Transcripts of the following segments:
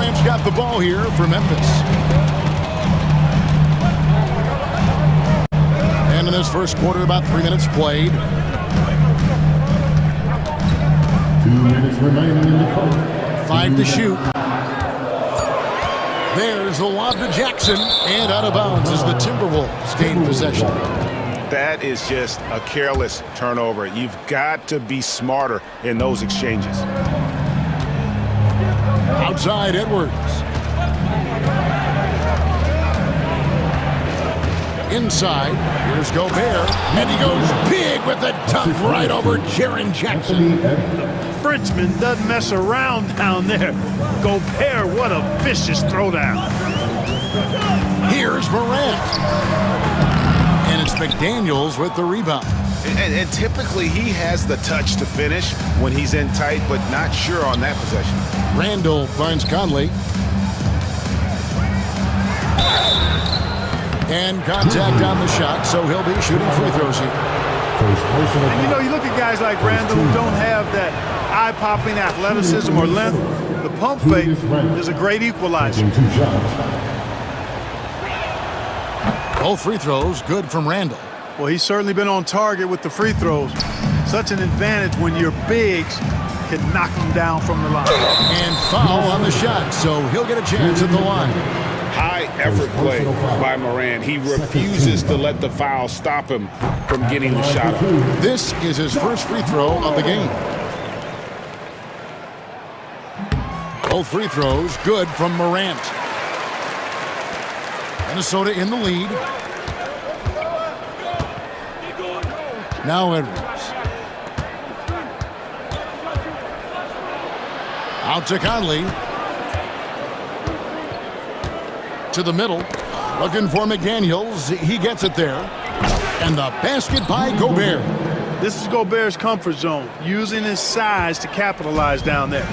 Rams got the ball here for Memphis. And in this first quarter, about 3 minutes played. 2 minutes remaining in the first. 5 to shoot. There's the lob to Jackson, and out of bounds as the Timberwolves gain possession. That is just a careless turnover. You've got to be smarter in those exchanges. Outside Edwards. Inside, here's Gobert, and he goes big with a dunk right over Jaren Jackson. The Frenchman doesn't mess around down there. Gobert, what a vicious throwdown. Here's Morant. And it's McDaniels with the rebound. And typically he has the touch to finish when he's in tight, but not sure on that possession. Randall finds Conley. And contact on the shot, so he'll be shooting free throws here. And you know, you look at guys like Randall who don't have that eye-popping athleticism or length. The pump fake is a great equalizer. Both free throws good from Randall. Well, he's certainly been on target with the free throws. Such an advantage when your bigs can knock them down from the line. And foul on the shot, so he'll get a chance at the line. High effort play by Morant. He refuses to let the foul stop him from getting the shot up. This is his first free throw of the game. Both free throws good from Morant. Minnesota in the lead. Now Edwards. Out to Conley. To the middle. Looking for McDaniels. He gets it there. And the basket by Gobert. This is Gobert's comfort zone, using his size to capitalize down there.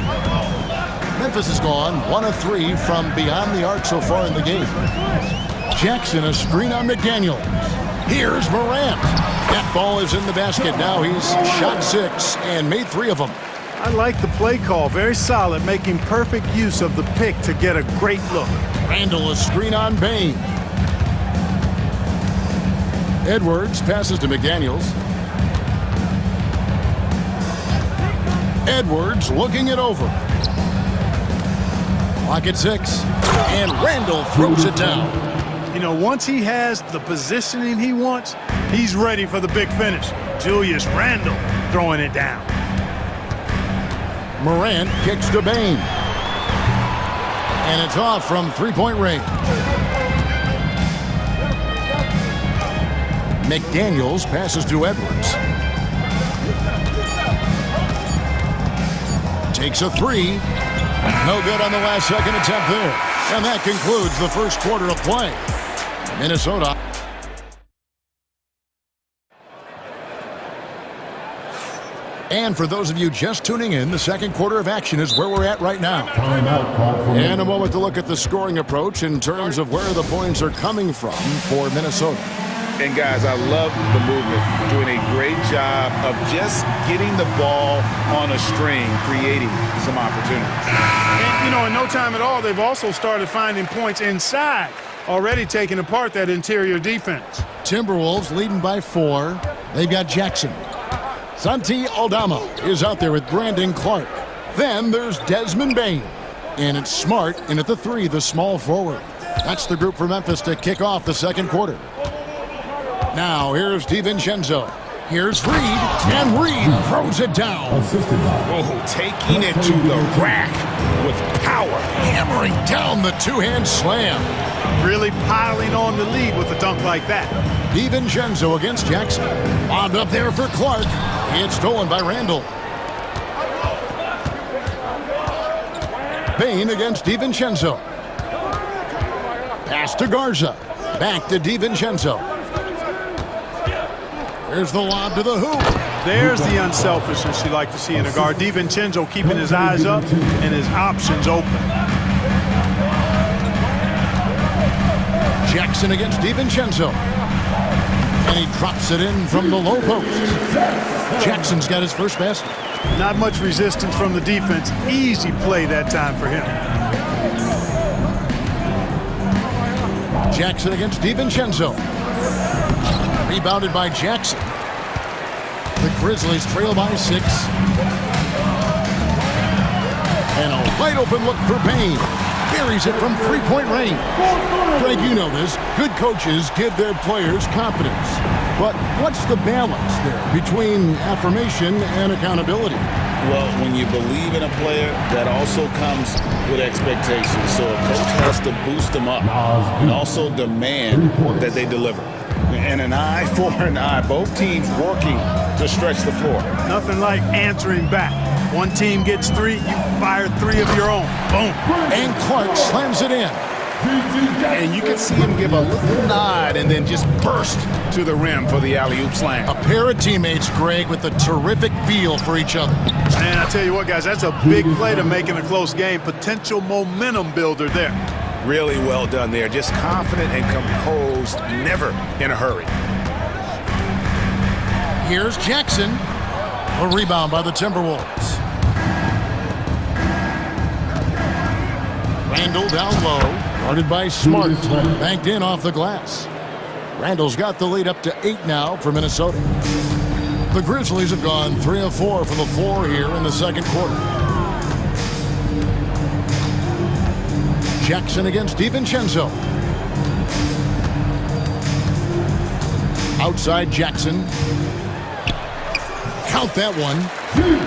Memphis has gone 1 of 3 from beyond the arc so far in the game. Jackson, a screen on McDaniel. Here's Morant. That ball is in the basket. Now he's shot 6 and made 3 of them. I like the play call. Very solid, making perfect use of the pick to get a great look. Randall, a screen on Bain. Edwards passes to McDaniels. Edwards looking it over. Clock at 6. And Randall throws it down. You know, once he has the positioning he wants, he's ready for the big finish. Julius Randle throwing it down. Morant kicks to Bain. And it's off from three-point range. McDaniels passes to Edwards. Takes a 3. No good on the last second attempt there. And that concludes the first quarter of play. Minnesota. And for those of you just tuning in, the second quarter of action is where we're at right now. And a moment to look at the scoring approach in terms of where the points are coming from for Minnesota. And guys, I love the movement. Doing a great job of just getting the ball on a string, creating some opportunities. And, you know, in no time at all, they've also started finding points inside, already taking apart that interior defense. Timberwolves leading by 4. They've got Jackson. Santi Aldama is out there with Brandon Clark. Then there's Desmond Bain. And it's Smart in at the 3, the small forward. That's the group for Memphis to kick off the second quarter. Now here's DiVincenzo. Here's Reed, and Reed throws it down. Oh, taking it to the rack with power. Hammering down the two-hand slam. Really piling on the lead with a dunk like that. DiVincenzo against Jackson. Bombed up there for Clark. It's stolen by Randall. Bain against DiVincenzo. Pass to Garza. Back to DiVincenzo. There's the lob to the hoop. There's the unselfishness you like to see in a guard. DiVincenzo keeping his eyes up and his options open. Jackson against DiVincenzo. And he drops it in from the low post. Jackson's got his first basket. Not much resistance from the defense. Easy play that time for him. Jackson against DiVincenzo. Rebounded by Jackson. The Grizzlies trail by 6. And a wide open look for Payne. Buries it from three-point range. Greg, you know this. Good coaches give their players confidence. But what's the balance there between affirmation and accountability? Well, when you believe in a player, that also comes with expectations. So a coach has to boost them up and also demand that they deliver. And an eye for an eye. Both teams working to stretch the floor. Nothing like answering back. One team gets 3, you fire 3 of your own. Boom. And Clark slams it in. And you can see him give a little nod and then just burst to the rim for the alley-oop slam. A pair of teammates, Greg, with a terrific feel for each other. And I tell you what, guys, that's a big play to make in a close game. Potential momentum builder there. Really well done there. Just confident and composed, never in a hurry. Here's Jackson. A rebound by the Timberwolves. Randall down low. Guarded by Smart. Banked in off the glass. Randall's got the lead up to 8 now for Minnesota. The Grizzlies have gone 3 of 4 from the floor here in the second quarter. Jackson against DiVincenzo. Outside Jackson. Count that one.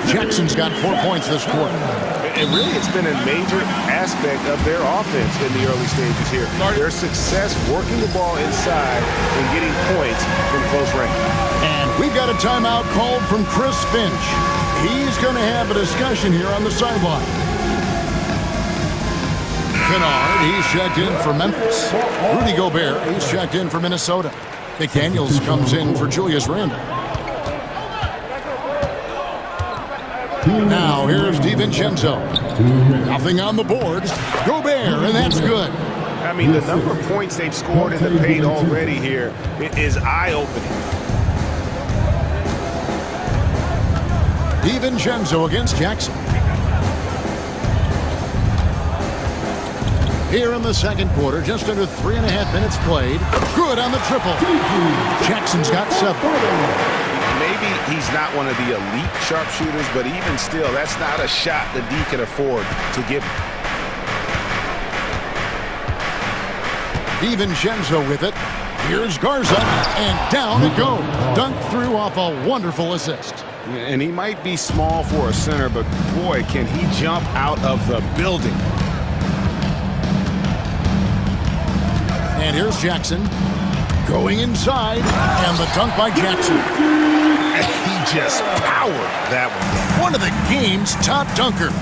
Jackson's got 4 points this quarter. And really, it's been a major aspect of their offense in the early stages here. Their success working the ball inside and getting points from close range. And we've got a timeout called from Chris Finch. He's going to have a discussion here on the sideline. Kennard, he's checked in for Memphis. Rudy Gobert, he's checked in for Minnesota. McDaniels comes in for Julius Randle. Now, here's DiVincenzo. Nothing on the board. Gobert, and that's good. I mean, the number of points they've scored in the paint already here is eye-opening. DiVincenzo against Jackson. Here in the second quarter, just under 3.5 minutes played. Good on the triple. Jackson's got 7. Maybe he's not one of the elite sharpshooters, but even still, that's not a shot that D can afford to give him. DiVincenzo with it. Here's Garza, and down it goes. Dunked through off a wonderful assist. And he might be small for a center, but boy, can he jump out of the building. And here's Jackson. Going inside, and the dunk by Jackson. He just powered that one. One of the game's top dunkers.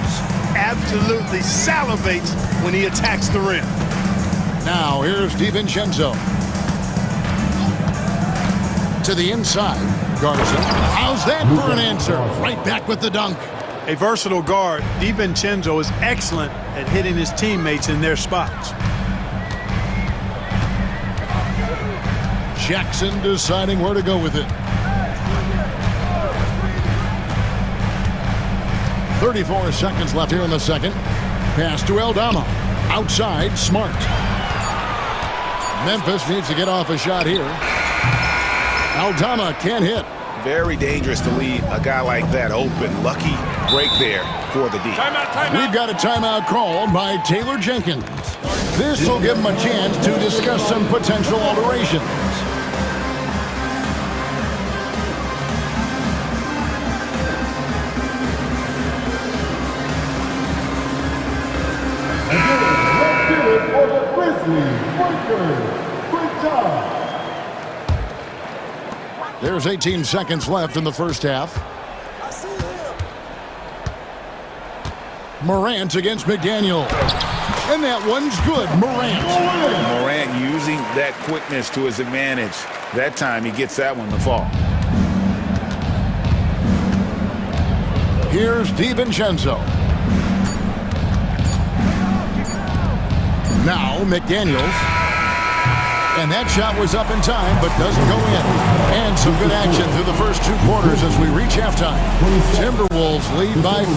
Absolutely salivates when he attacks the rim. Now, here's DiVincenzo. To the inside, Garza. How's that for an answer? Right back with the dunk. A versatile guard, DiVincenzo is excellent at hitting his teammates in their spots. Jackson deciding where to go with it. 34 seconds left here in the second. Pass to Aldama. Outside, Smart. Memphis needs to get off a shot here. Aldama can't hit. Very dangerous to leave a guy like that open. Lucky break there for the D. Timeout. We've got a timeout called by Taylor Jenkins. This will give him a chance to discuss some potential alterations. There's 18 seconds left in the first half. Morant against McDaniel. And that one's good. Morant using that quickness to his advantage. That time he gets that one to fall. Here's DiVincenzo. Now McDaniels. And that shot was up in time, but doesn't go in. And some good action through the first 2 quarters as we reach halftime. Timberwolves lead by 5.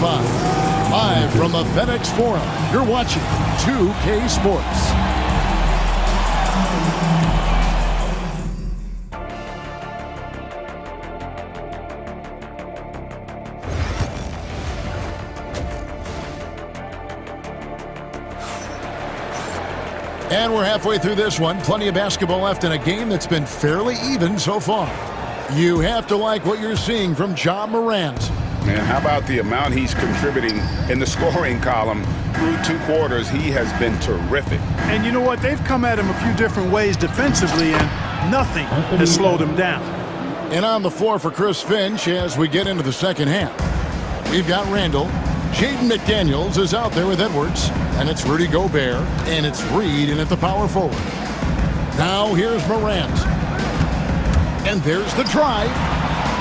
Live from the FedEx Forum, you're watching 2K Sports. And we're halfway through this one. Plenty of basketball left in a game that's been fairly even so far. You have to like what you're seeing from Ja Morant. Man, how about the amount he's contributing in the scoring column? Through 2 quarters, he has been terrific. And you know what? They've come at him a few different ways defensively, and nothing has slowed him down. And on the floor for Chris Finch as we get into the second half. We've got Randall. Jaden McDaniels is out there with Edwards. And it's Rudy Gobert. And it's Reed in at the power forward. Now here's Morant. And there's the drive.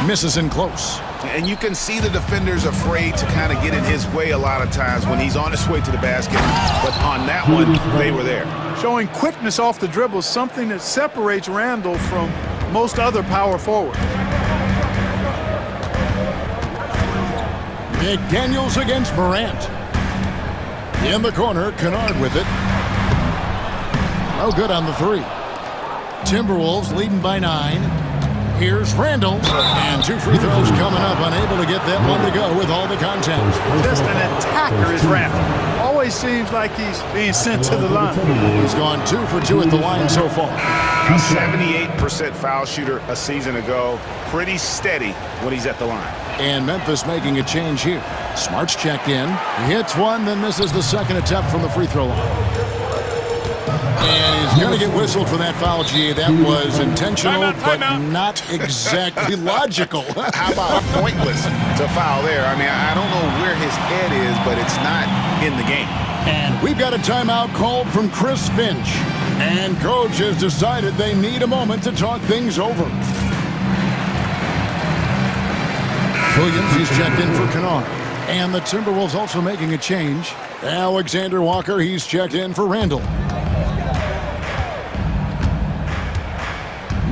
Misses in close. And you can see the defenders afraid to kind of get in his way a lot of times when he's on his way to the basket. But on that one, they were there. Showing quickness off the dribble, something that separates Randall from most other power forwards. McDaniels against Morant. In the corner, Kennard with it. No good on the 3. Timberwolves leading by 9. Here's Randall. And 2 free throws coming up, unable to get that one to go with all the contact. Just an attacker is Randall. Always seems like he's being sent to the line. He's gone 2 for 2 at the line so far. A 78% foul shooter a season ago. Pretty steady when he's at the line. And Memphis making a change here. Smart's checked in. He hits one, then misses the second attempt from the free throw line. And he's going to get whistled for that foul, G. That was intentional, but not exactly logical. How about pointless to foul there? I mean, I don't know where his head is, but it's not in the game. And we've got a timeout called from Chris Finch. And coach has decided they need a moment to talk things over. Williams, he's checked in for Kennard. And the Timberwolves also making a change. Alexander Walker, he's checked in for Randall.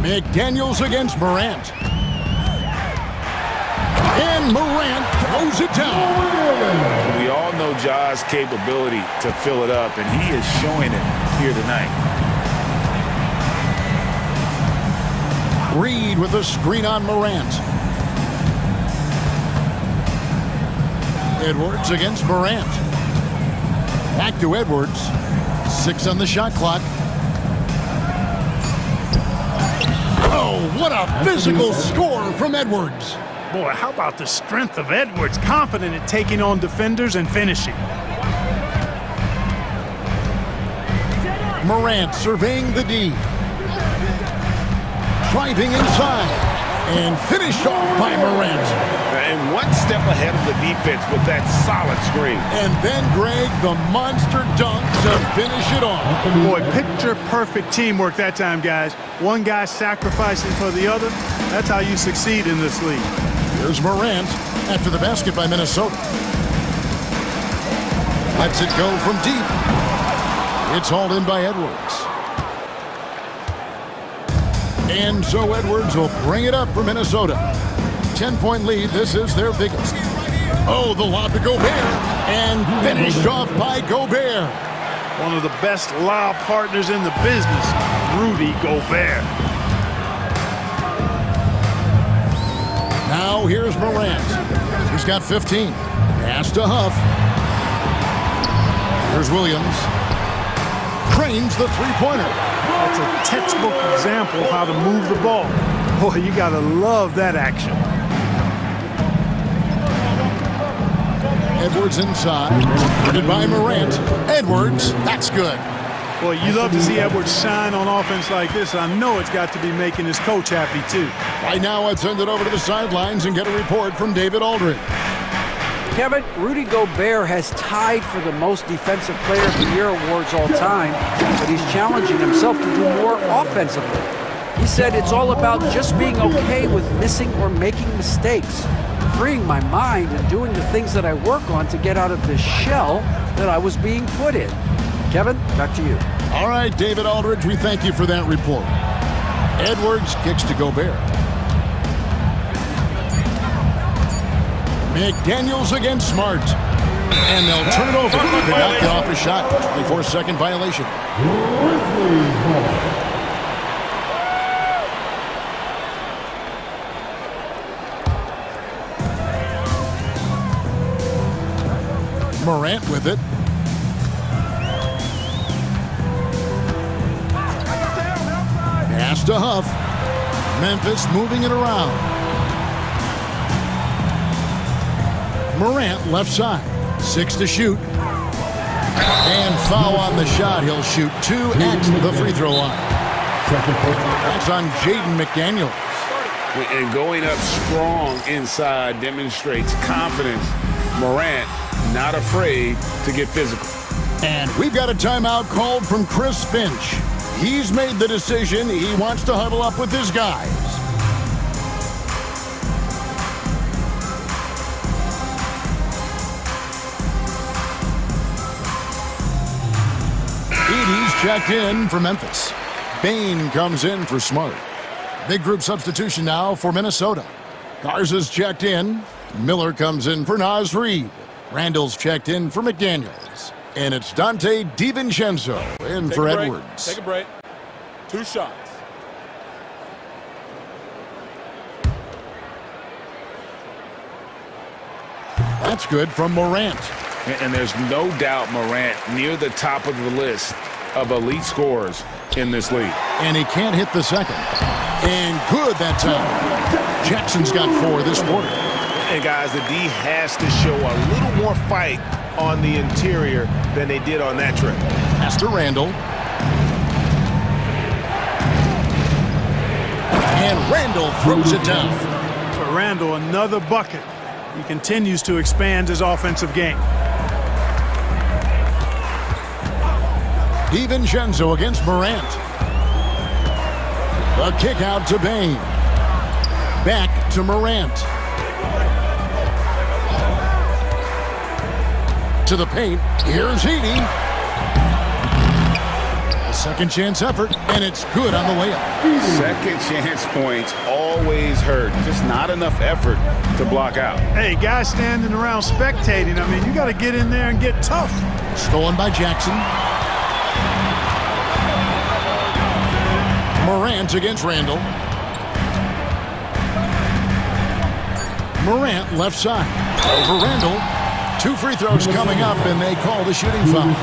McDaniels against Morant. And Morant throws it down. We all know Ja's capability to fill it up, and he is showing it here tonight. Reed with a screen on Morant. Edwards against Morant. Back to Edwards. 6 on the shot clock. Oh, what a physical score from Edwards. Boy, how about the strength of Edwards, confident at taking on defenders and finishing. Morant surveying the D. Driving inside. And finished off by Morant. And one step ahead of the defense with that solid screen. And then, Greg, the monster dunk to finish it off. Boy, picture-perfect teamwork that time, guys. One guy sacrificing for the other. That's how you succeed in this league. Here's Morant after the basket by Minnesota. Lets it go from deep. It's hauled in by Edwards. And so Edwards will bring it up for Minnesota. 10-point lead. This is their biggest. Oh, the lob to Gobert. And finished off by Gobert. One of the best lob partners in the business, Rudy Gobert. Now here's Morant. He's got 15. Pass to Huff. Here's Williams. Cranes the three-pointer. That's a textbook example of how to move the ball. Boy, you gotta love that action. Edwards inside. Guarded by Morant. Edwards, that's good. Boy, you love to see Edwards shine on offense like this. I know it's got to be making his coach happy, too. Right now, let's send it over to the sidelines and get a report from David Aldridge. Kevin, Rudy Gobert has tied for the most Defensive Player of the Year awards all time, but he's challenging himself to do more offensively. He said it's all about just being okay with missing or making mistakes, freeing my mind and doing the things that I work on to get out of this shell that I was being put in. Kevin, back to you. All right, David Aldridge, we thank you for that report. Edwards kicks to Gobert. McDaniels against Smart. And they'll turn it over. They knocked it off a shot. 24-second violation. Morant with it. Pass to Huff. Memphis moving it around. Morant left side. 6 to shoot. And foul on the shot. He'll shoot 2 at the free throw line. That's on Jaden McDaniels. And going up strong inside demonstrates confidence. Morant not afraid to get physical. And we've got a timeout called from Chris Finch. He's made the decision. He wants to huddle up with his guys. Edie's checked in for Memphis. Bain comes in for Smart. Big group substitution now for Minnesota. Garza's checked in. Miller comes in for Naz Reid. Randall's checked in for McDaniels. And it's Dante DiVincenzo in for Edwards. Take a break. 2 shots. That's good from Morant. And there's no doubt Morant near the top of the list of elite scorers in this league. And he can't hit the second. And good that time. Jackson's got 4 this quarter. And guys, the D has to show a little more fight on the interior than they did on that trip. Pass to Randall. And Randall throws it down. For Randall, another bucket. He continues to expand his offensive game. DiVincenzo against Morant. A kick out to Bain. Back to Morant. To the paint. Here's Edie. A second chance effort, and it's good on the way up. Second chance points always hurt. Just not enough effort to block out. Hey, guys standing around spectating, I mean, you got to get in there and get tough. Stolen by Jackson. Morant against Randall. Morant left side. Over Randall. 2 free throws coming up, and they call the shooting foul.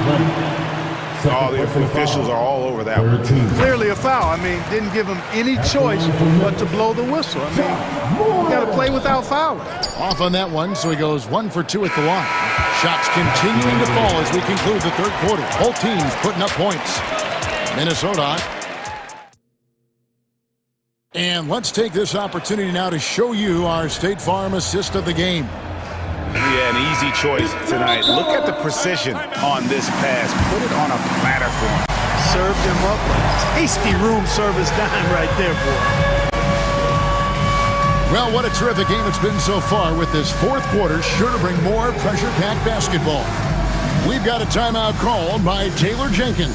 Oh, the officials are all over that one. Clearly a foul. I mean, didn't give him any choice but to blow the whistle. I mean, you got to play without fouling. Off on that one, so he goes 1 for 2 at the line. Shots continuing to fall as we conclude the third quarter. Both teams putting up points. Minnesota. And let's take this opportunity now to show you our State Farm assist of the game. Yeah, an easy choice tonight. Look at the precision on this pass. Put it on a platter for him. Served him up a tasty room service dime right there, boy. Well, what a terrific game it's been so far, with this fourth quarter sure to bring more pressure-packed basketball. We've got a timeout called by Taylor Jenkins.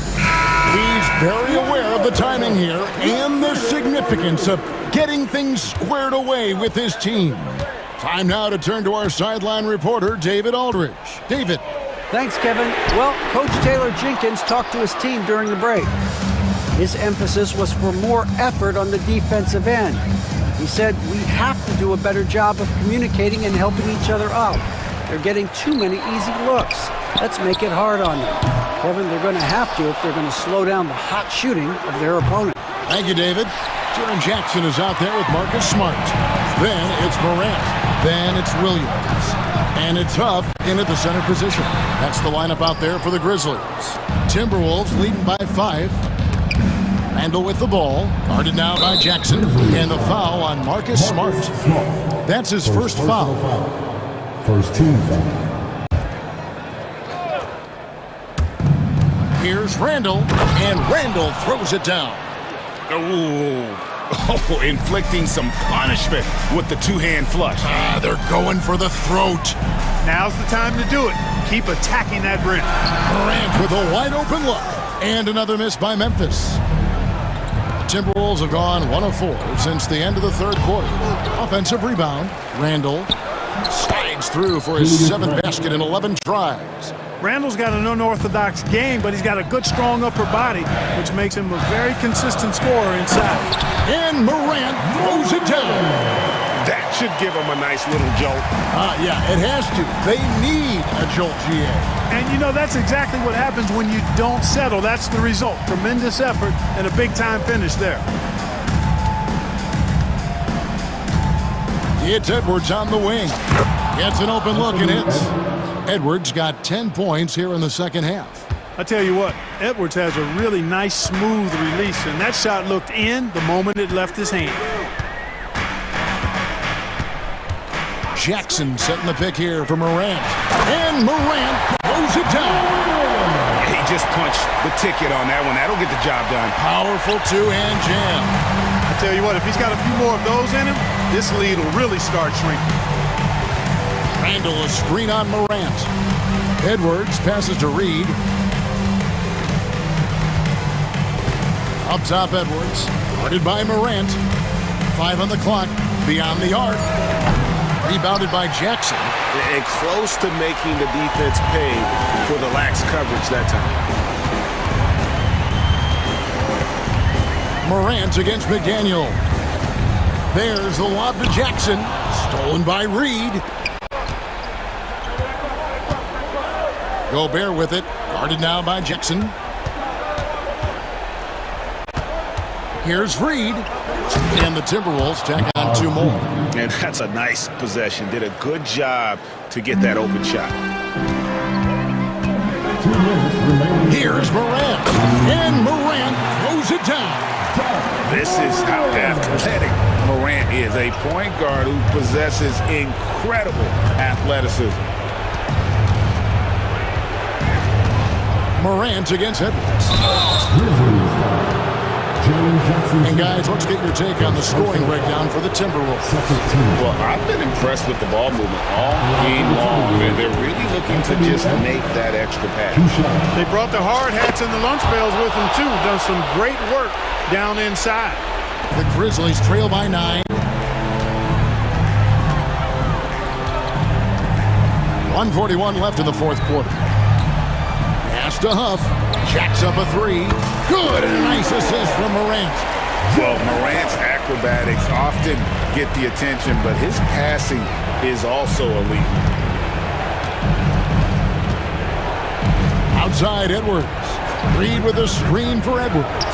He's very aware of the timing here and the significance of getting things squared away with his team. Time now to turn to our sideline reporter, David Aldridge. David. Thanks, Kevin. Well, Coach Taylor Jenkins talked to his team during the break. His emphasis was for more effort on the defensive end. He said, we have to do a better job of communicating and helping each other out. They're getting too many easy looks. Let's make it hard on them. Kevin, they're going to have to if they're going to slow down the hot shooting of their opponent. Thank you, David. Jaren Jackson is out there with Marcus Smart. Then it's Morant. Then it's Williams. And it's Huff in at the center position. That's the lineup out there for the Grizzlies. Timberwolves leading by 5. Randall with the ball. Guarded now by Jackson. And the foul on Marcus Smart. That's his first foul. First team foul. Here's Randall. And Randall throws it down. Oh, inflicting some punishment with the two-hand flush. They're going for the throat. Now's the time to do it. Keep attacking that rim. Morant with a wide-open look. And another miss by Memphis. The Timberwolves have gone 1 of 4 since the end of the third quarter. Offensive rebound. Randall slides through for his 7th basket in 11 tries. Randall's got an unorthodox game, but he's got a good, strong upper body, which makes him a very consistent scorer inside. And Morant throws it down. That should give him a nice little jolt. Yeah, it has to. They need a jolt, GA. And, you know, that's exactly what happens when you don't settle. That's the result. Tremendous effort and a big-time finish there. It's Edwards on the wing. Gets an open look and hits. Edwards got 10 points here in the second half. I tell you what, Edwards has a really nice, smooth release, and that shot looked in the moment it left his hand. Jackson setting the pick here for Morant. And Morant throws it down. He just punched the ticket on that one. That'll get the job done. Powerful two-hand jam. I tell you what, if he's got a few more of those in him, this lead will really start shrinking. Randall a screen on Morant. Edwards passes to Reed. Up top, Edwards. Guarded by Morant. 5 on the clock. Beyond the arc. Rebounded by Jackson. And close to making the defense pay for the lax coverage that time. Morant against McDaniel. There's the lob to Jackson. Stolen by Reed. Gobert with it. Guarded now by Jackson. Here's Reed. And the Timberwolves tack on 2 more. And that's a nice possession. Did a good job to get that open shot. Here's Morant. And Morant throws it down. This is how athletic Morant is. A point guard who possesses incredible athleticism. Morant against Edwards. And guys, let's get your take on the scoring breakdown for the Timberwolves. Well, I've been impressed with the ball movement all game long. They're really looking to just make that extra pass. They brought the hard hats and the lunch pails with them, too. Done some great work down inside. The Grizzlies trail by 9. 1:41 left in the fourth quarter. Pass to Huff. Jacks up a 3. Good. And a nice assist from Morant. Well, Morant's acrobatics often get the attention, but his passing is also elite. Outside Edwards. Reed with a screen for Edwards.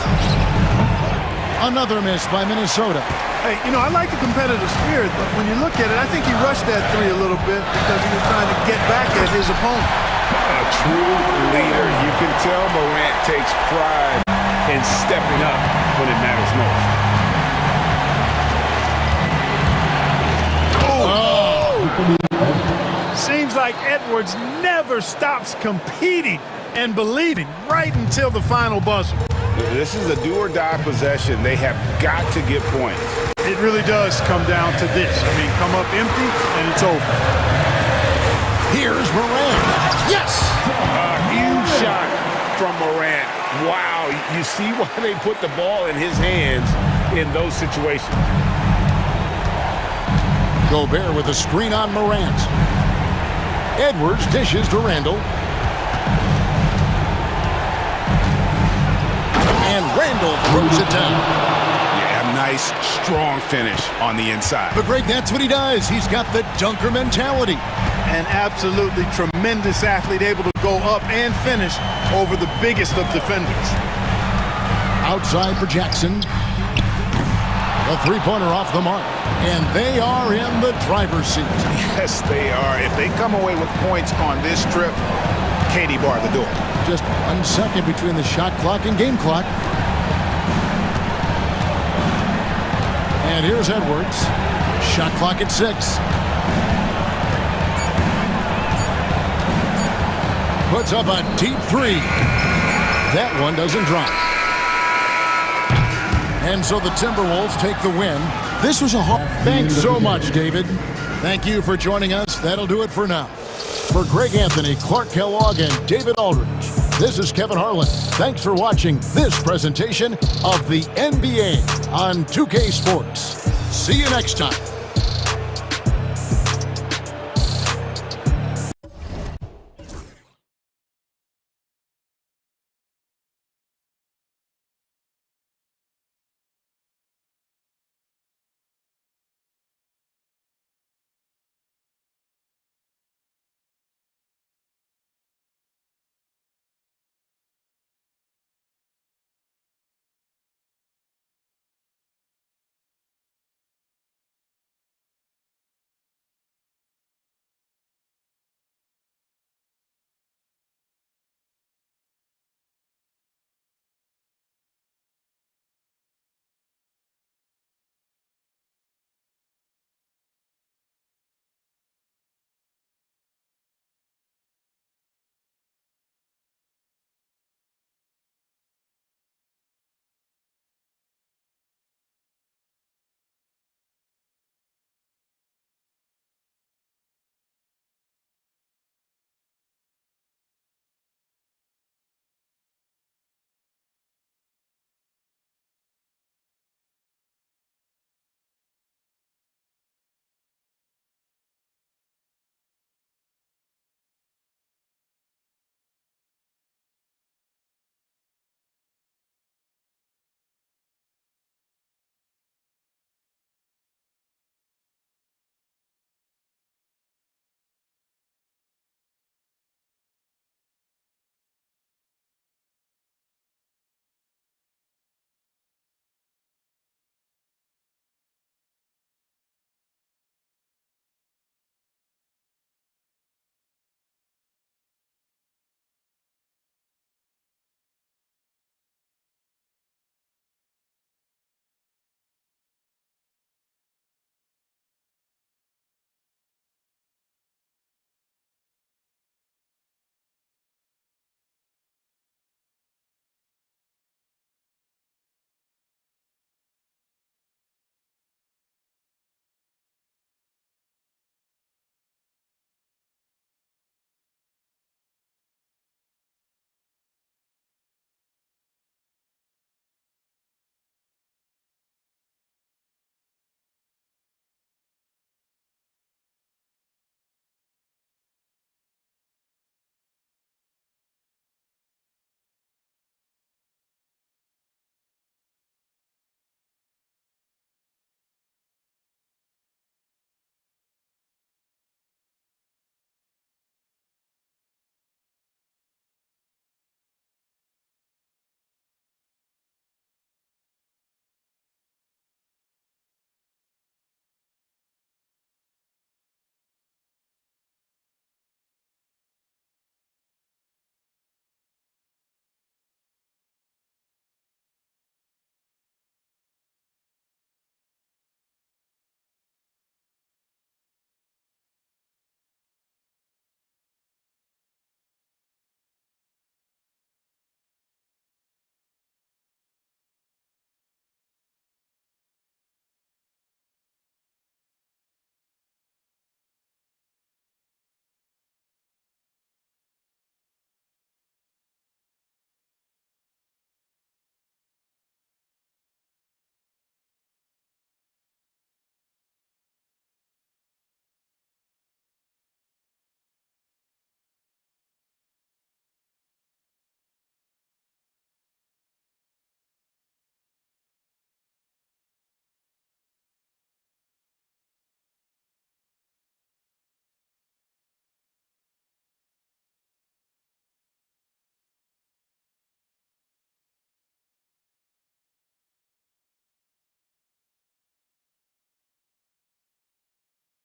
Another miss by Minnesota. Hey, you know, I like the competitive spirit, but when you look at it, I think he rushed that 3 a little bit because he was trying to get back at his opponent. A true leader. You can tell Morant takes pride in stepping up when it matters most. Seems like Edwards never stops competing and believing right until the final buzzer. This is a do-or-die possession. They have got to get points. It really does come down to this. I mean, come up empty and it's over. Here's Morant. Yes! A huge shot from Morant. Wow, you see why they put the ball in his hands in those situations. Gobert with a screen on Morant. Edwards dishes to Randall. And Randall throws it down. Yeah, nice, strong finish on the inside. But Greg, that's what he does. He's got the dunker mentality. An absolutely tremendous athlete, able to go up and finish over the biggest of defenders. Outside for Jackson. A 3-pointer off the mark. And they are in the driver's seat. Yes, they are. If they come away with points on this trip, Katie bar the door. Just 1 second between the shot clock and game clock. And here's Edwards. Shot clock at 6. Puts up a deep 3. That one doesn't drop. And so the Timberwolves take the win. This was a hard... Thanks so much, David. Thank you for joining us. That'll do it for now. For Greg Anthony, Clark Kellogg, and David Aldridge, this is Kevin Harlan. Thanks for watching this presentation of the NBA on 2K Sports. See you next time.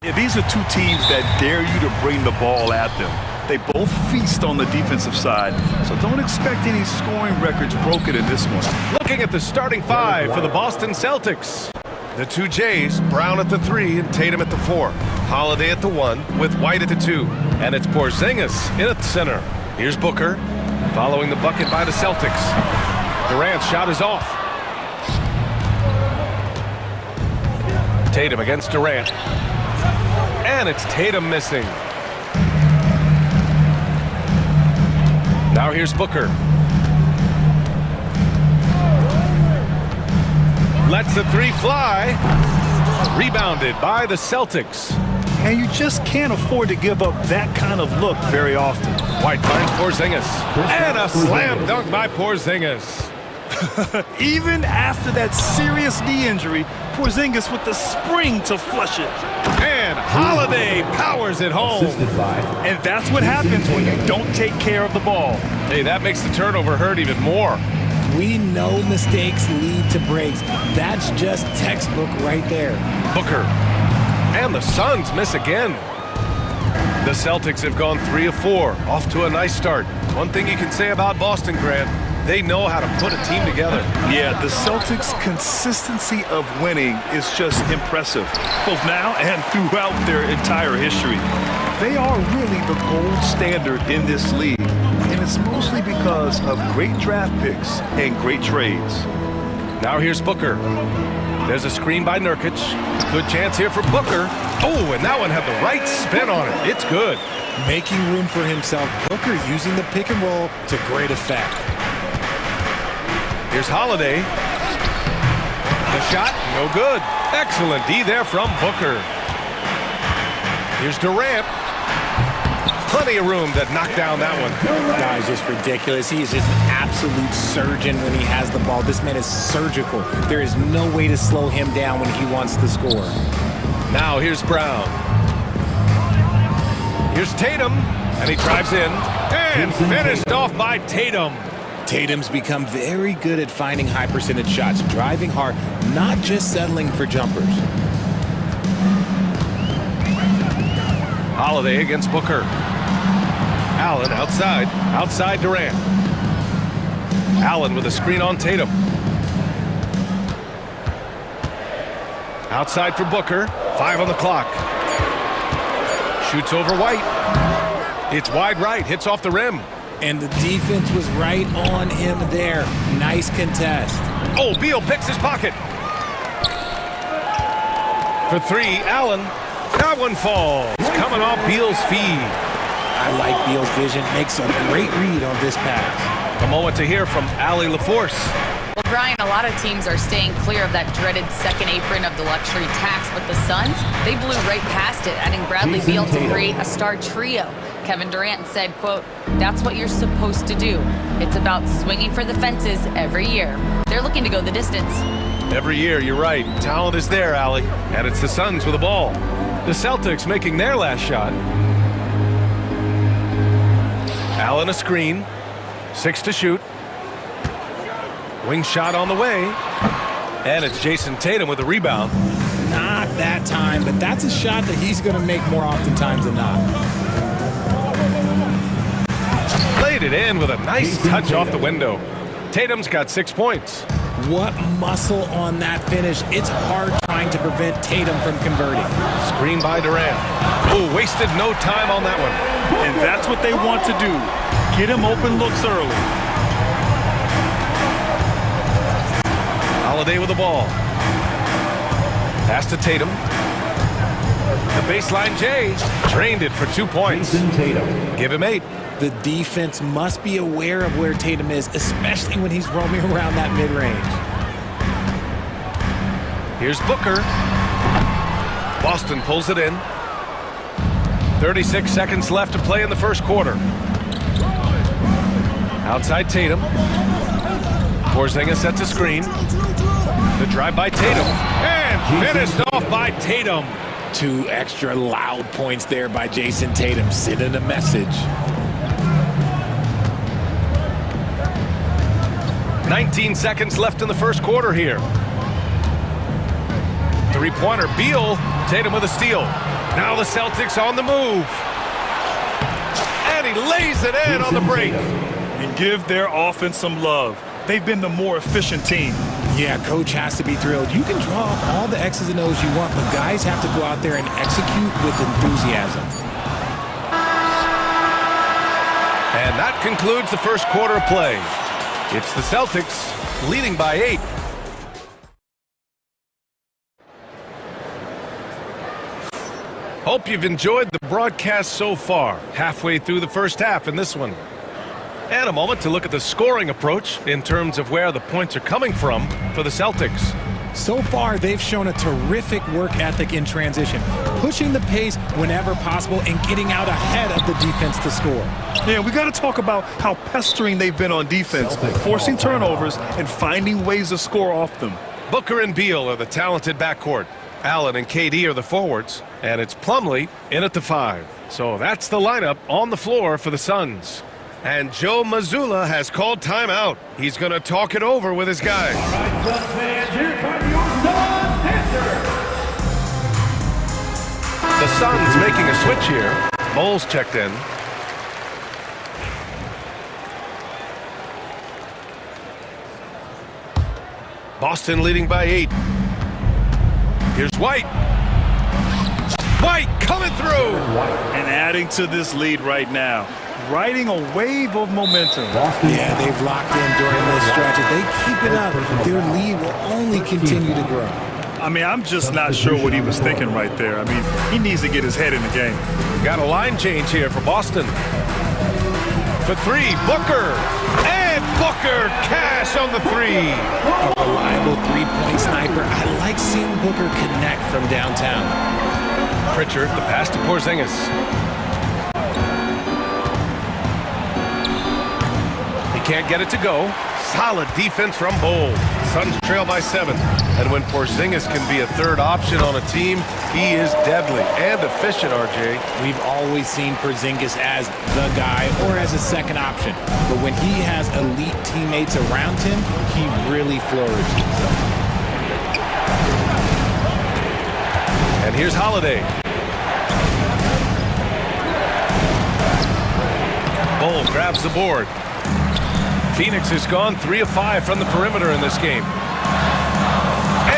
Yeah, these are two teams that dare you to bring the ball at them. They both feast on the defensive side, so don't expect any scoring records broken in this one. Looking at the starting five for the Boston Celtics. The two Jays, Brown at the 3 and Tatum at the 4. Holiday at the 1 with White at the 2. And it's Porzingis in at the center. Here's Booker, following the bucket by the Celtics. Durant's shot is off. Tatum against Durant. And it's Tatum missing. Now here's Booker. Lets the 3 fly. Rebounded by the Celtics. And you just can't afford to give up that kind of look very often. White finds Porzingis. And a slam dunk by Porzingis. Even after that serious knee injury, Porzingis with the spring to flush it. And Holiday powers it home. And that's what happens when you don't take care of the ball. Hey, that makes the turnover hurt even more. We know mistakes lead to breaks. That's just textbook right there. Booker. And the Suns miss again. The Celtics have gone 3 of 4, off to a nice start. One thing you can say about Boston, Grant, they know how to put a team together. Yeah, the Celtics' consistency of winning is just impressive, both now and throughout their entire history. They are really the gold standard in this league, and it's mostly because of great draft picks and great trades. Now here's Booker. There's a screen by Nurkic. Good chance here for Booker. Oh, and that one had the right spin on it. It's good. Making room for himself. Booker using the pick and roll to great effect. Here's Holiday. The shot, no good. Excellent D there from Booker. Here's Durant. Plenty of room to knock down that one. Guy's just ridiculous. He is just an absolute surgeon when he has the ball. This man is surgical. There is no way to slow him down when he wants to score. Now here's Brown. Here's Tatum, and he drives in. And finished off by Tatum. Tatum's become very good at finding high percentage shots, driving hard, not just settling for jumpers. Holiday against Booker. Allen outside Durant. Allen with a screen on Tatum. Outside for Booker, 5 on the clock. Shoots over White. It's wide right, hits off the rim. And the defense was right on him there. Nice contest. Oh, Beal picks his pocket. For 3, Allen. That one falls. Coming off Beal's feed. I like Beal's vision. Makes a great read on this pass. A moment to hear from Allie LaForce. Well, Brian, a lot of teams are staying clear of that dreaded second apron of the luxury tax, but the Suns, they blew right past it, adding Bradley Beal to create a star trio. Kevin Durant said, quote, "That's what you're supposed to do. It's about swinging for the fences every year." They're looking to go the distance. Every year, you're right. Talent is there, Allie. And it's the Suns with the ball. The Celtics making their last shot. Allen a screen. 6 to shoot. Wing shot on the way. And it's Jason Tatum with a rebound. Not that time, but that's a shot that he's going to make more oftentimes than not. Played it in with a nice touch off the window. Tatum's got 6 points. What muscle on that finish. It's hard trying to prevent Tatum from converting. Screen by Durant. Oh, wasted no time on that one. And that's what they want to do. Get him open looks early. Holiday with the ball. Pass to Tatum. The baseline J. Drained it for 2 points. Give him 8. The defense must be aware of where Tatum is, especially when he's roaming around that mid-range. Here's Booker. Boston pulls it in. 36 seconds left to play in the first quarter. Outside Tatum. Porzingis sets a screen. The drive by Tatum. And finished off by Tatum. 2 extra loud points there by Jason Tatum, sending a message. 19 seconds left in the first quarter here. Three-pointer, Beal. Tatum with a steal. Now the Celtics on the move. And he lays it in on the break. And give their offense some love. They've been the more efficient team. Yeah, coach has to be thrilled. You can draw up all the X's and O's you want, but guys have to go out there and execute with enthusiasm. And that concludes the first quarter of play. It's the Celtics leading by 8. Hope you've enjoyed the broadcast so far. Halfway through the first half in this one. And a moment to look at the scoring approach in terms of where the points are coming from for the Celtics. So far, they've shown a terrific work ethic in transition, pushing the pace whenever possible and getting out ahead of the defense to score. Yeah, we got to talk about how pestering they've been on defense, forcing turnovers and finding ways to score off them. Booker and Beal are the talented backcourt. Allen and KD are the forwards, and it's Plumlee in at the 5. So that's the lineup on the floor for the Suns. And Joe Mazzulla has called timeout. He's going to talk it over with his guys. All right, Suns fans, here come your Suns answer. The Suns making a switch here. Bowles checked in. Boston leading by 8. Here's White. White coming through. And adding to this lead right now. Riding a wave of momentum. Yeah, they've locked in during this stretch. If they keep it up, their lead will only continue to grow. I mean, I'm just not sure what he was thinking right there. I mean, he needs to get his head in the game. Got a line change here for Boston. For 3, Booker. And Booker cash on the 3. A reliable three-point sniper. I like seeing Booker connect from downtown. Pritchard, the pass to Porzingis. Can't get it to go. Solid defense from Bowles. Suns trail by 7. And when Porzingis can be a third option on a team, he is deadly and efficient, RJ. We've always seen Porzingis as the guy or as a second option. But when he has elite teammates around him, he really flourishes. And here's Holiday. Bowles grabs the board. Phoenix has gone 3 of 5 from the perimeter in this game.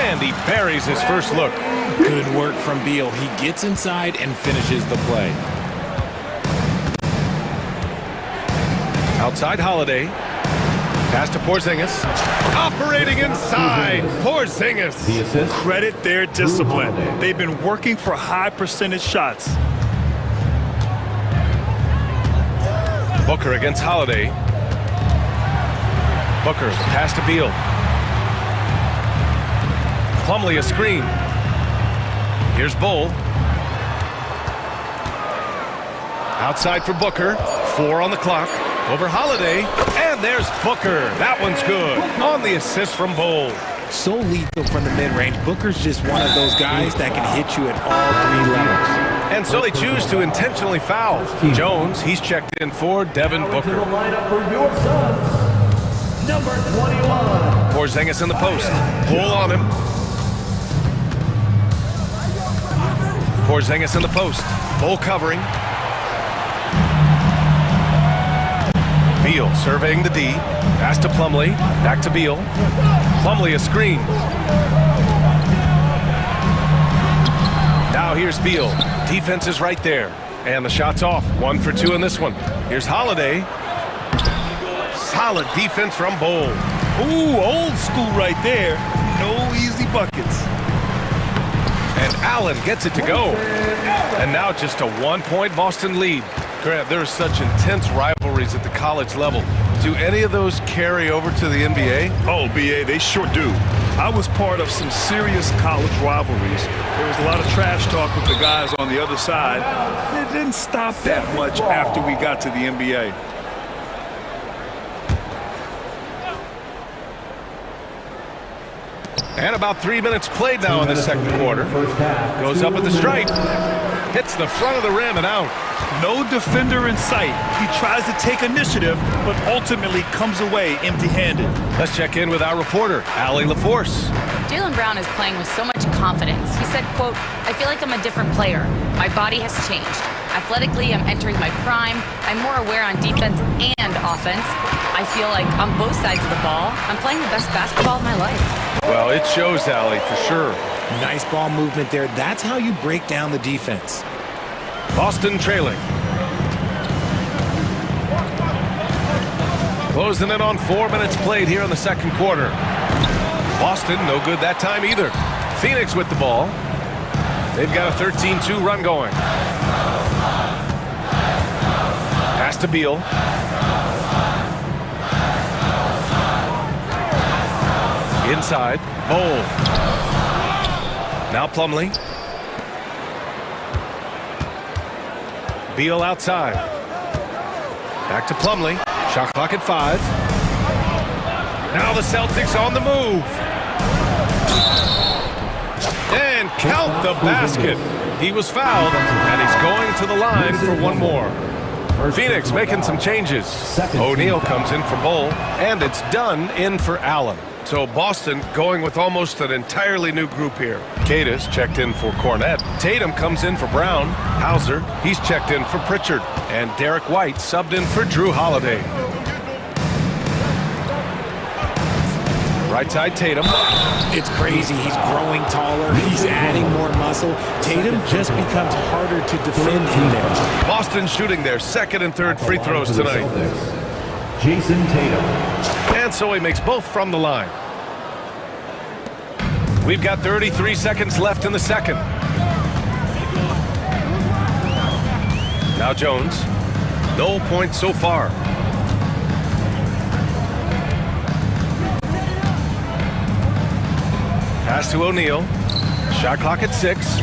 And he buries his first look. Good work from Beal. He gets inside and finishes the play. Outside Holiday. Pass to Porzingis. Operating inside. Porzingis. Credit their discipline. They've been working for high percentage shots. Booker against Holiday. Booker, pass to Beal. Plumlee a screen. Here's Bull. Outside for Booker. 4 on the clock. Over Holiday. And there's Booker. That one's good. On the assist from Bull. So lethal from the mid-range. Booker's just one of those guys that can hit you at all 3 levels. And so they choose to intentionally foul. Jones, he's checked in for Devin Booker. Number 21. Porzingis in the post. Pull on him. Porzingis in the post. Bull covering. Beal surveying the D. Pass to Plumlee. Back to Beal. Plumlee a screen. Now here's Beal. Defense is right there. And the shot's off. 1 for 2 in this one. Here's Holiday. Solid defense from Bowles. Ooh, old school right there. No easy buckets. And Allen gets it to go. And now just a 1-point Boston lead. Grant, there are such intense rivalries at the college level. Do any of those carry over to the NBA? Oh, BA, they sure do. I was part of some serious college rivalries. There was a lot of trash talk with the guys on the other side. It didn't stop that much after we got to the NBA. And about 3 minutes played now in the second quarter. Goes up at the stripe. Hits the front of the rim and out. No defender in sight. He tries to take initiative, but ultimately comes away empty-handed. Let's check in with our reporter, Allie LaForce. Jaylen Brown is playing with so much confidence. He said, quote, "I feel like I'm a different player. My body has changed. Athletically, I'm entering my prime. I'm more aware on defense and offense. I feel like on both sides of the ball, I'm playing the best basketball of my life." Well, it shows, Allie, for sure. Nice ball movement there. That's how you break down the defense. Boston trailing. Closing in on 4 minutes played here in the second quarter. Boston, no good that time either. Phoenix with the ball. They've got a 13-2 run going. Pass to Beal. Inside. Bowl. Now Plumlee. Beal outside. Back to Plumlee. Shot clock at 5. Now the Celtics on the move. And count the basket. He was fouled, and he's going to the line for one more. Phoenix making some changes. O'Neal comes in for Bowl, and it's done in for Allen. So Boston going with almost an entirely new group here. Cadis checked in for Cornette. Tatum comes in for Brown. Hauser, he's checked in for Pritchard. And Derek White subbed in for Drew Holiday. Right side Tatum. It's crazy. He's growing taller. He's adding more muscle. Tatum just becomes harder to defend in there. Boston shooting their second and third free throws tonight. Jason Tatum. And so he makes both from the line. We've got 33 seconds left in the second. Now Jones. No points so far. Pass to O'Neal. Shot clock at 6.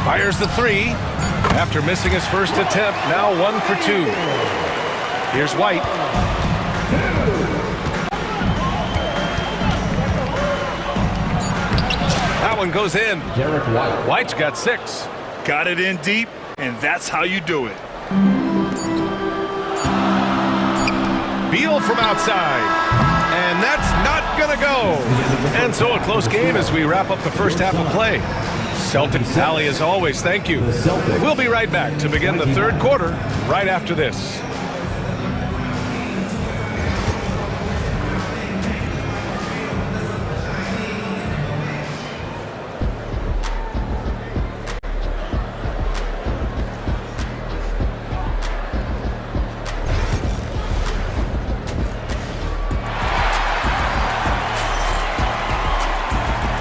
Fires the 3. After missing his first attempt, now 1 for 2. Here's White. That one goes in. Derek White. White's got 6. Got it in deep, and that's how you do it. Beal from outside. And that's not gonna go. And so a close game as we wrap up the first half of play. Celtics Alley as always, thank you. We'll be right back to begin the third quarter right after this.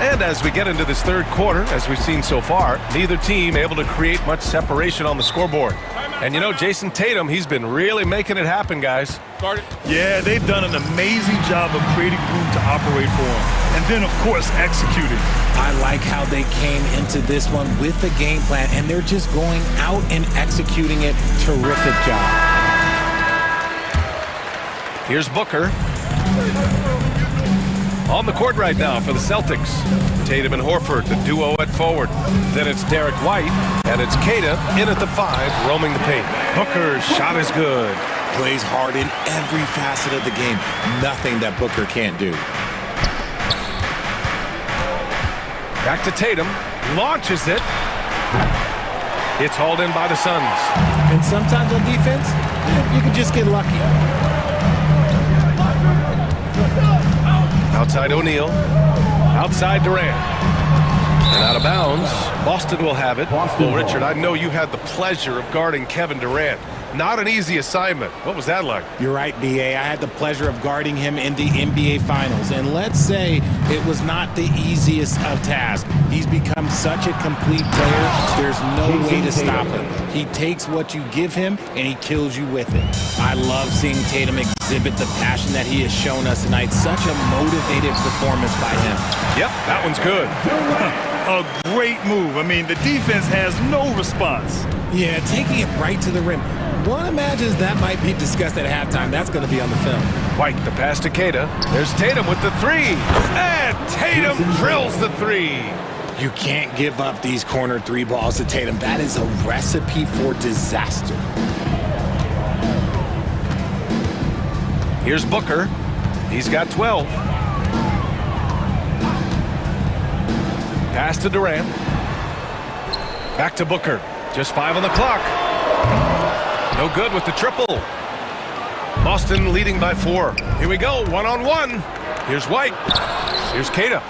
And as we get into this third quarter, as we've seen so far, neither team able to create much separation on the scoreboard. And you know, Jason Tatum, he's been really making it happen, guys. Yeah, they've done an amazing job of creating room to operate for him. And then, of course, executing. I like how they came into this one with the game plan, and they're just going out and executing it. Terrific job. Here's Booker. On the court right now for the Celtics. Tatum and Horford, the duo at forward. Then it's Derek White, and it's Kata in at the 5, roaming the paint. Booker's shot is good. Plays hard in every facet of the game. Nothing that Booker can't do. Back to Tatum. Launches it. It's hauled in by the Suns. And sometimes on defense, you can just get lucky. Outside O'Neal. Outside Durant. And out of bounds. Boston will have it. Well, Richard, I know you had the pleasure of guarding Kevin Durant. Not an easy assignment. What was that like? You're right, B.A. I had the pleasure of guarding him in the NBA Finals. And let's say it was not the easiest of tasks. He's become such a complete player, there's no way to stop him. He takes what you give him, and he kills you with it. I love seeing Tatum exhibit the passion that he has shown us tonight. Such a motivated performance by him. Yep, that one's good. A great move. I mean, the defense has no response. Yeah, taking it right to the rim. One imagines that might be discussed at halftime. That's going to be on the film. White, the pass to Kata. There's Tatum with the 3. And Tatum drills the 3. You can't give up these corner three balls to Tatum. That is a recipe for disaster. Here's Booker. He's got 12. Pass to Durant. Back to Booker. Just 5 on the clock. No good with the triple. Boston leading by 4. Here we go, one-on-one. Here's White. Here's Keita.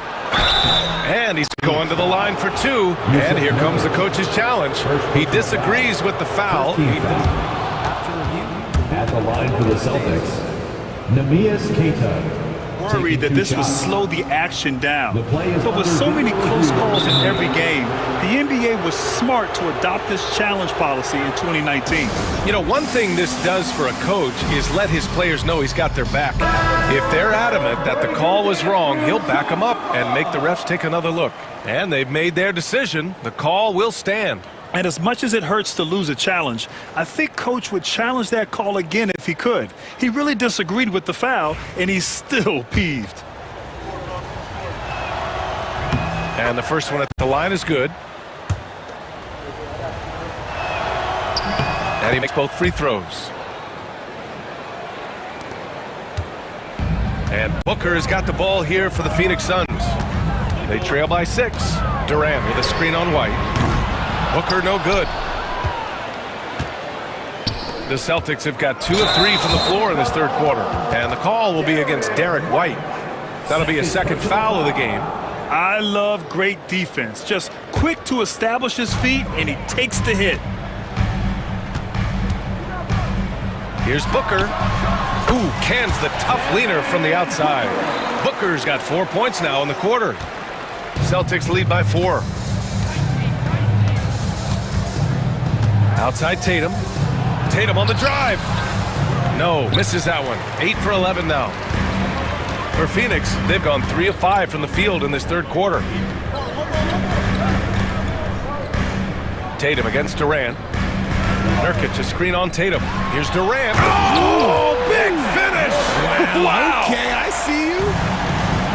And he's going to the line for 2. And here comes the coach's challenge. He disagrees with the foul. At the line for the Celtics, Keita. Worried that this would slow the action down. But with so many close calls in every game, the NBA was smart to adopt this challenge policy in 2019. You know, one thing this does for a coach is let his players know he's got their back. If they're adamant that the call was wrong, he'll back them up and make the refs take another look. And they've made their decision. The call will stand. And as much as it hurts to lose a challenge, I think Coach would challenge that call again if he could. He really disagreed with the foul, and he's still peeved. And the first one at the line is good. And he makes both free throws. And Booker has got the ball here for the Phoenix Suns. They trail by 6. Durant with a screen on White. Booker no good. The Celtics have got 2 of 3 from the floor in this third quarter. And the call will be against Derek White. That'll be a second foul of the game. I love great defense. Just quick to establish his feet, and he takes the hit. Here's Booker. Ooh, cans the tough leaner from the outside. Booker's got 4 points now in the quarter. Celtics lead by 4. Outside Tatum. Tatum on the drive. No, misses that one. 8 for 11 now. For Phoenix, they've gone 3 of 5 from the field in this third quarter. Tatum against Durant. Nurkic, a screen on Tatum. Here's Durant. Oh, big finish! Wow! Okay, I see you.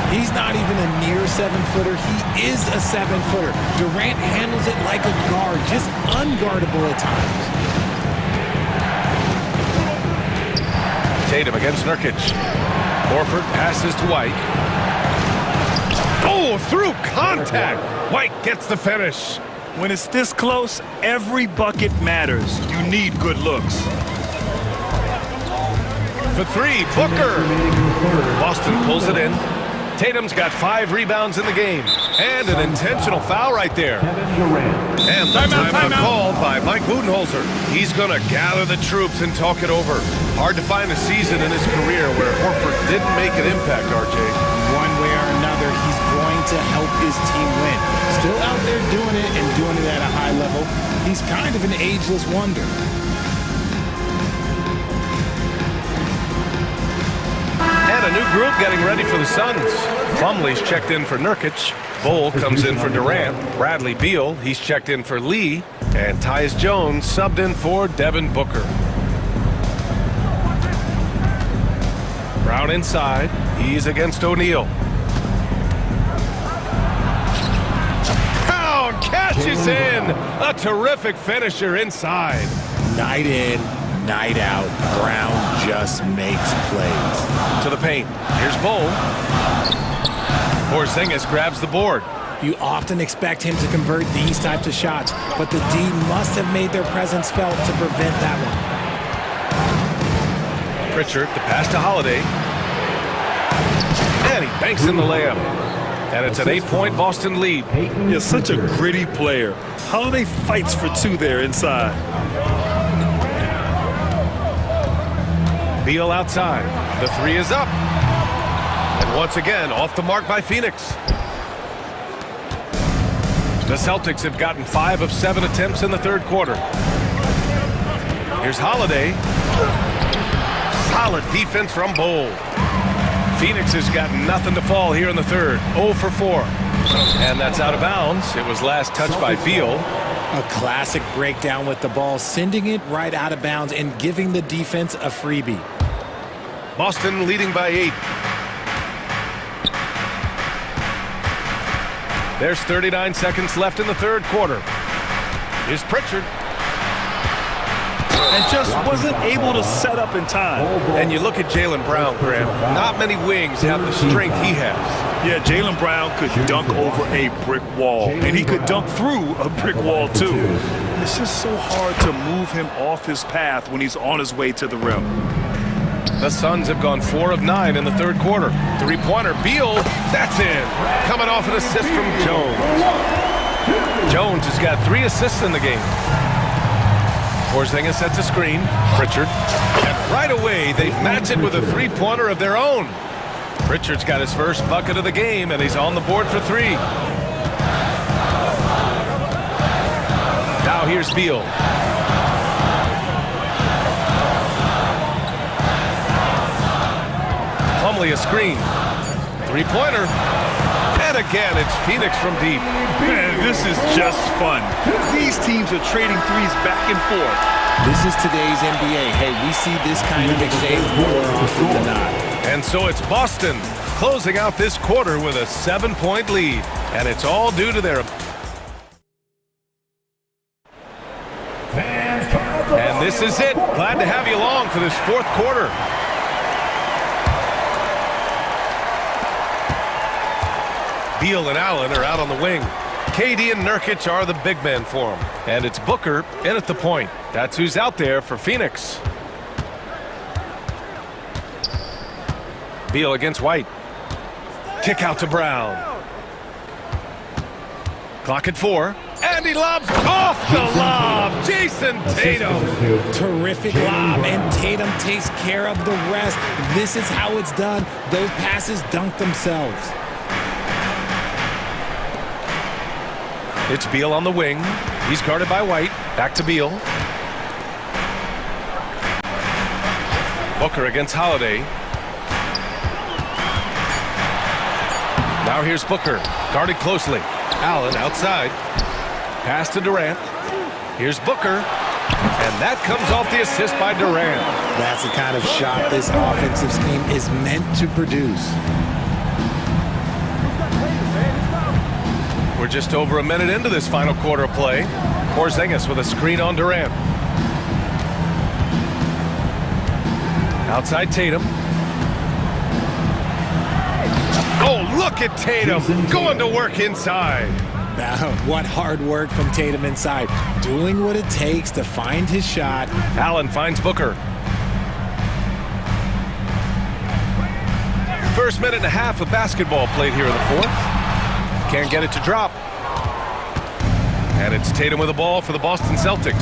He's not even a near 7-footer. He is a 7-footer. Durant handles it like a guard, just unguardable at times. Tatum against Nurkic. Horford passes to White. Oh, through contact. White gets the finish. When it's this close, every bucket matters. You need good looks. For 3, Booker. Boston pulls it in. Tatum's got 5 rebounds in the game. And an intentional foul right there. And the timeout called by Mike Budenholzer. He's going to gather the troops and talk it over. Hard to find a season in his career where Horford didn't make an impact, RJ. One way or another, he's going to help his team win. Still out there doing it and doing it at a high level. He's kind of an ageless wonder. And a new group getting ready for the Suns. Plumlee's checked in for Nurkic. Bull comes in for Durant. Bradley Beal, he's checked in for Lee. And Tyus Jones subbed in for Devin Booker. Brown inside. He's against O'Neal. Brown catches in. A terrific finisher inside. Night in, night out. Brown just makes plays. To the paint. Here's Bull. Porzingis grabs the board. You often expect him to convert these types of shots, but the D must have made their presence felt to prevent that one. Pritchard, the pass to Holiday. And he banks in the layup. And it's an 8-point Boston lead. He's such a gritty player. Holiday fights for 2 there inside. Beal outside. The 3 is up. And once again, off the mark by Phoenix. The Celtics have gotten 5 of 7 attempts in the third quarter. Here's Holiday. Solid defense from Bull. Phoenix has got nothing to fall here in the third. 0 for 4. And that's out of bounds. It was last touched by Beal. A classic breakdown with the ball, sending it right out of bounds and giving the defense a freebie. Boston leading by 8. There's 39 seconds left in the third quarter. Here's Pritchard. And just wasn't able to set up in time. And you look at Jaylen Brown, Graham. Not many wings have the strength he has. Yeah, Jaylen Brown could dunk over a brick wall. And he could dunk through a brick wall, too. It's just so hard to move him off his path when he's on his way to the rim. The Suns have gone 4 of 9 in the third quarter. Three-pointer, Beal, that's in. Coming off an assist from Jones. Jones has got 3 assists in the game. Porzingis sets a screen. Pritchard. And right away, they match it with a three-pointer of their own. Pritchard's got his first bucket of the game, and he's on the board for 3. Now here's Beal. Plumlee a screen. Three-pointer. And again, it's Phoenix from deep. Man, this is just fun. These teams are trading threes back and forth. This is today's NBA. Hey, we see this kind of exchange more often than not. And so it's Boston closing out this quarter with a 7-point lead. And it's all due to their... And this is it. Glad to have you along for this fourth quarter. Beal and Allen are out on the wing. KD and Nurkic are the big men for him. And it's Booker in at the point. That's who's out there for Phoenix. Beal against White. Kick out to Brown. Clock at 4. And he lobs off the lob. Jason Tatum. Terrific lob, and Tatum takes care of the rest. This is how it's done. Those passes dunk themselves. It's Beal on the wing. He's guarded by White. Back to Beal. Booker against Holiday. Now here's Booker. Guarded closely. Allen outside. Pass to Durant. Here's Booker. And that comes off the assist by Durant. That's the kind of shot this offensive scheme is meant to produce. We're just over a minute into this final quarter of play. Porzingis with a screen on Durant. Outside Tatum. Oh, look at Tatum going to work inside. Now, what hard work from Tatum inside. Doing what it takes to find his shot. Allen finds Booker. First minute and a half of basketball played here in the fourth. Can't get it to drop. And it's Tatum with the ball for the Boston Celtics.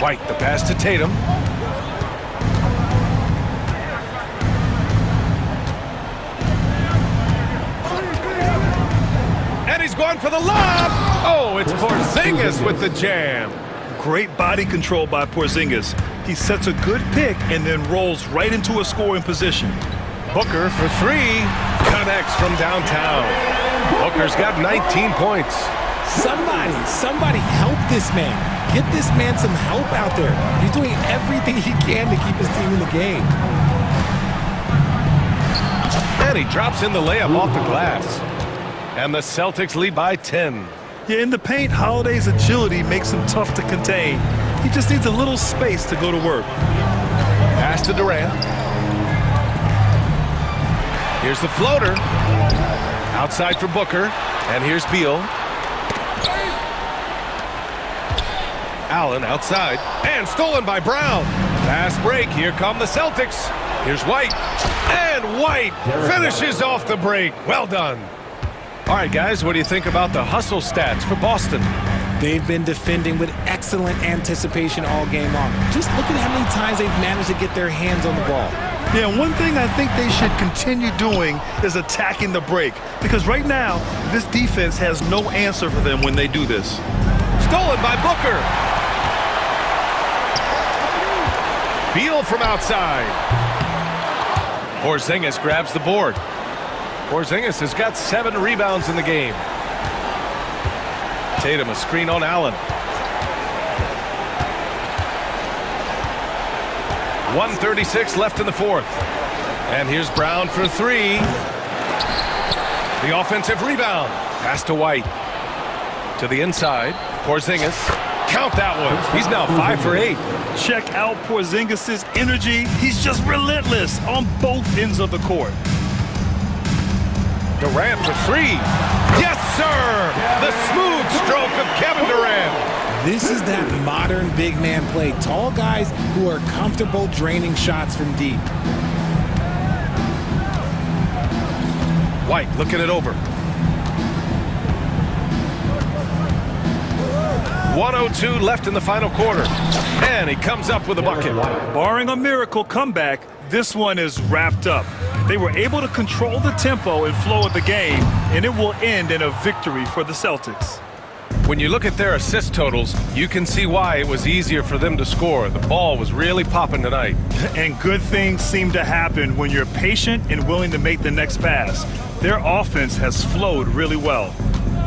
White, the pass to Tatum. And he's going for the lob. Oh, it's Porzingis with the jam. Great body control by Porzingis. He sets a good pick and then rolls right into a scoring position. Booker for 3. Connects from downtown. Booker's got 19 points. Somebody help this man. Get this man some help out there. He's doing everything he can to keep his team in the game. And he drops in the layup off the glass. And the Celtics lead by 10. Yeah, in the paint, Holiday's agility makes him tough to contain. He just needs a little space to go to work. Pass to Durant. Here's the floater. Outside for Booker. And here's Beal. Allen outside. And stolen by Brown. Fast break. Here come the Celtics. Here's White. And White finishes off the break. Well done. All right, guys, what do you think about the hustle stats for Boston? They've been defending with excellent anticipation all game long. Just look at how many times they've managed to get their hands on the ball. Yeah, one thing I think they should continue doing is attacking the break. Because right now, this defense has no answer for them when they do this. Stolen by Booker. Beal from outside. Porzingis grabs the board. Porzingis has got 7 rebounds in the game. Tatum a screen on Allen. 1:36 left in the fourth. And here's Brown for 3. The offensive rebound. Pass to White. To the inside. Porzingis. Count that one. He's now 5 for 8. Check out Porzingis' energy. He's just relentless on both ends of the court. Durant for 3. Yes, sir! The smooth stroke of Kevin Durant. This is that modern big man play. Tall guys who are comfortable draining shots from deep. White looking it over. 1:02 left in the final quarter. And he comes up with a bucket. Barring a miracle comeback, this one is wrapped up. They were able to control the tempo and flow of the game, and it will end in a victory for the Celtics. When you look at their assist totals, you can see why it was easier for them to score. The ball was really popping tonight. And good things seem to happen when you're patient and willing to make the next pass. Their offense has flowed really well.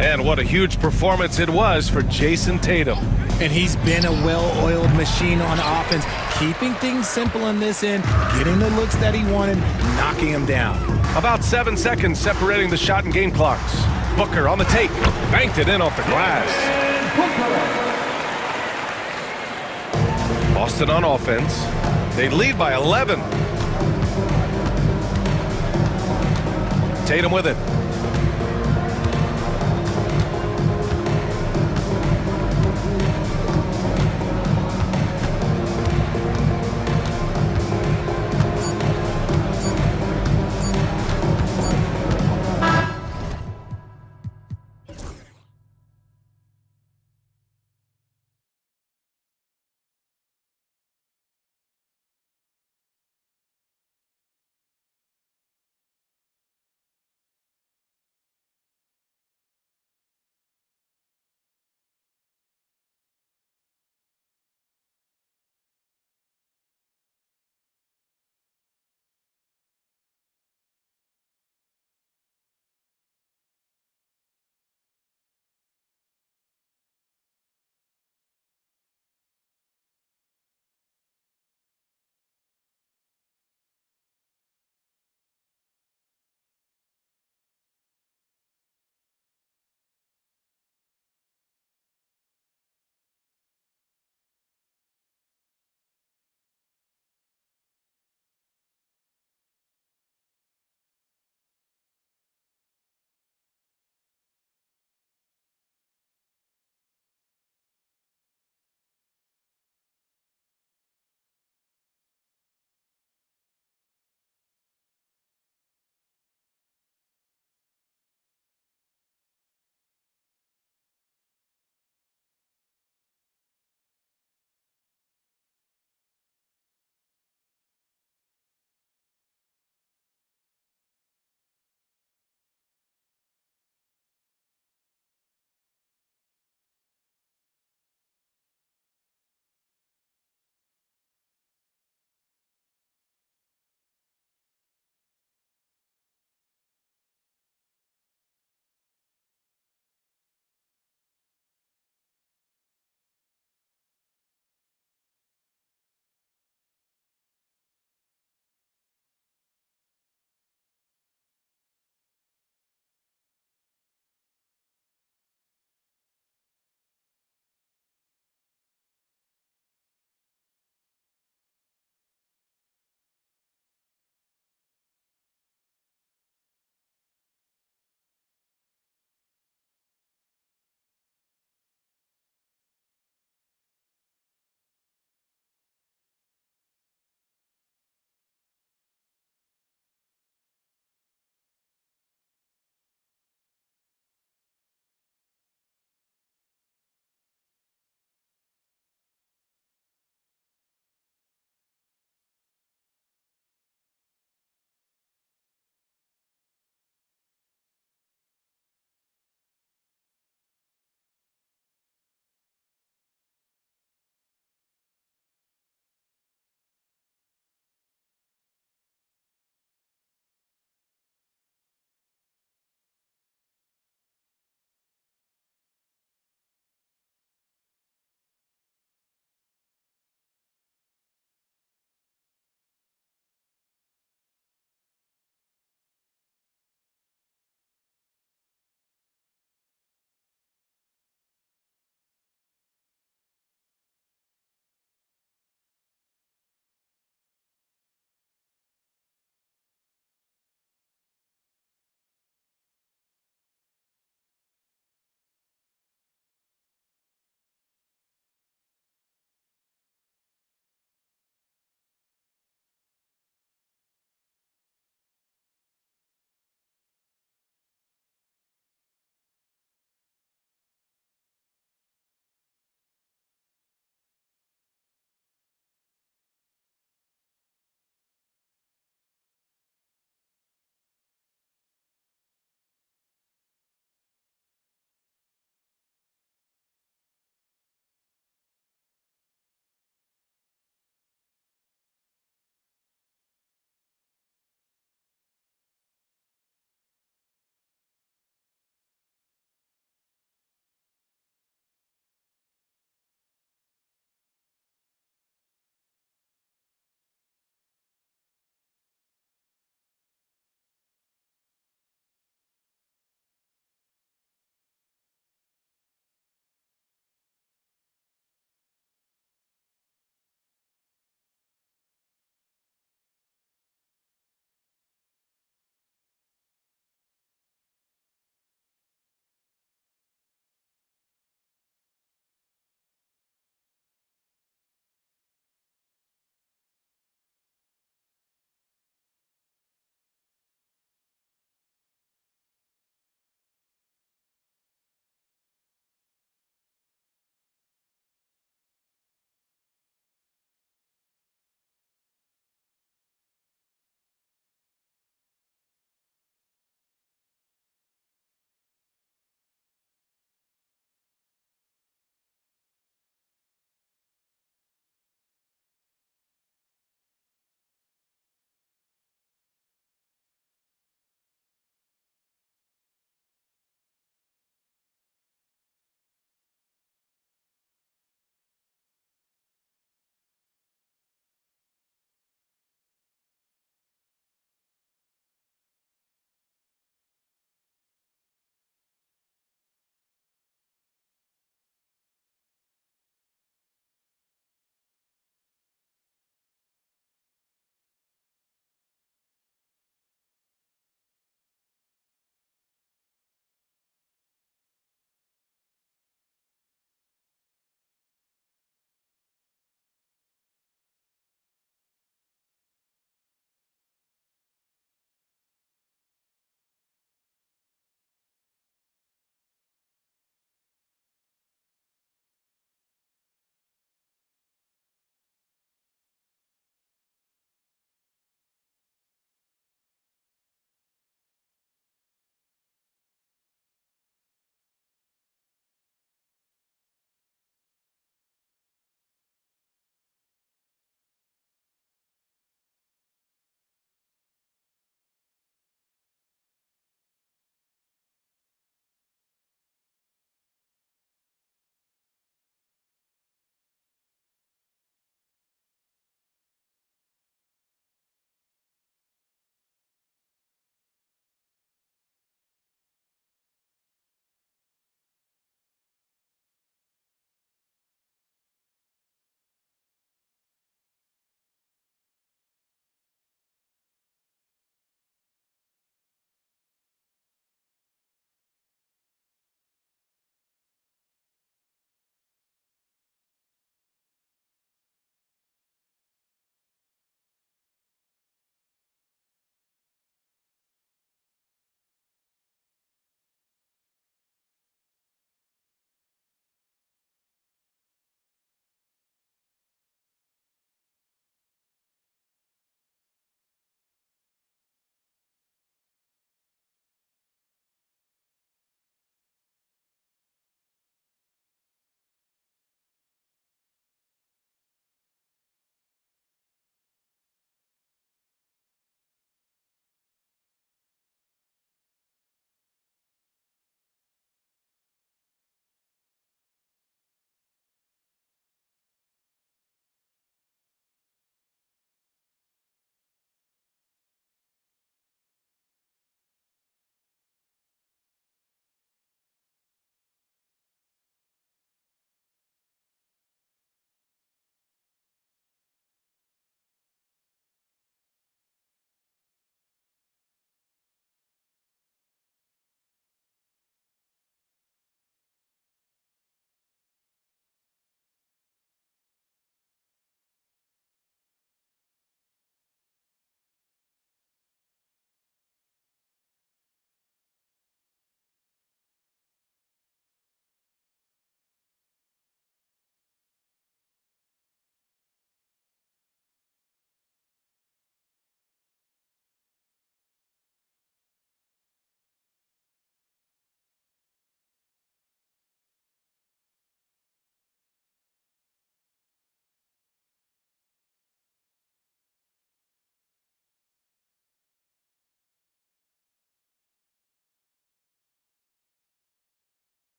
And what a huge performance it was for Jason Tatum. And he's been a well-oiled machine on offense, keeping things simple on this end, getting the looks that he wanted, knocking them down. About 7 seconds separating the shot and game clocks. Booker on the take, banked it in off the glass. Boston on offense. They lead by 11. Tatum with it.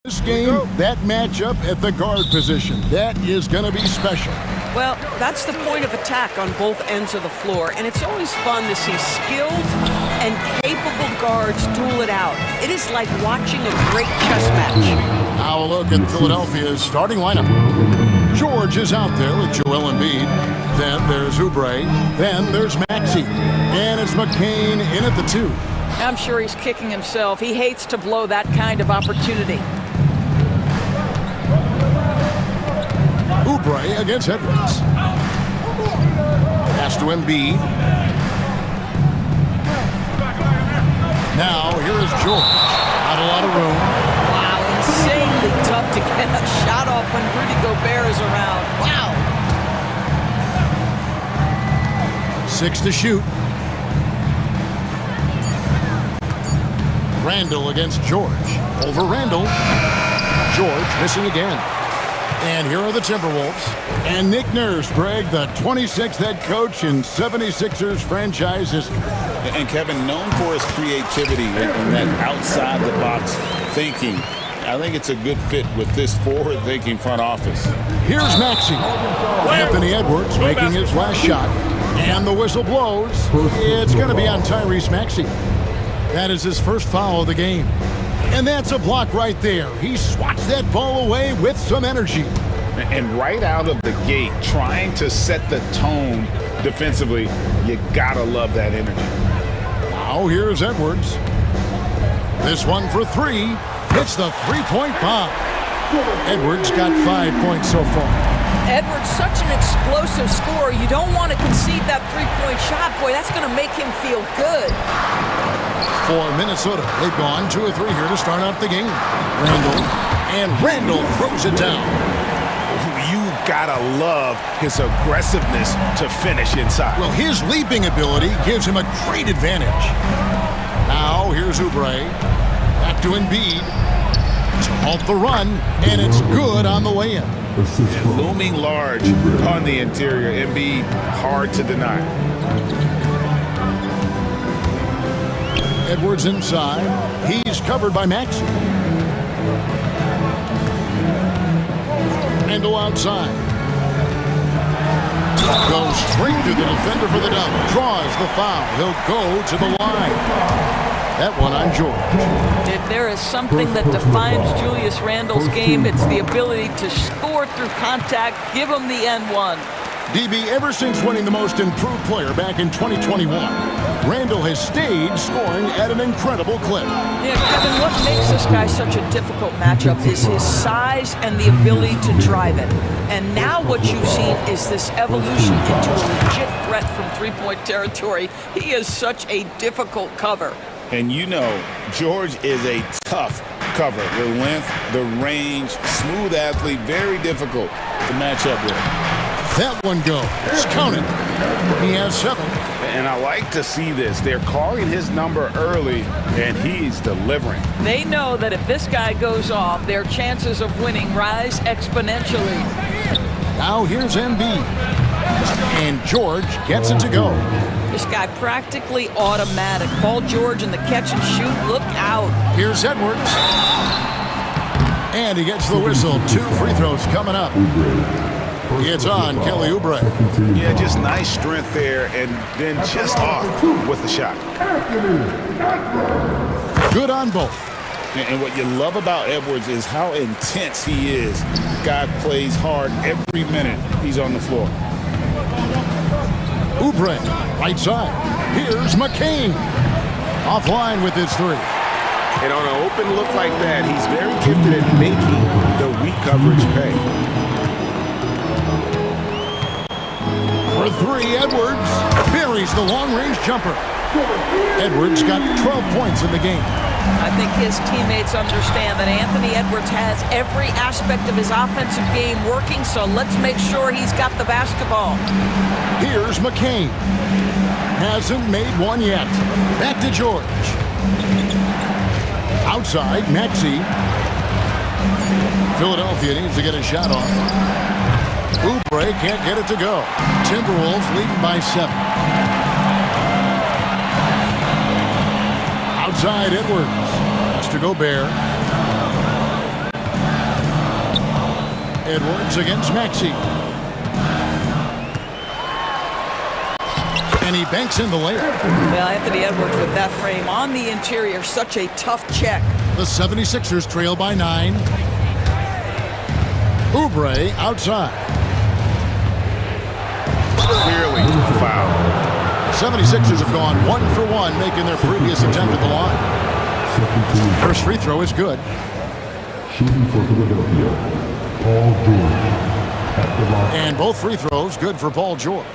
This game, that matchup at the guard position, that is going to be special. Well, that's the point of attack on both ends of the floor, and it's always fun to see skilled and capable guards duel it out. It is like watching a great chess match. Now a look at Philadelphia's starting lineup. George is out there with Joel Embiid. Then there's Oubre. Then there's Maxey. And it's McCain in at the 2. I'm sure he's kicking himself. He hates to blow that kind of opportunity. Oubre against Edwards. Pass to Embiid. Now here is George. Not a lot of room. Wow, insanely tough to get a shot off when Rudy Gobert is around. Wow. 6 to shoot. Randall against George. Over Randall. George missing again. And here are the Timberwolves. And Nick Nurse, Greg, the 26th head coach in 76ers franchise history. And Kevin, known for his creativity and that outside-the-box thinking, I think it's a good fit with this forward-thinking front office. Here's Maxey. Anthony Edwards making his last shot. And the whistle blows. It's going to be on Tyrese Maxey. That is his first foul of the game. And that's a block right there. He swats that ball away with some energy. And right out of the gate, trying to set the tone defensively, you gotta love that energy. Now here's Edwards. This one for 3. Hits the three-point bomb. Edwards got 5 points so far. Edwards, such an explosive scorer. You don't want to concede that three-point shot. Boy, that's going to make him feel good. For Minnesota, they've gone 2 of 3 here to start out the game. Randall throws it down. You've got to love his aggressiveness to finish inside. Well, his leaping ability gives him a great advantage. Now here's Oubre. Back to Embiid. To halt the run, and it's good on the way in. And looming large on the interior. Embiid, hard to deny. Edwards inside. He's covered by Maxey. Randall outside. Goes straight through the defender for the dunk. Draws the foul. He'll go to the line. That one on George. If there is something that defines Julius Randle's game, it's the ability to score through contact. Give him the N1. DB, ever since winning the most improved player back in 2021, Randall has stayed scoring at an incredible clip. Yeah, Kevin, what makes this guy such a difficult matchup is his size and the ability to drive it. And now what you've seen is this evolution into a legit threat from three-point territory. He is such a difficult cover. And you know, George is a tough cover. The length, the range, smooth athlete, very difficult to match up with. That one goes. Count it. He has 7. And I like to see this. They're calling his number early, and he's delivering. They know that if this guy goes off, their chances of winning rise exponentially. Now here's Embiid. And George gets it to go. This guy practically automatic. Paul George in the catch and shoot. Look out. Here's Edwards. And he gets the whistle. 2 free throws coming up. It's on Kelly Oubre. Yeah, just nice strength there, and then just off with the shot. Good on both. And what you love about Edwards is how intense he is. Guy plays hard every minute he's on the floor. Oubre, right side. Here's McCain. Offline with his 3. And on an open look like that, he's very gifted at making the weak coverage pay. For 3, Edwards buries the long-range jumper. Edwards got 12 points in the game. I think his teammates understand that Anthony Edwards has every aspect of his offensive game working, so let's make sure he's got the basketball. Here's McCain. Hasn't made one yet. Back to George. Outside, Maxey. Philadelphia needs to get a shot off. Oubre can't get it to go. Timberwolves leading by 7. Outside Edwards. Has to Gobert. Edwards against Maxey. And he banks in the layup. Well, Anthony Edwards with that frame on the interior, such a tough check. The 76ers trail by 9. Oubre outside. Clearly foul. 76ers have gone 1 for 1, making their previous attempt at the line. First free throw is good. Shooting for Philadelphia, Paul George. At the line. And both free throws good for Paul George.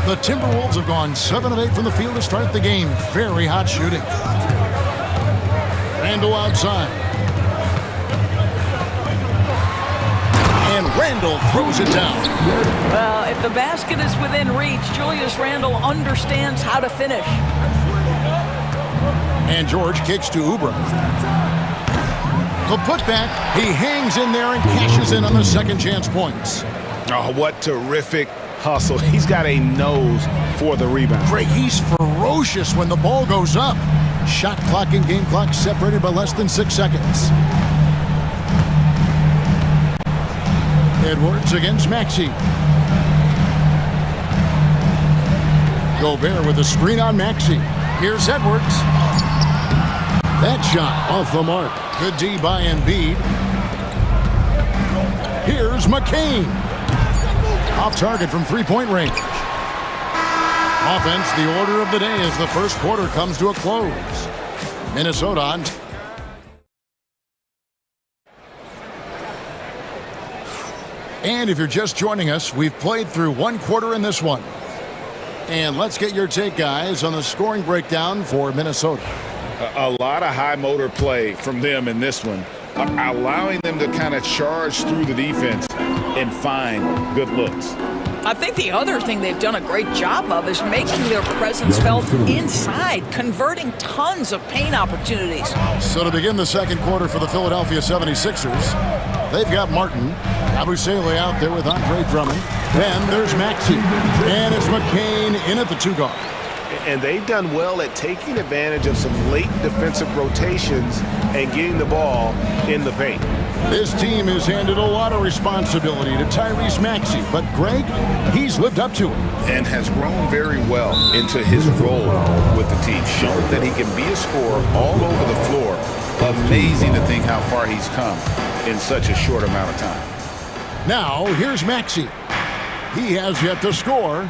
The Timberwolves have gone 7 of 8 from the field to start the game. Very hot shooting. Randall outside. And Randall throws it down. Well, if the basket is within reach, Julius Randle understands how to finish. And George kicks to Oubre. The putback, he hangs in there and cashes in on the second chance points. Oh, what terrific hustle. He's got a nose for the rebound. Greg, he's ferocious when the ball goes up. Shot clock and game clock separated by less than 6 seconds. Edwards against Maxey. Gobert with a screen on Maxey. Here's Edwards. That shot off the mark. Good D by Embiid. Here's McCain. Off target from three-point range. Offense, the order of the day as the first quarter comes to a close. Minnesota on. And if you're just joining us, we've played through 1 quarter in this one. And let's get your take, guys, on the scoring breakdown for Minnesota. A lot of high motor play from them in this one, allowing them to kind of charge through the defense and find good looks. I think the other thing they've done a great job of is making their presence felt inside, converting tons of paint opportunities. So to begin the second quarter for the Philadelphia 76ers, they've got Martin, Abusele out there with Andre Drummond. Then there's Maxey, and it's McCain in at the 2-guard. And they've done well at taking advantage of some late defensive rotations and getting the ball in the paint. This team has handed a lot of responsibility to Tyrese Maxey, but Greg, he's lived up to it. And has grown very well into his role with the team, shown that he can be a scorer all over the floor. Amazing to think how far he's come in such a short amount of time. Now, here's Maxey. He has yet to score.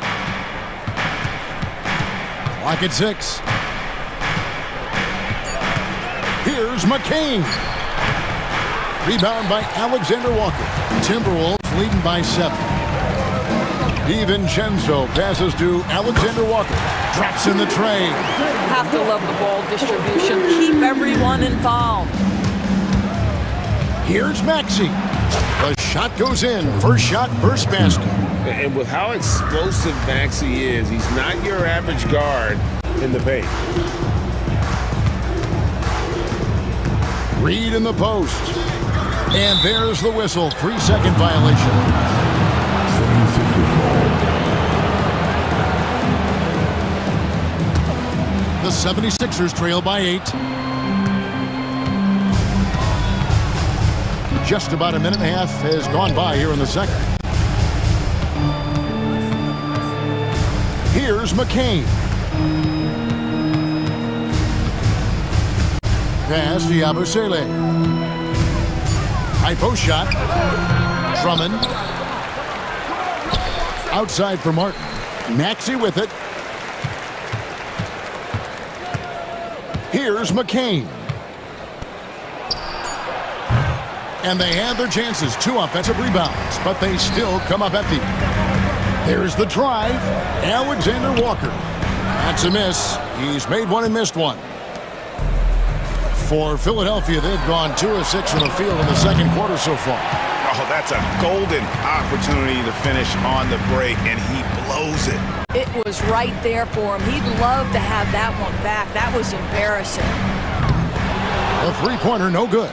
Clock at 6. Here's McCain. Rebound by Alexander Walker. Timberwolves leading by 7. DiVincenzo passes to Alexander Walker. Drops in the tray. Have to love the ball distribution. Keep everyone involved. Here's Maxey. The shot goes in. First shot, first basket. And with how explosive Maxey is, he's not your average guard in the paint. Reed in the post. And there's the whistle. 3-second violation. The 76ers trail by 8. Just about a minute and a half has gone by here in the second. Here's McCain. Pass to Abusele. High post shot. Drummond. Outside for Martin. Maxey with it. Here's McCain. And they had their chances. 2 offensive rebounds, but they still come up empty. There's the drive. Alexander Walker. That's a miss. He's made one and missed one. For Philadelphia, they've gone 2 of 6 from the field in the second quarter so far. Oh, that's a golden opportunity to finish on the break, and he blows it. It was right there for him. He'd love to have that one back. That was embarrassing. A three-pointer, no good.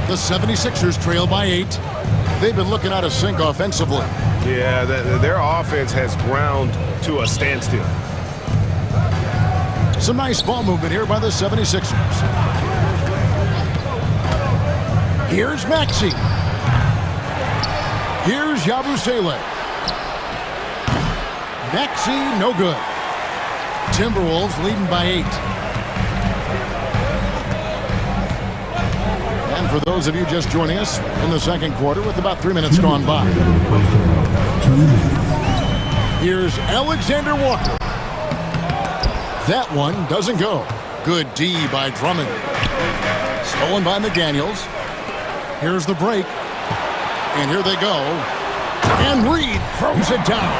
The 76ers trail by 8. They've been looking out of sync offensively. Yeah, their offense has ground to a standstill. Some nice ball movement here by the 76ers. Here's Maxey. Here's Yabusele. Maxey, no good. Timberwolves leading by 8. And for those of you just joining us in the second quarter with about 3 minutes gone by. Here's Alexander Walker. That one doesn't go. Good D by Drummond. Stolen by McDaniels. Here's the break. And here they go. And Reed throws it down.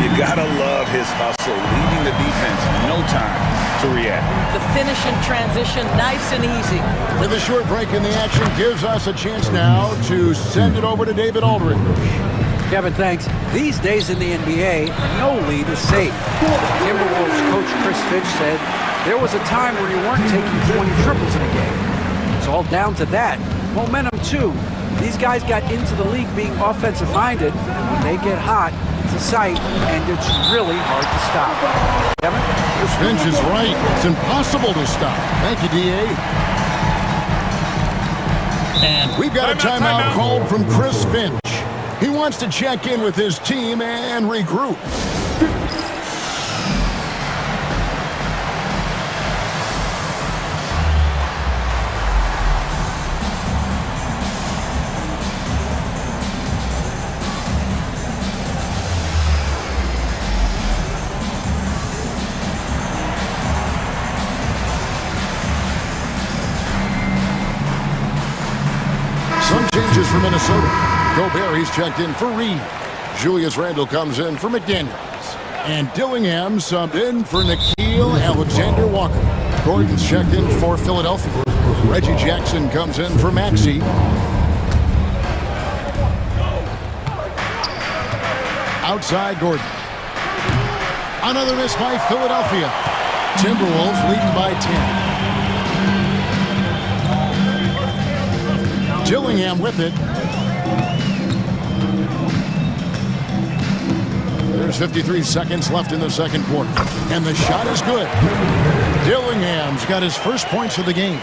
You gotta love his hustle, leaving the defense no time to react. The finish in transition, nice and easy. With a short break in the action, gives us a chance now to send it over to David Aldridge. Kevin, thanks. These days in the NBA, no lead is safe. Timberwolves coach Chris Finch said there was a time where you weren't taking 20 triples in a game. It's all down to that. Momentum, too. These guys got into the league being offensive-minded, and when they get hot, it's a sight, and it's really hard to stop. Kevin? Chris Finch is right. It's impossible to stop. Thank you, D.A. And we've got a timeout called from Chris Finch. He wants to check in with his team and regroup. Some changes for Minnesota. Gobert, he's checked in for Reed. Julius Randle comes in for McDaniels. And Dillingham subbed in for Nickeil Alexander-Walker. Gordon's checked in for Philadelphia. Reggie Jackson comes in for Maxey. Outside Gordon. Another miss by Philadelphia. Timberwolves leading by 10. Dillingham with it. There's 53 seconds left in the second quarter. And the shot is good. Dillingham's got his first points of the game.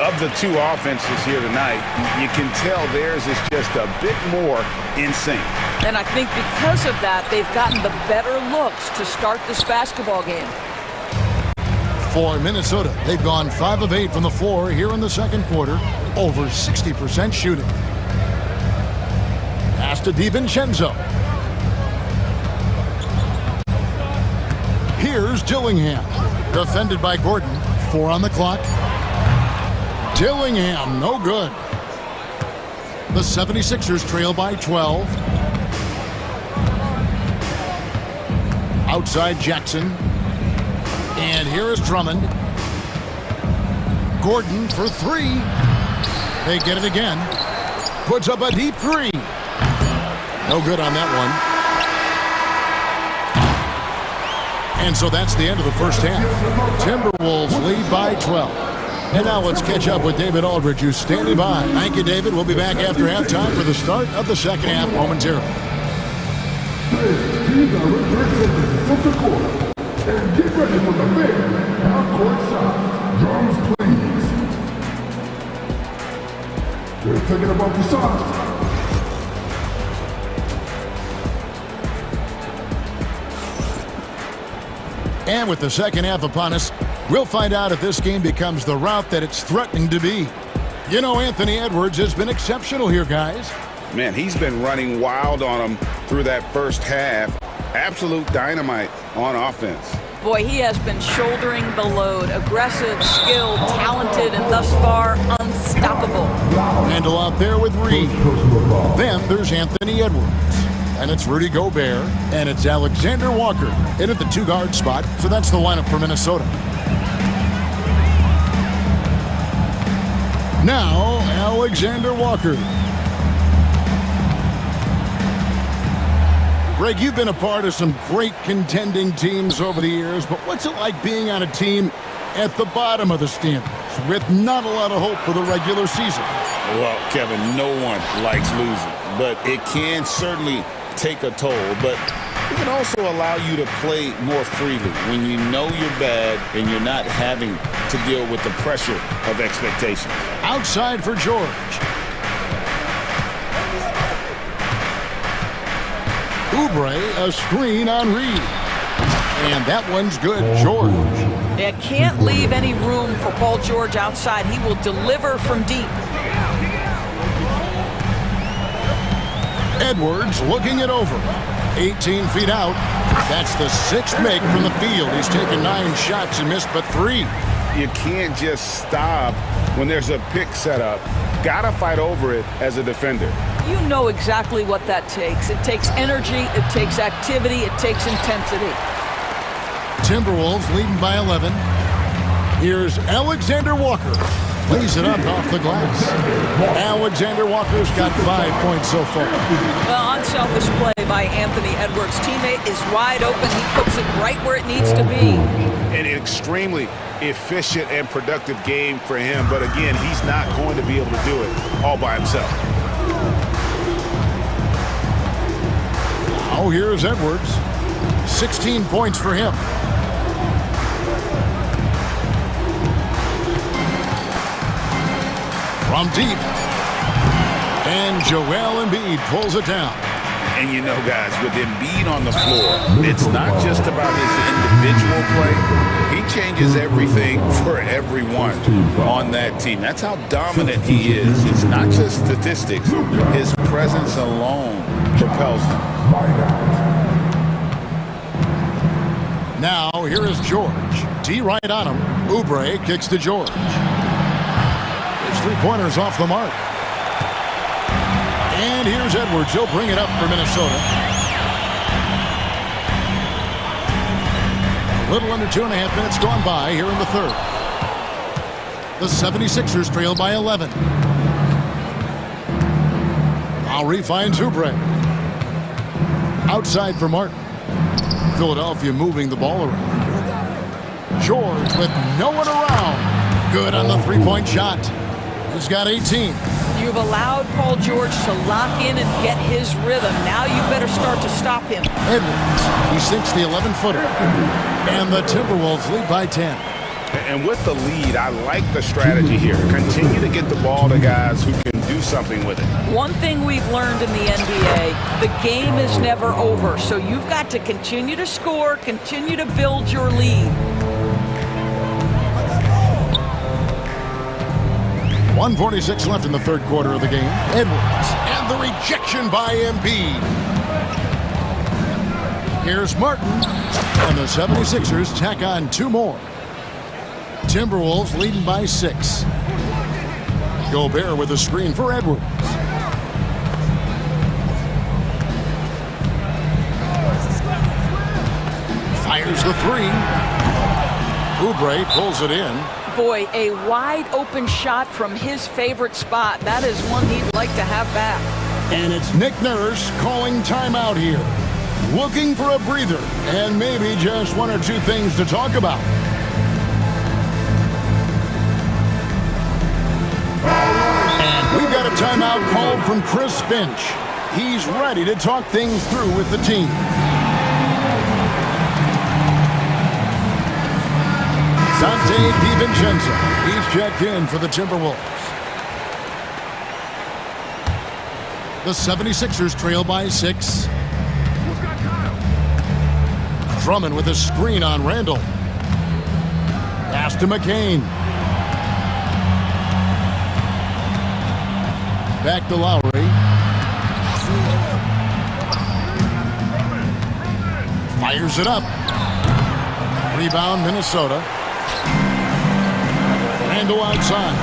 Of the two offenses here tonight, you can tell theirs is just a bit more in sync. And I think because of that, they've gotten the better looks to start this basketball game. For Minnesota, they've gone 5 of 8 from the floor here in the second quarter. Over 60% shooting. Pass to DiVincenzo. Here's Dillingham. Defended by Gordon. 4 on the clock. Dillingham, no good. The 76ers trail by 12. Outside Jackson. And here is Drummond. Gordon for 3. They get it again. Puts up a deep 3. No good on that one. And so that's the end of the first half. Timberwolves lead by 12. And now let's catch up with David Aldridge, who's standing by. Thank you, David. We'll be back after halftime for the start of the second half momentarily. These are returning to the court. And get ready for the big half-court shot. Drums, please. They're thinking about the shots. And with the second half upon us, we'll find out if this game becomes the route that it's threatening to be. You know, Anthony Edwards has been exceptional here, guys. Man, he's been running wild on them through that first half. Absolute dynamite on offense. Boy, he has been shouldering the load. Aggressive, skilled, talented, and thus far unstoppable. Randle out there with Reed. Then there's Anthony Edwards. And it's Rudy Gobert. And it's Alexander Walker in at the 2-guard spot. So that's the lineup for Minnesota. Now, Alexander Walker. Greg, you've been a part of some great contending teams over the years, but what's it like being on a team at the bottom of the standings with not a lot of hope for the regular season? Well, Kevin, no one likes losing, but it can certainly take a toll. But it can also allow you to play more freely when you know you're bad and you're not having to deal with the pressure of expectations. Outside for George. Oubre, a screen on Reed. And that one's good, George. Yeah, can't leave any room for Paul George outside. He will deliver from deep. Edwards looking it over. 18 feet out. That's the sixth make from the field. He's taken 9 shots and missed but 3. You can't just stop when there's a pick set up. Gotta fight over it as a defender. You know exactly what that takes. It takes energy, it takes activity, it takes intensity. Timberwolves leading by 11. Here's Alexander Walker. Lays it up off the glass. Alexander Walker's got 5 points so far. Well, unselfish play by Anthony Edwards. Teammate is wide open. He puts it right where it needs to be. An extremely efficient and productive game for him. But again, he's not going to be able to do it all by himself. Now here's Edwards. 16 points for him. From deep. And Joel Embiid pulls it down. And you know, guys, with Embiid on the floor, it's not just about his individual play. He changes everything for everyone on that team. That's how dominant he is. It's not just statistics. His presence alone propels him. Now, here is George. D right on him. Oubre kicks to George. His three-pointers off the mark. And here's Edwards. He'll bring it up for Minnesota. A little under 2.5 minutes gone by here in the third. The 76ers trail by 11. Lowry finds Oubre. Outside for Martin. Philadelphia moving the ball around. George with no one around. Good on the three-point shot. He's got 18. You've allowed Paul George to lock in and get his rhythm. Now you better start to stop him. Edwards, he sinks the 11-footer. And the Timberwolves lead by 10. And with the lead, I like the strategy here. Continue to get the ball to guys who can do something with it. One thing we've learned in the NBA, the game is never over. So you've got to continue to score, continue to build your lead. 1:46 left in the third quarter of the game. Edwards, and the rejection by Embiid. Here's Martin, and the 76ers tack on 2 more. Timberwolves leading by 6. Gobert with a screen for Edwards. Fires the 3. Oubre pulls it in. Boy, a wide open shot from his favorite spot. That is one he'd like to have back. And it's Nick Nurse calling timeout here. Looking for a breather and maybe just 1 or 2 things to talk about. And we've got a timeout called from Chris Finch. He's ready to talk things through with the team. Dante DiVincenzo, he's checked in for the Timberwolves. The 76ers trail by 6. Drummond with a screen on Randall. Pass to McCain. Back to Lowry. Fires it up. Rebound, Minnesota. Randall outside.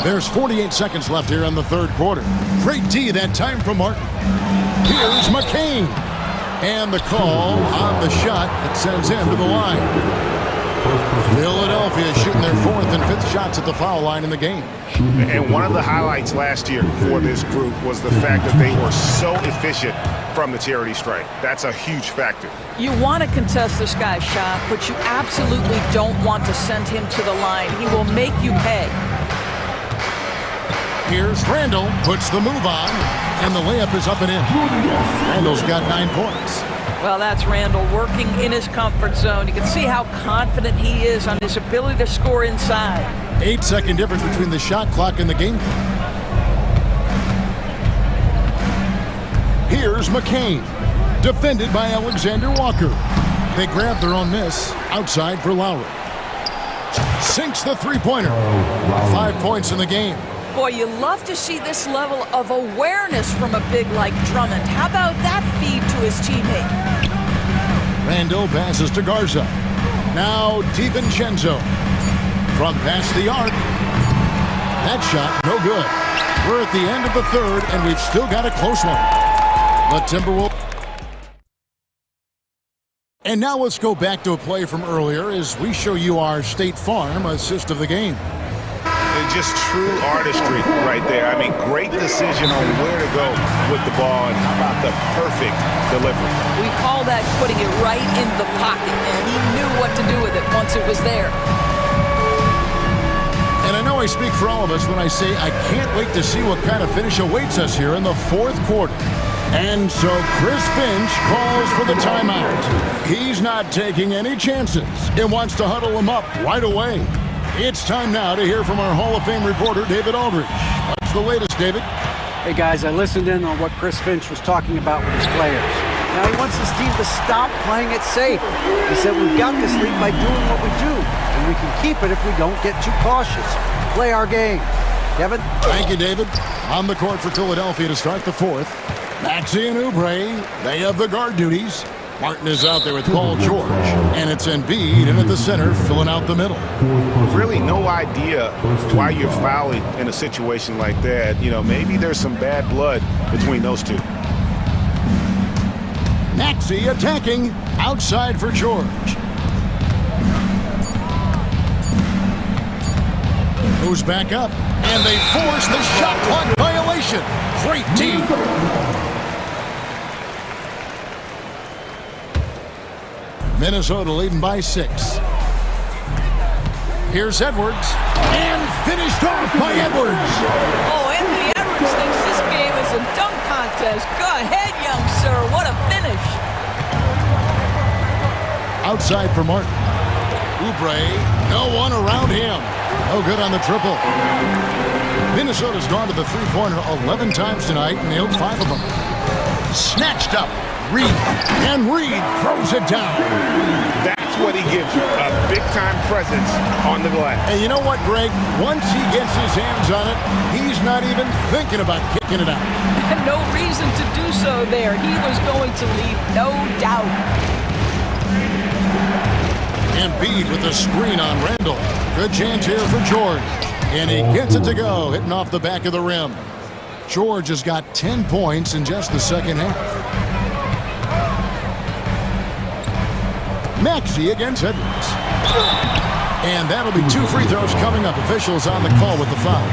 There's 48 seconds left here in the third quarter. Great D that time from Martin. Here's McCain. And the call on the shot that sends him to the line. Philadelphia shooting their 4th and 5th shots at the foul line in the game. And one of the highlights last year for this group was the fact that they were so efficient from the charity stripe. That's a huge factor. You want to contest this guy's shot, but you absolutely don't want to send him to the line. He will make you pay. Here's Randall, puts the move on, and the layup is up and in. Randall's got 9 points. Well, that's Randall working in his comfort zone. You can see how confident he is on his ability to score inside. 8-second difference between the shot clock and the game clock. Here's McCain, defended by Alexander Walker. They grab their own miss, outside for Lowry. Sinks the three-pointer. 5 points in the game. Boy, you love to see this level of awareness from a big like Drummond. How about that feed to his teammate? Randall passes to Garza. Now DiVincenzo. From past the arc. That shot, no good. We're at the end of the third, and we've still got a close one. The Timberwolves. And now let's go back to a play from earlier as we show you our State Farm assist of the game. It's just true artistry right there. I mean, great decision on where to go with the ball, and how about the perfect delivery? We call that putting it right in the pocket, and he knew what to do with it once it was there. And I know I speak for all of us when I say I can't wait to see what kind of finish awaits us here in the fourth quarter. And so Chris Finch calls for the timeout. He's not taking any chances and wants to huddle him up right away. It's time now to hear from our Hall of Fame reporter, David Aldridge. What's the latest, David? Hey, guys, I listened in on what Chris Finch was talking about with his players. Now, he wants his team to stop playing it safe. He said, we've got this lead by doing what we do, and we can keep it if we don't get too cautious. Play our game. Kevin? Thank you, David. On the court for Philadelphia to start the fourth. Maxey and Oubre, they have the guard duties. Martin is out there with Paul George, and it's Embiid in at the center, filling out the middle. Really no idea why you're fouling in a situation like that. You know, maybe there's some bad blood between those two. Maxey attacking, outside for George. Goes back up, and they force the shot clock violation. Great team. Minnesota leading by 6. Here's Edwards, and finished off by Edwards. Oh, Anthony Edwards thinks this game is a dunk contest. Go ahead, young sir. What a finish. Outside for Martin. Oubre, no one around him. No good on the triple. Minnesota's gone to the three-pointer 11 times tonight and nailed 5 of them. Snatched up. Reed, and Reed throws it down. That's what he gives you, a big-time presence on the glass. And you know what, Greg? Once he gets his hands on it, he's not even thinking about kicking it out. No reason to do so there. He was going to leave, no doubt. Embiid with the screen on Randall. Good chance here for George. And he gets it to go, hitting off the back of the rim. George has got 10 points in just the second half. Maxey against Edwards. And that'll be 2 free throws coming up. Officials on the call with the foul.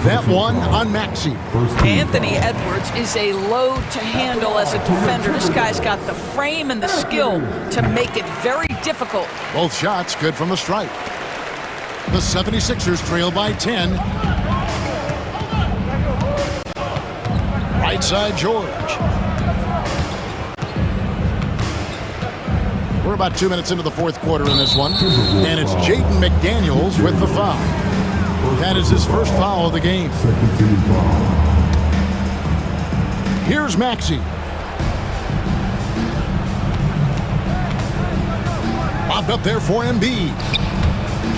That one on Maxey. Anthony Edwards is a load to handle as a defender. This guy's got the frame and the skill to make it very difficult. Both shots good from the stripe. The 76ers trail by 10. Right side, George. We're about 2 minutes into the fourth quarter in this one. And it's Jaden McDaniels with the foul. That is his first foul of the game. Here's Maxey. Popped up there for Embiid.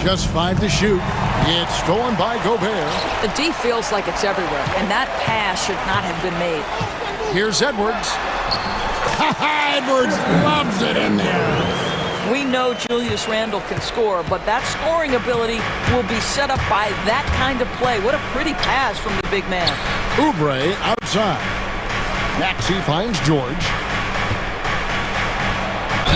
Just 5 to shoot. It's stolen by Gobert. The D feels like it's everywhere, and that pass should not have been made. Here's Edwards. Edwards loves it in there. We know Julius Randle can score, but that scoring ability will be set up by that kind of play. What a pretty pass from the big man. Oubre outside. Maxey finds George.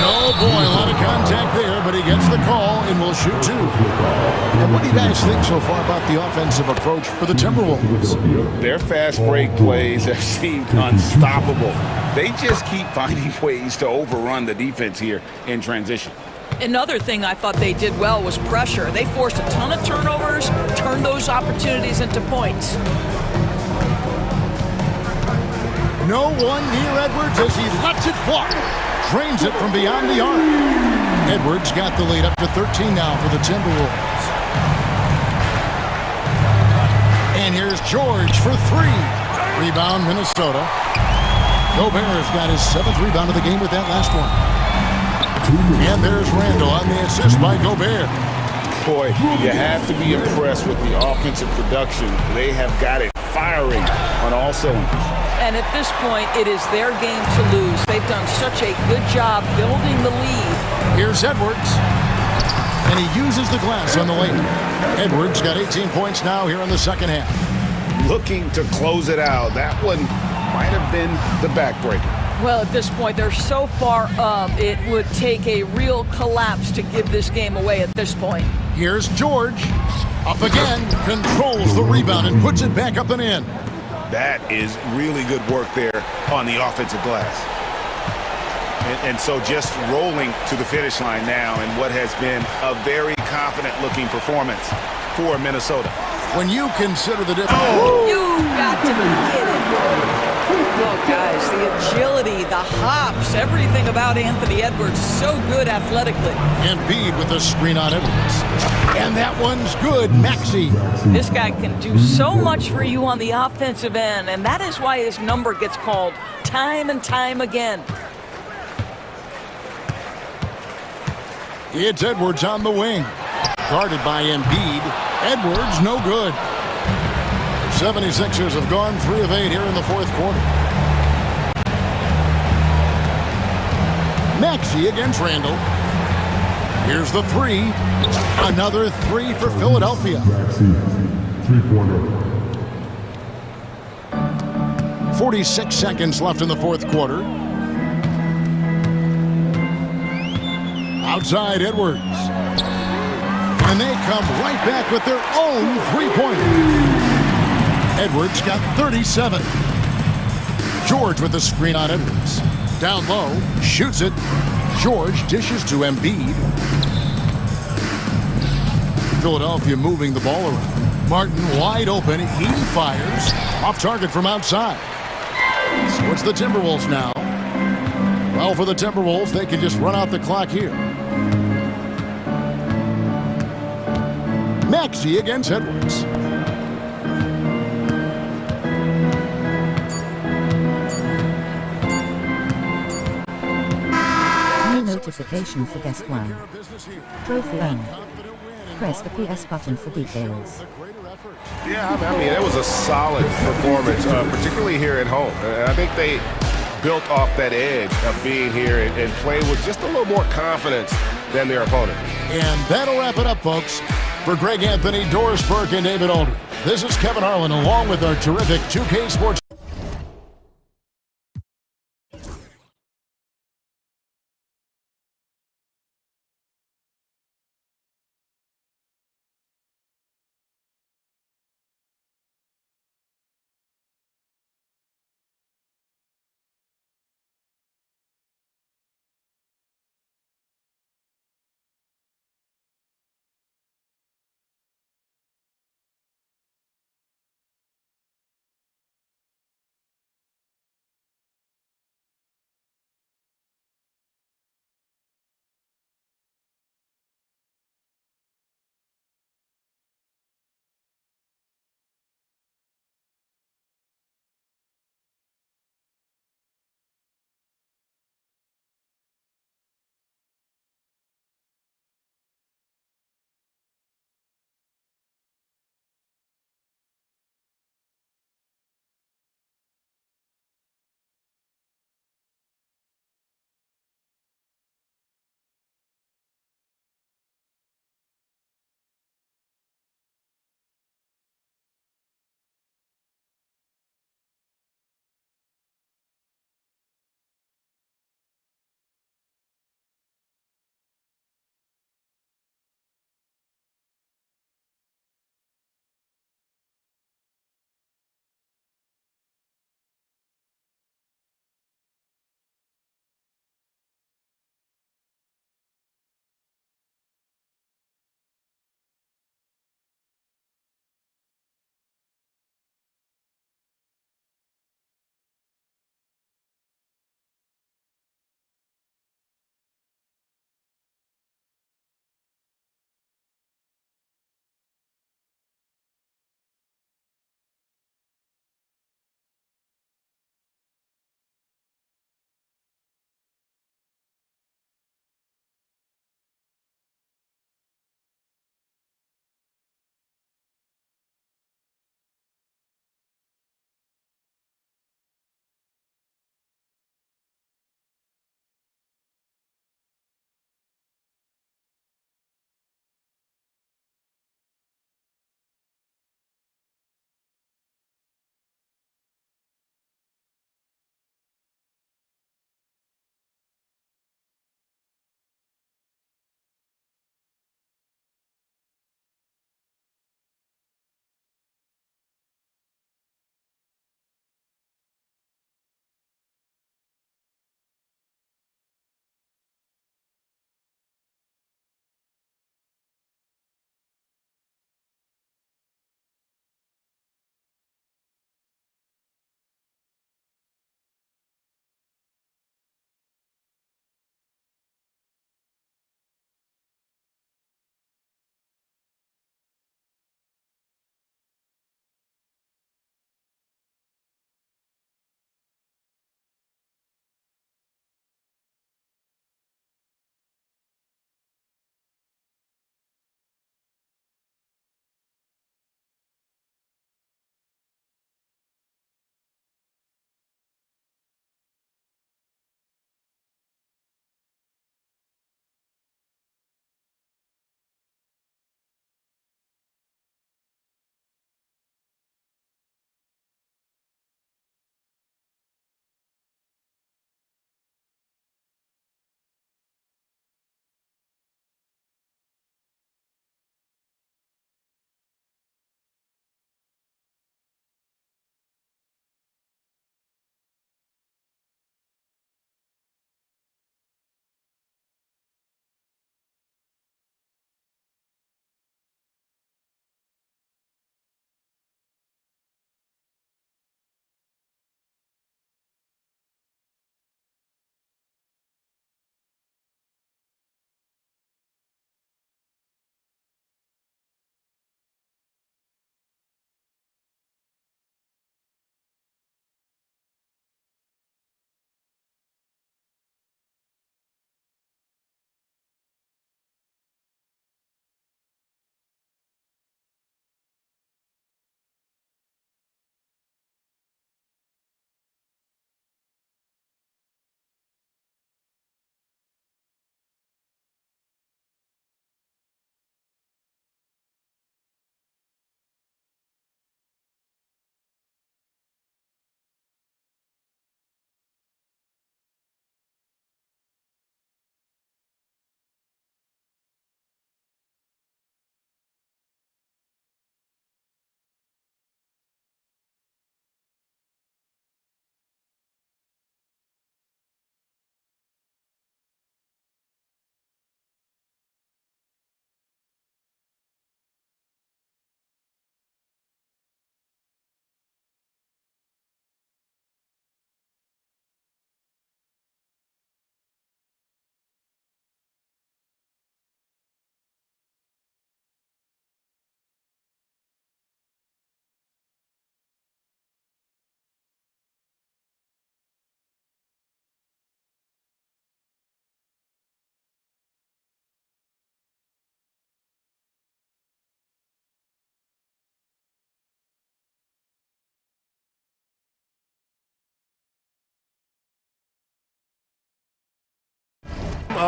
Oh boy, a lot of contact there, but he gets the call and will shoot 2. And what do you guys think so far about the offensive approach for the Timberwolves? Their fast break plays have seemed unstoppable. They just keep finding ways to overrun the defense here in transition. Another thing I thought they did well was pressure. They forced a ton of turnovers, turned those opportunities into points. No one near Edwards as he lets it fly. Drains it from beyond the arc. Edwards got the lead up to 13 now for the Timberwolves. And here's George for 3. Rebound, Minnesota. Gobert's got his 7th rebound of the game with that last one. And there's Randall on the assist by Gobert. Boy, you have to be impressed with the offensive production. They have got it firing on all cylinders. And at this point, it is their game to lose. They've done such a good job building the lead. Here's Edwards. And he uses the glass on the lane. Edwards got 18 points now here in the second half. Looking to close it out. That one might have been the backbreaker. Well, at this point, they're so far up, it would take a real collapse to give this game away at this point. Here's George. Up again. Controls the rebound and puts it back up and in. That is really good work there on the offensive glass. And so just rolling to the finish line now in what has been a very confident-looking performance for Minnesota. When you consider the difference... Oh! You've got to be kidding. Look, guys, the agility, the hops, everything about Anthony Edwards, so good athletically. Embiid with the screen on Edwards. And that one's good, Maxey. This guy can do so much for you on the offensive end, and that is why his number gets called time and time again. It's Edwards on the wing. Guarded by Embiid. Edwards, no good. The 76ers have gone 3 of 8 here in the fourth quarter. Maxey against Randall. Here's the 3. Another 3 for Philadelphia. 46 seconds left in the fourth quarter. Outside Edwards. And they come right back with their own three-pointer. Edwards got 37. George with the screen on Edwards. Down low, shoots it. George dishes to Embiid. Philadelphia moving the ball around. Martin wide open. He fires. Off target from outside. So it's the Timberwolves now. Well, for the Timberwolves, they can just run out the clock here. Maxey against Edwards. New notification for guest one. Trophy earned. Press the PS button for details. Yeah, I mean, it was a solid performance, particularly here at home. I think they built off that edge of being here and playing with just a little more confidence than their opponent. And that'll wrap it up, folks. For Greg Anthony, Doris Burke, and David Aldridge, this is Kevin Harlan along with our terrific 2K Sports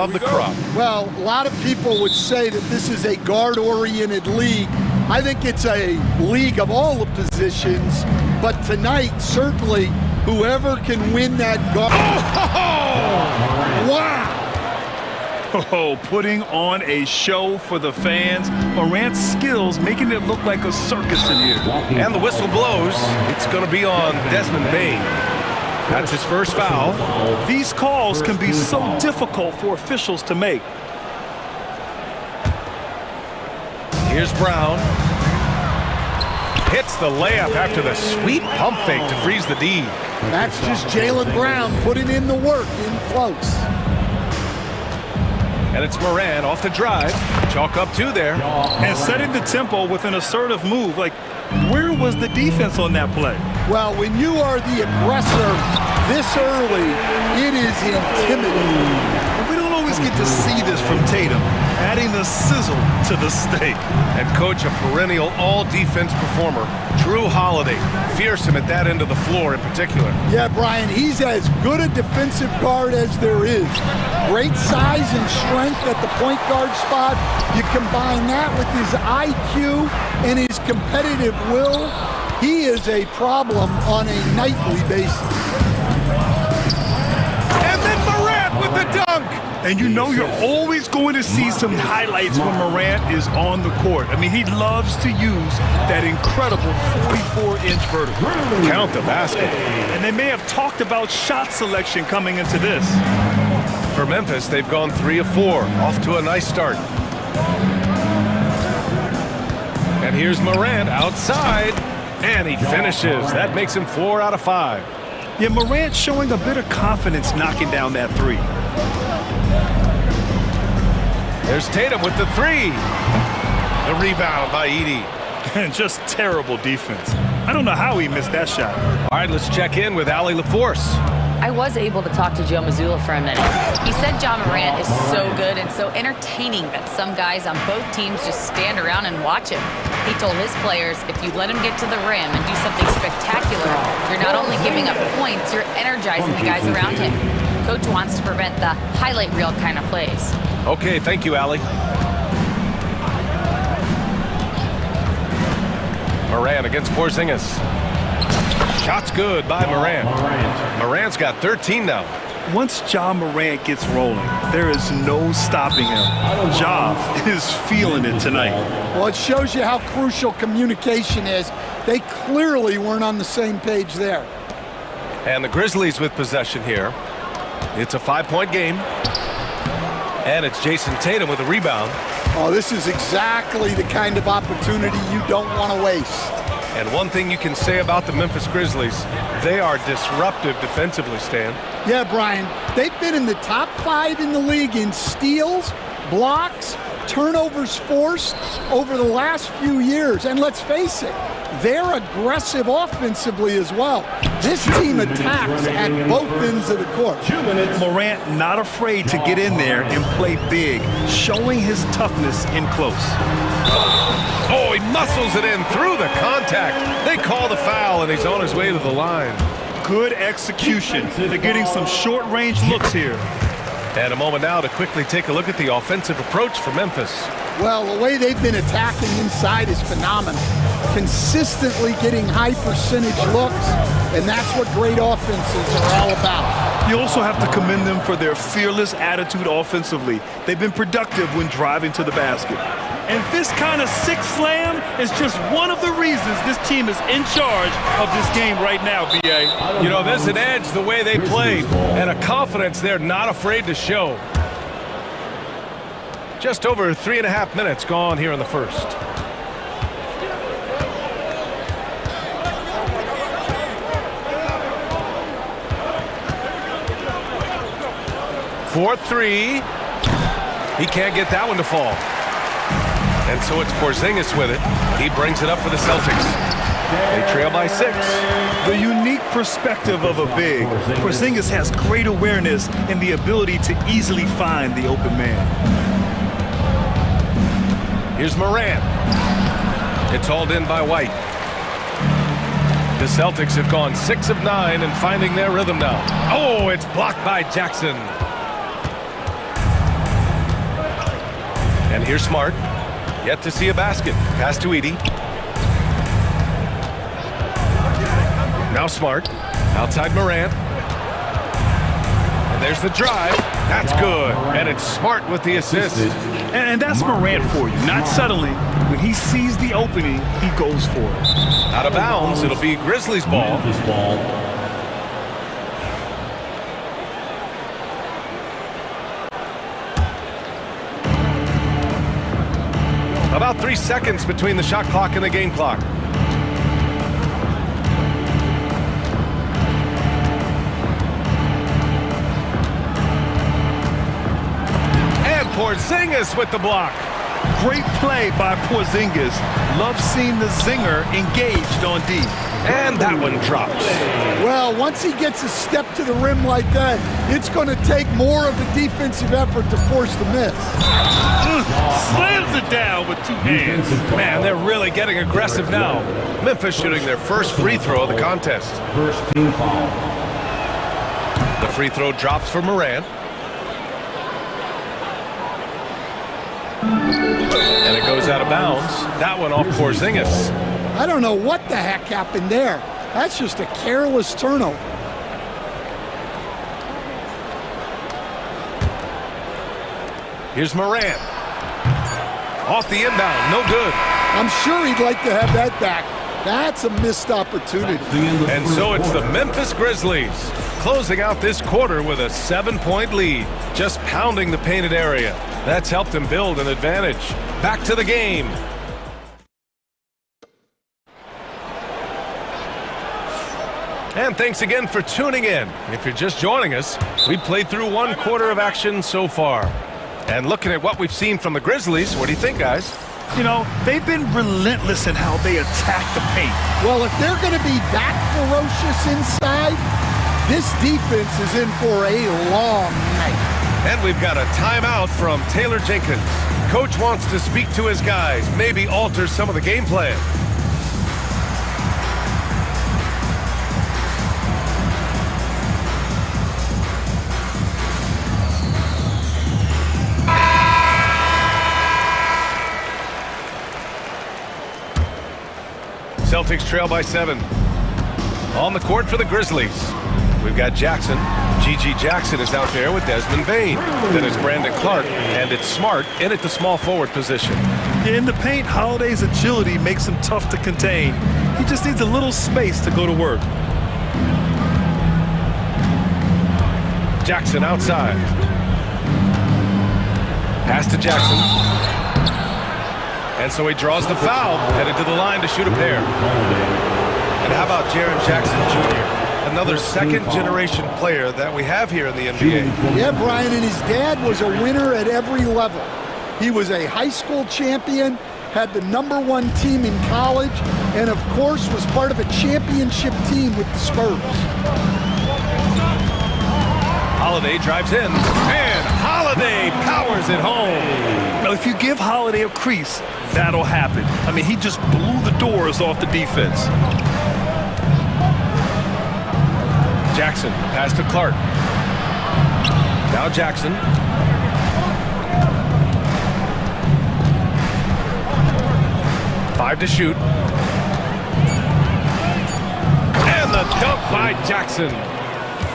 of the crop. Well, a lot of people would say that this is a guard-oriented league. I think it's a league of all the positions, but tonight, certainly, whoever can win that guard... Oh! Wow! Oh, putting on a show for the fans. Morant's skills making it look like a circus in here. And the whistle blows. It's going to be on Desmond Bain. That's his first foul. These calls can be so difficult for officials to make. Here's Brown. Hits the layup after the sweet pump fake to freeze the D. That's just Jaylen Brown putting in the work in close. And it's Morant off the drive. Chalk up two there. And setting the tempo with an assertive move. Like, where was the defense on that play? Well, when you are the aggressor this early, it is intimidating. We don't always get to see this from Tatum, adding the sizzle to the steak. And coach, a perennial all-defense performer, Drew Holiday. Fearsome at that end of the floor in particular. Yeah, Brian, he's as good a defensive guard as there is. Great size and strength at the point guard spot. You combine that with his IQ and his competitive will, he is a problem on a nightly basis. And then Morant with the dunk! And you know you're always going to see some highlights when Morant is on the court. I mean, he loves to use that incredible 44-inch vertical. Count the basket. And they may have talked about shot selection coming into this. For Memphis, they've gone 3 of 4, off to a nice start. And here's Morant outside, and he finishes. That makes him 4 out of 5. Yeah, Morant showing a bit of confidence knocking down that three. There's Tatum with the 3. The rebound by Edey. And just terrible defense. I don't know how he missed that shot. All right, let's check in with Allie LaForce. I was able to talk to Joe Mazzulla for a minute. He said John Morant is so good and so entertaining that some guys on both teams just stand around and watch him. He told his players, if you let him get to the rim and do something spectacular, you're not only giving up points, you're energizing the guys around him. Coach wants to prevent the highlight reel kind of plays. Okay, thank you, Allie. Morant against Porzingis. Shot's good by Morant. Morant's got 13 now. Once Ja Morant gets rolling, there is no stopping him. Ja is feeling it tonight. Well, it shows you how crucial communication is. They clearly weren't on the same page there. And the Grizzlies with possession here. It's a 5-point game. And it's Jason Tatum with a rebound. Oh, this is exactly the kind of opportunity you don't want to waste. And one thing you can say about the Memphis Grizzlies, they are disruptive defensively, Stan. Yeah, Brian, they've been in the top 5 in the league in steals, blocks, turnovers forced over the last few years. And let's face it, they're aggressive offensively as well. This team attacks at both ends of the court. Morant not afraid to get in there and play big, showing his toughness in close. Oh, he muscles it in through the contact. They call the foul, and he's on his way to the line. Good execution. They're getting some short-range looks here. And a moment now to quickly take a look at the offensive approach for Memphis. Well, the way they've been attacking inside is phenomenal. Consistently getting high percentage looks, and that's what great offenses are all about. You also have to commend them for their fearless attitude offensively. They've been productive when driving to the basket. And this kind of six slam is just one of the reasons this team is in charge of this game right now, B.A. You know, there's an edge the way they play and a confidence they're not afraid to show. Just over 3.5 minutes gone here in the first. For 3. He can't get that one to fall. And so it's Porzingis with it. He brings it up for the Celtics. They trail by 6. The unique perspective of a big. Porzingis has great awareness and the ability to easily find the open man. Here's Morant. It's hauled in by White. The Celtics have gone 6 of 9 and finding their rhythm now. Oh, it's blocked by Jackson. And here's Smart. Yet to see a basket. Pass to Edie. Now Smart. Outside Morant. And there's the drive. That's good. And it's Smart with the assist. And that's Morant for you. Not subtly. When he sees the opening, he goes for it. Out of bounds, it'll be Grizzlies ball. About 3 seconds between the shot clock and the game clock. And Porzingis with the block. Great play by Porzingis. Love seeing the zinger engaged on D. And that one drops. Well, once he gets a step to the rim like that, it's going to take more of a defensive effort to force the miss. Slams it down with 2 hands. Man, they're really getting aggressive now. Memphis shooting their first free throw of the contest. First team foul. The free throw drops for Morant. And it goes out of bounds. That one off Porzingis. I don't know what the heck happened there. That's just a careless turnover. Here's Morant. Off the inbound, no good. I'm sure he'd like to have that back. That's a missed opportunity. And so it's the Memphis Grizzlies closing out this quarter with a 7-point lead, just pounding the painted area. That's helped them build an advantage. Back to the game. And thanks again for tuning in. If you're just joining us, we played through 1 quarter of action so far. And looking at what we've seen from the Grizzlies, what do you think, guys? You know, they've been relentless in how they attack the paint. Well, if they're going to be that ferocious inside, this defense is in for a long night. And we've got a timeout from Taylor Jenkins. Coach wants to speak to his guys, maybe alter some of the game plan. Celtics trail by 7. On the court for the Grizzlies, we've got Jackson. G.G. Jackson is out there with Desmond Bane. Then it's Brandon Clark, and it's Smart in at the small forward position. In the paint, Holiday's agility makes him tough to contain. He just needs a little space to go to work. Jackson outside. Pass to Jackson. And so he draws the foul, headed to the line to shoot a pair. And how about Jaren Jackson Jr., another second-generation player that we have here in the NBA? Yeah, Brian, and his dad was a winner at every level. He was a high school champion, had the #1 team in college, and of course was part of a championship team with the Spurs. Holiday drives in, and Holiday powers it home. Now, if you give Holiday a crease, that'll happen. I mean, he just blew the doors off the defense. Jackson, pass to Clark. Now Jackson. Five to shoot. And the dunk by Jackson.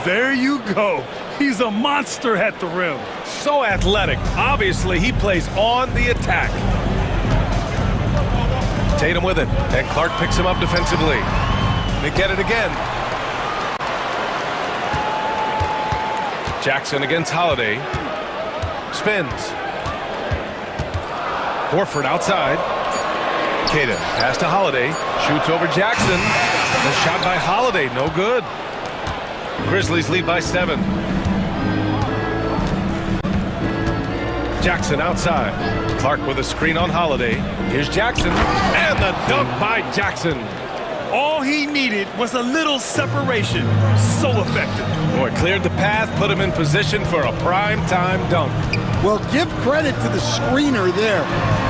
There you go. He's a monster at the rim. So athletic. Obviously, he plays on the attack. Tatum with it, and Clark picks him up defensively. They get it again. Jackson against Holiday. Spins. Horford outside. Tatum, pass to Holiday. Shoots over Jackson. The shot by Holiday, no good. Grizzlies lead by 7. Jackson outside. Clark with a screen on Holiday. Here's Jackson. And the dunk by Jackson. All he needed was a little separation. So effective. Boy, cleared the path, put him in position for a prime-time dunk. Well, give credit to the screener there.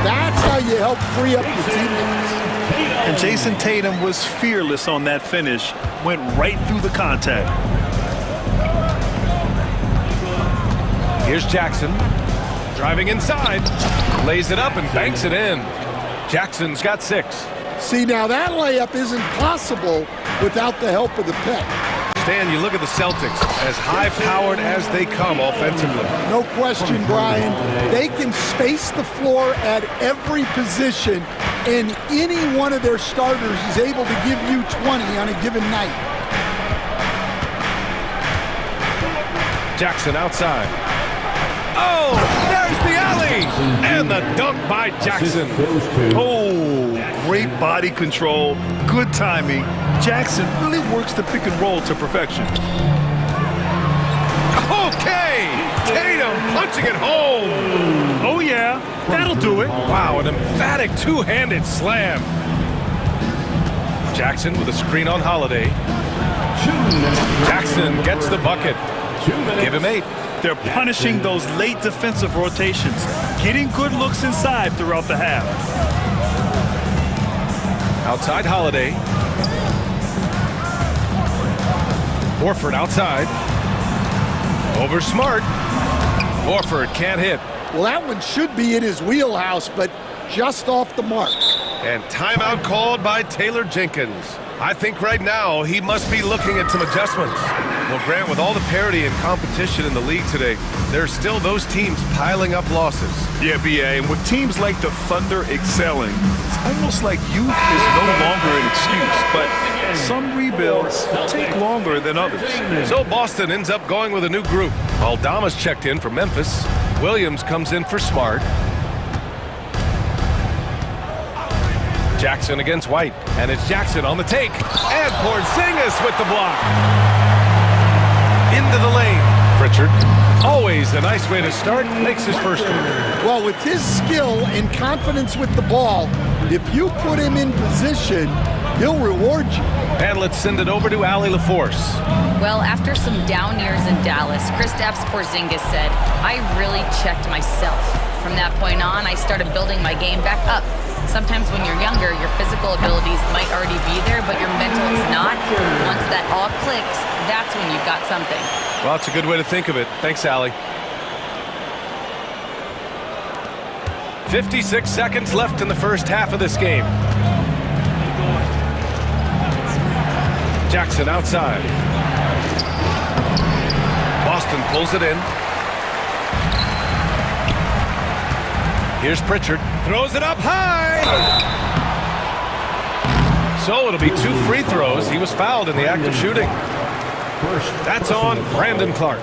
That's how you help free up your teammates. And Jason Tatum was fearless on that finish. Went right through the contact. Here's Jackson. Driving inside. Lays it up and banks it in. Jackson's got 6. See, now that layup isn't possible without the help of the pick. Stan, you look at the Celtics, as high-powered as they come offensively. No question, Brian. They can space the floor at every position, and any one of their starters is able to give you 20 on a given night. Jackson outside. Oh, there's the alley! And the dunk by Jackson. Oh, great body control, good timing. Jackson really works the pick and roll to perfection. Okay! Tatum punching it home! Oh yeah, that'll do it. Wow, an emphatic two-handed slam. Jackson with a screen on Holiday. Jackson gets the bucket. Give him 8. They're punishing those late defensive rotations, getting good looks inside throughout the half. Outside Holiday. Horford outside. Over Smart. Horford can't hit. Well, that one should be in his wheelhouse, but just off the mark. And timeout called by Taylor Jenkins. I think right now he must be looking at some adjustments. Well, Grant, with all the parity and competition in the league today, there's still those teams piling up losses. Yeah, BA, and with teams like the Thunder excelling, it's almost like youth is no longer an excuse, but some rebuilds take longer than others. So Boston ends up going with a new group. Aldama's checked in for Memphis. Williams comes in for Smart. Jackson against White, and it's Jackson on the take. And Porzingis with the block. Into the lane. Pritchard, always a nice way to start, makes his first one. Well, with his skill and confidence with the ball, if you put him in position, he'll reward you. And let's send it over to Allie LaForce. Well, after some down years in Dallas, Kristaps Porzingis said, "I really checked myself. From that point on, I started building my game back up. Sometimes when you're younger, your physical abilities might already be there, but your mental is not. Once that all clicks, that's when you've got something." Well, that's a good way to think of it. Thanks, Allie. 56 seconds left in the first half of this game. Jackson outside. Boston pulls it in. Here's Pritchard. Throws it up high! So it'll be 2 free throws. He was fouled in the act of shooting. That's on Brandon Clark.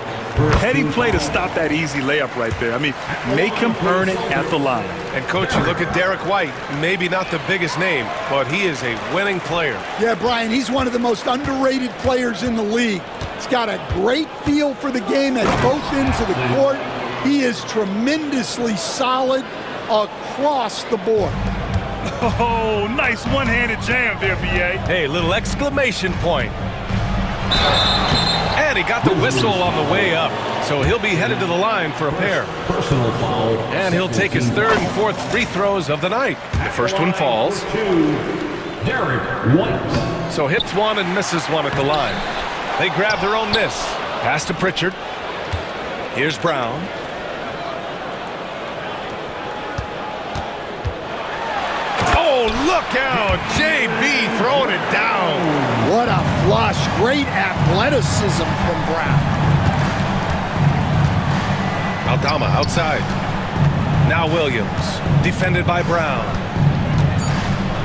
Heady play to stop that easy layup right there. I mean, make him earn it at the line. And, Coach, you look at Derek White, maybe not the biggest name, but he is a winning player. Yeah, Brian, he's one of the most underrated players in the league. He's got a great feel for the game at both ends of the court. He is tremendously solid across the board. Oh, nice one-handed jam there, B.A. Hey, little exclamation point. And he got the whistle on the way up, so he'll be headed to the line for a pair. Personal foul. And he'll take his 3rd and 4th free throws of the night. The first one falls. Derek White. So hits one and misses one at the line. They grab their own miss. Pass to Pritchard. Here's Brown. Oh, look out! JB throwing it down. What a flush. Great athleticism from Brown. Aldama outside. Now Williams. Defended by Brown.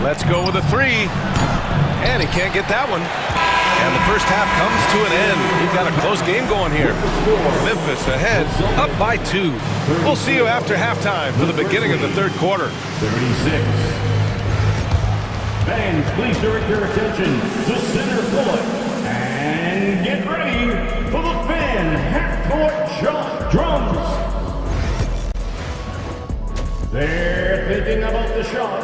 Let's go with a 3. And he can't get that one. And the first half comes to an end. We've got a close game going here. Memphis ahead, up by 2. We'll see you after halftime for the beginning of the 3rd quarter. 36. Fans, please direct your attention to center court and get ready for the fan half-court shot drums. They're thinking about the shot.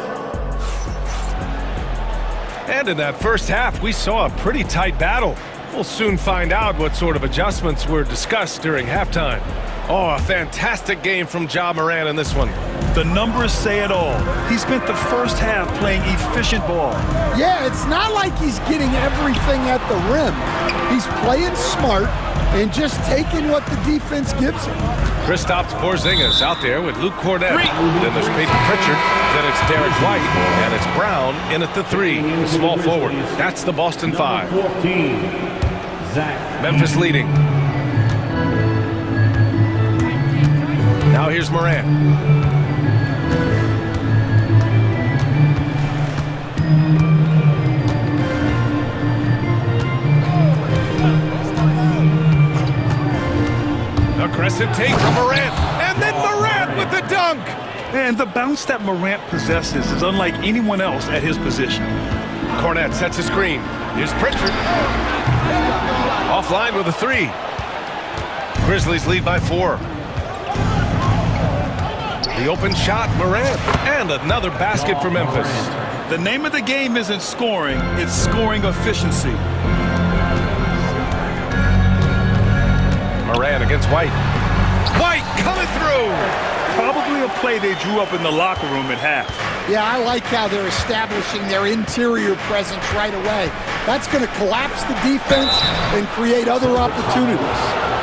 And in that first half, we saw a pretty tight battle. We'll soon find out what sort of adjustments were discussed during halftime. Oh, a fantastic game from Ja Morant in this one. The numbers say it all. He spent the first half playing efficient ball. Yeah, it's not like he's getting everything at the rim. He's playing smart, and just taking what the defense gives him. Kristaps Porzingis out there with Luke Cornett. Then there's Peyton Pritchard. Then it's Derek White. And it's Brown in at the 3, the small forward. That's the Boston 5. Memphis leading. Now here's Morant. Aggressive take from Morant, and then Morant with the dunk! And the bounce that Morant possesses is unlike anyone else at his position. Cornette sets a screen. Here's Pritchard. Offline with a 3. Grizzlies lead by 4. The open shot, Morant, and another basket for Memphis. The name of the game isn't scoring, it's scoring efficiency. Morant against White. White coming through! Probably a play they drew up in the locker room at half. Yeah, I like how they're establishing their interior presence right away. That's going to collapse the defense and create other opportunities.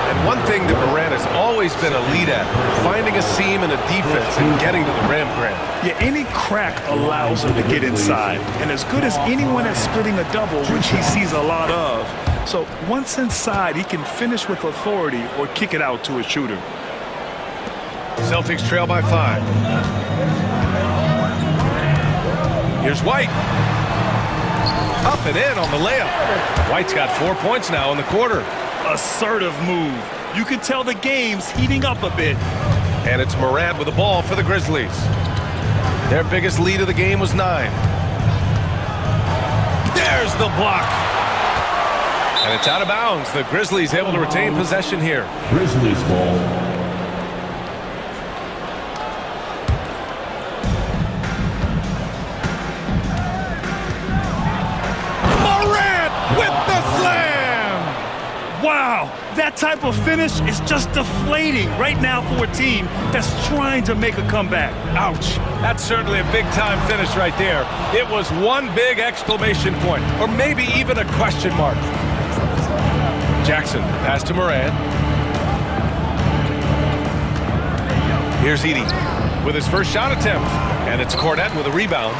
And one thing that Morant has always been a lead at, finding a seam in a defense and getting to the rim, Grant. Yeah, any crack allows him to get inside. And as good as anyone at splitting a double, which he sees a lot of. So once inside, he can finish with authority or kick it out to a shooter. Celtics trail by 5. Here's White. Up and in on the layup. White's got 4 points now in the quarter. Assertive move. You can tell the game's heating up a bit. And it's Morant with the ball for the Grizzlies. Their biggest lead of the game was 9. There's the block. And it's out of bounds. The Grizzlies able to retain possession here. Grizzlies ball. Morant with the slam! Wow, that type of finish is just deflating right now for a team that's trying to make a comeback. Ouch. That's certainly a big-time finish right there. It was one big exclamation point, or maybe even a question mark. Jackson, pass to Morant. Here's Edey with his first shot attempt. And it's Cornette with a rebound.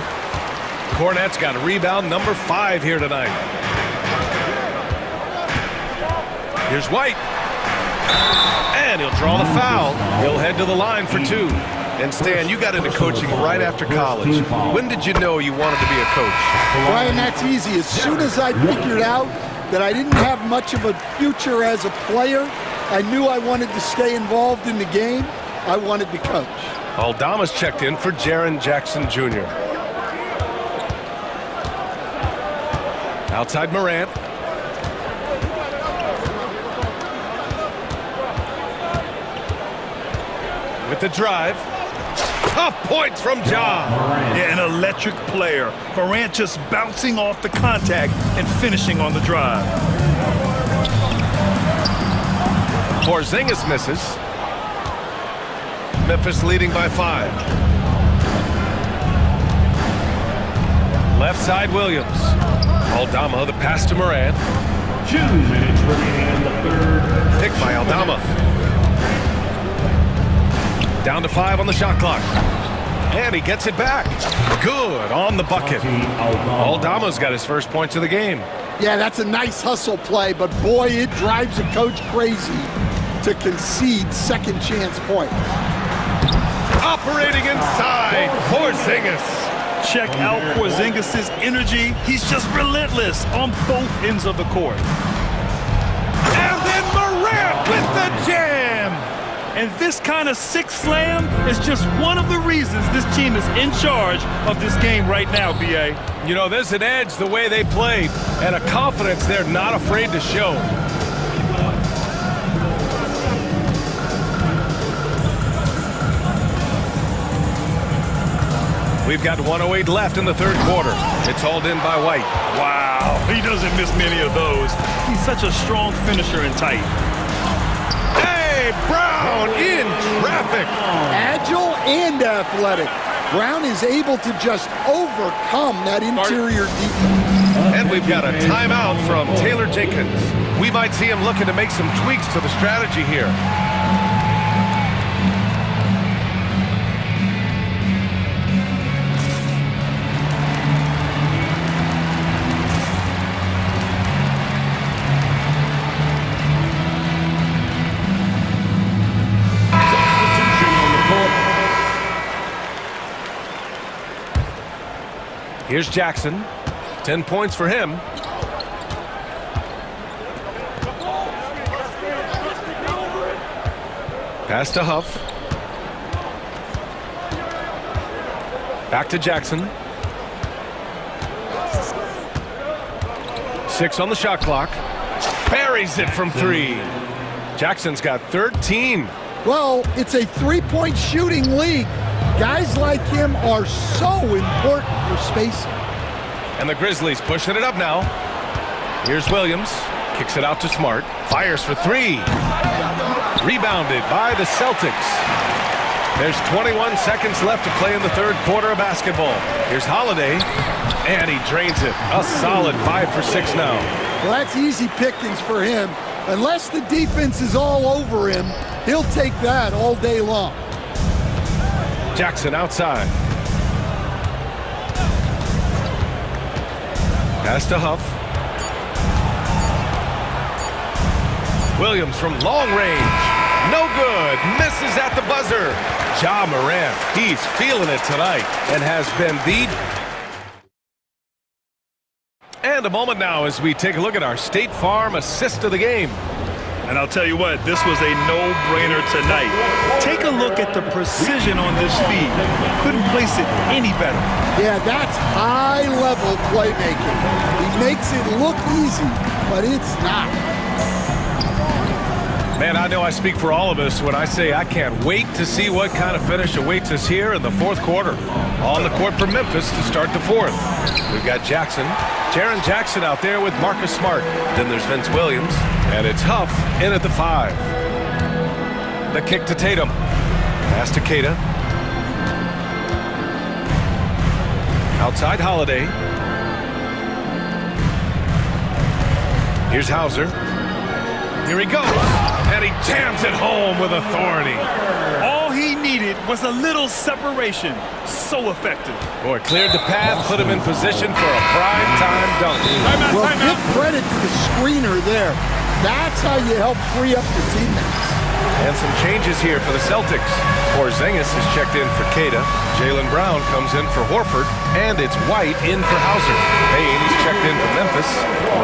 Cornette's got a rebound number 5 here tonight. Here's White. And he'll draw the foul. He'll head to the line for 2. And Stan, you got into coaching right after college. When did you know you wanted to be a coach? Brian, that's easy. As soon as I figured out that I didn't have much of a future as a player, I knew I wanted to stay involved in the game. I wanted to coach. Aldama's checked in for Jaren Jackson Jr. Outside Morant. With the drive. Tough points from Ja. Yeah, an electric player. Morant just bouncing off the contact and finishing on the drive. Porzingis misses. Memphis leading by 5. Left side Williams. Aldama, the pass to Morant. 2 minutes remaining in the third. Picked by Aldama. Down to 5 on the shot clock. And he gets it back. Good on the bucket. Aldama's got his first points of the game. Yeah, that's a nice hustle play, but boy, it drives a coach crazy to concede second chance points. Operating inside, Porzingis. Check out Porzingis' energy. He's just relentless on both ends of the court. And then Morant with the jam. And this kind of sick slam is just one of the reasons this team is in charge of this game right now, B.A. You know, there's an edge the way they played and a confidence they're not afraid to show. We've got 1:08 left in the third quarter. It's hauled in by White. Wow, he doesn't miss many of those. He's such a strong finisher and tight. Hey, Brown in traffic. Agile and athletic. Brown is able to just overcome that interior defense. And And we've got a timeout from Taylor Jenkins. We might see him looking to make some tweaks to the strategy here. Here's Jackson. 10 points for him. Pass to Huff. Back to Jackson. 6 on the shot clock. Buries it from 3. Jackson's got 13. Well, it's a three-point shooting league. Guys like him are so important for spacing. And the Grizzlies pushing it up now. Here's Williams. Kicks it out to Smart. Fires for 3. Rebounded by the Celtics. There's 21 seconds left to play in the third quarter of basketball. Here's Holiday. And he drains it. A solid 5 for 6 now. Well, that's easy pickings for him. Unless the defense is all over him, he'll take that all day long. Jackson outside. Pass to Huff. Williams from long range. No good. Misses at the buzzer. Ja Morant. He's feeling it tonight and has been the... And a moment now as we take a look at our State Farm assist of the game. And I'll tell you what, this was a no-brainer tonight. Take a look at the precision on this feed. Couldn't place it any better. Yeah, that's high-level playmaking. He makes it look easy, but it's not. Man, I know I speak for all of us when I say I can't wait to see what kind of finish awaits us here in the fourth quarter. On the court for Memphis to start the fourth. We've got Jackson. Jaren Jackson out there with Marcus Smart. Then there's Vince Williams. And it's Huff in at the 5. The kick to Tatum. Pass to Keita. Outside Holiday. Here's Hauser. Here he goes. And he jams it home with authority. All he needed was a little separation. So effective. Boy, cleared the path, put him in position for a prime-time dunk. Well, give credit to the screener there. That's how you help free up your teammates. And some changes here for the Celtics. Porzingis is checked in for Keita. Jaylen Brown comes in for Horford. And it's White in for Hauser. Payne is checked in for Memphis.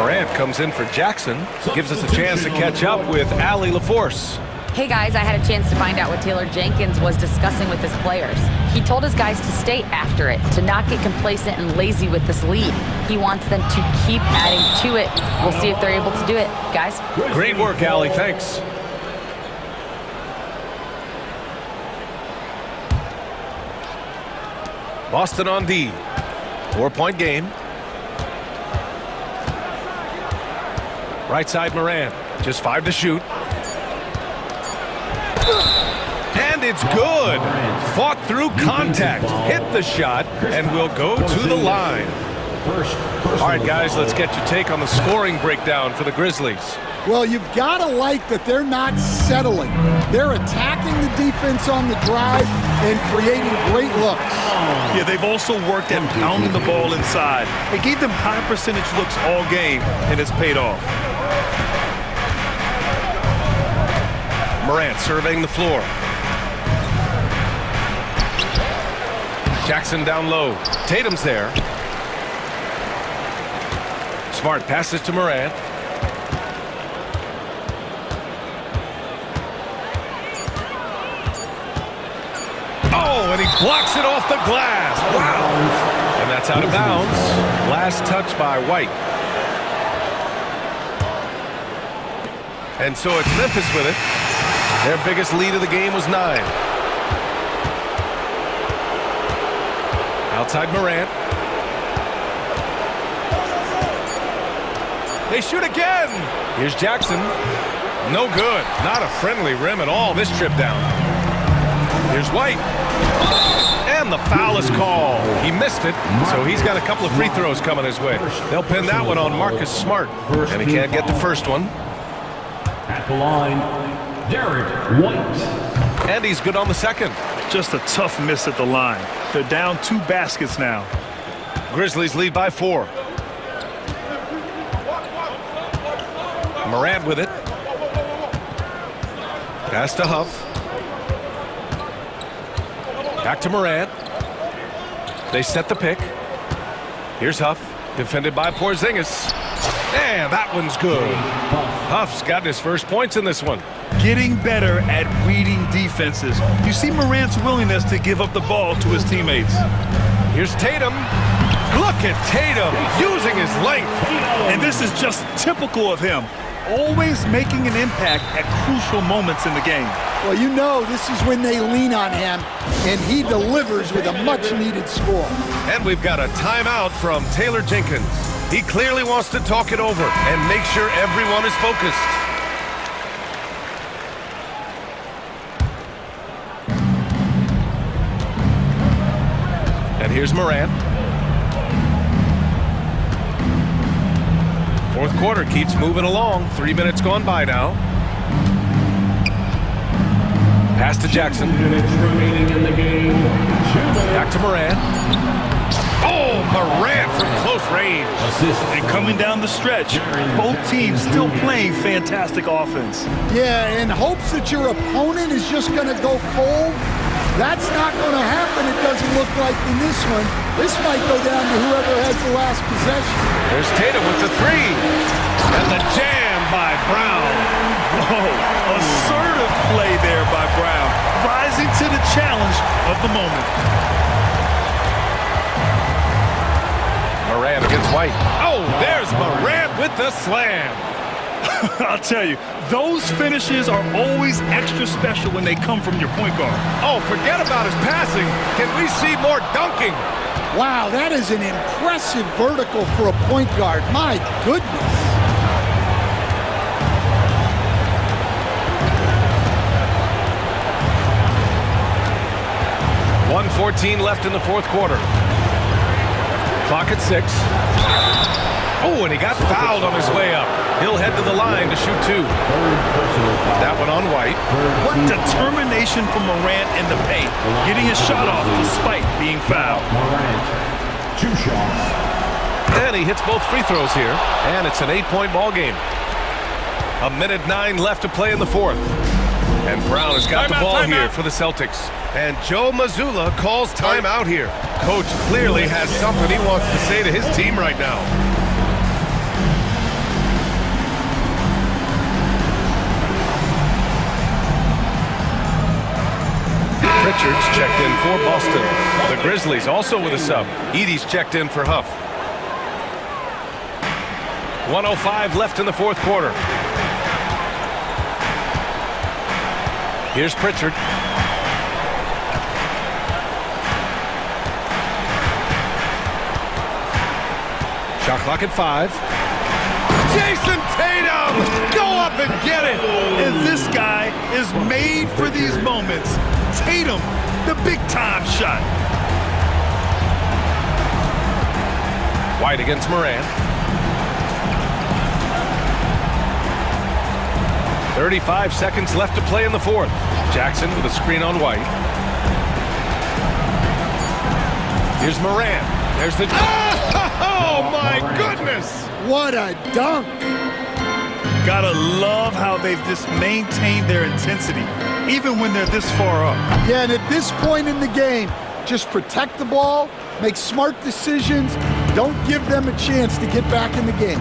Morant comes in for Jackson. Gives us a chance to catch up with Allie LaForce. Hey guys, I had a chance to find out what Taylor Jenkins was discussing with his players. He told his guys to stay after it, to not get complacent and lazy with this lead. He wants them to keep adding to it. We'll see if they're able to do it. Guys? Great work, Allie. Thanks. Boston on D. 4-point game. Right side Morant. Just 5 to shoot. And it's good. Fought through contact. Hit the shot and will go to the line. All right, guys, let's get your take on the scoring breakdown for the Grizzlies. Well, you've got to like that they're not settling. They're attacking the defense on the drive and creating great looks. Yeah, they've also worked at pounding the ball inside. It gave them high percentage looks all game, and it's paid off. Morant surveying the floor. Jackson down low. Tatum's there. Smart passes to Morant. Oh, and he blocks it off the glass. Wow. And that's out of bounds. Last touch by White. And so it's Memphis with it. Their biggest lead of the game was 9. Outside Morant. They shoot again. Here's Jackson. No good. Not a friendly rim at all this trip down. Here's White. And And the foul is called. He missed it, so he's got a couple of free throws coming his way. They'll pin that one on Marcus Smart, and he can't get the first one. At the line, Derek White. And he's good on the second. Just a tough miss at the line. They're down 2 baskets now. Grizzlies lead by 4. Morant with it. Pass to Huff. Back to Morant. They set the pick. Here's Huff, defended by Porzingis. And that one's good. Huff's gotten his first points in this one. Getting better at reading defenses. You see Morant's willingness to give up the ball to his teammates. Here's Tatum. Look at Tatum using his length. And this is just typical of him. Always making an impact at crucial moments in the game. Well, you know this is when they lean on him, and he delivers with a much-needed score. And we've got a timeout from Taylor Jenkins. He clearly wants to talk it over and make sure everyone is focused. And here's Morant. Fourth quarter keeps moving along. 3 minutes gone by now. Pass to Jackson. 2 minutes remaining in the game. Back to Morant. Oh, Morant from close range. And coming down the stretch, both teams still playing fantastic offense. Yeah, in hopes that your opponent is just going to go cold. That's not going to happen, it doesn't look like in this one. This might go down to whoever has the last possession. There's Tatum with the 3. And the jam by Brown. Oh, assertive play there by Brown. Rising to the challenge of the moment. Morant against White. Oh, there's Morant with the slam. I'll tell you, those finishes are always extra special when they come from your point guard. Oh, forget about his passing. Can we see more dunking? Wow, that is an impressive vertical for a point guard. My goodness. .114 left in the fourth quarter. Clock at 6. Oh, and he got fouled on his way up. He'll head to the line to shoot 2. That one on White. What determination from Morant in the paint, getting his shot off despite being fouled. Morant, 2 shots. And he hits both free throws here, and it's an 8-point ball game. 1:09 left to play in the fourth. And Brown has got the ball here for the Celtics. And Joe Mazzulla calls timeout here. Coach clearly has something he wants to say to his team right now. Pritchard's checked in for Boston. The Grizzlies also with a sub. Edey's checked in for Huff. 1:05 left in the fourth quarter. Here's Pritchard. Shot clock at 5. Jason Tatum! Go up and get it! And this guy is made for these moments. Tatum, the big-time shot. White against Morant. 35 seconds left to play in the fourth. Jackson with a screen on White. Here's Morant. There's the... Oh, my goodness! What a dunk! Gotta love how they've just maintained their intensity, even when they're this far up. Yeah, and at this point in the game, just protect the ball, make smart decisions, don't give them a chance to get back in the game.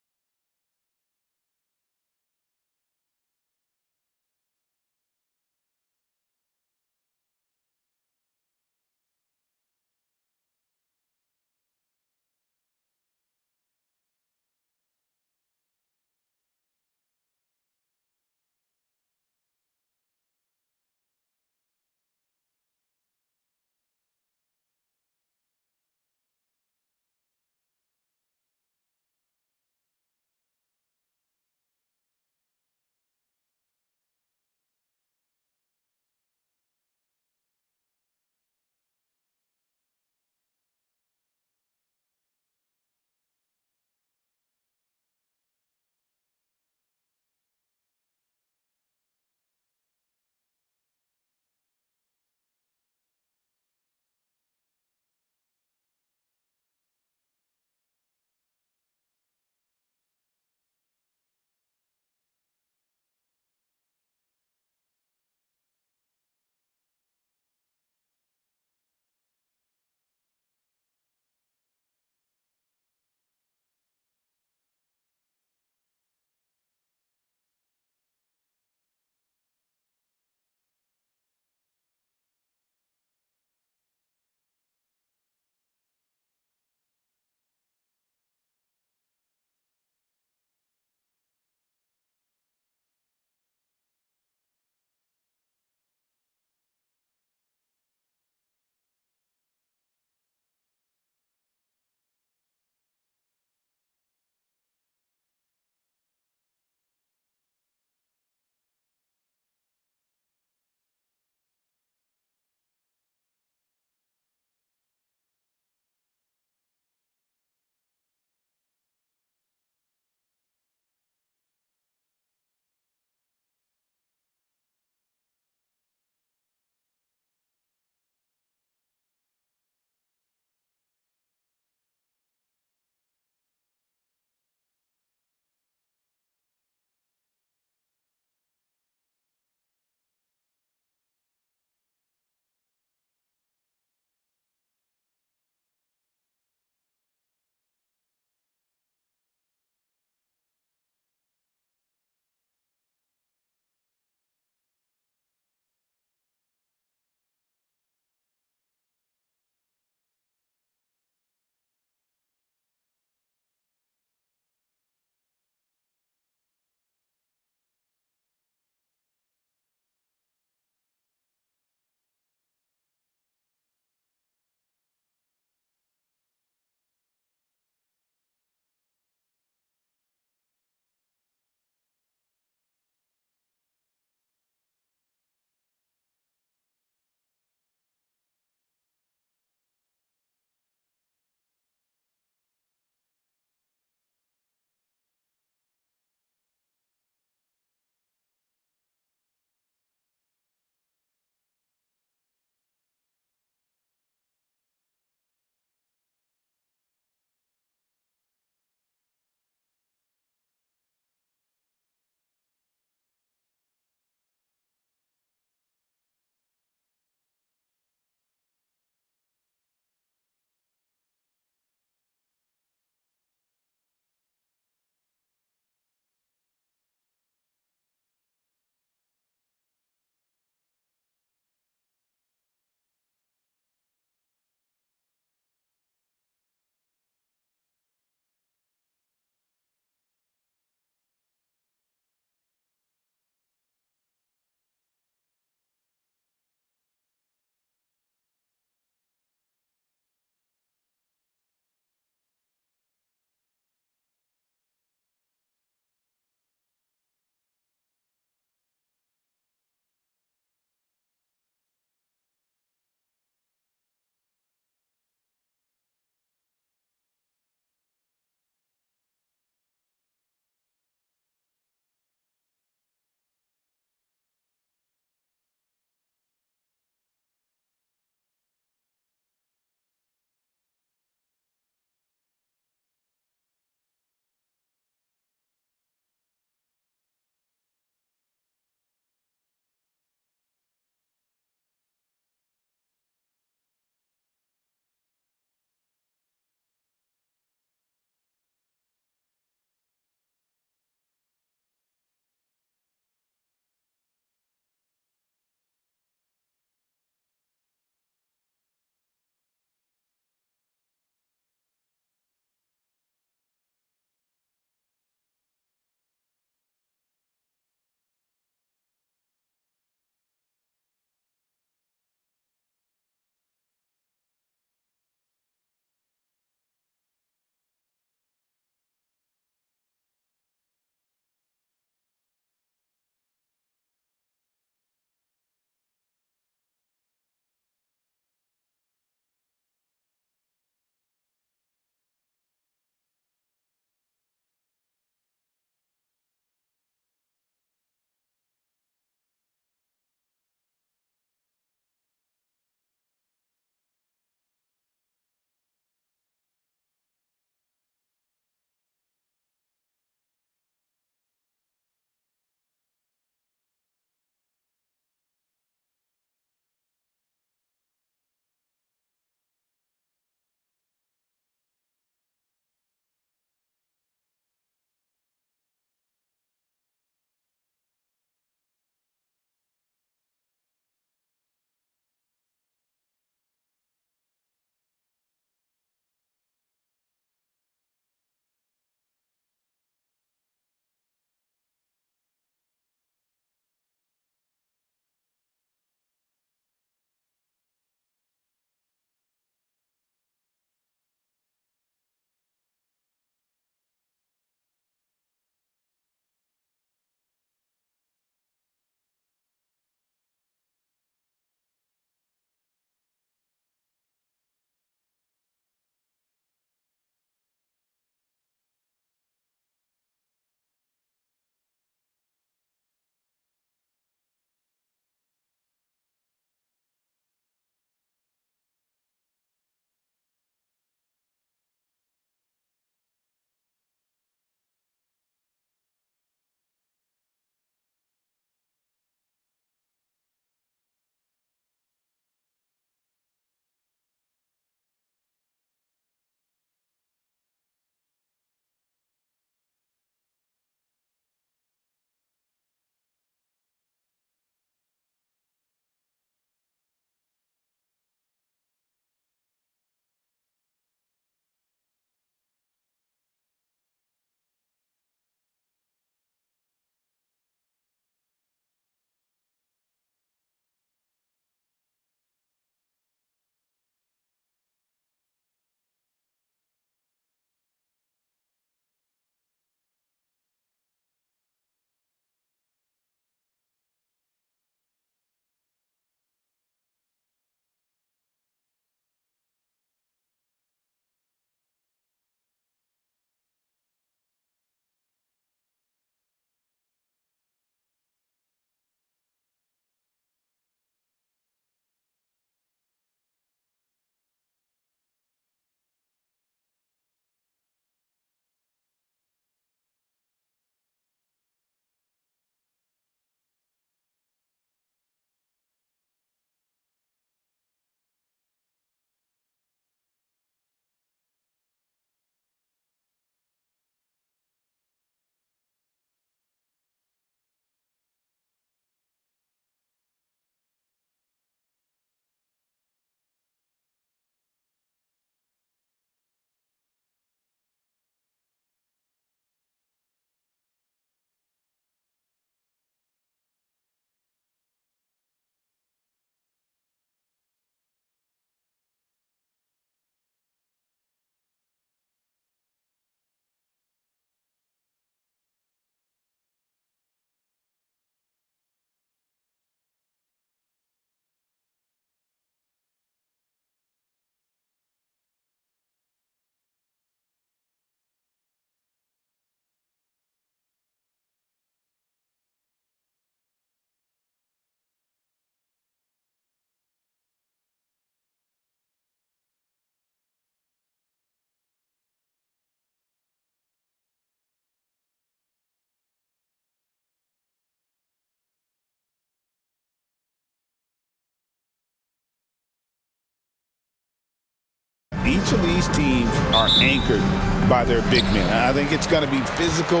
each of these teams are anchored by their big men. I think it's going to be physical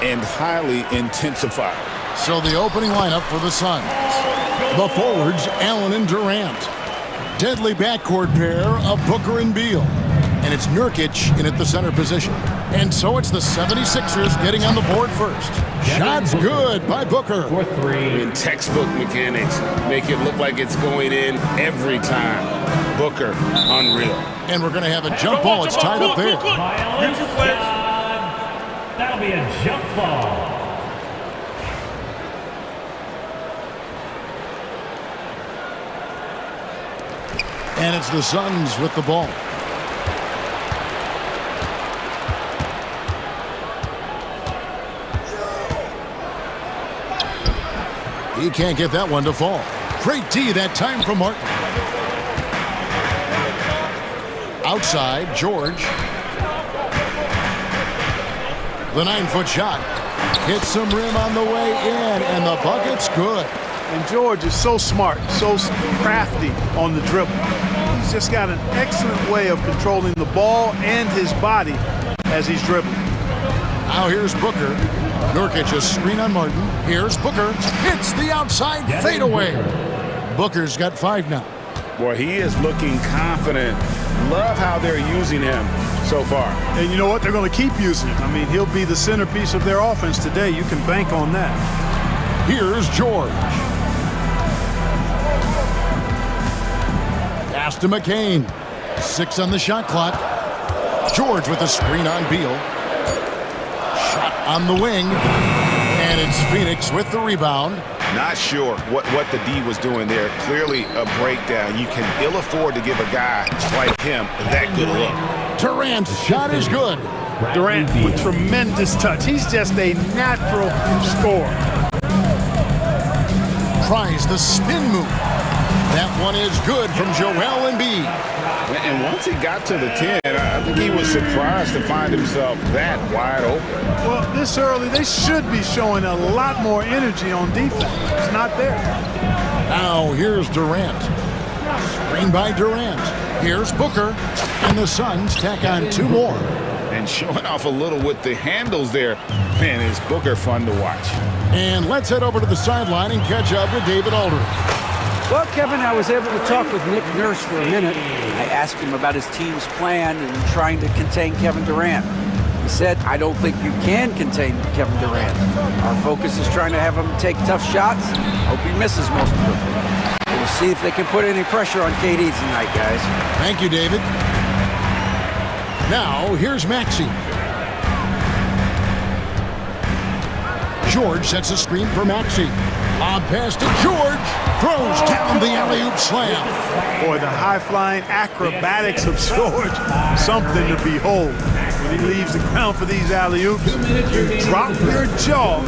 and highly intensified. So the opening lineup for the Suns. The forwards, Allen and Durant. Deadly backcourt pair of Booker and Beal. And it's Nurkic in at the center position. And so it's the 76ers getting on the board first. Shot's good by Booker. In textbook mechanics, make it look like it's going in every time. Booker, unreal. And we're going to have a jump ball. It's tied up there. That'll be a jump ball. And it's the Suns with the ball. He can't get that one to fall. Great D that time from Martin. Outside, George. The 9-foot shot. Hits some rim on the way in, and the bucket's good. And George is so smart, so crafty on the dribble. He's just got an excellent way of controlling the ball and his body as he's dribbling. Now here's Booker. Nurkic a screen on Martin. Here's Booker. Hits the outside fadeaway. Booker's got 5 now. Boy, he is looking confident. Love how they're using him so far. And you know what? They're going to keep using him. I mean, he'll be the centerpiece of their offense today. You can bank on that. Here's George. Pass to McCain. 6 on the shot clock. George with a screen on Beal. Shot on the wing. And it's Phoenix with the rebound. Not sure what the D was doing there. Clearly a breakdown. You can ill afford to give a guy like him that good look. Durant's shot is good. Durant with tremendous touch. He's just a natural scorer. Tries the spin move. That one is good from Joel Embiid. And once he got to the 10, I think he was surprised to find himself that wide open. Well, this early, they should be showing a lot more energy on defense. It's not there. Now here's Durant. Screen by Durant. Here's Booker. And the Suns tack on 2 more. And showing off a little with the handles there. Man, is Booker fun to watch. And let's head over to the sideline and catch up with David Aldridge. Well, Kevin, I was able to talk with Nick Nurse for a minute. I asked him about his team's plan in trying to contain Kevin Durant. He said, I don't think you can contain Kevin Durant. Our focus is trying to have him take tough shots. Hope he misses most of them. We'll see if they can put any pressure on KD tonight, guys. Thank you, David. Now, here's Maxey. George sets a screen for Maxey. Lob pass to George. Throws down the alley-oop slam. Boy, the high-flying acrobatics of George. Something to behold. When he leaves the ground for these alley-oops, you drop your jaw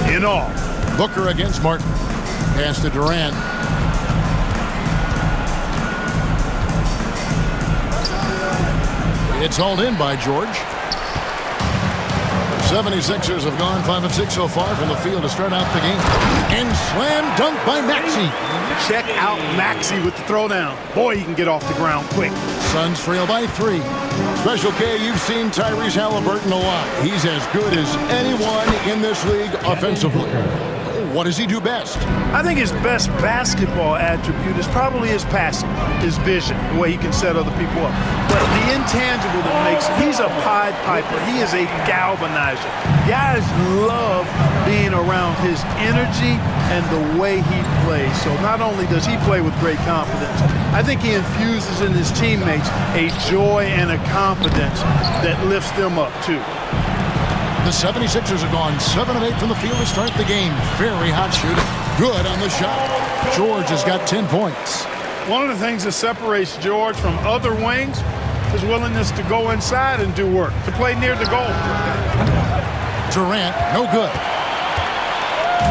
in awe. Booker against Martin. Pass to Durant. It's hauled in by George. 76ers have gone 5-6 so far from the field to start out the game. And slam dunk by Maxey. Check out Maxey with the throwdown. Boy, he can get off the ground quick. Suns trail by 3. Special K, you've seen Tyrese Halliburton a lot. He's as good as anyone in this league offensively. What does he do best? I think his best basketball attribute is probably his passing, his vision, the way he can set other people up. But the intangible that makes him, he's a Pied Piper. He is a galvanizer. Guys love being around his energy and the way he plays. So not only does he play with great confidence, I think he infuses in his teammates a joy and a confidence that lifts them up too. The 76ers have gone 7 of 8 from the field to start the game. Very hot shooting. Good on the shot. George has got 10 points. One of the things that separates George from other wings is willingness to go inside and do work, to play near the goal. Durant, no good.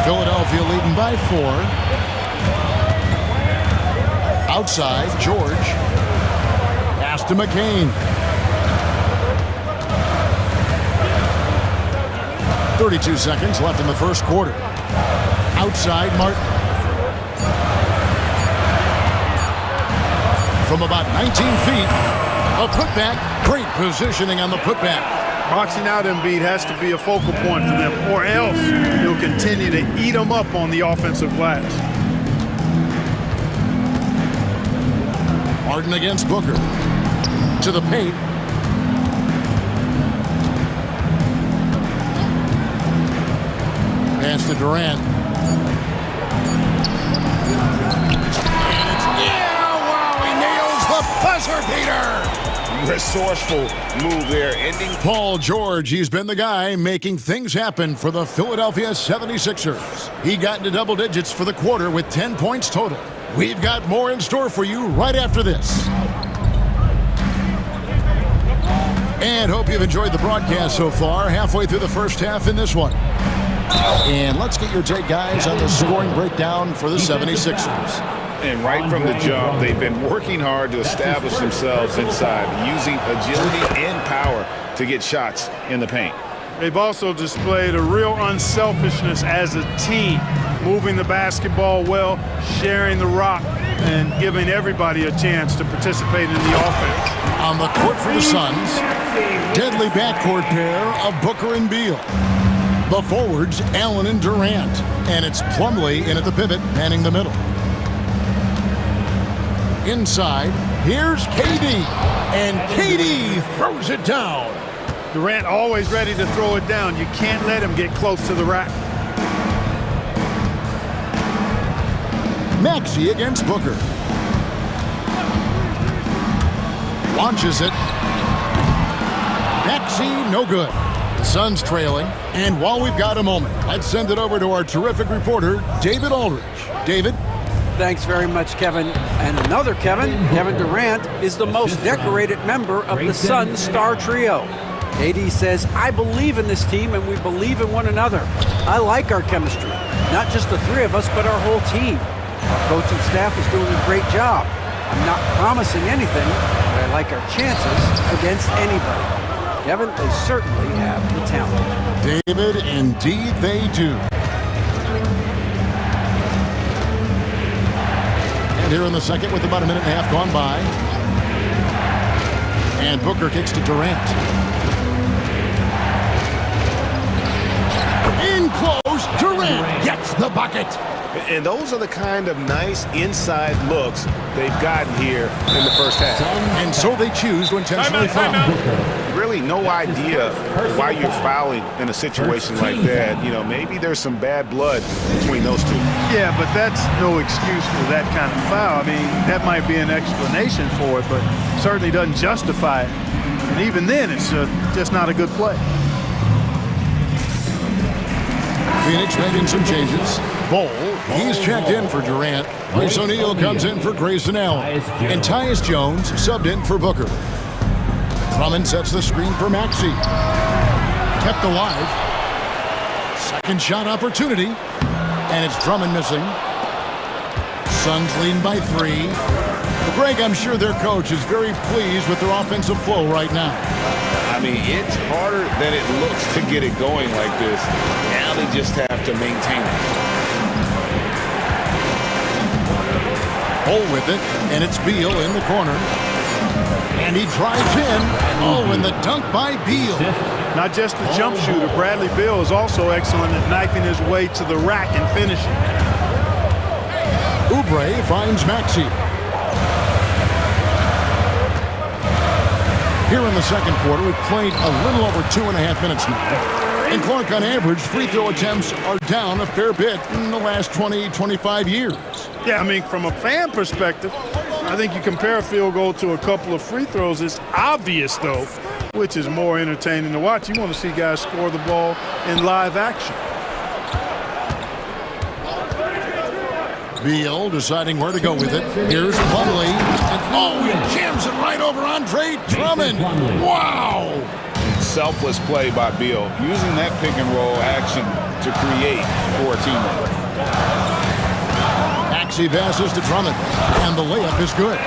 Philadelphia leading by 4. Outside, George. Pass to McCain. 32 seconds left in the first quarter. Outside, Martin. From about 19 feet, A putback. Great positioning on the putback. Boxing out Embiid has to be a focal point for them, or else he'll continue to eat them up on the offensive glass. Harden against Booker. To the paint. Pass to Durant. And it's, wow, he nails the buzzer beater. Resourceful move there, ending. Paul George, he's been the guy making things happen for the Philadelphia 76ers. He got into double digits for the quarter with 10 points total. We've got more in store for you right after this. And hope you've enjoyed the broadcast so far, halfway through the first half in this one. And let's get your take, guys, on the scoring breakdown for the 76ers. And right from the jump, they've been working hard to establish themselves inside, using agility and power to get shots in the paint. They've also displayed a real unselfishness as a team, moving the basketball well, sharing the rock, and giving everybody a chance to participate in the offense. On the court for the Suns, deadly backcourt pair of Booker and Beal. The forwards, Allen and Durant. And it's Plumlee in at the pivot, manning the middle. Inside, here's KD. And KD throws it down. Durant always ready to throw it down. You can't let him get close to the rack. Maxey against Booker. Launches it. Maxey, no good. The Suns trailing. And while we've got a moment, let's send it over to our terrific reporter, David Aldridge. David? Thanks very much, Kevin. And another Kevin, Kevin Durant, is the most decorated member of the Suns star trio. KD says, I believe in this team and we believe in one another. I like our chemistry. Not just the three of us, but our whole team. Our coaching staff is doing a great job. I'm not promising anything, but I like our chances against anybody. Kevin, they certainly have the talent. David, indeed they do. And here in the second with about a minute and a half gone by. And Booker kicks to Durant. In close, Durant gets the bucket. And those are the kind of nice inside looks they've gotten here in the first half. And so they choose to intentionally foul. Really no idea why you're fouling in a situation like that. You know, maybe there's some bad blood between those two. Yeah, but that's no excuse for that kind of foul. I mean, that might be an explanation for it, but certainly doesn't justify it. And even then, it's just not a good play. Phoenix making some changes. Bol, he's checked in for Durant. Royce O'Neal comes in for Grayson Allen. And Tyus Jones subbed in for Booker. Drummond sets the screen for Maxey. Kept alive. Second shot opportunity. And it's Drummond missing. Suns lead by 3. But Greg, I'm sure their coach is very pleased with their offensive flow right now. I mean, it's harder than it looks to get it going like this. Now they just have to maintain it. Bol with it, and it's Beal in the corner. And he drives in. Oh, and the dunk by Beal. Not just a jump shooter, Bradley Beal is also excellent at knifing his way to the rack and finishing. Oubre finds Maxey. Here in the second quarter, we've played a little over 2.5 minutes now. And Clark, on average, free throw attempts are down a fair bit in the last 20, 25 years. Yeah, I mean, from a fan perspective, I think you compare a field goal to a couple of free throws. It's obvious, though, which is more entertaining to watch. You want to see guys score the ball in live action. Beal deciding where to go with it. Here's Plumlee. And he jams it right over Andre Drummond. Wow! Selfless play by Beal, using that pick and roll action to create for a teammate. Maxey passes to Drummond, and the layup is good.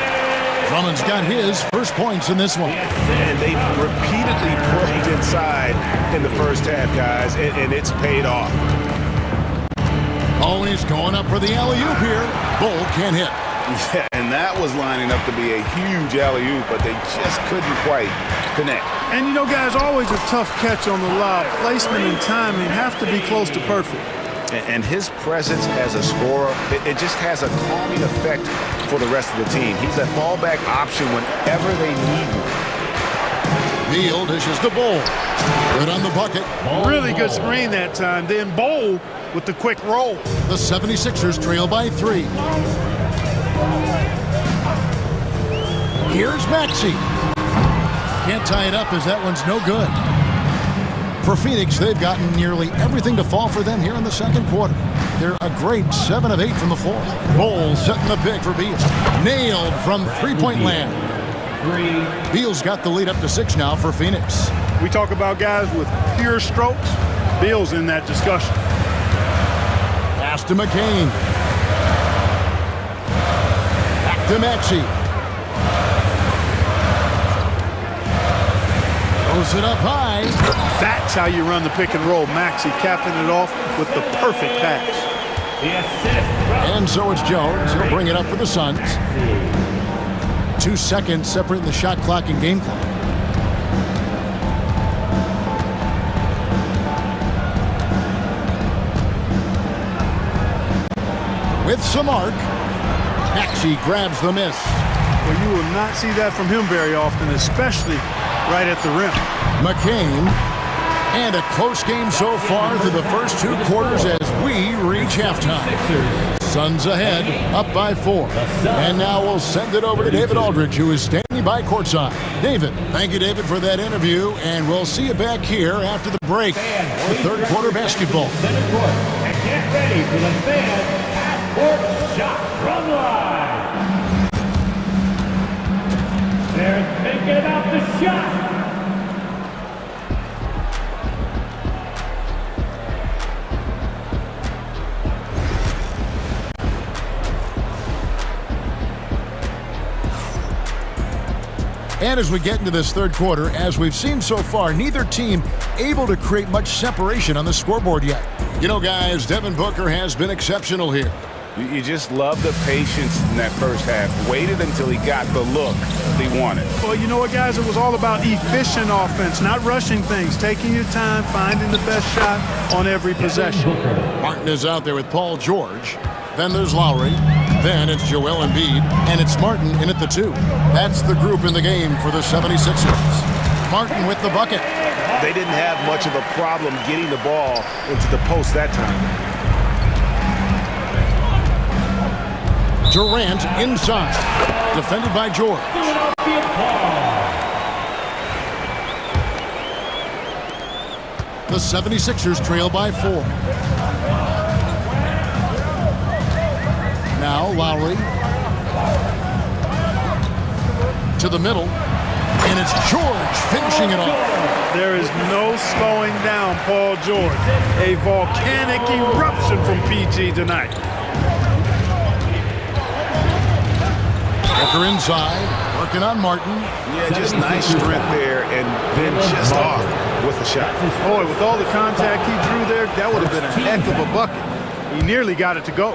Drummond's got his first points in this one. And they've repeatedly played inside in the first half, guys, and it's paid off. Oh, and he's going up for the alley-oop here. Bol can't hit. Yeah, and that was lining up to be a huge alley-oop, but they just couldn't quite connect. And you know, guys, always a tough catch on the lob. Placement and timing have to be close to perfect. And his presence as a scorer, it just has a calming effect for the rest of the team. He's a fallback option whenever they need him. Neal dishes to Bowl. Good on the bucket. Really good screen that time. Then Bowl with the quick roll. The 76ers trail by 3. Here's Maxey. Can't tie it up as that one's no good. For Phoenix, they've gotten nearly everything to fall for them here in the second quarter. They're a great 7 of 8 from the floor. Bowl setting the pick for Beal. Nailed from three-point land. Beal's got the lead up to 6 now for Phoenix. We talk about guys with pure strokes. Beal's in that discussion. Pass to McCain. Back to Maxey. Throws it up high. That's how you run the pick and roll. Maxey capping it off with the perfect pass. And so it's Jones. He'll bring it up for the Suns. 2 seconds separating the shot clock and game clock. With some arc, Maxey grabs the miss. Well, you will not see that from him very often, especially right at the rim. McCain, and a close game so far through the first 2 quarters as we reach halftime. Suns ahead, up by 4. And now we'll send it over to David Aldridge, who is standing by courtside. David, thank you, David, for that interview, and we'll see you back here after the break for third quarter basketball. And get ready for the fan half-court shot from line. They're thinking about the shot. And as we get into this third quarter, as we've seen so far, neither team able to create much separation on the scoreboard yet. You know, guys, Devin Booker has been exceptional here. You just love the patience in that first half. Waited until he got the look he wanted. Well, you know what, guys? It was all about efficient offense, not rushing things, taking your time, finding the best shot on every possession. Martin is out there with Paul George. Then there's Lowry. Then it's Joel Embiid. And it's Martin in at the 2. That's the group in the game for the 76ers. Martin with the bucket. They didn't have much of a problem getting the ball into the post that time. Durant inside. Defended by George. The 76ers trail by 4. Now Lowry. To the middle. And it's George finishing it off. There is no slowing down Paul George. A volcanic eruption from PG tonight. Booker inside, working on Martin. Yeah, just nice strength there, and then just off with the shot. Boy, with all the contact he drew there, that would have been a heck of a bucket. He nearly got it to go.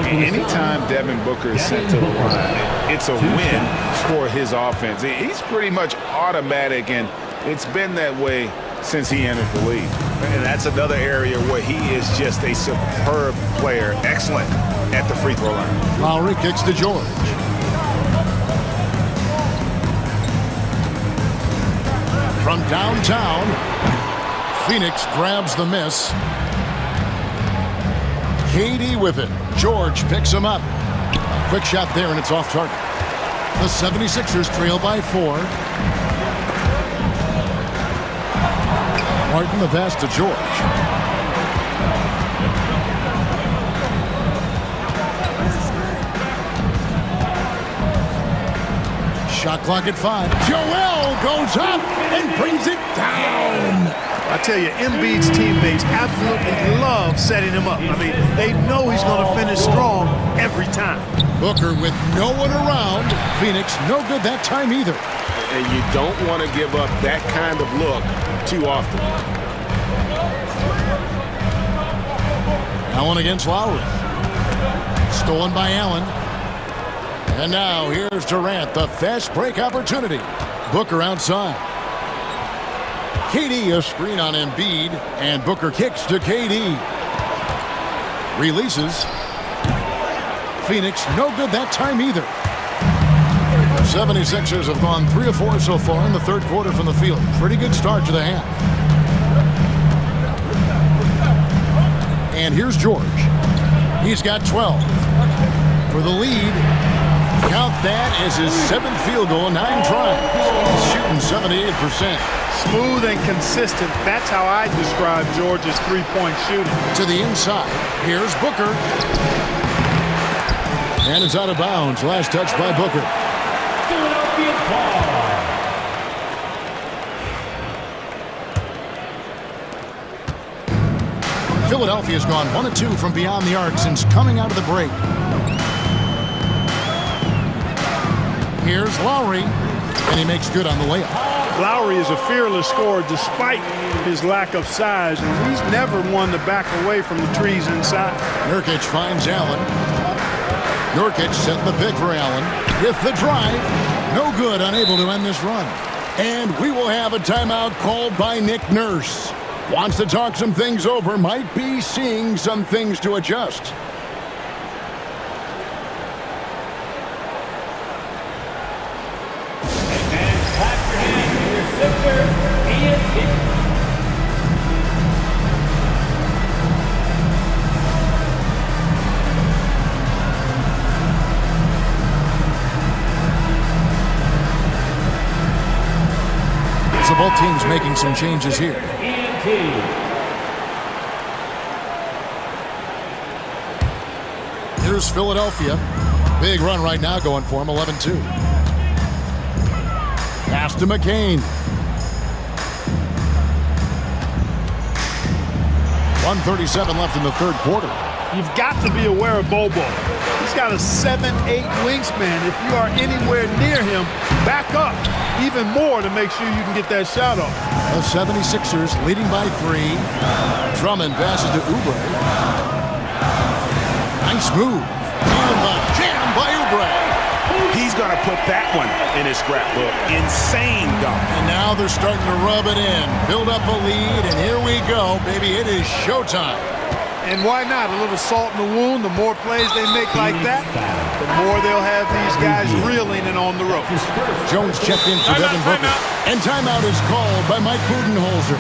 Anytime Devin Booker is sent to the line, it's a win for his offense. He's pretty much automatic, and it's been that way since he entered the league. And that's another area where he is just a superb player, excellent at the free throw line. Lowry kicks to George. From downtown, Phoenix grabs the miss. KD with it. George picks him up. A quick shot there, and it's off target. The 76ers trail by 4. Martin the pass to George. Shot clock at 5. Joel goes up and brings it down. I tell you, Embiid's teammates absolutely love setting him up. I mean, they know he's going to finish strong every time. Booker with no one around. Phoenix no good that time either. And you don't want to give up that kind of look too often. Allen against Lowry. Stolen by Allen. And now here's Durant, the fast break opportunity. Booker outside. KD a screen on Embiid, and Booker kicks to KD. Releases. Phoenix no good that time either. The 76ers have gone 3 of 4 so far in the third quarter from the field. Pretty good start to the half. And here's George. He's got 12 for the lead. Count that as his 7th field goal, 9 tries. He's shooting 78%. Smooth and consistent. That's how I describe George's three-point shooting. To the inside. Here's Booker. And it's out of bounds. Last touch by Booker. Philadelphia ball. Philadelphia's gone 1 of 2 from beyond the arc since coming out of the break. Here's Lowry, and he makes good on the layup. Lowry is a fearless scorer despite his lack of size, and he's never one to back away from the trees inside. Nurkic finds Allen. Nurkic setting the pick for Allen. With the drive, no good, unable to end this run. And we will have a timeout called by Nick Nurse. Wants to talk some things over, might be seeing some things to adjust. So both teams making some changes here. Here's Philadelphia. Big run right now going for him, 11-2. Pass to McCain. 1:37 left in the third quarter. You've got to be aware of Bobo. He's got a 7'8" wingspan. If you are anywhere near him, back up even more to make sure you can get that shot off. The 76ers leading by 3. Drummond passes to Oubre. Nice move. And the jam by Oubre. He's going to put that one in his scrapbook. Insane dunk. And now they're starting to rub it in. Build up a lead, and here we go, baby. It is showtime. And why not? A little salt in the wound. The more plays they make like that, the more they'll have these guys reeling and on the ropes. Jones checked in for Devin Booker. And timeout is called by Mike Budenholzer.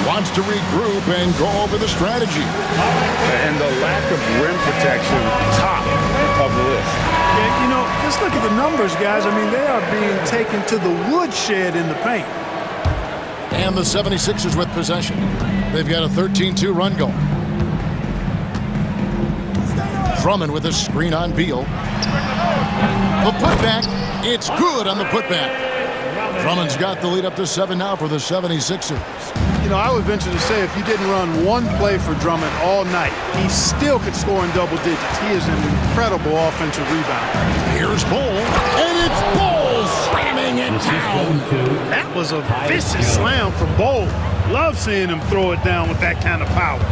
Wants to regroup and go over the strategy. And the lack of rim protection, top of the list. And, you know, just look at the numbers, guys. I mean, they are being taken to the woodshed in the paint. And the 76ers with possession. They've got a 13-2 run going. Drummond with a screen on Beal. The putback. It's good on the putback. Drummond's got the lead up to 7 now for the 76ers. You know, I would venture to say if you didn't run one play for Drummond all night, he still could score in double digits. He is an incredible offensive rebounder. Here's Bol, and it's Bol slamming it down. That was a vicious slam for Bol. Love seeing him throw it down with that kind of power.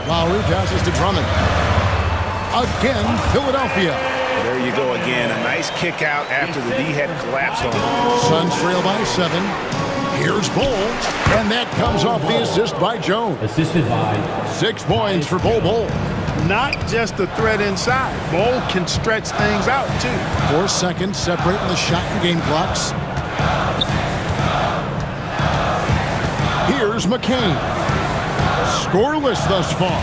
Lowry passes to Drummond. Again, Philadelphia. There you go again. A nice kick out after the D had collapsed on him. Suns trail by 7. Here's Bol, and that comes off the assist by Jones. Assisted by 6 points for Bol. Not just a threat inside. Bol can stretch things out, too. 4 seconds separating the shot and game clocks. Here's McCain. Scoreless thus far.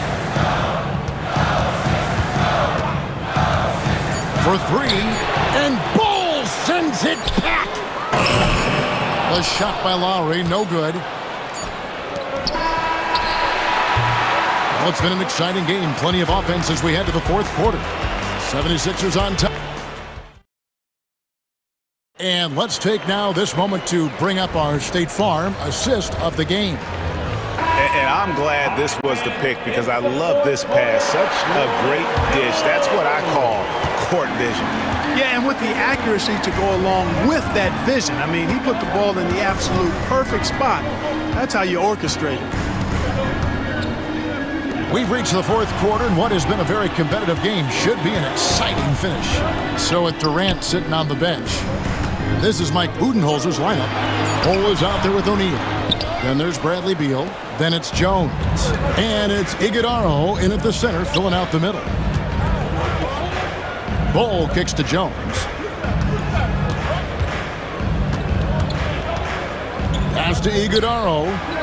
For 3, and Bol sends it back. The shot by Lowry, no good. Well, it's been an exciting game. Plenty of offense as we head to the fourth quarter. 76ers on top. And let's take now this moment to bring up our State Farm assist of the game. And I'm glad this was the pick because I love this pass. Such a great dish. That's what I call court vision. Yeah, and with the accuracy to go along with that vision. I mean, he put the ball in the absolute perfect spot. That's how you orchestrate it. We've reached the fourth quarter, and what has been a very competitive game should be an exciting finish. So with Durant sitting on the bench, this is Mike Budenholzer's lineup. Cole is out there with O'Neal. Then there's Bradley Beal. Then it's Jones. And it's Iguodala in at the center, filling out the middle. Ball kicks to Jones. Pass to Iguodala.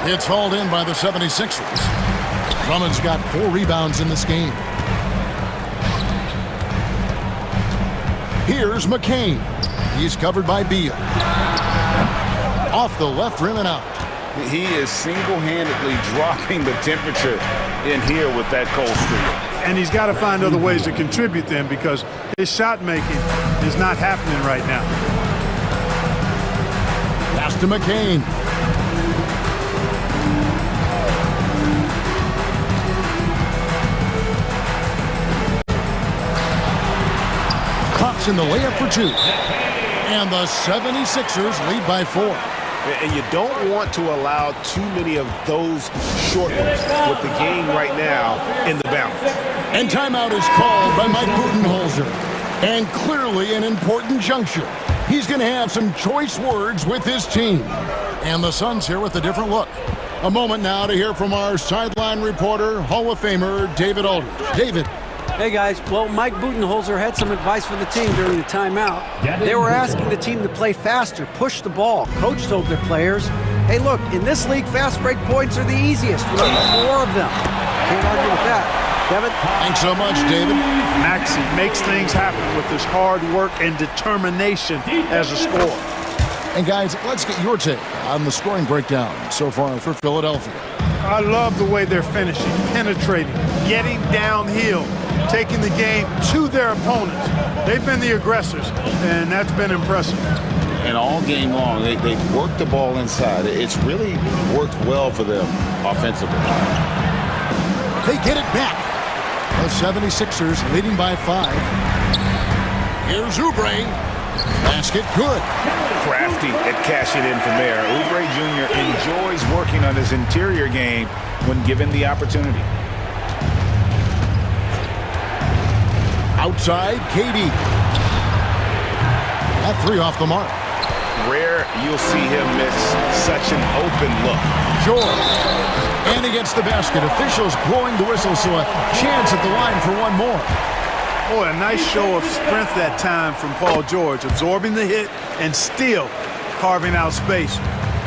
It's hauled in by the 76ers. Drummond's got 4 rebounds in this game. Here's McCain. He's covered by Beal. Off the left rim and out. He is single-handedly dropping the temperature in here with that cold streak. And he's got to find other ways to contribute then, because his shot making is not happening right now. Pass to McCain. Clocks in the layup for 2. And the 76ers lead by 4. And you don't want to allow too many of those short ones with the game right now in the balance. And timeout is called by Mike Budenholzer. And clearly an important juncture. He's going to have some choice words with his team. And the Suns here with a different look. A moment now to hear from our sideline reporter, Hall of Famer David Aldridge. David. Hey guys, well, Mike Budenholzer had some advice for the team during the timeout. They were asking the team to play faster, push the ball. Coach told their players, hey look, in this league, fast break points are the easiest. We need more of them. Can't argue with that. Kevin? Thanks so much, David. Maxey makes things happen with his hard work and determination as a scorer. And guys, let's get your take on the scoring breakdown so far for Philadelphia. I love the way they're finishing, penetrating, getting downhill, taking the game to their opponents. They've been the aggressors, and that's been impressive. And all game long, they've worked the ball inside. It's really worked well for them offensively. They get it back. The 76ers leading by 5. Here's Oubre. Basket good. Crafty at cashing in from there. Oubre Jr. enjoys working on his interior game when given the opportunity. Outside, KD. That 3 off the mark. Rare you'll see him miss such an open look. George. And he gets the basket. Officials blowing the whistle, so a chance at the line for one more. Boy, a nice show of strength that time from Paul George, absorbing the hit and still carving out space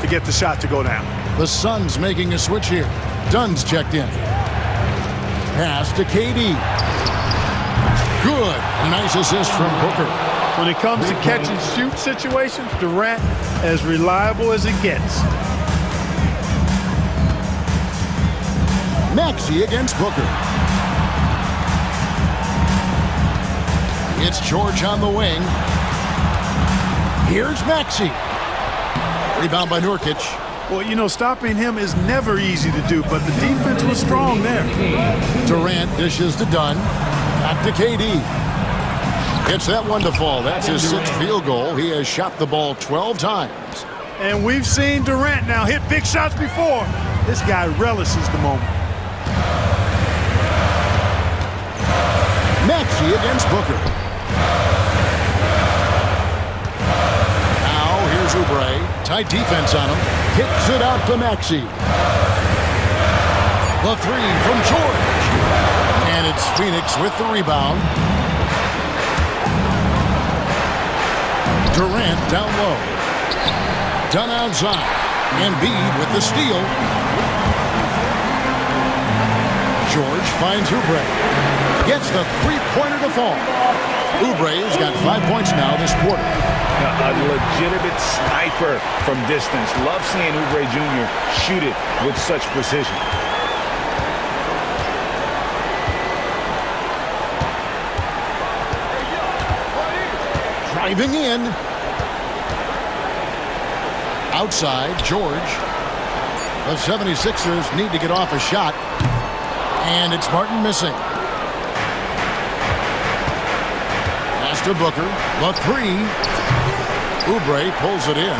to get the shot to go down. The Suns making a switch here. Dunn's checked in. Pass to KD. Good. Nice assist from Booker. When it comes to catch and shoot situations, Durant as reliable as it gets. Maxey against Booker. It's George on the wing. Here's Maxey. Rebound by Nurkic. Well, you know, stopping him is never easy to do, but the defense was strong there. Durant dishes to Dunn. Back to KD. Gets that one to fall. That's his 6th field goal. He has shot the ball 12 times. And we've seen Durant now hit big shots before. This guy relishes the moment. Maxey against Booker. Now here's Oubre. Tight defense on him. Kicks it out to Maxey. The 3 from George. And it's Phoenix with the rebound. Durant down low. Dunn outside. Embiid with the steal. George finds Oubre. Gets the 3-pointer to fall. Oubre has got 5 points now this quarter. A legitimate sniper from distance. Love seeing Oubre Jr. shoot it with such precision. Driving in. Outside, George. The 76ers need to get off a shot. And it's Martin missing. Pass to Booker. The 3. Oubre pulls it in.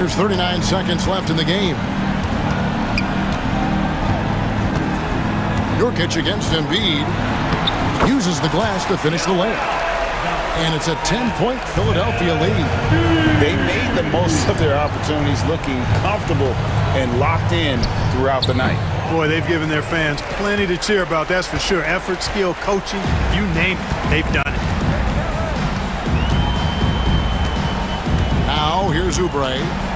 There's 39 seconds left in the game. Nurkic against Embiid. Uses the glass to finish the layup. And it's a 10-point Philadelphia lead. They made the most of their opportunities, looking comfortable and locked in throughout the night. Boy, they've given their fans plenty to cheer about, that's for sure. Effort, skill, coaching, you name it, they've done it. Now, here's Oubre.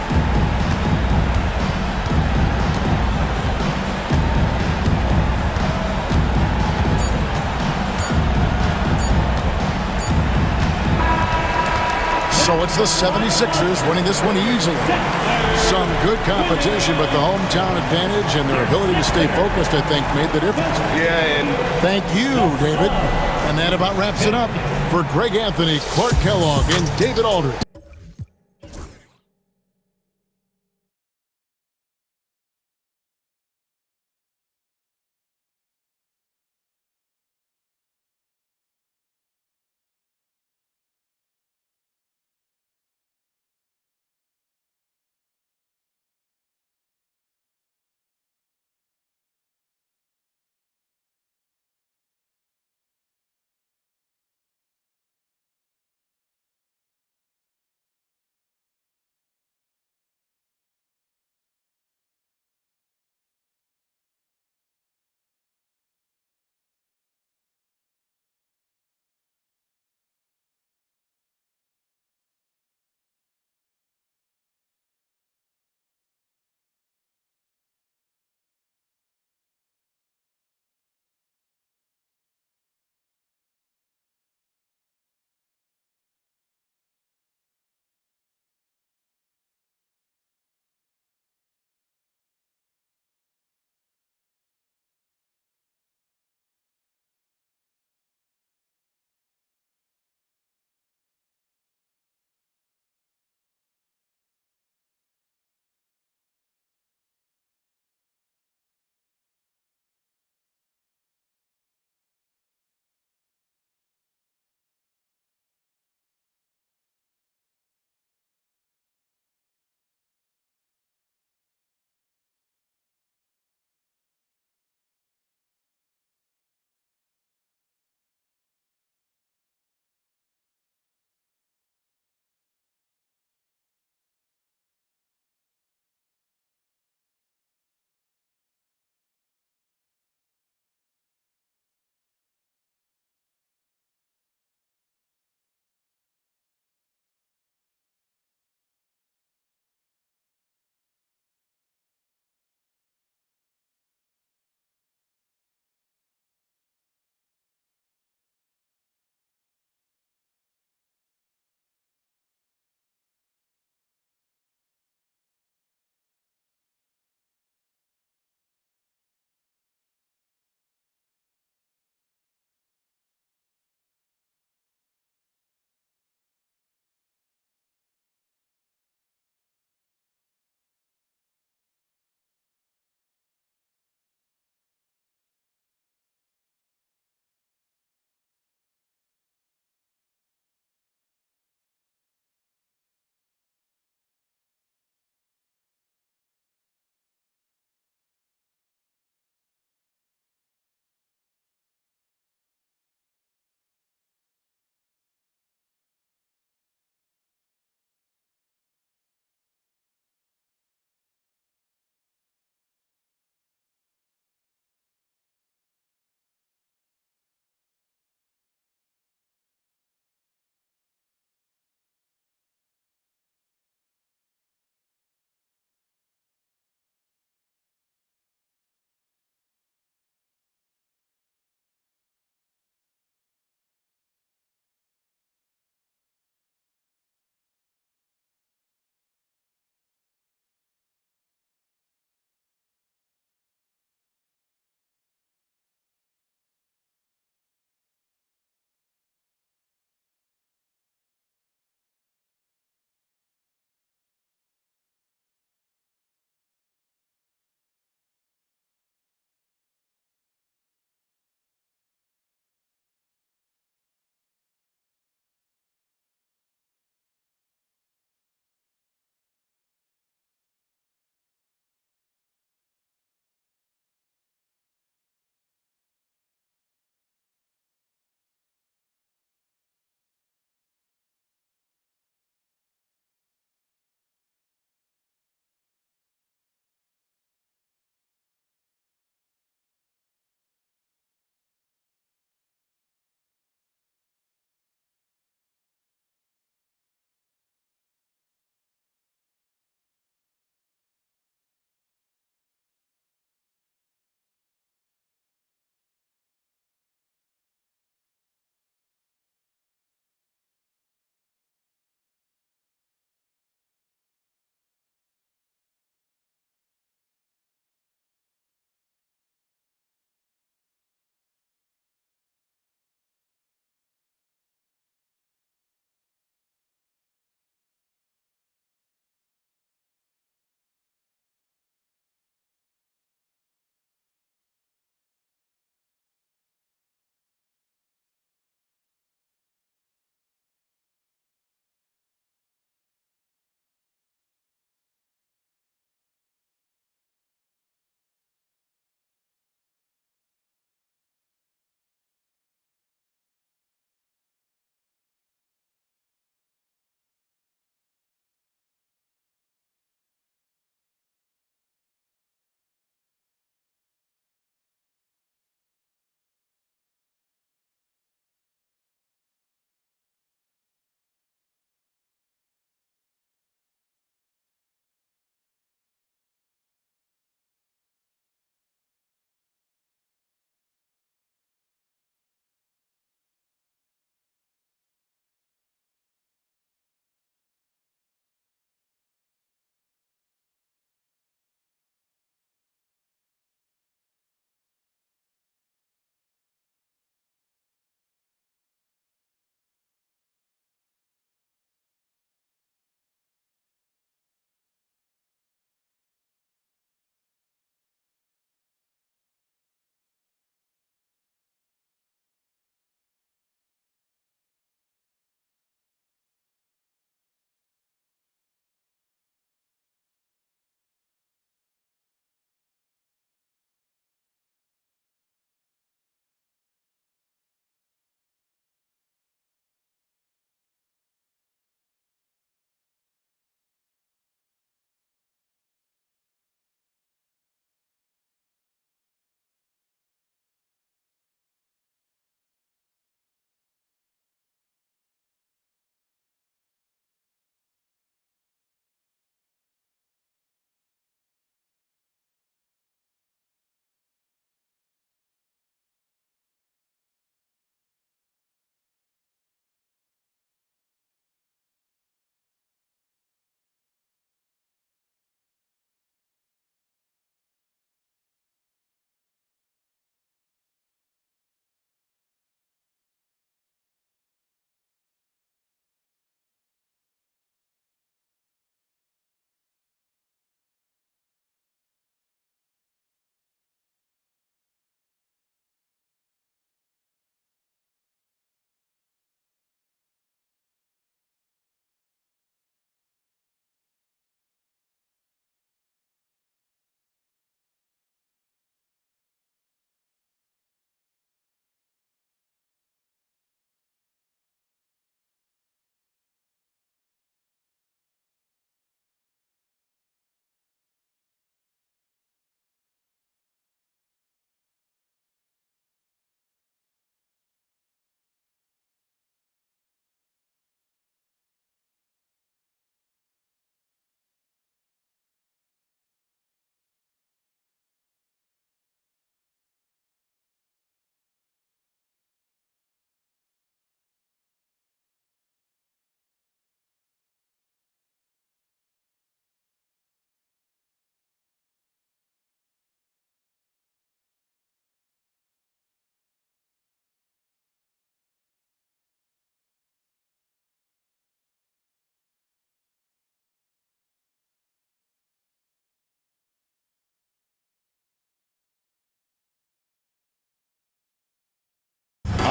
So it's the 76ers winning this one easily. Some good competition, but the hometown advantage and their ability to stay focused, I think, made the difference. Yeah, and thank you, David. And that about wraps it up. For Greg Anthony, Clark Kellogg, and David Aldridge.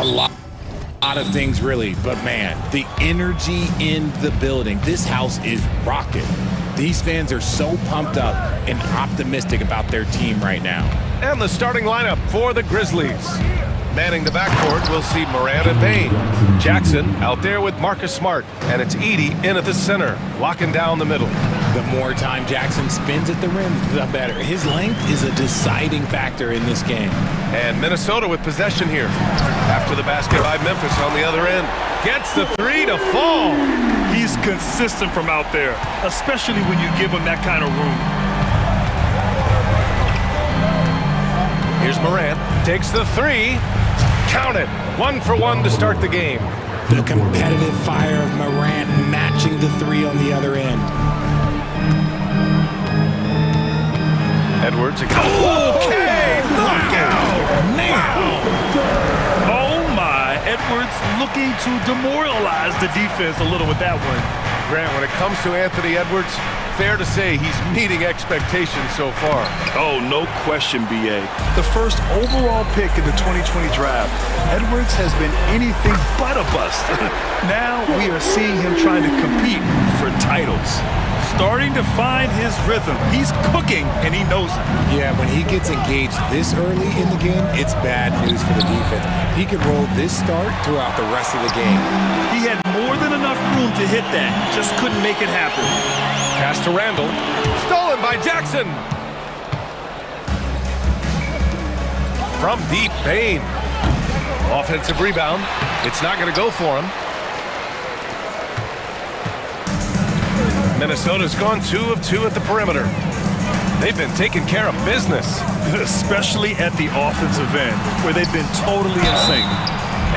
A lot of things, really. But, man, the energy in the building. This house is rocking. These fans are so pumped up and optimistic about their team right now. And the starting lineup for the Grizzlies. Manning the backcourt, we'll see Moran and Bain. Jackson out there with Marcus Smart. And it's Edey in at the center, locking down the middle. The more time Jackson spins at the rim, the better. His length is a deciding factor in this game. And Minnesota with possession here. After the basket by Memphis on the other end. Gets the three to fall. He's consistent from out there, especially when you give him that kind of room. Here's Morant, takes the three. Count it, 1 for 1 to start the game. The competitive fire of Morant matching the three on the other end. Edwards again. Okay, knockout! Wow! Oh my, Edwards looking to demoralize the defense a little with that one. Grant, when it comes to Anthony Edwards, fair to say he's meeting expectations so far. Oh, no question, B.A. The first overall pick in the 2020 draft, Edwards has been anything but a bust. Now we are seeing him trying to compete for titles. Starting to find his rhythm. He's cooking, and he knows it. Yeah, when he gets engaged this early in the game, it's bad news for the defense. He could roll this start throughout the rest of the game. He had more than enough room to hit that. Just couldn't make it happen. Pass to Randall. Stolen by Jackson. From deep, Bain. Offensive rebound. It's not going to go for him. Minnesota's gone 2 of 2 at the perimeter. They've been taking care of business. Especially at the offensive end, where they've been totally in sync.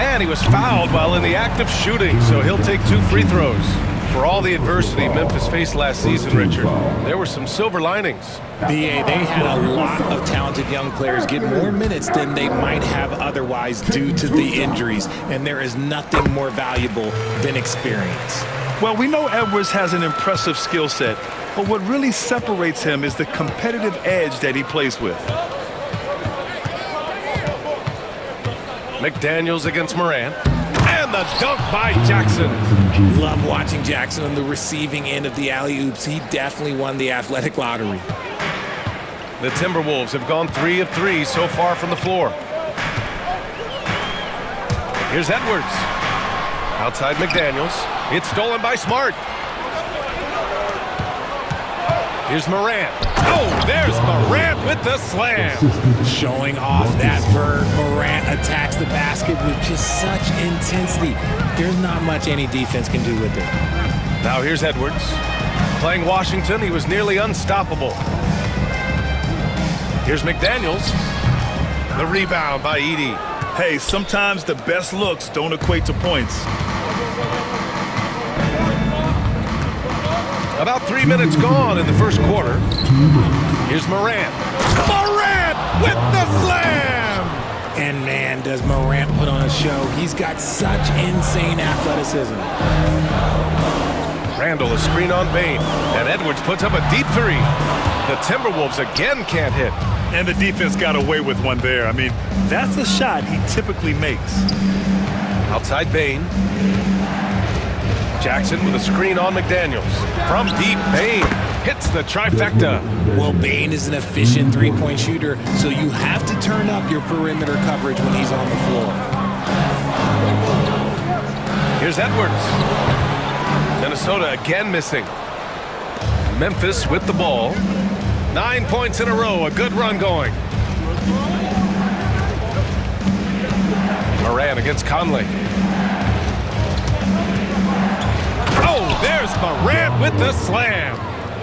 And he was fouled while in the act of shooting, so he'll take 2 free throws. For all the adversity Memphis faced last season, Richard, there were some silver linings. BA, they had a lot of talented young players get more minutes than they might have otherwise due to the injuries, and there is nothing more valuable than experience. Well, we know Edwards has an impressive skill set, but what really separates him is the competitive edge that he plays with. McDaniels against Morant. And the dunk by Jackson. Love watching Jackson on the receiving end of the alley-oops. He definitely won the athletic lottery. The Timberwolves have gone 3 of 3 so far from the floor. Here's Edwards. Outside McDaniels. It's stolen by Smart. Here's Morant. Oh, there's Morant with the slam. Showing off that verb. Morant attacks the basket with just such intensity. There's not much any defense can do with it. Now here's Edwards. Playing Washington, he was nearly unstoppable. Here's McDaniels. The rebound by Edey. Hey, sometimes the best looks don't equate to points. About 3 minutes gone in the first quarter. Here's Morant. Morant with the slam! And man, does Morant put on a show. He's got such insane athleticism. Randall, a screen on Bain. And Edwards puts up a deep three. The Timberwolves again can't hit. And the defense got away with one there. I mean, that's a shot he typically makes. Outside Bain. Jackson with a screen on McDaniels. From deep, Bain hits the trifecta. Well, Bain is an efficient three-point shooter, so you have to turn up your perimeter coverage when he's on the floor. Here's Edwards. Minnesota again missing. Memphis with the ball. 9 points in a row, a good run going. Moran against Conley. Oh, there's Morant with the slam.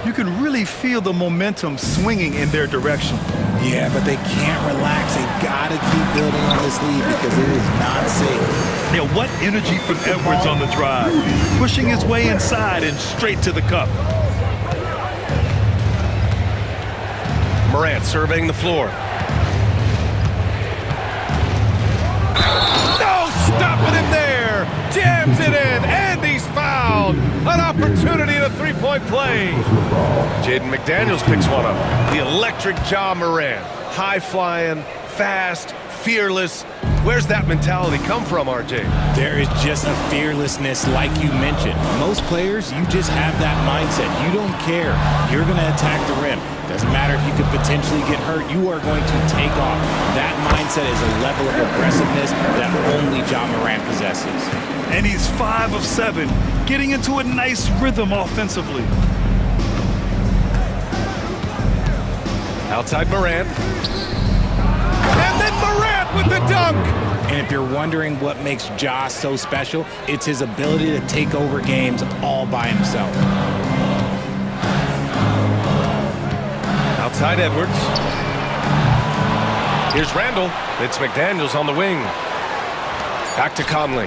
You can really feel the momentum swinging in their direction. Yeah, but they can't relax. They've got to keep building on this lead because it is not safe. Yeah, what energy from Edwards on the drive. Pushing his way inside and straight to the cup. Morant surveying the floor. No, stopping him there. Jams it in, and he's fouled. An opportunity at a three-point play. Jaden McDaniels picks one up. The electric Ja Morant. High-flying, fast, fearless. Where's that mentality come from, RJ? There is just a fearlessness like you mentioned. Most players, you just have that mindset. You don't care. You're going to attack the rim. Doesn't matter if you could potentially get hurt. You are going to take off. That mindset is a level of aggressiveness that only Ja Morant possesses. And he's 5 of 7, getting into a nice rhythm offensively. Outside Morant. And then Morant with the dunk! And if you're wondering what makes Ja so special, it's his ability to take over games all by himself. Outside Edwards. Here's Randall. It's McDaniels on the wing. Back to Conley.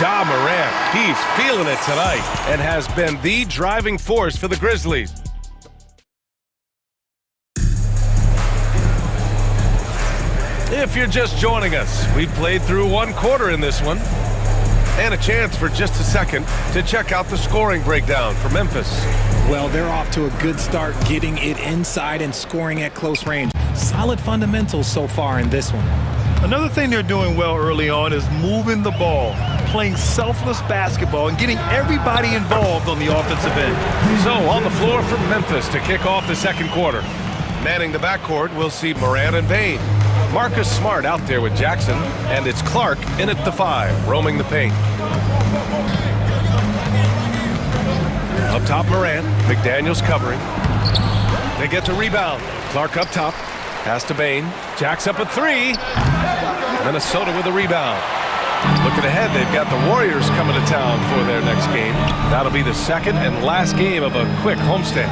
Ja Morant, he's feeling it tonight and has been the driving force for the Grizzlies. If you're just joining us, we played through 1 quarter in this one. And a chance for just a second to check out the scoring breakdown for Memphis. Well, they're off to a good start getting it inside and scoring at close range. Solid fundamentals so far in this one. Another thing they're doing well early on is moving the ball, playing selfless basketball, and getting everybody involved on the offensive end. So on the floor for Memphis to kick off the second quarter. Manning the backcourt, we'll see Morant and Bain. Marcus Smart out there with Jackson, and it's Clark in at the 5, roaming the paint. Up top, Morant. McDaniels covering. They get to rebound. Clark up top. Pass to Bain. Jack's up at 3. Minnesota with a rebound. Looking ahead, they've got the Warriors coming to town for their next game. That'll be the second and last game of a quick homestand.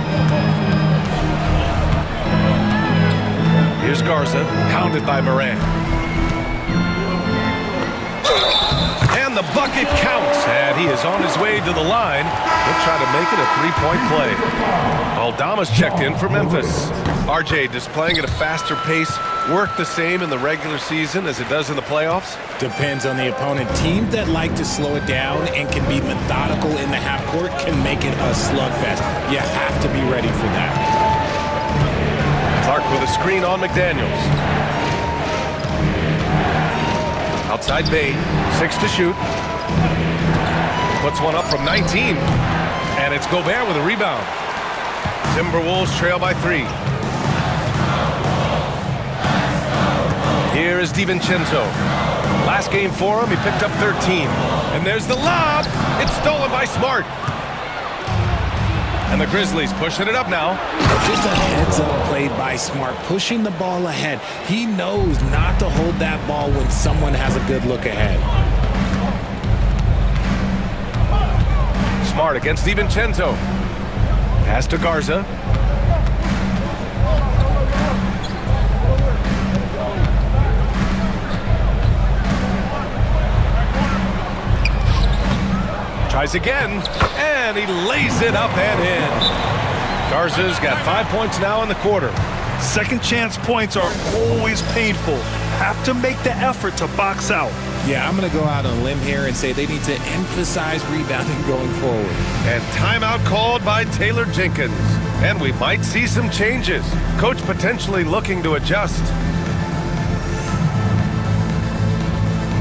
Here's Garza, hounded by Morant. And the bucket counts, and he is on his way to the line. He'll try to make it a 3-point play. Aldama's checked in for Memphis. RJ displaying at a faster pace, work the same in the regular season as it does in the playoffs? Depends on the opponent. Teams that like to slow it down and can be methodical in the half court can make it a slugfest. You have to be ready for that. Clark with a screen on McDaniels. Outside Bain, 6 to shoot. Puts one up from 19. And it's Gobert with a rebound. Timberwolves trail by 3. Here is DiVincenzo. Last game for him, he picked up 13. And there's the lob. It's stolen by Smart. And the Grizzlies pushing it up now. Just a heads-up play by Smart, pushing the ball ahead. He knows not to hold that ball when someone has a good look ahead. Smart against DiVincenzo. Pass to Garza. Tries again, and he lays it up and in. Garza's got 5 points now in the quarter. Second chance points are always painful. Have to make the effort to box out. Yeah, I'm going to go out on a limb here and say they need to emphasize rebounding going forward. And timeout called by Taylor Jenkins. And we might see some changes. Coach potentially looking to adjust.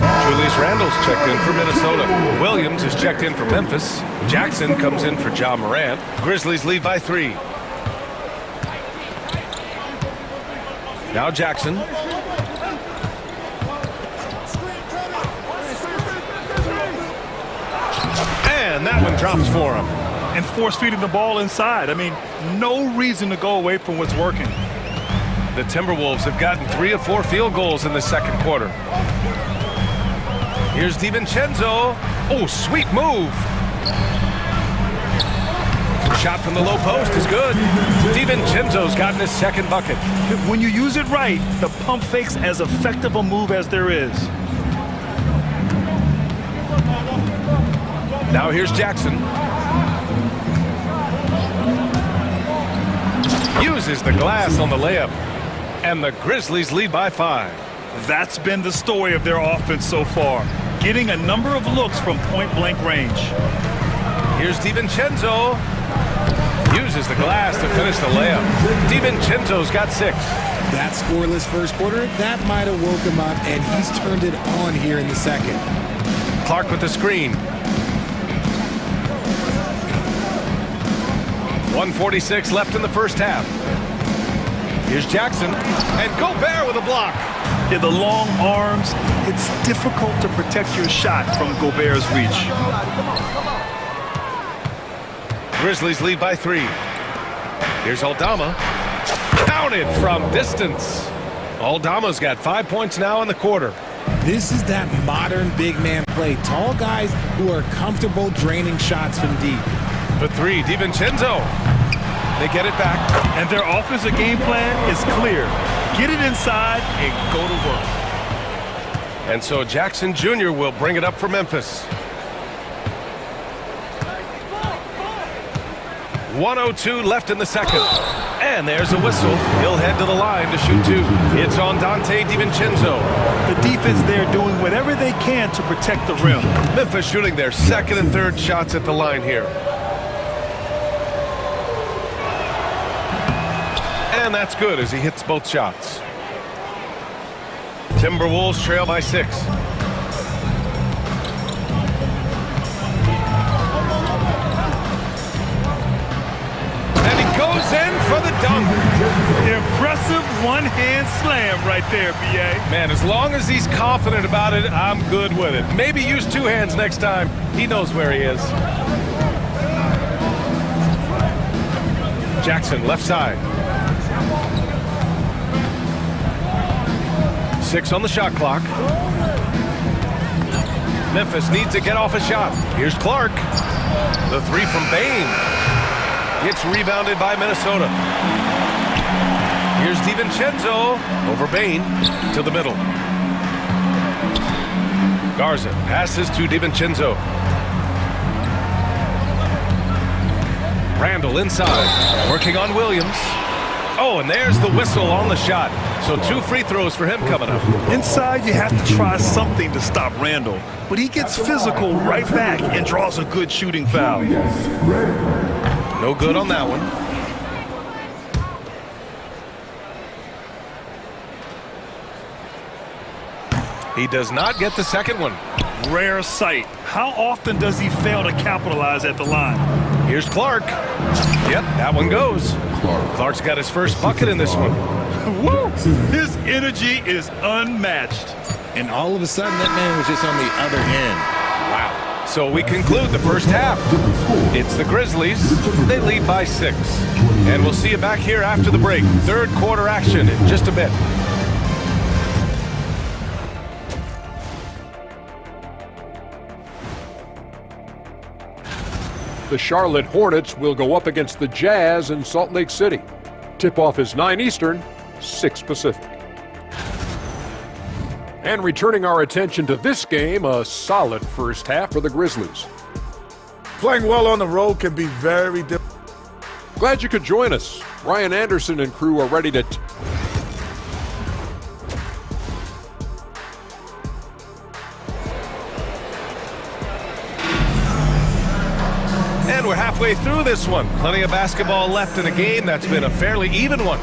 Julius Randle's checked in for Minnesota. Williams is checked in for Memphis. Jackson comes in for Ja Morant. Grizzlies lead by 3. Now Jackson. And that one drops for him. And force-feeding the ball inside. I mean, no reason to go away from what's working. The Timberwolves have gotten 3 of 4 field goals in the second quarter. Here's DiVincenzo. Oh, sweet move. Shot from the low post is good. DiVincenzo's gotten his second bucket. When you use it right, the pump fake's as effective a move as there is. Now here's Jackson. Uses the glass on the layup. And the Grizzlies lead by 5. That's been the story of their offense so far. Getting a number of looks from point-blank range. Here's DiVincenzo. Uses the glass to finish the layup. DiVincenzo's got 6. That scoreless first quarter, that might have woke him up, and he's turned it on here in the second. Clark with the screen. 1:46 left in the first half. Here's Jackson, and Gobert with a block. Yeah, the long arms, it's difficult to protect your shot from Gobert's reach. Grizzlies lead by 3. Here's Aldama. Counted from distance. Aldama's got 5 points now in the quarter. This is that modern big man play. Tall guys who are comfortable draining shots from deep. For 3, DiVincenzo. They get it back. And their offensive game plan is clear. Get it inside and go to work. And so Jackson Jr. will bring it up for Memphis. 1:02 left in the second. And there's a whistle. He'll head to the line to shoot 2. It's on Dante DiVincenzo. The defense there doing whatever they can to protect the rim. Memphis shooting their second and third shots at the line here. And that's good as he hits both shots. Timberwolves trail by 6. And he goes in for the dunk. Impressive one-hand slam right there, B.A. Man, as long as he's confident about it, I'm good with it. Maybe use 2 hands next time. He knows where he is. Jackson, left side. 6 on the shot clock. Memphis needs to get off a shot. Here's Clark. The 3 from Bain. It's rebounded by Minnesota. Here's DiVincenzo over Bain to the middle. Garza passes to DiVincenzo. Randall inside, working on Williams. Oh, and there's the whistle on the shot. So 2 free throws for him coming up. Inside, you have to try something to stop Randall. But he gets physical right back and draws a good shooting foul. No good on that one. He does not get the second one. Rare sight. How often does he fail to capitalize at the line? Here's Clark. Yep, that one goes. Clark's got his first bucket in this one. Woo! His energy is unmatched. And all of a sudden, that man was just on the other end. Wow. So we conclude the first half. It's the Grizzlies. They lead by 6. And we'll see you back here after the break. Third quarter action in just a bit. The Charlotte Hornets will go up against the Jazz in Salt Lake City. Tip-off is 9 Eastern, 6 Pacific. And returning our attention to this game, a solid first half for the Grizzlies. Playing well on the road can be very difficult. Glad you could join us. Ryan Anderson and crew are ready to... And we're halfway through this one. Plenty of basketball left in a game that's been a fairly even one.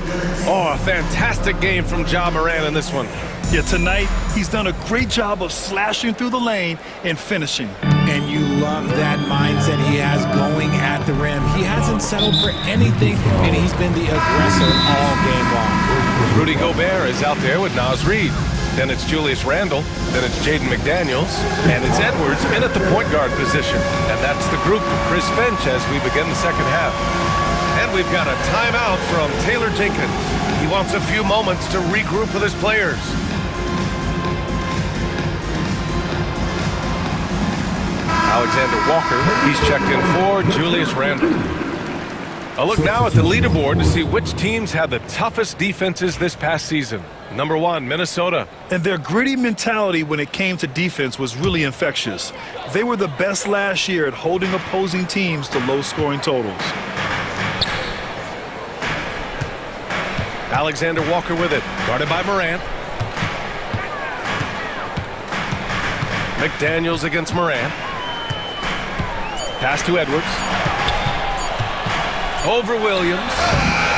Oh, a fantastic game from Ja Morant in this one. Yeah, tonight he's done a great job of slashing through the lane and finishing. And you love that mindset he has going at the rim. He hasn't settled for anything, and he's been the aggressor all game long. Rudy Gobert is out there with Naz Reid. Then it's Julius Randle. Then it's Jaden McDaniels. And it's Edwards in at the point guard position. And that's the group for Chris Finch as we begin the second half. And we've got a timeout from Taylor Jenkins. He wants a few moments to regroup with his players. Alexander Walker, he's checked in for Julius Randle. A look now at the leaderboard to see which teams had the toughest defenses this past season. Number 1, Minnesota. And their gritty mentality when it came to defense was really infectious. They were the best last year at holding opposing teams to low-scoring totals. Alexander Walker with it, guarded by Morant. McDaniels against Morant. Pass to Edwards. Over Williams.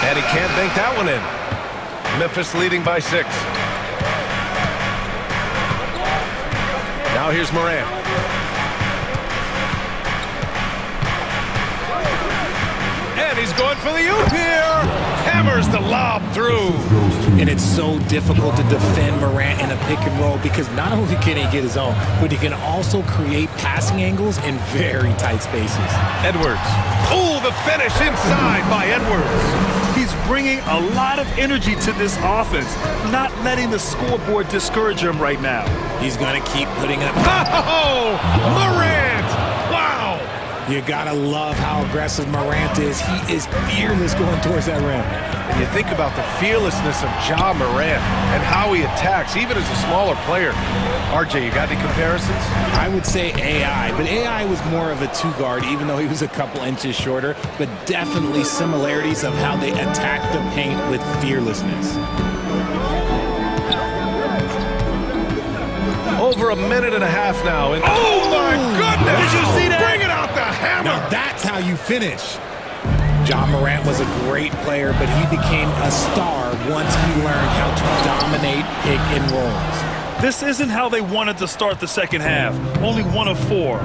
And he can't bank that one in. Memphis leading by 6. Now here's Morant. And he's going for the oop here. Hammers the lob through. And it's so difficult to defend Morant in a pick and roll because not only can he get his own, but he can also create passing angles in very tight spaces. Edwards. Oh, the finish inside by Edwards. He's bringing a lot of energy to this offense, not letting the scoreboard discourage him right now. He's going to keep putting up. Oh, Morant! Wow! You gotta love how aggressive Morant is. He is fearless going towards that rim. And you think about the fearlessness of Ja Morant and how he attacks, even as a smaller player. RJ, you got any comparisons? I would say AI, but AI was more of a two-guard, even though he was a couple inches shorter, but definitely similarities of how they attack the paint with fearlessness. Over a minute and a half now. And oh my goodness! Did you see that? Bring it out the hammer! Now that's how you finish. Ja Morant was a great player, but he became a star once he learned how to dominate pick and rolls. This isn't how they wanted to start the second half. Only 1 of 4.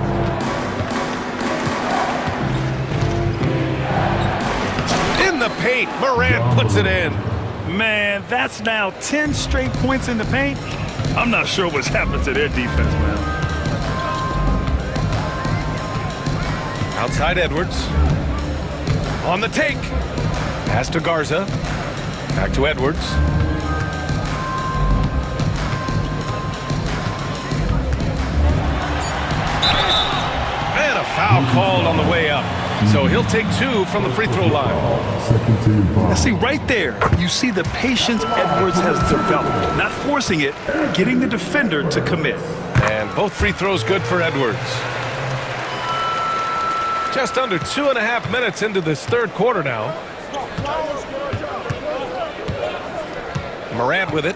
In the paint, Morant puts it in. Man, that's now 10 straight points in the paint. I'm not sure what's happened to their defense, man. Outside Edwards. On the take. Pass to Garza. Back to Edwards. And a foul called on the way up. So he'll take 2 from the free throw line. Now see, right there, you see the patience Edwards has developed. Not forcing it, getting the defender to commit. And both free throws good for Edwards. Just under 2.5 minutes into this third quarter now. Morant with it.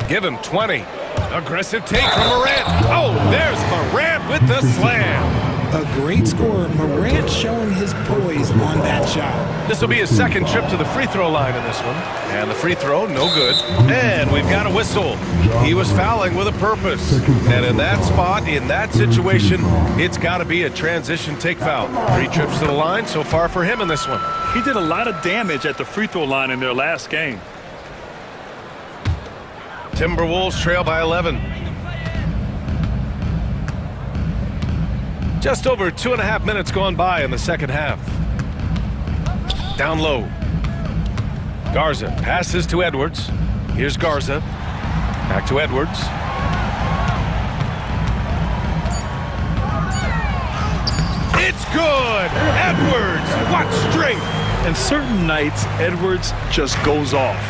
Give him 20. Aggressive take from Morant. Oh, there's Morant with the slam. A great scorer. Morant showing his poise on that shot. This will be his second trip to the free throw line in this one. And the free throw, no good. And we've got a whistle. He was fouling with a purpose. And in that spot, in that situation, it's got to be a transition take foul. 3 trips to the line so far for him in this one. He did a lot of damage at the free throw line in their last game. Timberwolves trail by 11. Just over 2.5 minutes gone by in the second half. Down low. Garza passes to Edwards. Here's Garza. Back to Edwards. It's good! Edwards! What strength! And certain nights, Edwards just goes off.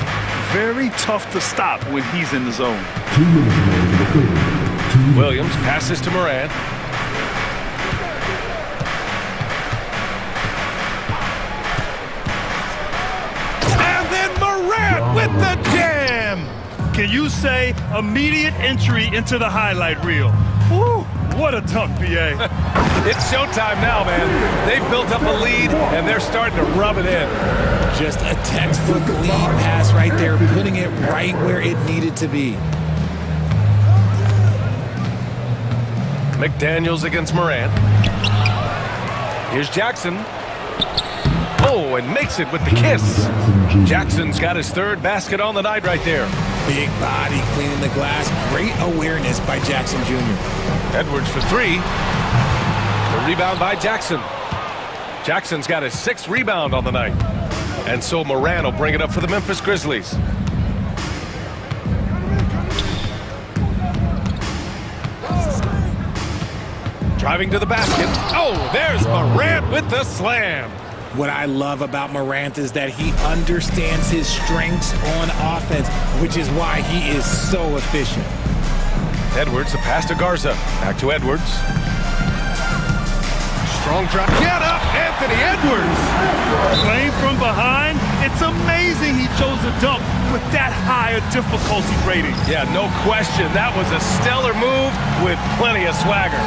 Very tough to stop when he's in the zone. Williams passes to Morant. With the jam! Can you say immediate entry into the highlight reel? Woo! What a dunk, BA. It's showtime now, man. They've built up a lead, and they're starting to rub it in. Just a textbook lead pass right there, putting it right where it needed to be. McDaniels against Morant. Here's Jackson. Oh, and makes it with the kiss. Jackson's got his 3rd basket on the night right there. Big body cleaning the glass. Great awareness by Jackson Jr. Edwards for 3. The rebound by Jackson. Jackson's got his 6th rebound on the night. And so Morant will bring it up for the Memphis Grizzlies. Driving to the basket. Oh, there's Morant with the slam. What I love about Morant is that he understands his strengths on offense, which is why he is so efficient. Edwards, the pass to Garza. Back to Edwards. Strong drop. Get up, Anthony Edwards! Playing from behind, it's amazing he chose a dunk with that high a difficulty rating. Yeah, no question. That was a stellar move with plenty of swagger.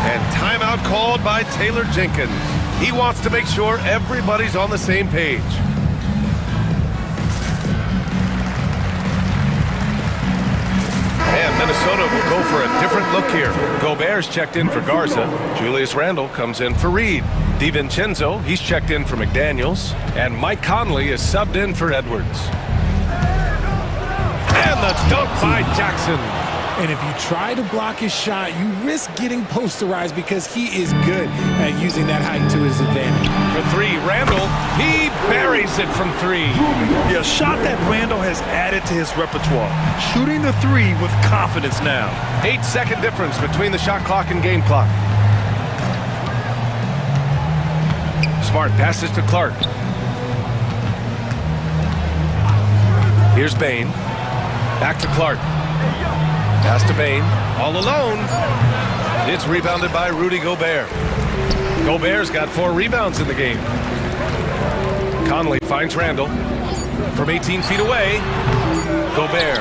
And timeout called by Taylor Jenkins. He wants to make sure everybody's on the same page. Minnesota will go for a different look here. Gobert's checked in for Garza. Julius Randle comes in for Reed. DiVincenzo, he's checked in for McDaniels. And Mike Conley is subbed in for Edwards. And the dunk by Jackson. And if you try to block his shot, you risk getting posterized because he is good at using that height to his advantage. For three, Randle, he buries it from three. Yeah, a shot that Randle has added to his repertoire. Shooting the three with confidence now. 8-second difference between the shot clock and game clock. Smart passes to Clark. Here's Bane. Back to Clark. Pass to Bane, all alone. It's rebounded by Rudy Gobert. Gobert's got 4 rebounds in the game. Conley finds Randle. From 18 feet away, Gobert.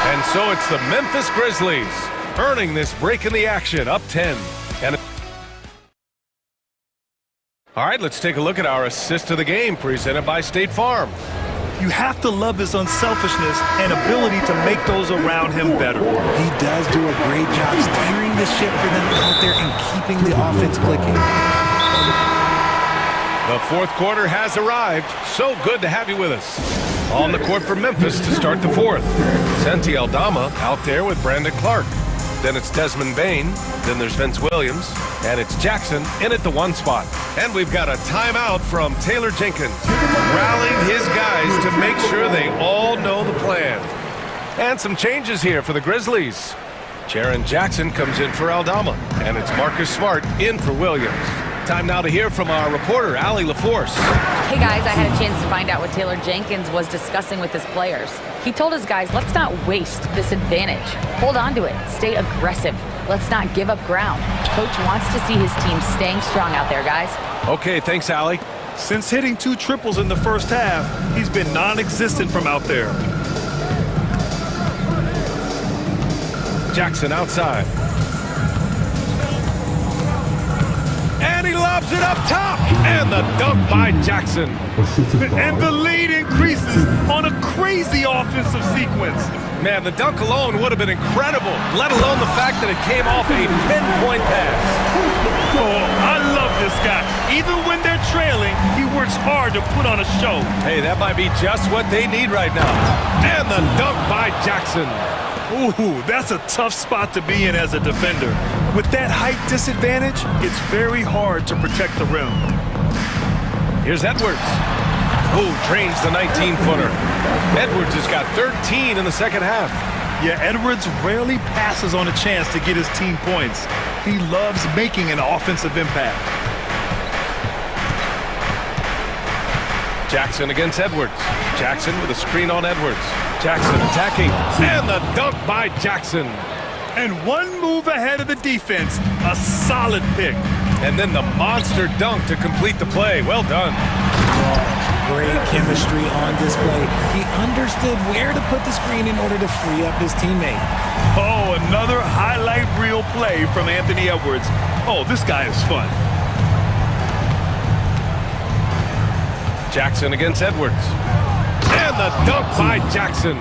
And so it's the Memphis Grizzlies earning this break in the action, up 10. And all right, let's take a look at our assist of the game presented by State Farm. You have to love his unselfishness and ability to make those around him better. He does do a great job steering the ship for them out there and keeping the offense clicking. The fourth quarter has arrived. So good to have you with us. On the court for Memphis to start the fourth. Santi Aldama out there with Brandon Clark. Then it's Desmond Bane. Then there's Vince Williams. And it's Jackson in at the 1 spot. And we've got a timeout from Taylor Jenkins, rallying his guys to make sure they all know the plan. And some changes here for the Grizzlies. Jaren Jackson comes in for Aldama. And it's Marcus Smart in for Williams. Time now to hear from our reporter, Allie LaForce. Hey guys, I had a chance to find out what Taylor Jenkins was discussing with his players. He told his guys, let's not waste this advantage. Hold on to it. Stay aggressive. Let's not give up ground. Coach wants to see his team staying strong out there, guys. Okay, thanks, Allie. Since hitting 2 triples in the first half, he's been non-existent from out there. Jackson outside. And he lobs it up top. And the dunk by Jackson. And the lead increases on a crazy offensive sequence. Man, the dunk alone would have been incredible, let alone the fact that it came off a pinpoint pass. Oh, I love this guy. Even when they're trailing, he works hard to put on a show. Hey, that might be just what they need right now. And the dunk by Jackson. Ooh, that's a tough spot to be in as a defender. With that height disadvantage, it's very hard to protect the rim. Here's Edwards. Ooh, drains the 19-footer. Edwards has got 13 in the second half. Yeah, Edwards rarely passes on a chance to get his team points. He loves making an offensive impact. Jackson against Edwards. Jackson with a screen on Edwards. Jackson attacking. And the dunk by Jackson. And one move ahead of the defense. A solid pick. And then the monster dunk to complete the play. Well done. Great chemistry on display. He understood where to put the screen in order to free up his teammate. Oh, another highlight reel play from Anthony Edwards. Oh, this guy is fun. Jackson against Edwards. And the dunk by Jackson.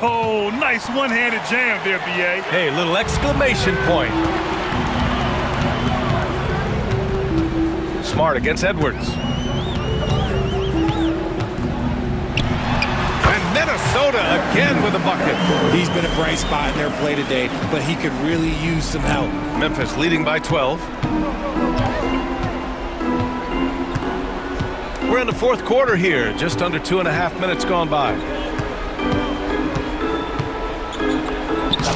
Oh, nice one-handed jam there, B.A. Hey, little exclamation point. Smart against Edwards. And Minnesota again with a bucket. He's been a bright spot in their play today, but he could really use some help. Memphis leading by 12. We're in the fourth quarter here, just under 2.5 minutes gone by.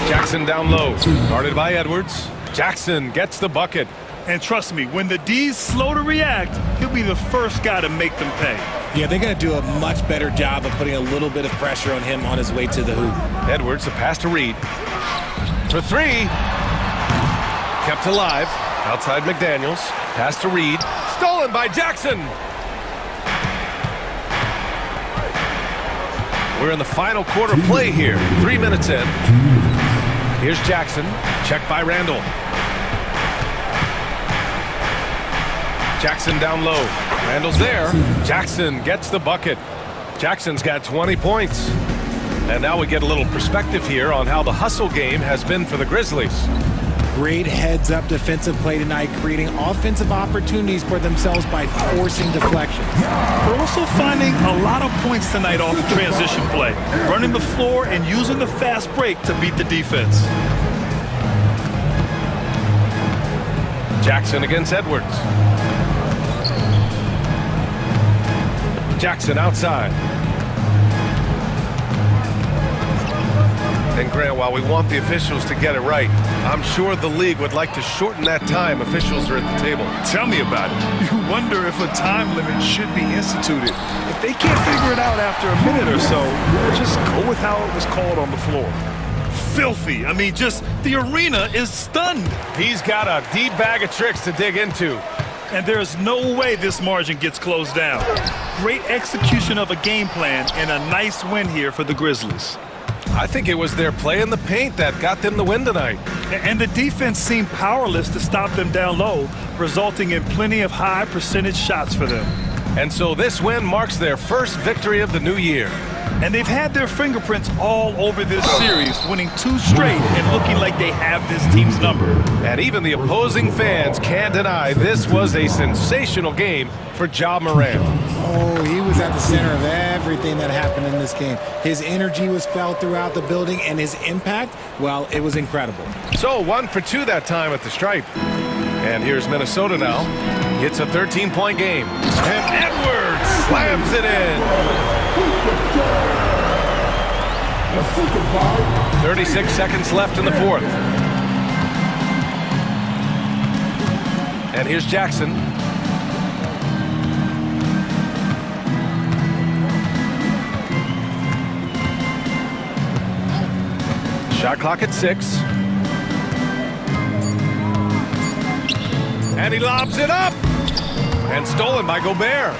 Jackson down low, guarded by Edwards. Jackson gets the bucket. And trust me, when the D's slow to react, he'll be the first guy to make them pay. Yeah, they're going to do a much better job of putting a little bit of pressure on him on his way to the hoop. Edwards, a pass to Reed. For 3. Kept alive. Outside McDaniels. Pass to Reed. Stolen by Jackson. We're in the final quarter play here. 3 minutes in. Here's Jackson. Checked by Randle. Jackson down low. Randle's there. Jackson gets the bucket. Jackson's got 20 points. And now we get a little perspective here on how the hustle game has been for the Grizzlies. Great heads-up defensive play tonight, creating offensive opportunities for themselves by forcing deflections. We're also finding a lot of points tonight off the transition play, running the floor and using the fast break to beat the defense. Jackson against Edwards. Jackson outside. And Grant, while we want the officials to get it right, I'm sure the league would like to shorten that time officials are at the table. Tell me about it. You wonder if a time limit should be instituted. If they can't figure it out after a minute or so, just go with how it was called on the floor. Filthy. I mean, just the arena is stunned. He's got a deep bag of tricks to dig into. And there's no way this margin gets closed down. Great execution of a game plan and a nice win here for the Grizzlies. I think it was their play in the paint that got them the win tonight. And the defense seemed powerless to stop them down low, resulting in plenty of high percentage shots for them. And so this win marks their first victory of the new year. And they've had their fingerprints all over this series, winning 2 straight and looking like they have this team's number. And even the opposing fans can't deny this was a sensational game for Ja Morant. Oh, he was at the center of everything that happened in this game. His energy was felt throughout the building, and his impact, well, it was incredible. So 1 for 2 that time at the stripe. And here's Minnesota now. It's a 13-point game. And Edwards slams it in. 36 seconds left in the fourth. And here's Jackson. Shot clock at 6. And he lobs it up. And stolen by Gobert.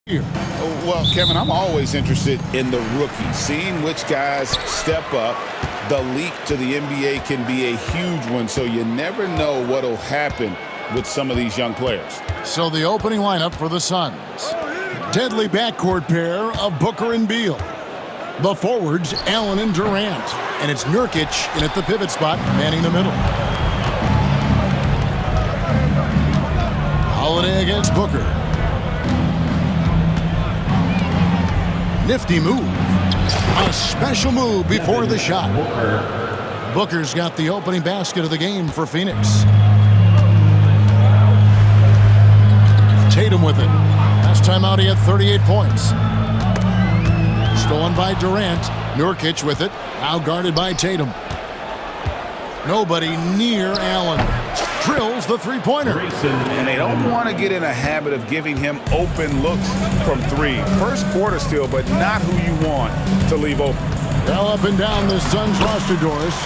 Well, Kevin, I'm always interested in the rookies, seeing which guys step up. The leap to the NBA can be a huge one, so you never know what will happen with some of these young players. So the opening lineup for the Suns. Deadly backcourt pair of Booker and Beal. The forwards, Allen and Durant. And it's Nurkic in at the pivot spot, manning the middle. Holiday against Booker. Nifty move. A special move before the shot. Booker's got the opening basket of the game for Phoenix. Tatum with it. Last time out he had 38 points. Stolen by Durant. Nurkic with it. Now guarded by Tatum. Nobody near Allen. Drills the three-pointer. And they don't want to get in a habit of giving him open looks from three. First quarter still, but not who you want to leave open. Well, up and down the Suns roster, Doris,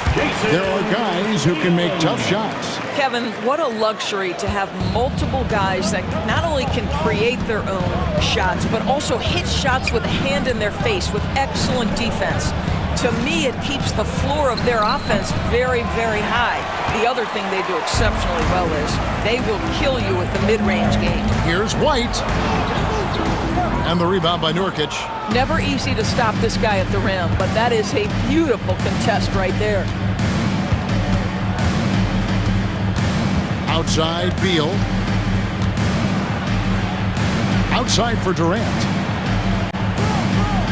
there are guys who can make tough shots. Kevin, what a luxury to have multiple guys that not only can create their own shots, but also hit shots with a hand in their face with excellent defense. To me, it keeps the floor of their offense very, very high. The other thing they do exceptionally well is they will kill you with the mid-range game. Here's White. And the rebound by Nurkic. Never easy to stop this guy at the rim, but that is a beautiful contest right there. Outside, Beal. Outside for Durant.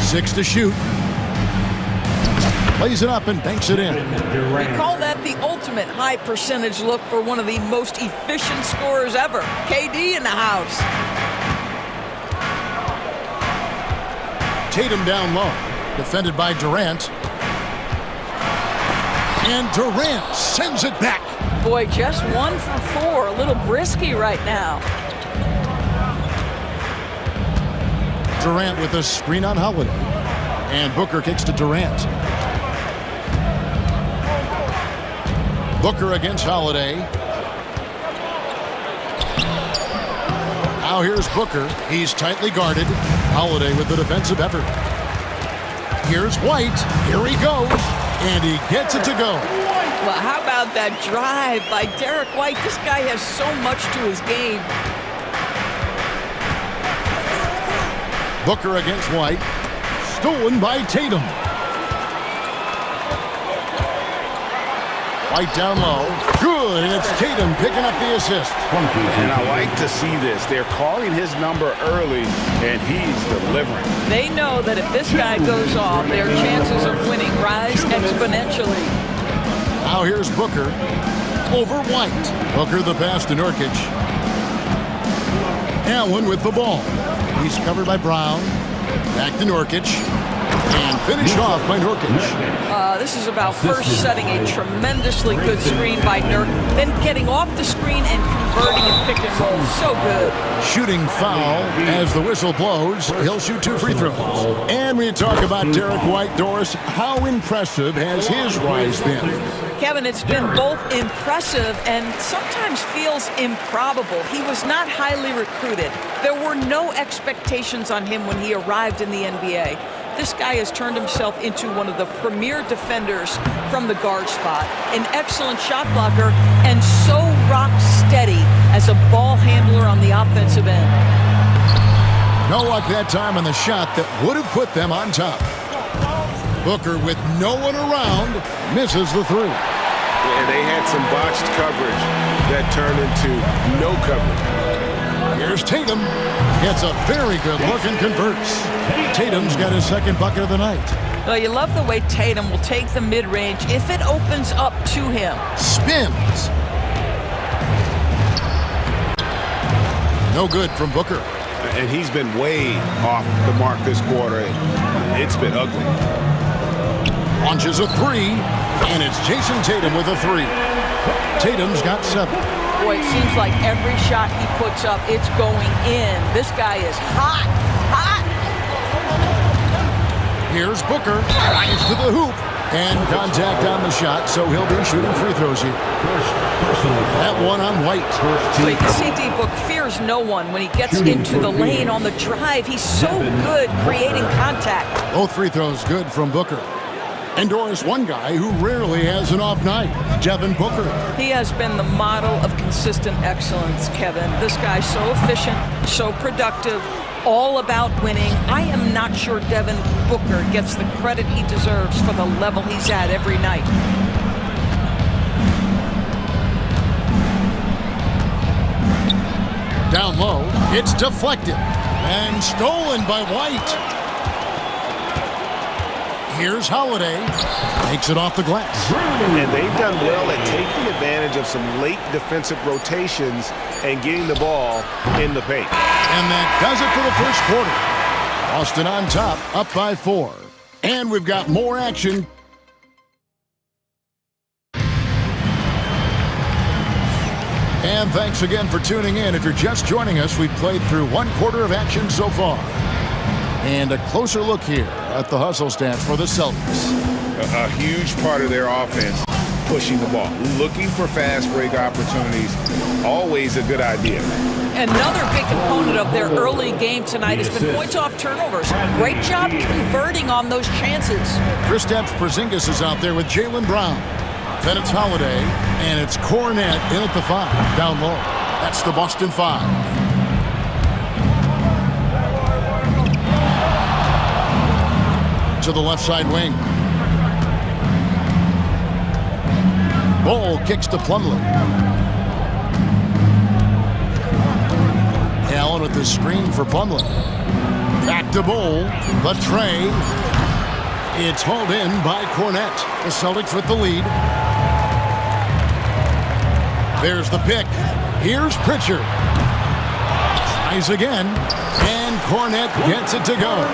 6 to shoot. Lays it up and banks it in. We call that the ultimate high percentage look for one of the most efficient scorers ever. KD in the house. Tatum down low. Defended by Durant. And Durant sends it back. Boy, just 1 for 4. A little brisky right now. Durant with a screen on Holiday. And Booker kicks to Durant. Booker against Holiday. Now here's Booker. He's tightly guarded. Holiday with the defensive effort. Here's White. Here he goes. And he gets it to go. Well, how about that drive by Derek White? This guy has so much to his game. Booker against White. Stolen by Tatum. White down low. Good, and it's Tatum picking up the assist. And I like to see this. They're calling his number early, and he's delivering. They know that if this guy goes off, their chances of winning rise exponentially. Now here's Booker over White. Booker the pass to Nurkic. Allen with the ball. He's covered by Brown. Back to Nurkic. And finished off by Nurkic. This is about first setting a tremendously good screen by Nurk, then getting off the screen and converting a pick and roll. So good. Shooting foul as the whistle blows. He'll shoot 2 free throws. And we talk about Derek White, Doris. How impressive has his rise been? Kevin, it's been both impressive and sometimes feels improbable. He was not highly recruited. There were no expectations on him when he arrived in the NBA. This guy has turned himself into one of the premier defenders from the guard spot, an excellent shot blocker, and so rock steady as a ball handler on the offensive end. No luck that time on the shot that would have put them on top. Booker, with no one around, misses the 3. And they had some botched coverage that turned into no coverage. Here's Tatum. Gets a very good look and converts. Tatum's got his second bucket of the night. Well, you love the way Tatum will take the mid-range if it opens up to him. Spins. No good from Booker. And he's been way off the mark this quarter. It's been ugly. Launches a 3, and it's Jason Tatum with a 3. Tatum's got 7. Boy, it seems like every shot he puts up, it's going in. This guy is hot, hot. Here's Booker, drives to the hoop, And contact on the shot, so he'll be shooting free throws here. That one on White. So you can see D-Book fears no one when he gets into the lane on the drive. He's so good creating contact. Both free throws good from Booker. And Doris, one guy who rarely has an off night, Devin Booker. He has been the model of consistent excellence, Kevin. This guy's so efficient, so productive, all about winning. I am not sure Devin Booker gets the credit he deserves for the level he's at every night. Down low, it's deflected and stolen by White. Here's Holiday, takes it off the glass. And they've done well at taking advantage of some late defensive rotations and getting the ball in the paint. And that does it for the first quarter. Boston on top, up by 4. And we've got more action. And thanks again for tuning in. If you're just joining us, we've played through one quarter of action so far. And a closer look here at the hustle stats for the Celtics. A huge part of their offense, pushing the ball, looking for fast break opportunities, always a good idea. Another big component of their early game tonight has been points off turnovers. Great job converting on those chances. Kristaps Porzingis is out there with Jaylen Brown. Then it's Holiday, and it's Cornet in at the 5, down low. That's the Boston 5. To the left side wing. Bull kicks to Plumlee. Allen with the screen for Plumlee. Back to Bull. The tray. It's hauled in by Cornet. The Celtics with the lead. There's the pick. Here's Pritchard. Tries again. And Cornet gets it to go.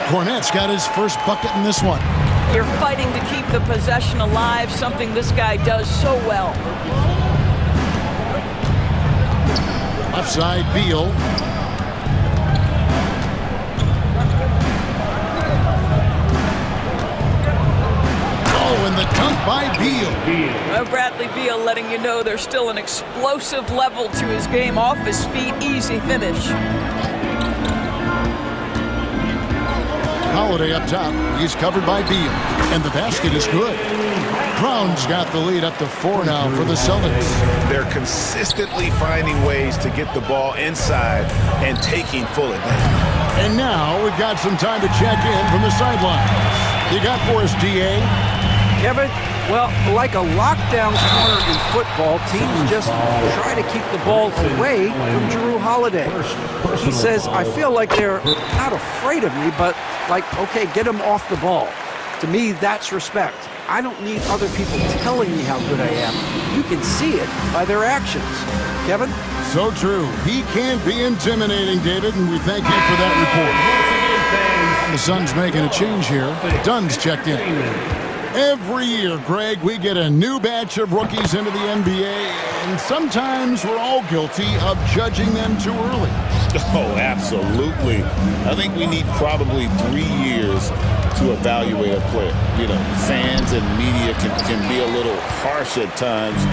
Cornet's got his first bucket in this one. You're fighting to keep the possession alive, something this guy does so well. Left side, Beal. Oh, and the dunk by Beal. Bradley Beal letting you know there's still an explosive level to his game. Off his feet, easy finish. Holiday up top. He's covered by Beal. And the basket is good. Brown's got the lead up to 4 now for the Celtics. They're consistently finding ways to get the ball inside and taking full advantage. And now we've got some time to check in from the sidelines. You got for us, DA? Kevin, well, like a lockdown corner in football, teams just try to keep the ball away from Jrue Holiday. He says, I feel like they're not afraid of me, but like, okay, get him off the ball. To me, that's respect. I don't need other people telling me how good I am. You can see it by their actions. Kevin? So true. He can't be intimidating, David, and we thank you for that report. The Suns making a change here. Dunn's checked in. Every year, Greg, we get a new batch of rookies into the NBA, and sometimes we're all guilty of judging them too early. Oh, absolutely. I think we need probably 3 years to evaluate a player. You know, fans and media can be a little harsh at times,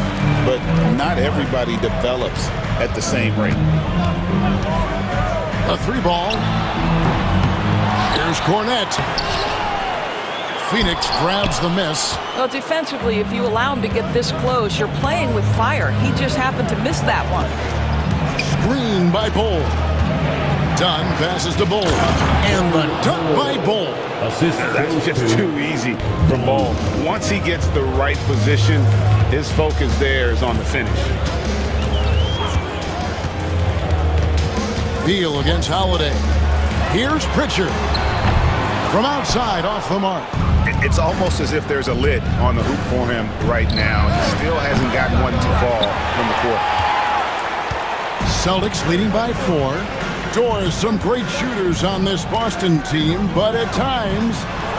but not everybody develops at the same rate. A 3-ball. Here's Cornet. Phoenix grabs the miss. Well, defensively, if you allow him to get this close, you're playing with fire. He just happened to miss that one. Screen by Bull. Dunn passes to Bull. And the dunk by Bull. That's just too easy for Bull. Once he gets the right position, his focus there is on the finish. Beal against Holiday. Here's Pritchard. From outside, off the mark. It's almost as if there's a lid on the hoop for him right now. He still hasn't gotten one to fall from the court. Celtics leading by 4. Doors, some great shooters on this Boston team, but at times,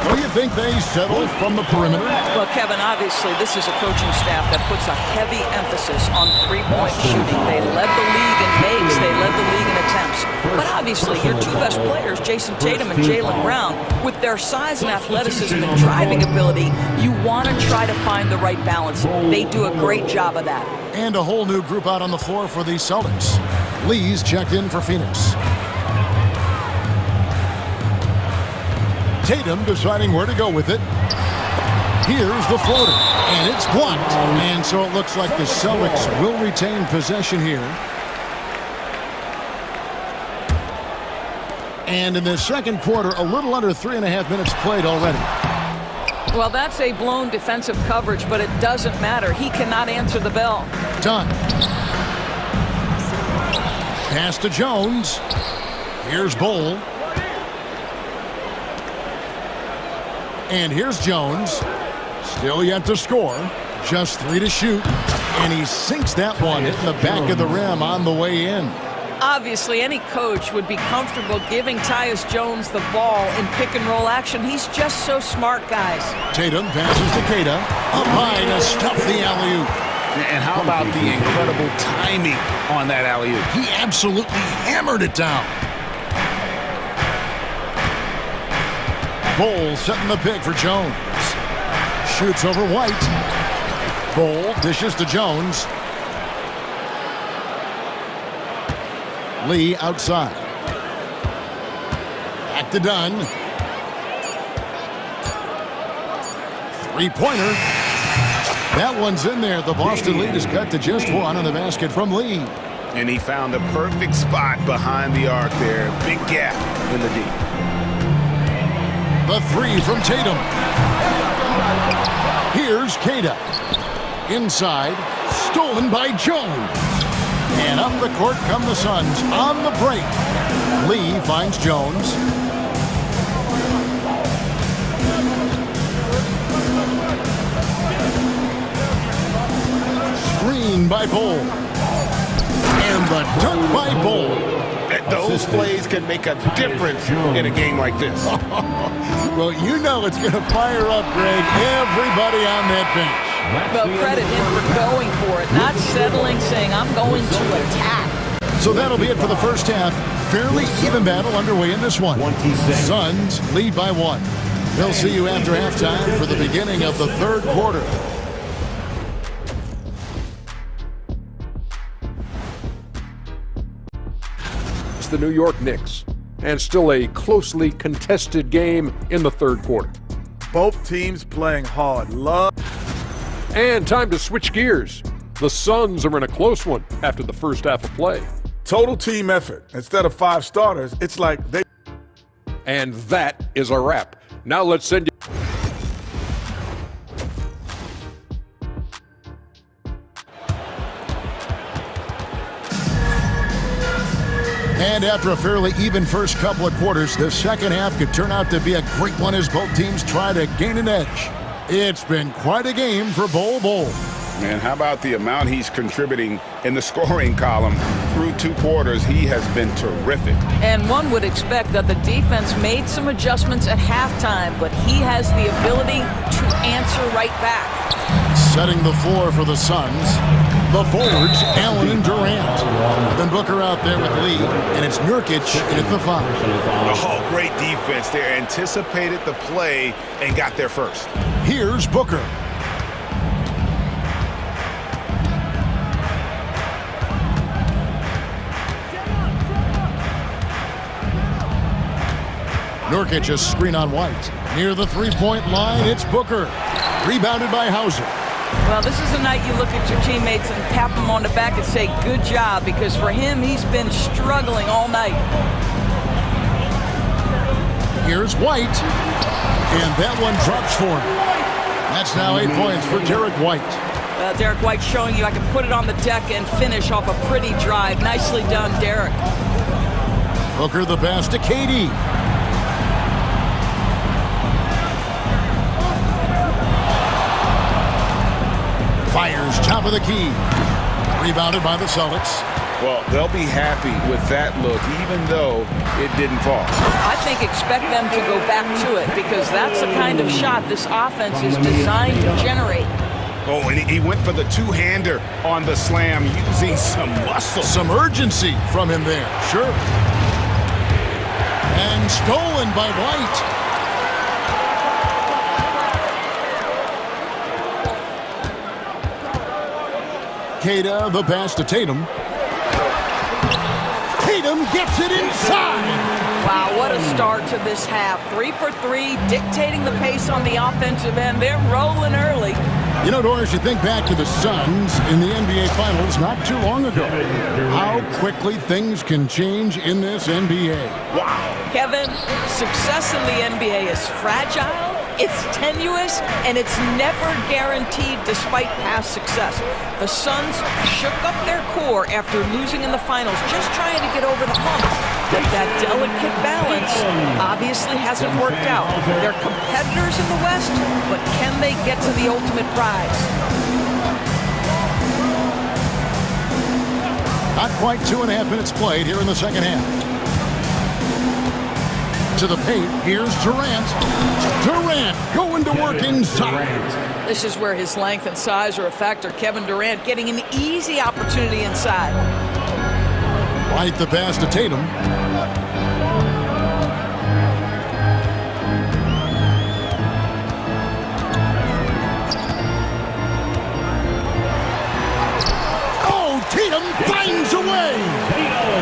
do you think they settle from the perimeter? Well, Kevin, obviously, this is a coaching staff that puts a heavy emphasis on three-point shooting. They led the league in makes. They led the league in attempts. But obviously, your two best players, Jason Tatum and Jaylen Brown, with their size and athleticism and driving ability, you want to try to find the right balance. They do a great job of that. And a whole new group out on the floor for the Celtics. Lee's checked in for Phoenix. Tatum deciding where to go with it. Here's the floater, and it's blocked. And so it looks like the Celtics will retain possession here. And in the second quarter, a little under 3.5 minutes played already. Well, that's a blown defensive coverage, but it doesn't matter. He cannot answer the bell. Done. Pass to Jones. Here's Bowl. And here's Jones. Still yet to score. Just 3 to shoot. And he sinks that one in the back of the rim on the way in. Obviously, any coach would be comfortable giving Tyus Jones the ball in pick-and-roll action. He's just so smart, guys. Tatum passes to Keita. Up high to stuff the alley-oop. And how about the incredible timing on that alley-oop? He absolutely hammered it down. Bowl setting the pick for Jones. Shoots over White. Bowl dishes to Jones. Lee outside. Back to Dunn. Three-pointer. That one's in there. The Boston lead is cut to just 1 on the basket from Lee. And he found a perfect spot behind the arc there. Big gap in the D. The 3 from Tatum. Here's Keita. Inside. Stolen by Jones. And up the court come the Suns on the break. Lee finds Jones. Screen by Bowl. And the dunk by Bowl. Those plays can make a difference in a game like this. Well, you know it's going to fire up, Greg, everybody on that bench. Well, credit him for going for it, not settling, saying, I'm going to attack. So that'll be it for the first half. Fairly even battle underway in this one. Suns lead by 1. They'll see you after halftime for the beginning of the third quarter. It's the New York Knicks, and still a closely contested game in the third quarter. Both teams playing hard. And time to switch gears. The Suns are in a close one after the first half of play. Total team effort. Instead of 5 starters, it's like they... And that is a wrap. Now let's send you... And after a fairly even first couple of quarters, the second half could turn out to be a great one as both teams try to gain an edge. It's been quite a game for Bowl. Man, how about the amount he's contributing in the scoring column? Through 2 quarters, he has been terrific. And one would expect that the defense made some adjustments at halftime, but he has the ability to answer right back. Setting the floor for the Suns. The forwards, Allen and Durant. Then Booker out there with Lee, and it's Nurkic in at the 5. Oh, great defense there. Anticipated the play and got there first. Here's Booker. Nurkic a screen on White. Near the 3-point line, it's Booker. Rebounded by Hauser. Well, this is the night you look at your teammates and tap them on the back and say, good job, because for him, he's been struggling all night. Here's White. And that one drops for him. That's now 8 points for Derek White. Derek White showing you I can put it on the deck and finish off a pretty drive. Nicely done, Derek. Booker the pass to KD. Fires top of the key. Rebounded by the Celtics. Well, they'll be happy with that look, even though it didn't fall. I think expect them to go back to it, because that's the kind of shot this offense is designed to generate. Oh, and he went for the two-hander on the slam, using some muscle. Some urgency from him there, sure. and stolen by White. Cada, the pass to Tatum. Tatum gets it inside. Wow, what a start to this half. 3 for 3, dictating the pace on the offensive end. They're rolling early. You know, Doris, you think back to the Suns in the NBA Finals not too long ago. How quickly things can change in this NBA. Wow. Kevin, success in the NBA is fragile, it's tenuous, and it's never guaranteed despite past success. The Suns shook up their core after losing in the finals, just trying to get over the hump. But that delicate balance obviously hasn't worked out. They're competitors in the West, but can they get to the ultimate prize? Not quite 2.5 minutes played here in the second half. To the paint, here's Durant. Durant going to work inside. This is where his length and size are a factor. Kevin Durant getting an easy opportunity inside. White the pass to Tatum. Oh, Tatum finds a way.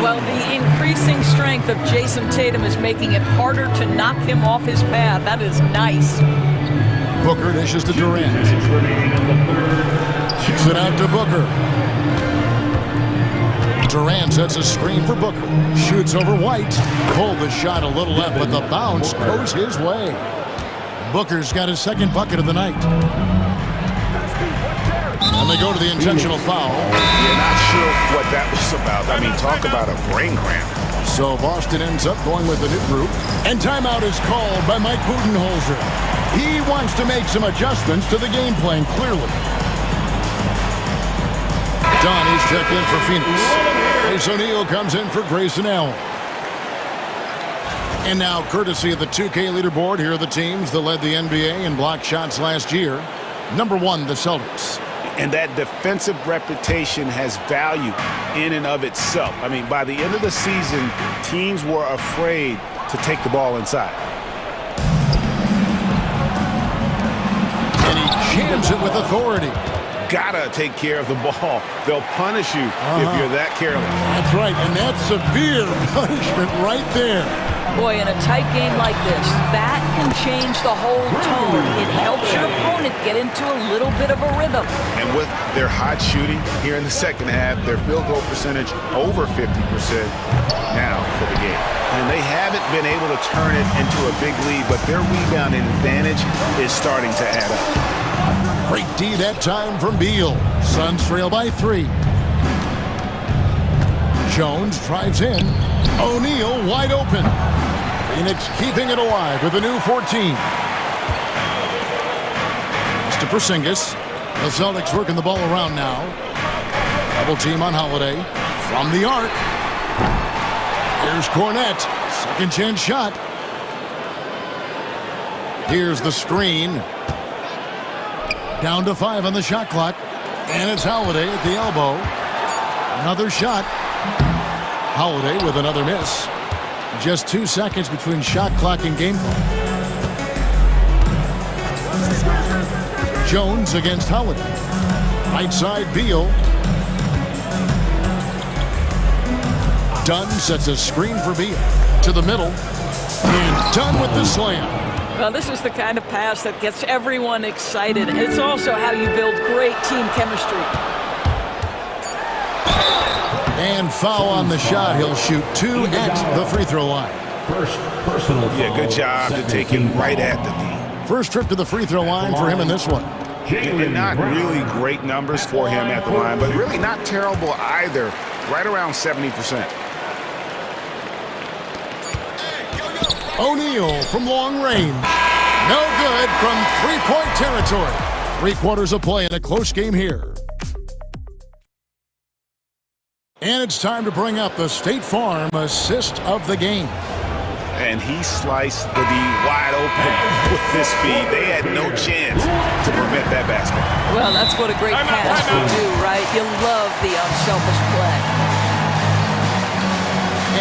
Well, the increasing strength of Jason Tatum is making it harder to knock him off his path. That is nice. Booker dishes to Durant. Kicks it out to Booker. Durant sets a screen for Booker. Shoots over White. Pulled the shot a little left, but the bounce goes his way. Booker's got his second bucket of the night. And they go to the intentional foul. You're not sure what that was about. I mean, talk about a brain cramp. So Boston ends up going with the new group. And timeout is called by Mike Budenholzer. He wants to make some adjustments to the game plan, clearly. Donnie's checked in for Phoenix. Ace O'Neal comes in for Grayson Allen. And now, courtesy of the 2K leaderboard, here are the teams that led the NBA in block shots last year. Number 1, the Celtics. And that defensive reputation has value in and of itself. I mean, by the end of the season, teams were afraid to take the ball inside. And he jams it with authority. Gotta take care of the ball. They'll punish you if you're that careless. That's right, and that's severe punishment right there. Boy, in a tight game like this, that can change the whole tone. It helps your opponent get into a little bit of a rhythm. And with their hot shooting here in the second half, their field goal percentage over 50% now for the game. And they haven't been able to turn it into a big lead, but their rebounding advantage is starting to add up. Great D that time from Beal. Suns trail by 3. Jones drives in. O'Neal wide open. Phoenix keeping it alive with a new 14. To Porzingis. The Celtics working the ball around now. Double team on Holiday. From the arc. Here's Cornette. Second chance shot. Here's the screen. Down to 5 on the shot clock. And it's Holiday at the elbow. Another shot. Holiday with another miss. Just 2 seconds between shot clock and game clock. Jones against Holiday. Right side, Beal. Dunn sets a screen for Beal. To the middle. And Dunn with the slam. Well, this is the kind of pass that gets everyone excited. It's also how you build great team chemistry. And foul on the shot. He'll shoot 2 at the free throw line. First personal foul. Yeah, good job to take him right at the D. First trip to the free throw line for him in this one. And not really great numbers for him at the line, but really not terrible either. Right around 70%. O'Neal from long range. No good from three-point territory. 3/4 of play in a close game here. And it's time to bring up the State Farm assist of the game. And he sliced the D wide open with this feed. They had no chance to prevent that basket. Well, that's what a great pass will do, right? You love the unselfish play.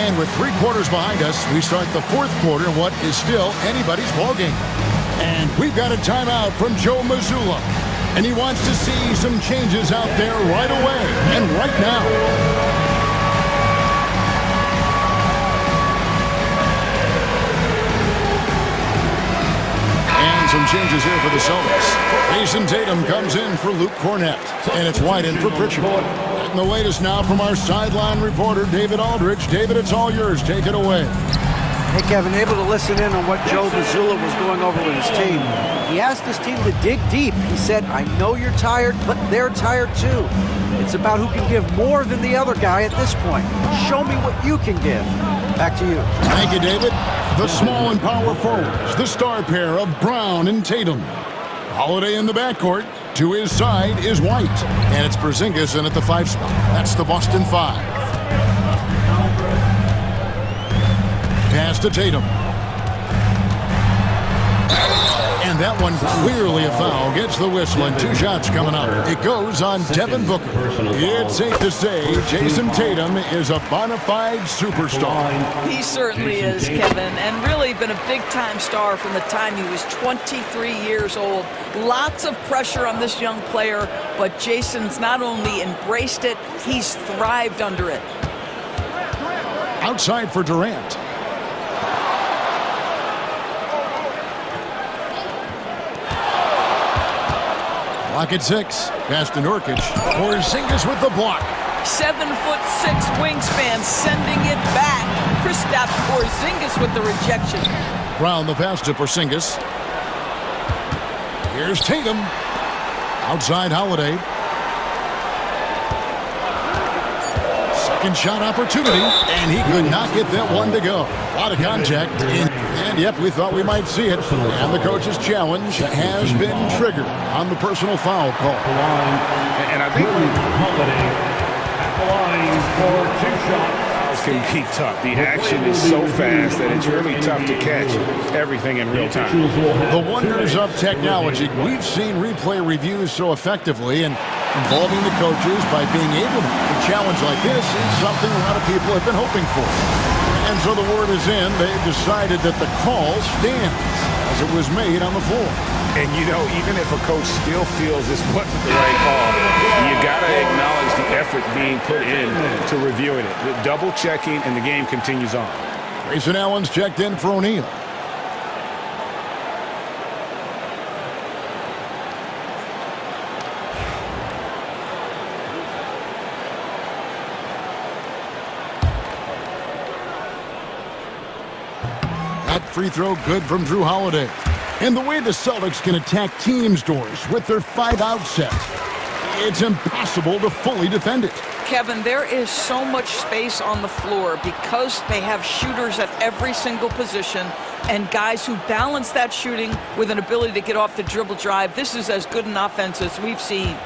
And And with 3 quarters behind us, we start the 4th quarter in what is still anybody's ballgame. And we've got a timeout from Joe Mazzulla. And he wants to see some changes out there right away and right now. And some changes here for the Celtics. Jason Tatum comes in for Luke Cornett. And it's White in for Pritchard. And the latest now from our sideline reporter, David Aldridge. David, it's all yours. Take it away. Hey, Kevin, able to listen in on what Joe Mazzulla was going over with his team. He asked his team to dig deep. He said, I know you're tired, but they're tired too. It's about who can give more than the other guy at this point. Show me what you can give. Back to you. Thank you, David. The small and power forwards, the star pair of Brown and Tatum. Holiday in the backcourt. To his side is White. And it's Porzingis in at the 5 spot. That's the Boston 5. Pass to Tatum. And that one clearly a foul. Gets the whistle and 2 shots coming up. It goes on Devin Booker. It's safe to say Jason Tatum is a bona fide superstar. He certainly is, Kevin, and really been a big-time star from the time he was 23 years old. Lots of pressure on this young player, but Jason's not only embraced it, he's thrived under it. Outside for Durant. Clock at 6. Pass to Nurkic. Porzingis with the block. 7'6" wingspan, sending it back. Kristaps Porzingis with the rejection. Brown the pass to Porzingis. Here's Tatum. Outside Holiday. Second shot opportunity, and he could not get that one to go. A lot of contact, and yep, we thought we might see it. And the coach's challenge has been triggered on the personal foul call. And I think Holiday at the line for 2 shots. Can be tough. The action is so fast that it's really tough to catch everything in real time. The wonders of technology. We've seen replay reviews so effectively, and involving the coaches by being able to make a challenge like this is something a lot of people have been hoping for. And so the word is in. They've decided that the call stands as it was made on the floor. And you know, even if a coach still feels this wasn't the right call, you got to acknowledge the effort being put in to reviewing it. The double checking, and the game continues on. Grayson Allen's checked in for O'Neal. That free throw good from Drew Holiday. And the way the Celtics can attack teams' doors with their 5-out set, it's impossible to fully defend it. Kevin, there is so much space on the floor because they have shooters at every single position and guys who balance that shooting with an ability to get off the dribble drive. This is as good an offense as we've seen.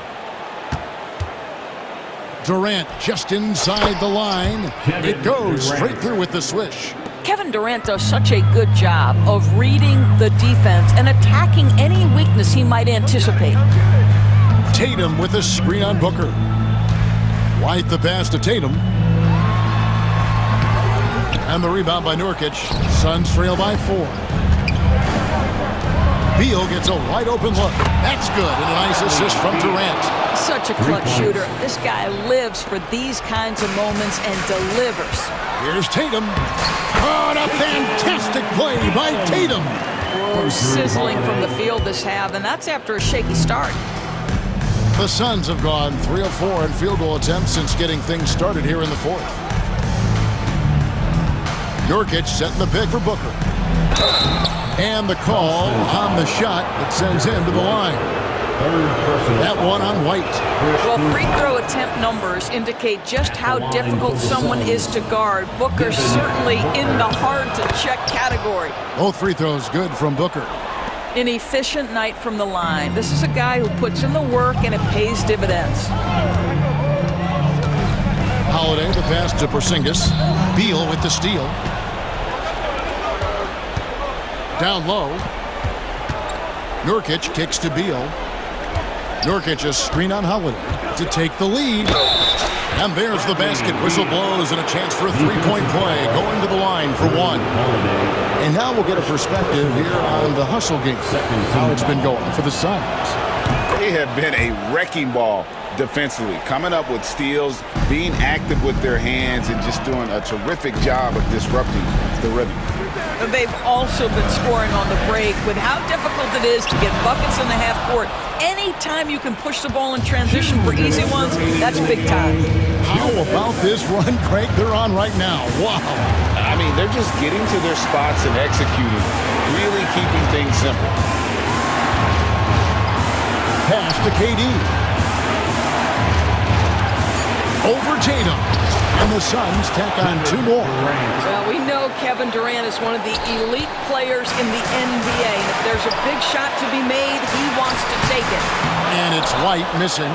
Durant just inside the line. It goes straight through with the swish. Kevin Durant does such a good job of reading the defense and attacking any weakness he might anticipate. Tatum with a screen on Booker. White the pass to Tatum. And the rebound by Nurkic. Suns trail by 4. Beal gets a wide open look. That's good, and a nice assist from Durant. Such a clutch shooter. This guy lives for these kinds of moments and delivers. Here's Tatum. Oh, and a fantastic play by Tatum. Oh, sizzling from the field this half, and that's after a shaky start. The Suns have gone 3 of 4 in field goal attempts since getting things started here in the 4th. Nurkic setting the pick for Booker. And the call on the shot that sends him to the line. That one on White. Well, free throw attempt numbers indicate just how difficult someone is to guard. Booker's certainly in the hard-to-check category. Both free throws good from Booker. An efficient night from the line. This is a guy who puts in the work, and it pays dividends. Holiday, the pass to Porzingis. Beal with the steal. Down low. Nurkic kicks to Beal. Nurkic a screen on Holiday to take the lead. And there's the basket. Whistle blows and a chance for a three-point play. Going to the line for one. And now we'll get a perspective here on the hustle game. How it's been going for the Suns. They have been a wrecking ball defensively, coming up with steals, being active with their hands, and just doing a terrific job of disrupting the rhythm. They've also been scoring on the break. With how difficult it is to get buckets in the half court, anytime you can push the ball in transition for easy ones, that's big time. How about this run, Craig, they're on right now? Wow. I mean, they're just getting to their spots and executing, really keeping things simple. Pass to KD. Over Tatum. And the Suns tack on two more. Well, we know Kevin Durant is one of the elite players in the NBA. And if there's a big shot to be made, he wants to take it. And it's White missing.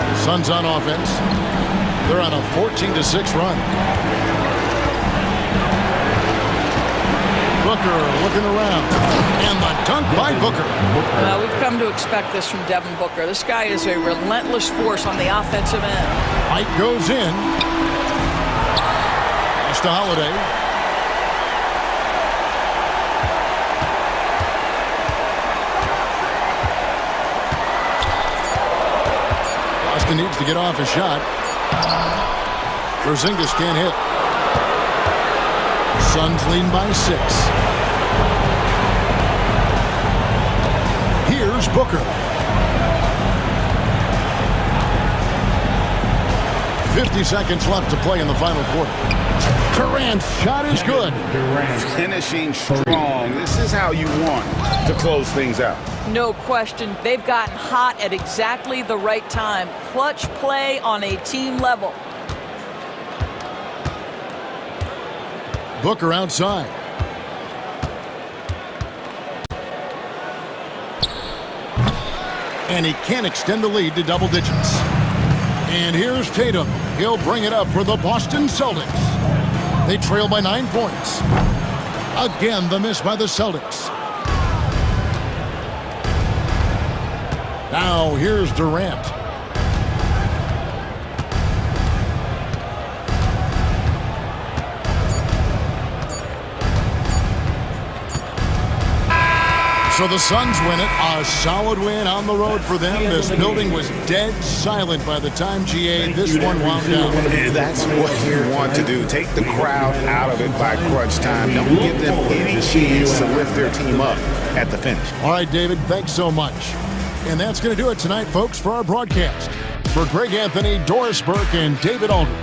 The Suns on offense. They're on a 14-6 run. Booker looking around. And the dunk by Booker. We've come to expect this from Devin Booker. This guy is a relentless force on the offensive end. White goes in. Pass to Holiday. Boston needs to get off a shot. Porzingis can't hit. Suns lead by 6. Here's Booker. 50 seconds left to play in the final quarter. Durant's shot is good. Finishing strong. This is how you want to close things out. No question. They've gotten hot at exactly the right time. Clutch play on a team level. Booker outside. And he can't extend the lead to double digits. And here's Tatum. He'll bring it up for the Boston Celtics. They trail by 9 points. Again, the miss by the Celtics. Now here's Durant. So the Suns win it. A solid win on the road for them. This building was dead silent by the time GA this one wound down. And that's what you want to do. Take the crowd out of it by crunch time. Don't give them any chance to lift their team up at the finish. All right, David, thanks so much. And that's going to do it tonight, folks, for our broadcast. For Greg Anthony, Doris Burke, and David Aldridge.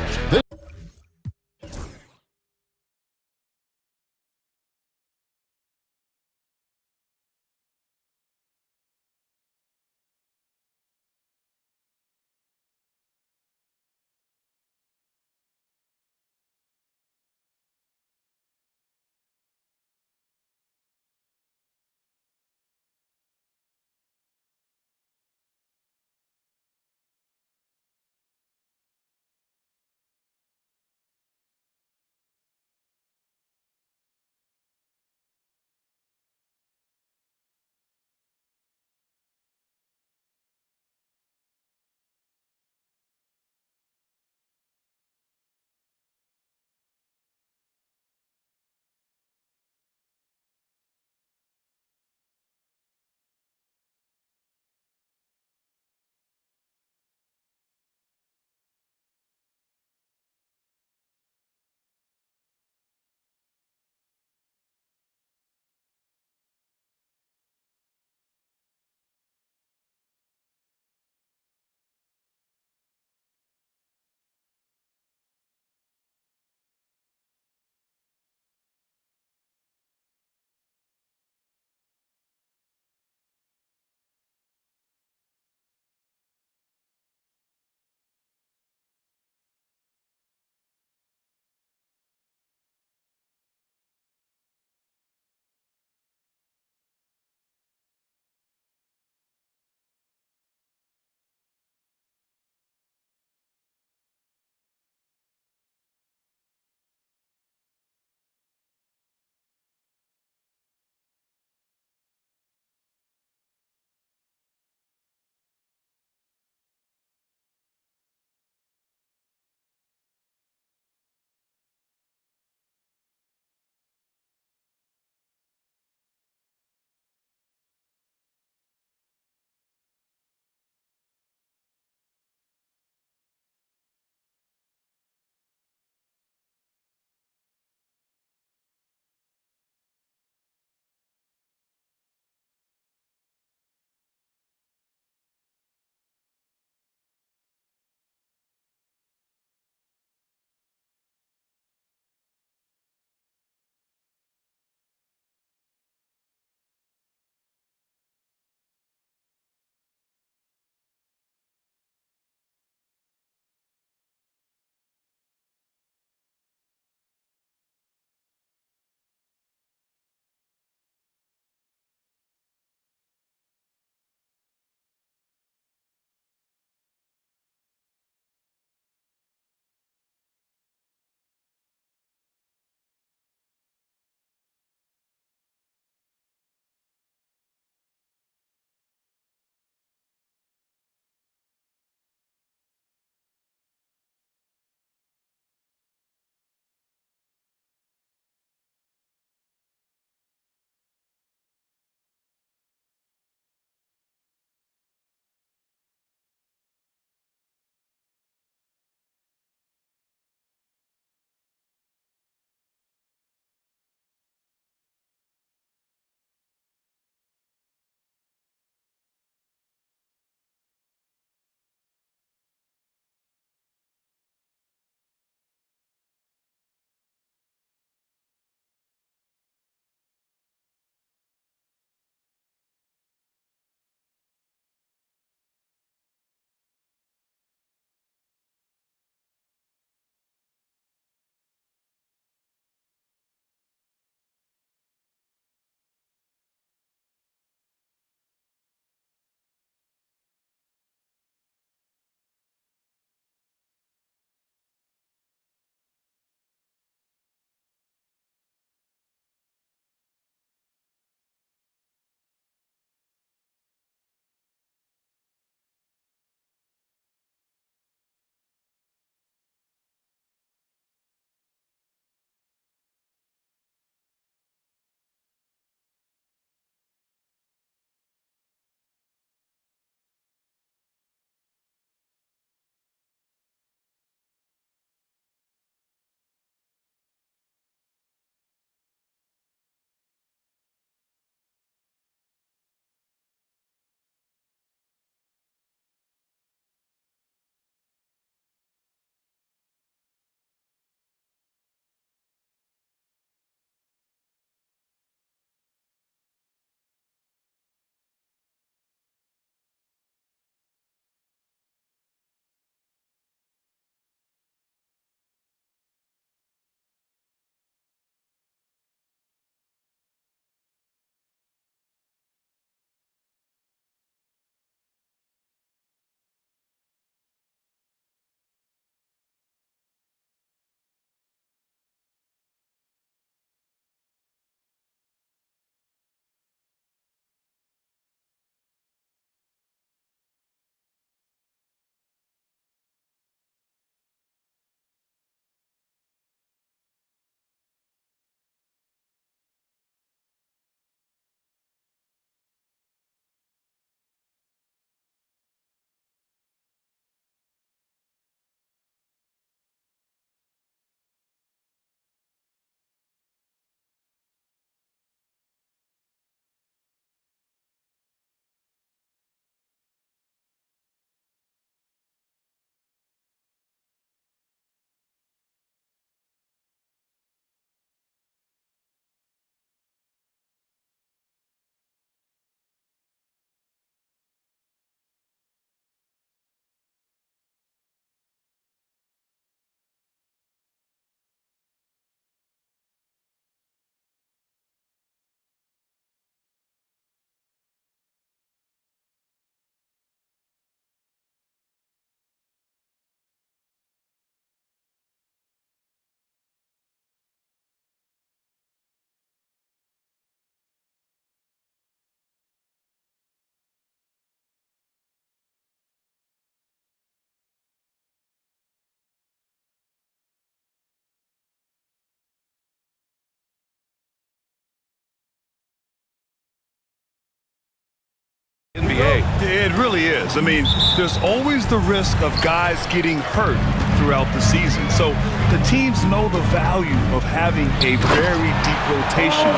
It really is. I mean, there's always the risk of guys getting hurt throughout the season. So the teams know the value of having a very deep rotation,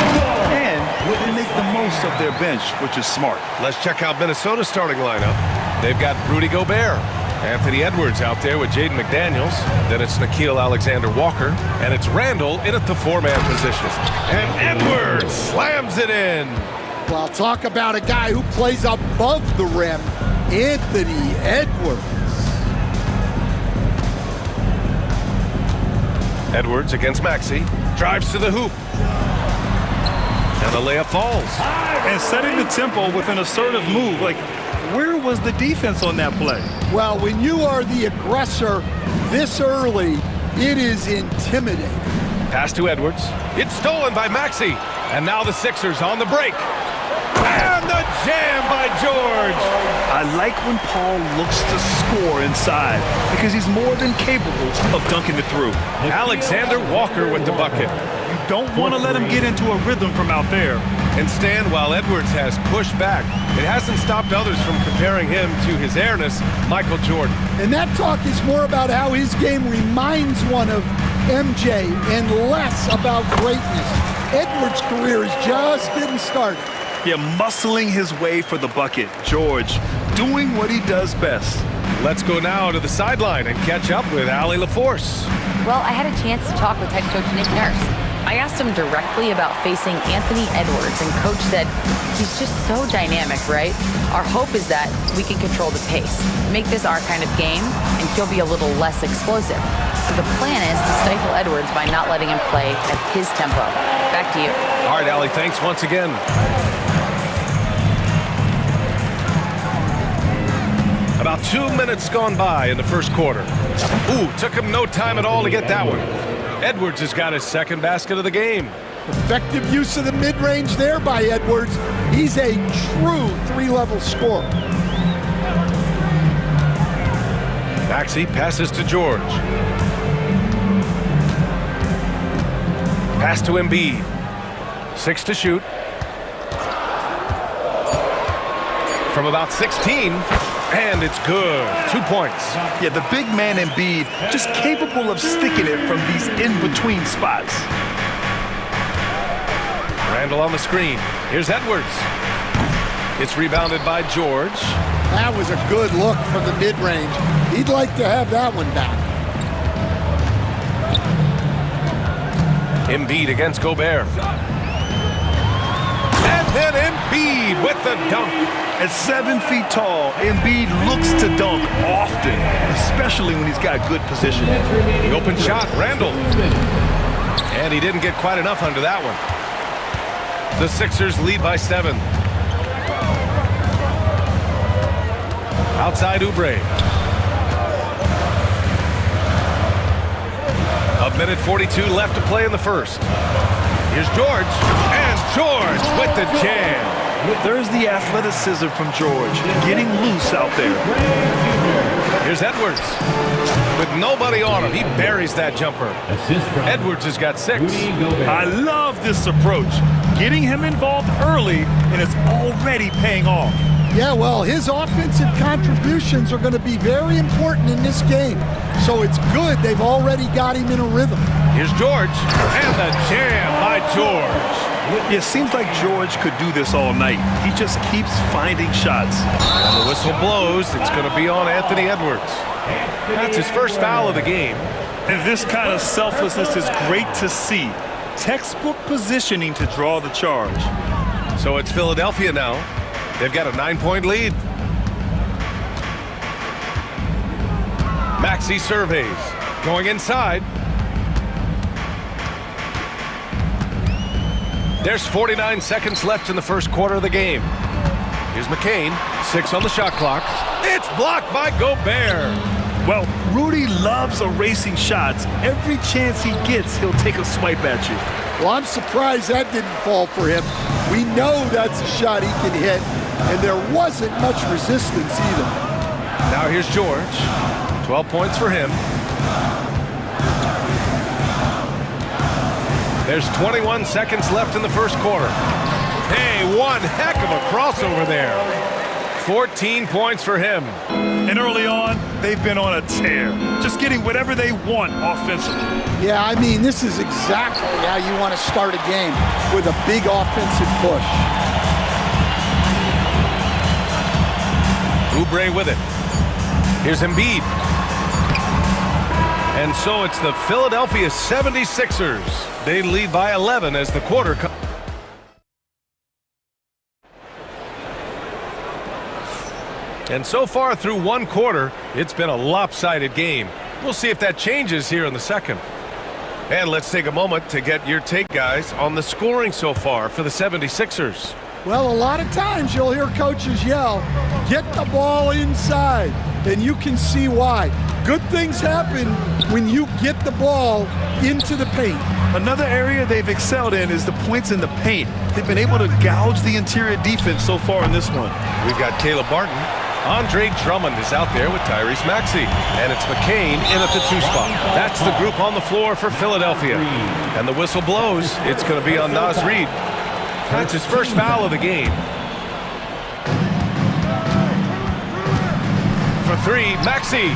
and they make the most of their bench, which is smart. Let's check out Minnesota's starting lineup. They've got Rudy Gobert, Anthony Edwards out there with Jaden McDaniels. Then it's Nickeil Alexander-Walker, and it's Randall in at the four-man position. And Edwards slams it in. Well, talk about a guy who plays above the rim, Anthony Edwards. Edwards against Maxey, drives to the hoop. And the layup falls. And setting the tempo with an assertive move. Like, where was the defense on that play? Well, when you are the aggressor this early, it is intimidating. Pass to Edwards. It's stolen by Maxey. And now the Sixers on the break. And the jam by George. I like when Paul looks to score inside because he's more than capable of dunking it through. Alexander Walker with the bucket. You don't want to let him get into a rhythm from out there. And stand while Edwards has pushed back. It hasn't stopped others from comparing him to his airness, Michael Jordan. And that talk is more about how his game reminds one of MJ and less about greatness. Edwards' career is just getting started. Yeah, muscling his way for the bucket. George doing what he does best. Let's go now to the sideline and catch up with Allie LaForce. Well, I had a chance to talk with head coach Nick Nurse. I asked him directly about facing Anthony Edwards, and coach said, he's just so dynamic, right? Our hope is that we can control the pace, make this our kind of game, and he'll be a little less explosive. So the plan is to stifle Edwards by not letting him play at his tempo. Back to you. All right, Allie, thanks once again. About 2 minutes gone by in the first quarter. Ooh, took him no time at all to get that one. Edwards has got his second basket of the game. Effective use of the mid-range there by Edwards. He's a true three-level scorer. Maxey passes to George. Pass to Embiid. 6 to shoot. From about 16, and it's good. 2 points. Yeah, the big man Embiid just capable of sticking it from these in-between spots. Randall on the screen. Here's Edwards. It's rebounded by George. That was a good look from the mid-range. He'd like to have that one back. Embiid against Gobert. And then Embiid with the dunk. At 7 feet tall, Embiid looks to dunk often, especially when he's got good position. The open shot, Randall. And he didn't get quite enough under that one. The Sixers lead by 7. Outside Oubre. A minute 42 left to play in the first. Here's George. And George with the jam. There's the athleticism from George, getting loose out there. Here's Edwards. With nobody on him, he buries that jumper. Edwards has got 6. I love this approach. Getting him involved early, and it's already paying off. Yeah, well, his offensive contributions are going to be very important in this game. So it's good they've already got him in a rhythm. Here's George. And the jam by George. Yeah, it seems like George could do this all night. He just keeps finding shots. And the whistle blows. It's going to be on Anthony Edwards. That's his first foul of the game. And this kind of selflessness is great to see. Textbook positioning to draw the charge. So it's Philadelphia now. They've got a 9-point lead. Maxey surveys. Going inside. There's 49 seconds left in the first quarter of the game. Here's McCain, 6 on the shot clock. It's blocked by Gobert. Well, Rudy loves erasing shots. Every chance he gets, he'll take a swipe at you. Well, I'm surprised that didn't fall for him. We know that's a shot he can hit, and there wasn't much resistance either. Now here's George. 12 points for him. There's 21 seconds left in the first quarter. Hey, one heck of a crossover there. 14 points for him. And early on, they've been on a tear, just getting whatever they want offensively. Yeah, I mean, this is exactly how you want to start a game, with a big offensive push. Oubre with it. Here's Embiid. And so it's the Philadelphia 76ers. They lead by 11 as the quarter comes. And so far through one quarter, it's been a lopsided game. We'll see if that changes here in the second. And let's take a moment to get your take, guys, on the scoring so far for the 76ers. Well, a lot of times you'll hear coaches yell, "Get the ball inside," and you can see why. Good things happen when you get the ball into the paint. Another area they've excelled in is the points in the paint. They've been able to gouge the interior defense so far in this one. We've got Caleb Barton. Andre Drummond is out there with Tyrese Maxey. And it's McCain in at the 2 spot. That's the group on the floor for Philadelphia. And the whistle blows. It's going to be on Naz Reid. That's his first foul of the game. For 3, Maxey.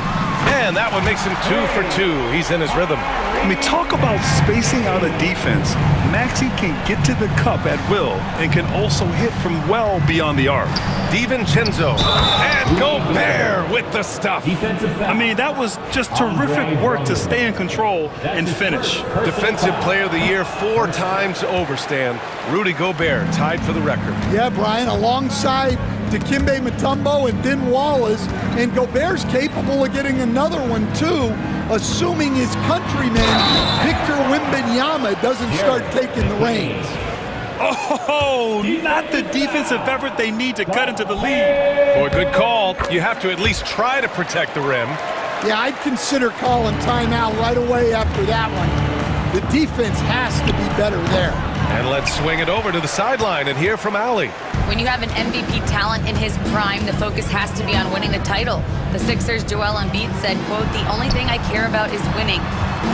And that one makes him 2 for 2. He's in his rhythm. I mean, talk about spacing out a defense. Maxey can get to the cup at will and can also hit from well beyond the arc. DiVincenzo and Gobert with the stuff. I mean, that was just terrific work to stay in control and finish. Defensive Player of the Year 4 times over, Stan. Rudy Gobert tied for the record. Yeah, Brian, alongside Dikembe Mutombo and Ben Wallace, and Gobert's capable of getting another one too, assuming his countryman Victor Wembanyama doesn't start taking the reins. Oh, not the defensive effort they need to cut into the lead. Boy, good call. You have to at least try to protect the rim. Yeah, I'd consider calling timeout right away after that one. The defense has to be better there. And let's swing it over to the sideline and hear from Allie. When you have an MVP talent in his prime, the focus has to be on winning a title. The Sixers' Joel Embiid said, quote, "The only thing I care about is winning.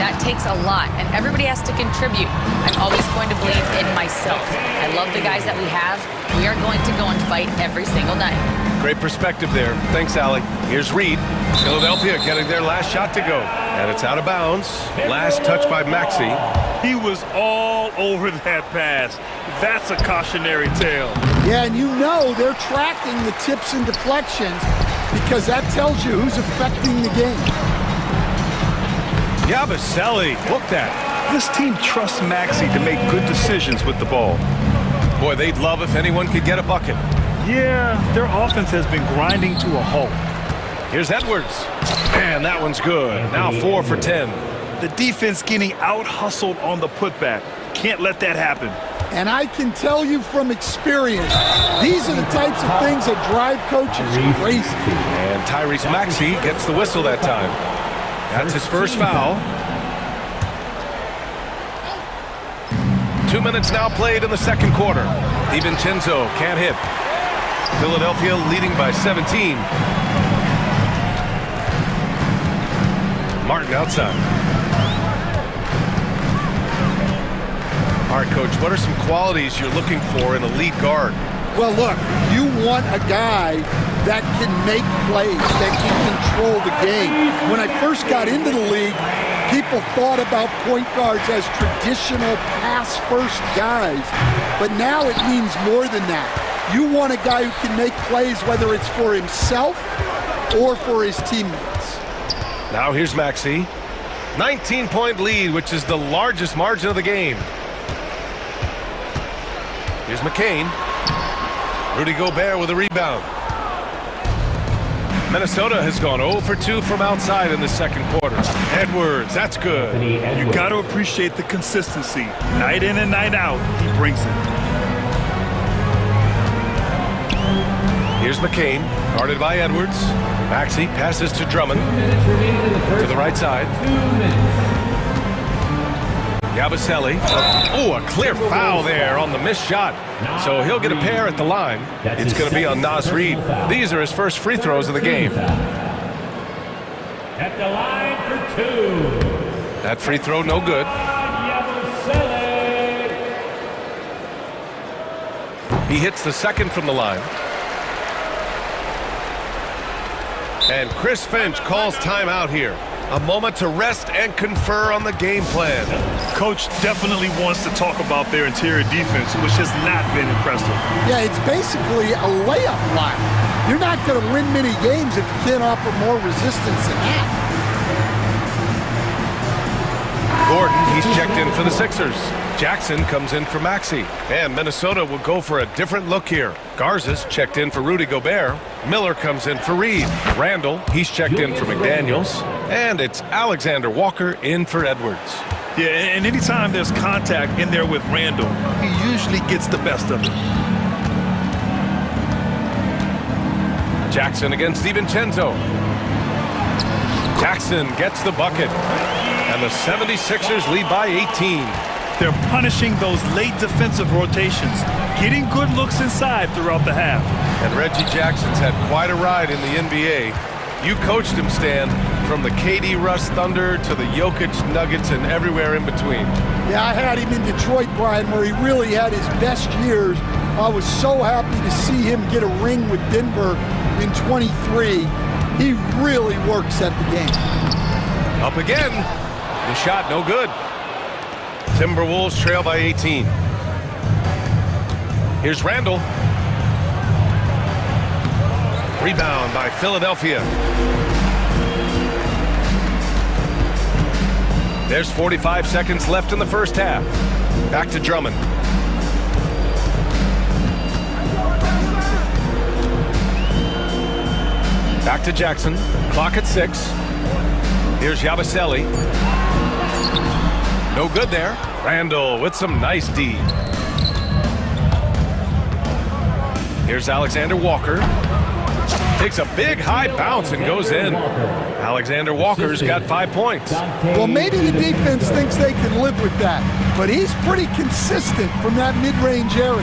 That takes a lot, and everybody has to contribute. I'm always going to believe in myself. I love the guys that we have. We are going to go and fight every single night." Great perspective there. Thanks, Allie. Here's Reid. Philadelphia getting their last shot to go. And it's out of bounds. Last touch by Maxey. He was all over that pass. That's a cautionary tale. Yeah, and you know they're tracking the tips and deflections because that tells you who's affecting the game. Yabusele, look that. This team trusts Maxey to make good decisions with the ball. Boy, they'd love if anyone could get a bucket. Yeah, their offense has been grinding to a halt. Here's Edwards. And that one's good. Now 4 for 10. The defense getting out-hustled on the putback. Can't let that happen. And I can tell you from experience, these are the types of things that drive coaches crazy. And Tyrese Maxey gets the whistle that time. That's his first foul. 2 minutes now played in the second quarter. DiVincenzo can't hit. Philadelphia leading by 17. Martin outside. All right, Coach, what are some qualities you're looking for in a lead guard? Well, look, you want a guy that can make plays, that can control the game. When I first got into the league, people thought about point guards as traditional pass-first guys. But now it means more than that. You want a guy who can make plays, whether it's for himself or for his teammates. Now here's Maxey. 19-point lead, which is the largest margin of the game. Here's McCain. Rudy Gobert with a rebound. Minnesota has gone 0 for 2 from outside in the second quarter. Edwards, that's good. You got to appreciate the consistency. Night in and night out, he brings it. Here's McCain, guarded by Edwards. Maxey passes to Drummond. To the right side. Yabusele. Oh, a clear foul there on the missed shot. So he'll get a pair at the line. It's going to be on Naz Reid. These are his first free throws of the game. At the line for 2. That free throw, no good. He hits the second from the line. And Chris Finch calls timeout here. A moment to rest and confer on the game plan. Coach definitely wants to talk about their interior defense, which has not been impressive. Yeah, it's basically a layup line. You're not going to win many games if you can't offer more resistance than that. Gordon, he's checked in for the Sixers. Jackson comes in for Maxey. And Minnesota will go for a different look here. Garza's checked in for Rudy Gobert. Miller comes in for Reed. Randall, he's checked in for McDaniels. And it's Alexander Walker in for Edwards. Yeah, and anytime there's contact in there with Randall, he usually gets the best of it. Jackson against DiVincenzo. Jackson gets the bucket. And the 76ers lead by 18. They're punishing those late defensive rotations, getting good looks inside throughout the half. And Reggie Jackson's had quite a ride in the NBA. You coached him, Stan, from the KD Russ Thunder to the Jokic Nuggets and everywhere in between. Yeah, I had him in Detroit, Brian, where he really had his best years. I was so happy to see him get a ring with Denver in 23. He really works at the game. Up again. The shot no good. Timberwolves trail by 18. Here's Randall. Rebound by Philadelphia. There's 45 seconds left in the first half. Back to Drummond. Back to Jackson. Clock at 6. Here's Yabusele. No good there. Randall with some nice D. Here's Alexander Walker. Takes a big high bounce and goes in. Alexander Walker's got 5 points. Well, maybe the defense thinks they can live with that, but he's pretty consistent from that mid-range area.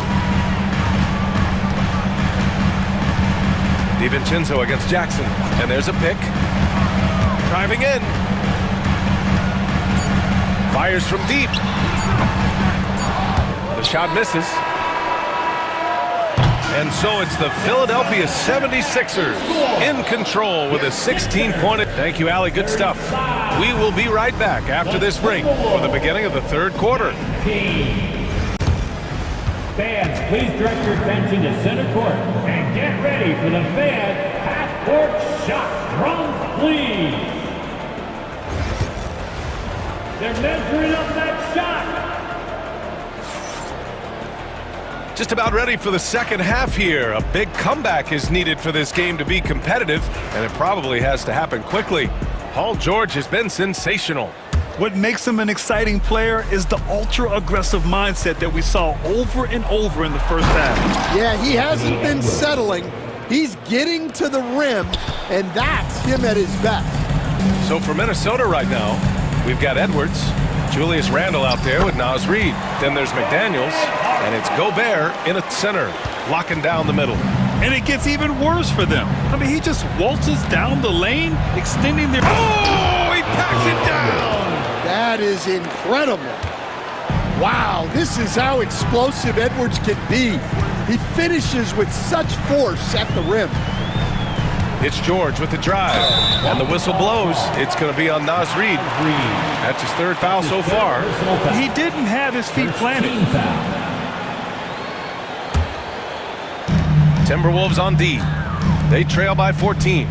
DiVincenzo against Jackson. And there's a pick. Driving in. Fires from deep. The shot misses. And so it's the Philadelphia 76ers in control with a 16-point. Thank you, Allie. Good stuff. We will be right back after this break for the beginning of the third quarter. Fans, please direct your attention to center court and get ready for the fan half-court shot. Drums, please. They're measuring up that shot. Just about ready for the second half here. A big comeback is needed for this game to be competitive, and it probably has to happen quickly. Paul George has been sensational. What makes him an exciting player is the ultra-aggressive mindset that we saw over and over in the first half. Yeah, he hasn't been settling. He's getting to the rim, and that's him at his best. So for Minnesota right now, we've got Edwards, Julius Randle out there with Naz Reid. Then there's McDaniels, and it's Gobert in at center, locking down the middle. And it gets even worse for them. I mean, he just waltzes down the lane, extending their... Oh, he packs it down! That is incredible. Wow, this is how explosive Edwards can be. He finishes with such force at the rim. It's George with the drive, and the whistle blows. It's going to be on Naz Reid. That's his third foul so far. He didn't have his feet planted. Timberwolves on D. They trail by 14.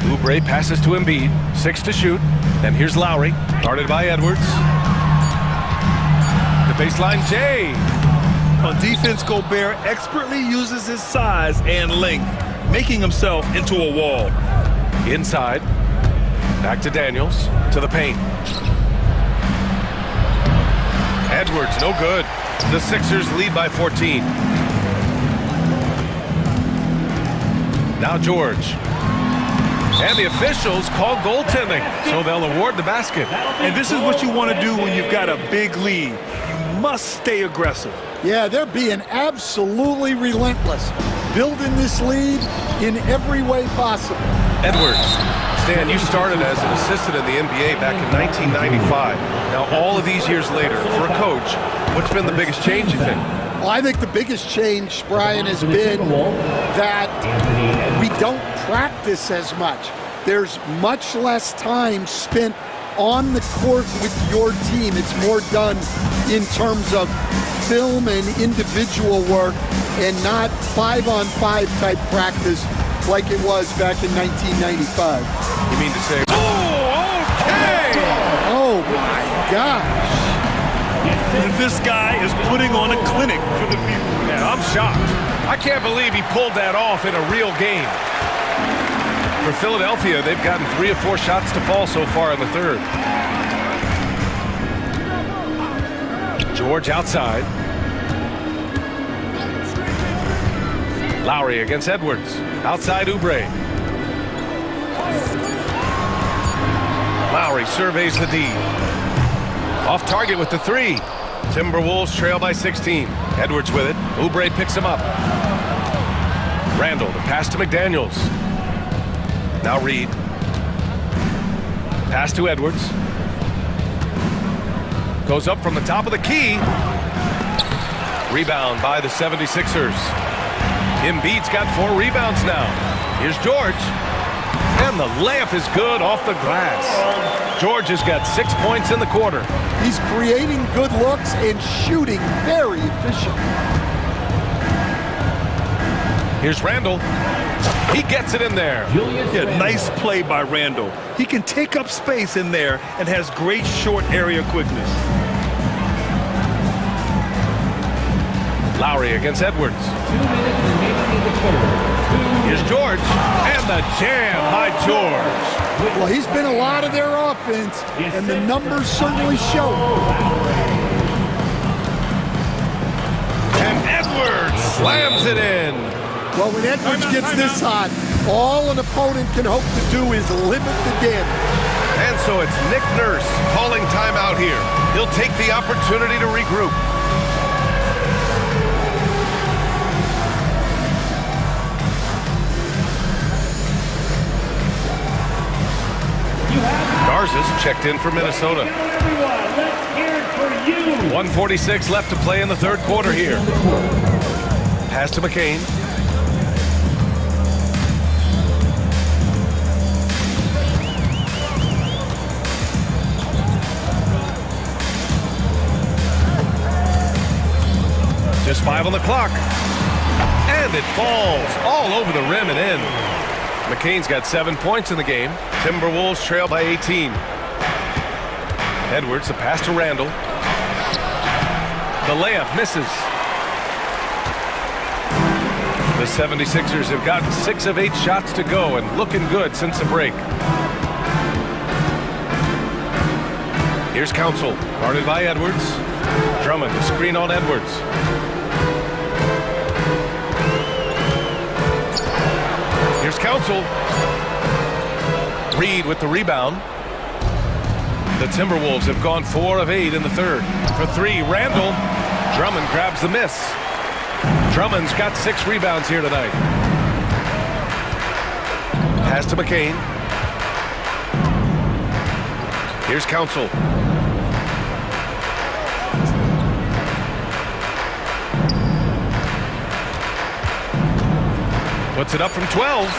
Oubre passes to Embiid. 6 to shoot. And here's Lowry, guarded by Edwards. The baseline J. On defense, Gobert expertly uses his size and length, making himself into a wall. Inside. Back to Daniels. To the paint. Edwards, no good. The Sixers lead by 14. Now George. And the officials call goaltending, so they'll award the basket. And this is what you want to do when you've got a big lead. You must stay aggressive. Yeah, they're being absolutely relentless, building this lead in every way possible. Edwards. Stan, you started as an assistant in the NBA back in 1995. Now, all of these years later, for a coach, what's been the biggest change, you think? Well, I think the biggest change, Brian, has been that we don't practice as much. There's much less time spent on the court with your team. It's more done in terms of film and individual work and not 5-on-5 type practice like it was back in 1995. You mean to say, oh, okay! Oh my gosh. This guy is putting on a clinic for the people. Yeah, I'm shocked. I can't believe he pulled that off in a real game. For Philadelphia, they've gotten 3 or 4 shots to fall so far in the third. George outside. Lowry against Edwards. Outside Oubre. Lowry surveys the D. Off target with the 3. Timberwolves trail by 16. Edwards with it. Oubre picks him up. Randall, the pass to McDaniels. Now Reed. Pass to Edwards. Goes up from the top of the key. Rebound by the 76ers. Embiid's got 4 rebounds now. Here's George. And the layup is good off the glass. George has got 6 points in the quarter. He's creating good looks and shooting very efficient. Here's Randall. He gets it in there. Yeah, nice play by Randall. He can take up space in there and has great short area quickness. Lowry against Edwards. 2 minutes remaining in the quarter. Here's George. And the jam by George. Well, he's been a lot of their offense, and the numbers certainly show. And Edwards slams it in. Well, when Edwards gets this hot, all an opponent can hope to do is limit the damage. And so it's Nick Nurse calling timeout here. He'll take the opportunity to regroup. Garza's checked in for Minnesota. 1:46 left to play in the third quarter here. Pass to McCain. Just 5 on the clock. And it falls all over the rim and in. McCain's got 7 points in the game. Timberwolves trail by 18. Edwards, the pass to Randall. The layup misses. The 76ers have gotten 6 of 8 shots to go and looking good since the break. Here's Council, guarded by Edwards. Drummond, the screen on Edwards. Here's Council. Reed with the rebound. The Timberwolves have gone 4 of 8 in the third. For 3, Randall. Drummond grabs the miss. Drummond's got 6 rebounds here tonight. Pass to McCain. Here's Council. Puts it up from 12.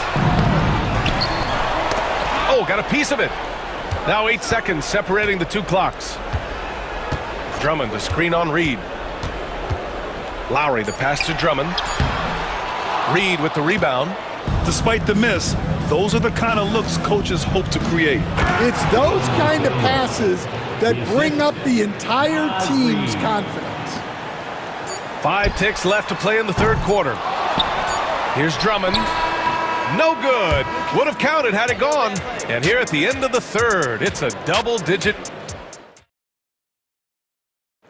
Oh, got a piece of it. Now 8 seconds separating the 2 clocks. Drummond, the screen on Reed. Lowry, the pass to Drummond. Reed with the rebound. Despite the miss, those are the kind of looks coaches hope to create. It's those kind of passes that bring up the entire team's confidence. 5 ticks left to play in the third quarter. Here's Drummond. No good. Would have counted had it gone. And here at the end of the third, it's a double-digit.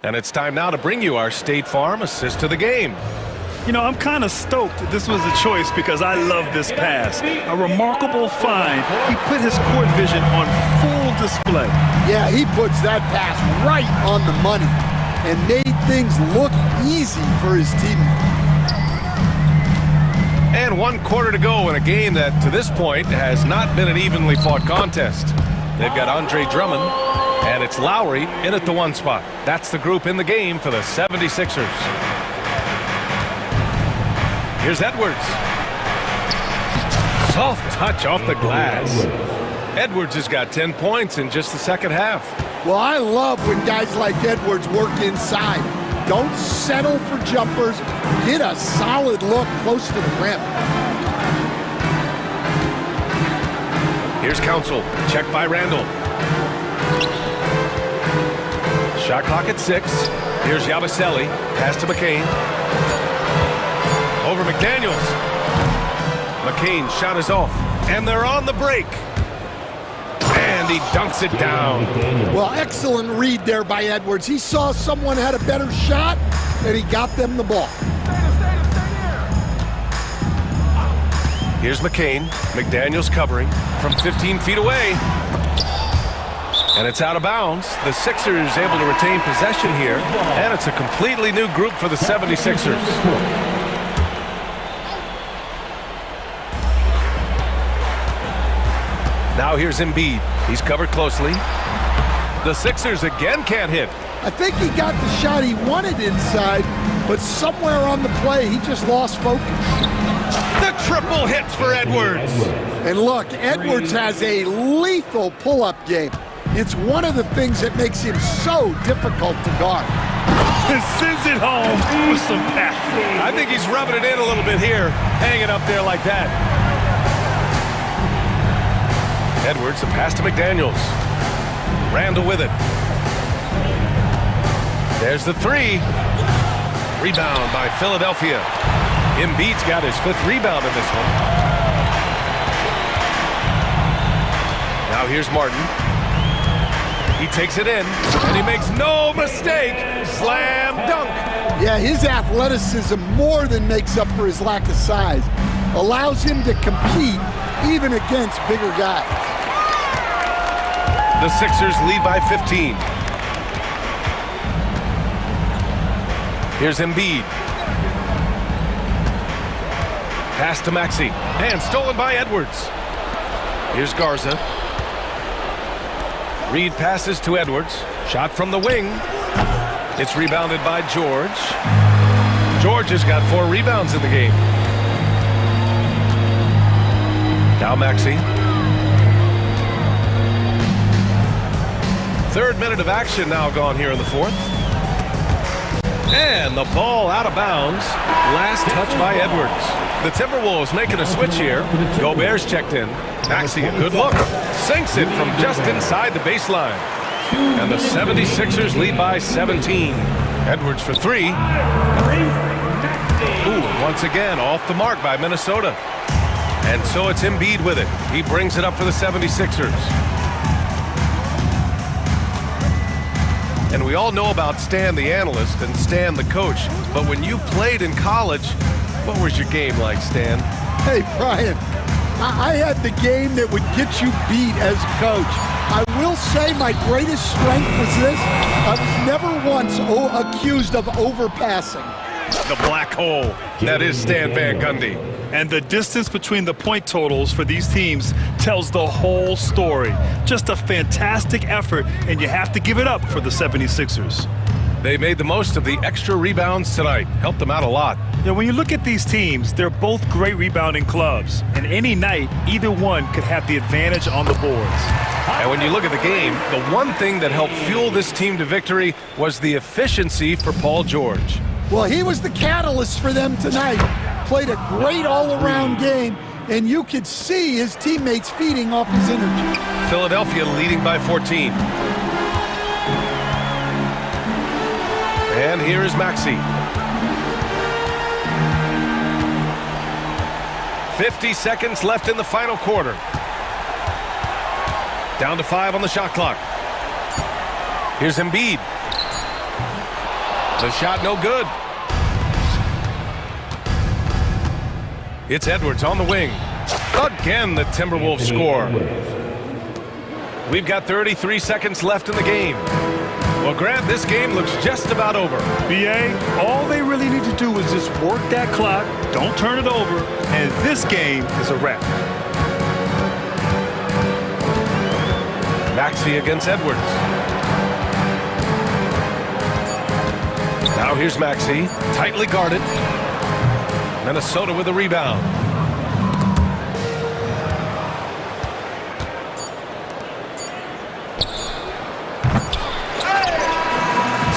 And it's time now to bring you our State Farm assist to the game. You know, I'm kind of stoked that this was a choice because I love this pass. A remarkable find. He put his court vision on full display. Yeah, he puts that pass right on the money and made things look easy for his teammates. And 1 quarter to go in a game that, to this point, has not been an evenly fought contest. They've got Andre Drummond, and it's Lowry in at the 1 spot. That's the group in the game for the 76ers. Here's Edwards. Soft touch off the glass. Edwards has got 10 points in just the second half. Well, I love when guys like Edwards work inside. Don't settle for jumpers. Get a solid look close to the rim. Here's Council. Check by Randall. Shot clock at 6. Here's Yabusele. Pass to McCain. Over McDaniels. McCain's shot is off. And they're on the break. And he dunks it down. Well, excellent read there by Edwards. He saw someone had a better shot, and he got them the ball. Here's McCain. McDaniels covering from 15 feet away. And it's out of bounds. The Sixers able to retain possession here. And it's a completely new group for the 76ers. Now here's Embiid. He's covered closely. The Sixers again can't hit. I think he got the shot he wanted inside, but somewhere on the play, he just lost focus. The triple hits for Edwards. And look, Edwards has a lethal pull-up game. It's one of the things that makes him so difficult to guard. Sends it home with some passion. I think he's rubbing it in a little bit here, hanging up there like that. Edwards, a pass to McDaniels. Randall with it. There's the three. Rebound by Philadelphia. Embiid's got his 5th rebound in this one. Now here's Martin. He takes it in, and he makes no mistake. Slam dunk. Yeah, his athleticism more than makes up for his lack of size. Allows him to compete even against bigger guys. The Sixers lead by 15. Here's Embiid. Pass to Maxey. And stolen by Edwards. Here's Garza. Reed passes to Edwards. Shot from the wing. It's rebounded by George. George has got 4 rebounds in the game. Now Maxey. 3rd minute of action now gone here in the 4th. And the ball out of bounds. Last touch by Edwards. The Timberwolves making a switch here. Gobert's checked in. Maxey, a good look. Sinks it from just inside the baseline. And the 76ers lead by 17. Edwards for 3. Ooh, once again off the mark by Minnesota. And so it's Embiid with it. He brings it up for the 76ers. And we all know about Stan the analyst and Stan the coach. But when you played in college, what was your game like, Stan? Hey, Brian, I had the game that would get you beat as a coach. I will say my greatest strength was this. I was never once accused of overpassing. The black hole. That is Stan Van Gundy. And the distance between the point totals for these teams tells the whole story. Just a fantastic effort, and you have to give it up for the 76ers. They made the most of the extra rebounds tonight. Helped them out a lot. Yeah, when you look at these teams, they're both great rebounding clubs. And any night, either one could have the advantage on the boards. And when you look at the game, the one thing that helped fuel this team to victory was the efficiency for Paul George. Well, he was the catalyst for them tonight. Played a great all-around game, and you could see his teammates feeding off his energy. Philadelphia leading by 14. And here is Maxey. 50 seconds left in the final quarter. Down to 5 on the shot clock. Here's Embiid. The shot no good. It's Edwards on the wing. Again, the Timberwolves score. We've got 33 seconds left in the game. Well, Grant, this game looks just about over. BA, all they really need to do is just work that clock, don't turn it over, and this game is a wrap. Maxey against Edwards. Now here's Maxey, tightly guarded. Minnesota with the rebound.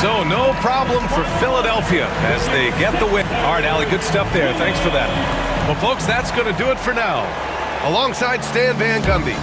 So no problem for Philadelphia as they get the win. All right, Allie, good stuff there. Thanks for that. Well, folks, that's going to do it for now. Alongside Stan Van Gundy.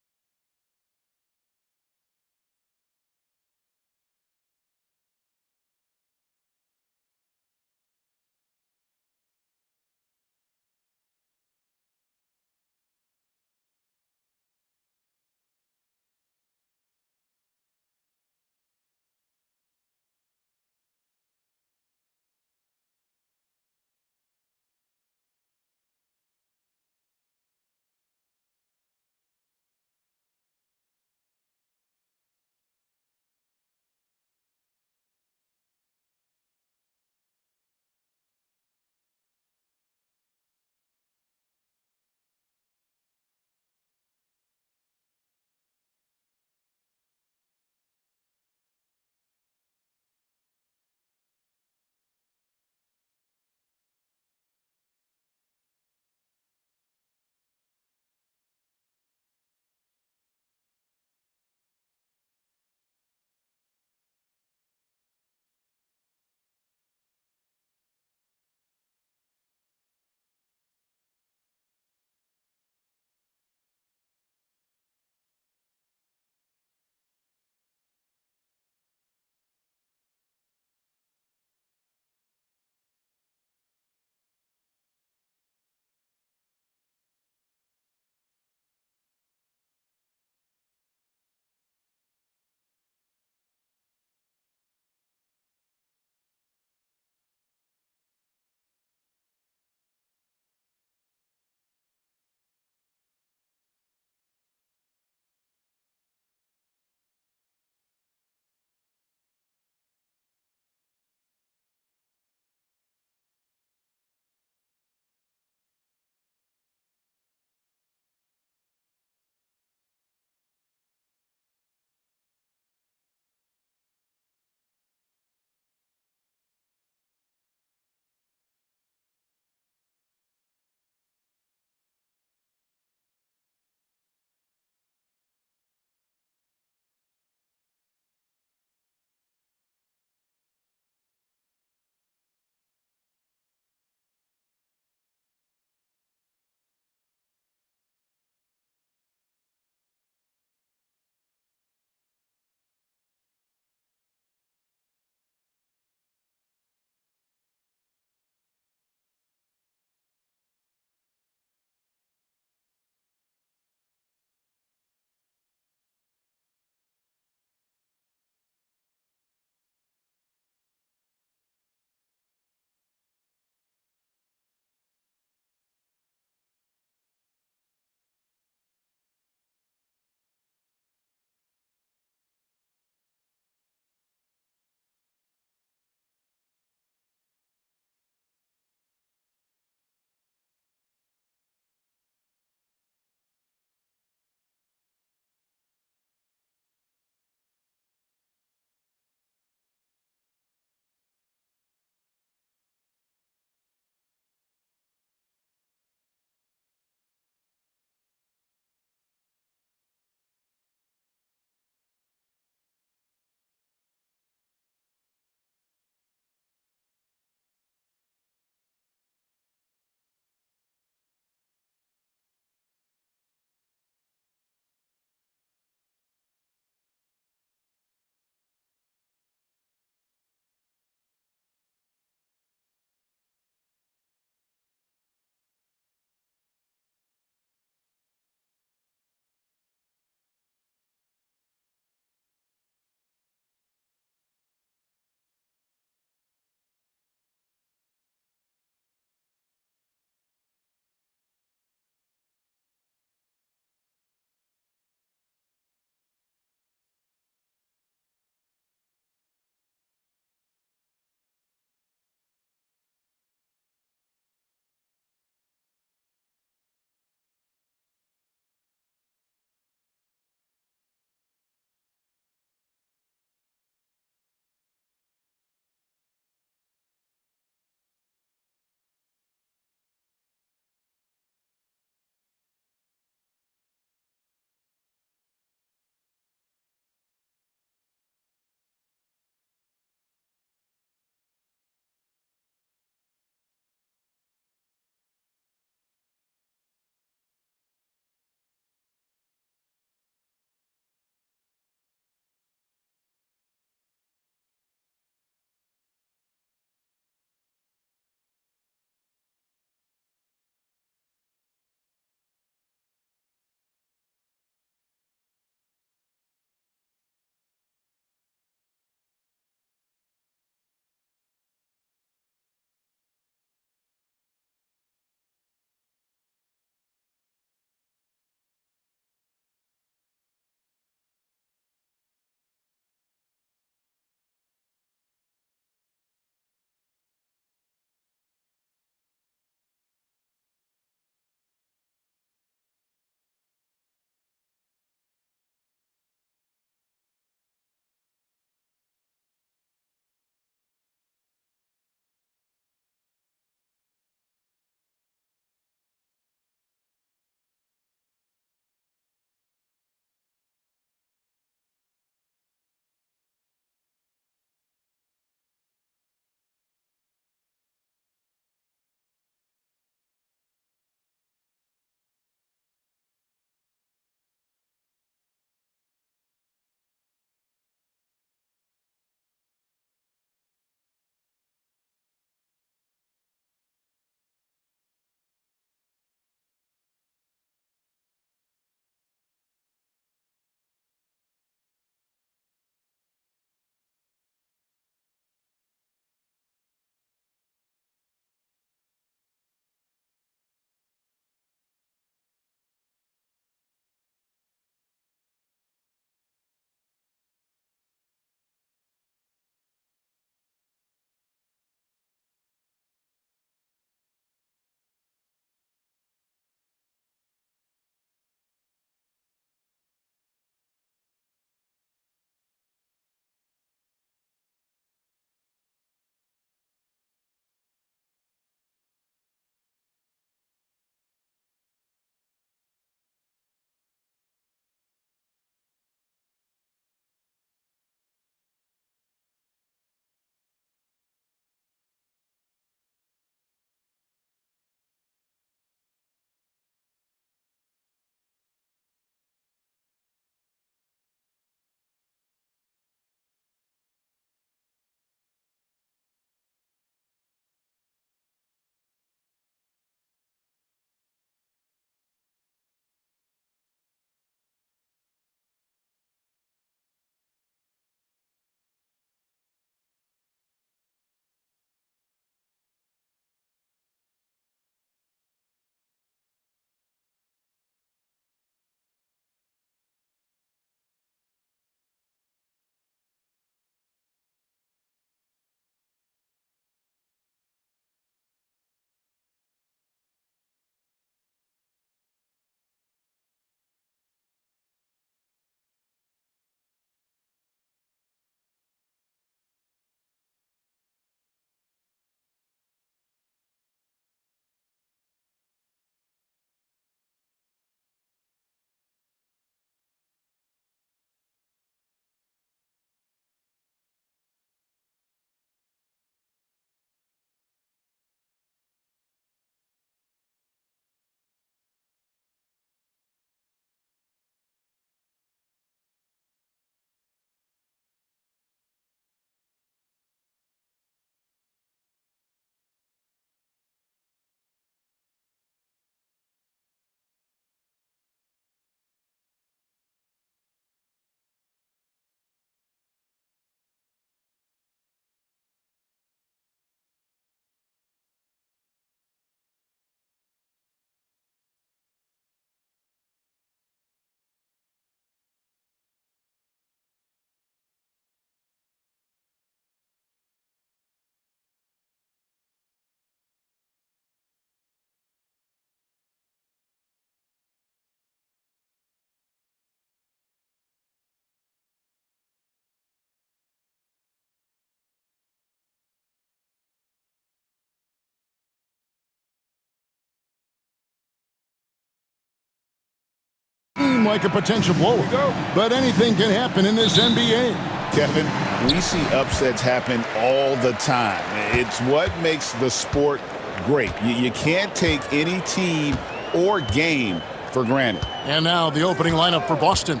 seem like a potential blowout, but anything can happen in this NBA. Kevin, we see upsets happen all the time. It's what makes the sport great. You can't take any team or game for granted. And now the opening lineup for Boston.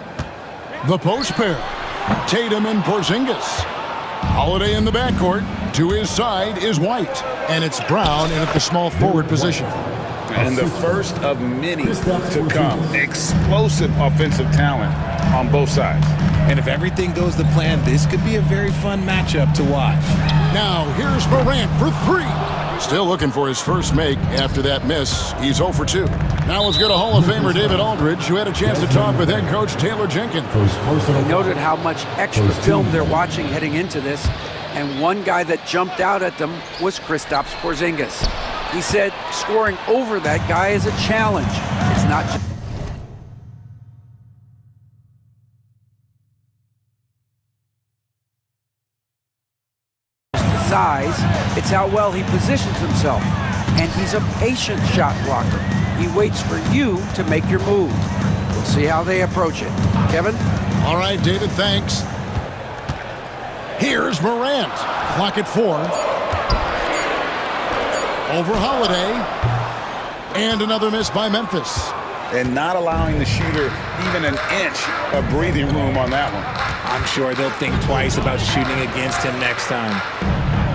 The post pair, Tatum and Porzingis. Holiday in the backcourt. To his side is White. And it's Brown in at the small forward position. And the first of many to come. Explosive offensive talent on both sides. And if everything goes to plan, this could be a very fun matchup to watch. Now here's Morant for three. Still looking for his first make after that miss. He's 0 for 2. Now let's go to Hall of Famer David Aldridge, who had a chance to talk with head coach Taylor Jenkins. He noted how much extra film they're watching heading into this, and one guy that jumped out at them was Kristaps Porzingis. He said scoring over that guy is a challenge. It's not just size, it's how well he positions himself. And he's a patient shot blocker. He waits for you to make your move. We'll see how they approach it. Kevin? All right, David, thanks. Here's Morant. Clock at 4. Over Holiday. And another miss by Memphis. And not allowing the shooter even an inch of breathing room on that one. I'm sure they'll think twice about shooting against him next time.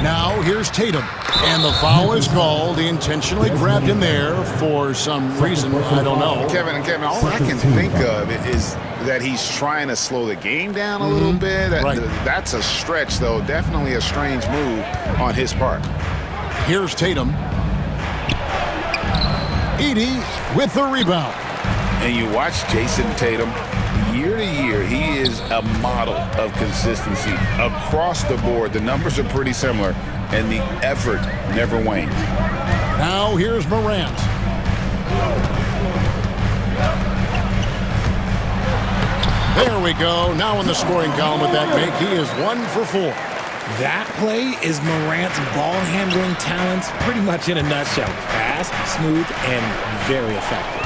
Now here's Tatum. And the foul is called. He intentionally grabbed him there for some reason. I don't know. Kevin, all I can think of is that he's trying to slow the game down a little bit. Right. That's a stretch, though. Definitely a strange move on his part. Here's Tatum. Edie with the rebound. And you watch Jason Tatum, year to year, he is a model of consistency across the board. The numbers are pretty similar, and the effort never wanes. Now here's Morant. There we go. Now in the scoring column with that make, he is 1 for 4. That play is Morant's ball handling talents pretty much in a nutshell. Fast, smooth, and very effective.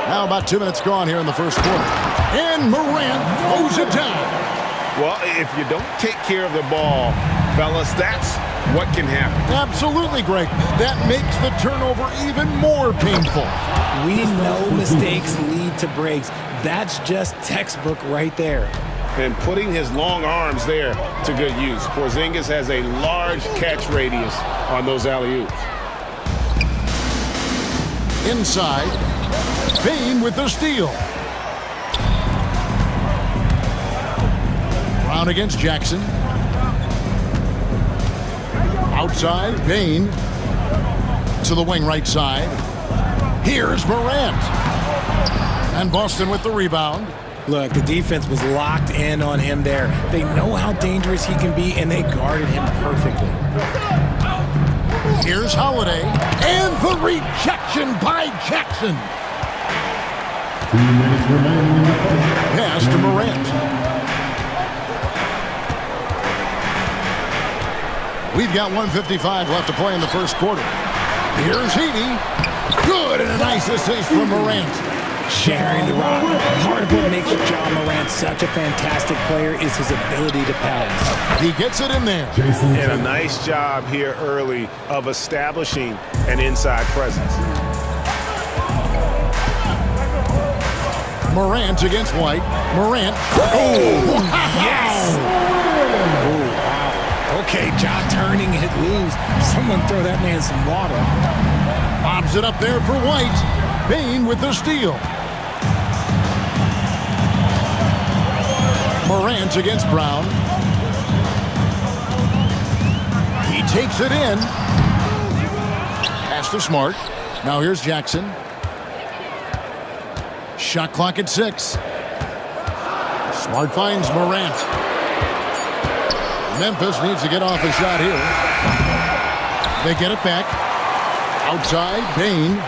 Now about 2 minutes gone here in the first quarter. And Morant throws it down. Well, if you don't take care of the ball, fellas, that's what can happen. Absolutely, Greg. That makes the turnover even more painful. We know mistakes lead to breaks. That's just textbook right there. And putting his long arms there to good use. Porzingis has a large catch radius on those alley-oops. Inside, Bane with the steal. Brown against Jackson. Outside, Bane to the wing right side. Here's Morant. And Boston with the rebound. Look, the defense was locked in on him there. They know how dangerous he can be, and they guarded him perfectly. Here's Holiday. And the rejection by Jackson. 2 minutes remaining in the first. Pass to Morant. We've got 1:55 left to play in the first quarter. Here's Edie. Good, and a nice assist from Morant. Sharing the rock. Part of what makes John Morant such a fantastic player is his ability to pass. He gets it in there. And a nice job here early of establishing an inside presence. Morant against White. Morant. Oh, yes! Oh, wow. Okay, Ja turning it loose. Someone throw that man some water. Bobs it up there for White. Bane with the steal. Morant against Brown. He takes it in. Pass to Smart. Now here's Jackson. Shot clock at 6. Smart finds Morant. Memphis needs to get off a shot here. They get it back. Outside, Bane.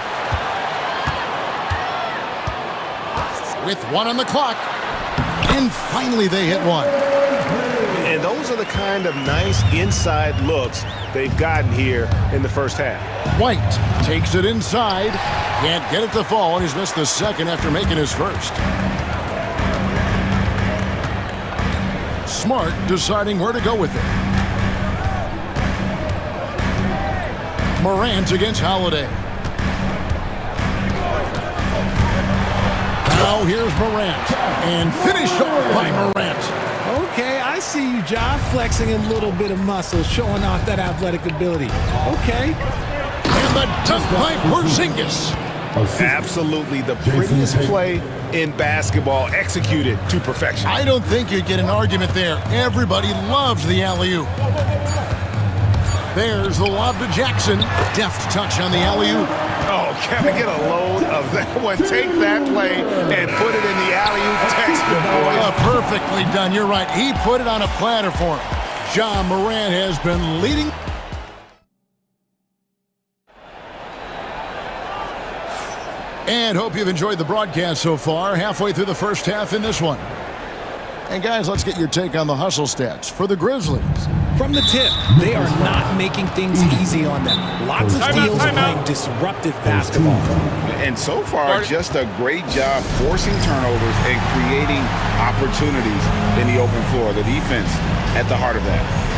With 1 on the clock. And finally they hit one. And And those are the kind of nice inside looks they've gotten here in the first half. White takes it inside. Can't get it to fall. He's missed the second after making his first. Smart deciding where to go with it. Morant against Holiday. Now here's Morant. And finished off by Morant. Okay, I see you, John, flexing a little bit of muscle, showing off that athletic ability. Okay. And the dunk by Porzingis. Absolutely the prettiest play in basketball, executed to perfection. I don't think you'd get an argument there. Everybody loves the alley-oop. There's the lob to Jackson. Deft touch on the alley-oop. Oh, Kevin, get a load of that one. Take that play and put it in the alley-oop textbook. Perfectly done. You're right. He put it on a platter for him. John Morant has been leading. And hope you've enjoyed the broadcast so far. Halfway through the first half in this one. And guys, let's get your take on the hustle stats for the Grizzlies. From the tip, they are not making things easy on them. Lots of steals, playing disruptive basketball. And so far, just a great job forcing turnovers and creating opportunities in the open floor. The defense at the heart of that.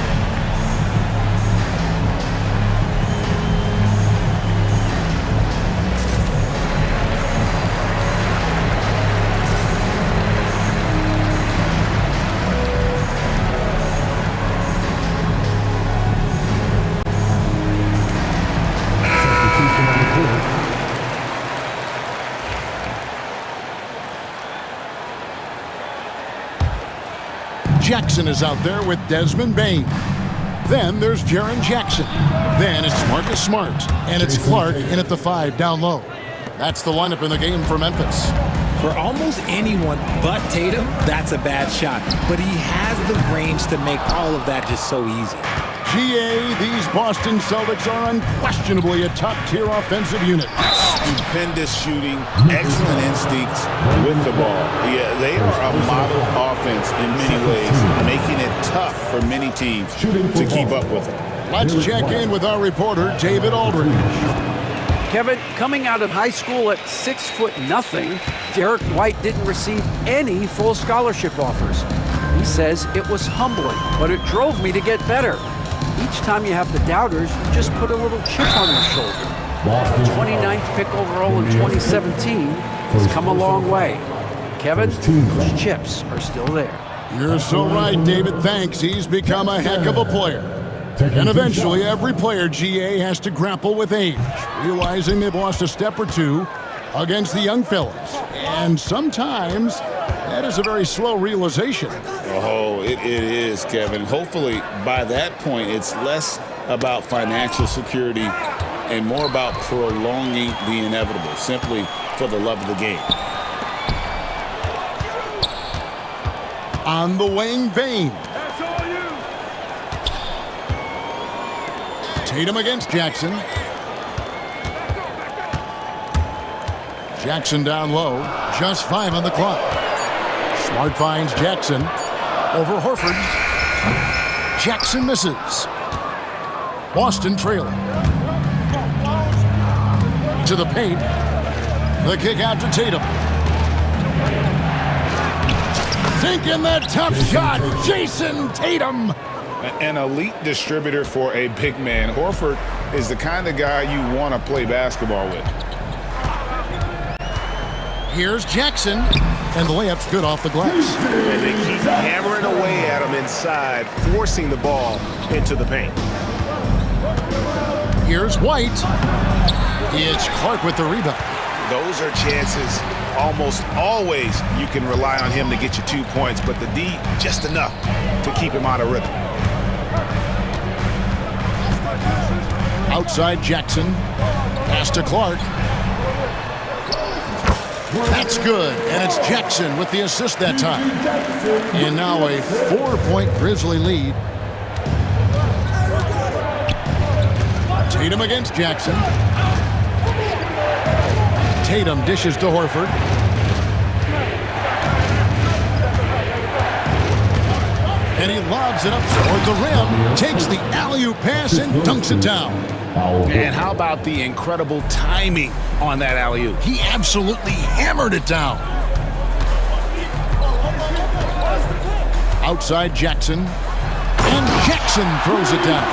Jackson is out there with Desmond Bane. Then there's Jaren Jackson. Then it's Marcus Smart. And it's Clark in at the 5 down low. That's the lineup in the game for Memphis. For almost anyone but Tatum, that's a bad shot. But he has the range to make all of that just so easy. GA, these Boston Celtics are unquestionably a top-tier offensive unit. Stupendous shooting, excellent instincts with the ball. Yeah, they are a model offense in many ways, making it tough for many teams to keep up with it. Let's check in with our reporter, David Aldridge. Kevin, coming out of high school at 6'0", Derek White didn't receive any full scholarship offers. He says it was humbling, but it drove me to get better. Each time you have the doubters, you just put a little chip on your shoulder. The 29th pick overall in 2017 has come a long way. Kevin, those chips are still there. You're so right, David. Thanks. He's become a heck of a player. And eventually, every player, GA, has to grapple with age, realizing they've lost a step or two against the young fellas. And sometimes that is a very slow realization. Oh, it is, Kevin. Hopefully, by that point, it's less about financial security and more about prolonging the inevitable, simply for the love of the game. On the wing, Bane. Tatum against Jackson. Jackson down low. Just 5 on the clock. Smart finds Jackson. Over Horford. Jackson misses. Boston trailing. To the paint. The kick out to Tatum. Sinking that tough shot. Jason Tatum. An elite distributor for a big man. Horford is the kind of guy you want to play basketball with. Here's Jackson, and the layup's good off the glass. And they keep hammering away at him inside, forcing the ball into the paint. Here's White. It's Clark with the rebound. Those are chances. Almost always you can rely on him to get you 2 points, but the D just enough to keep him out of rhythm. Outside Jackson. Pass to Clark. That's good, and it's Jackson with the assist that time. And now a 4-point Grizzly lead. Tatum against Jackson. Tatum dishes to Horford. And he lobs it up toward the rim, takes the alley-oop pass and dunks it down. And how about the incredible timing on that alley-oop? He absolutely hammered it down. Outside Jackson. And Jackson throws it down.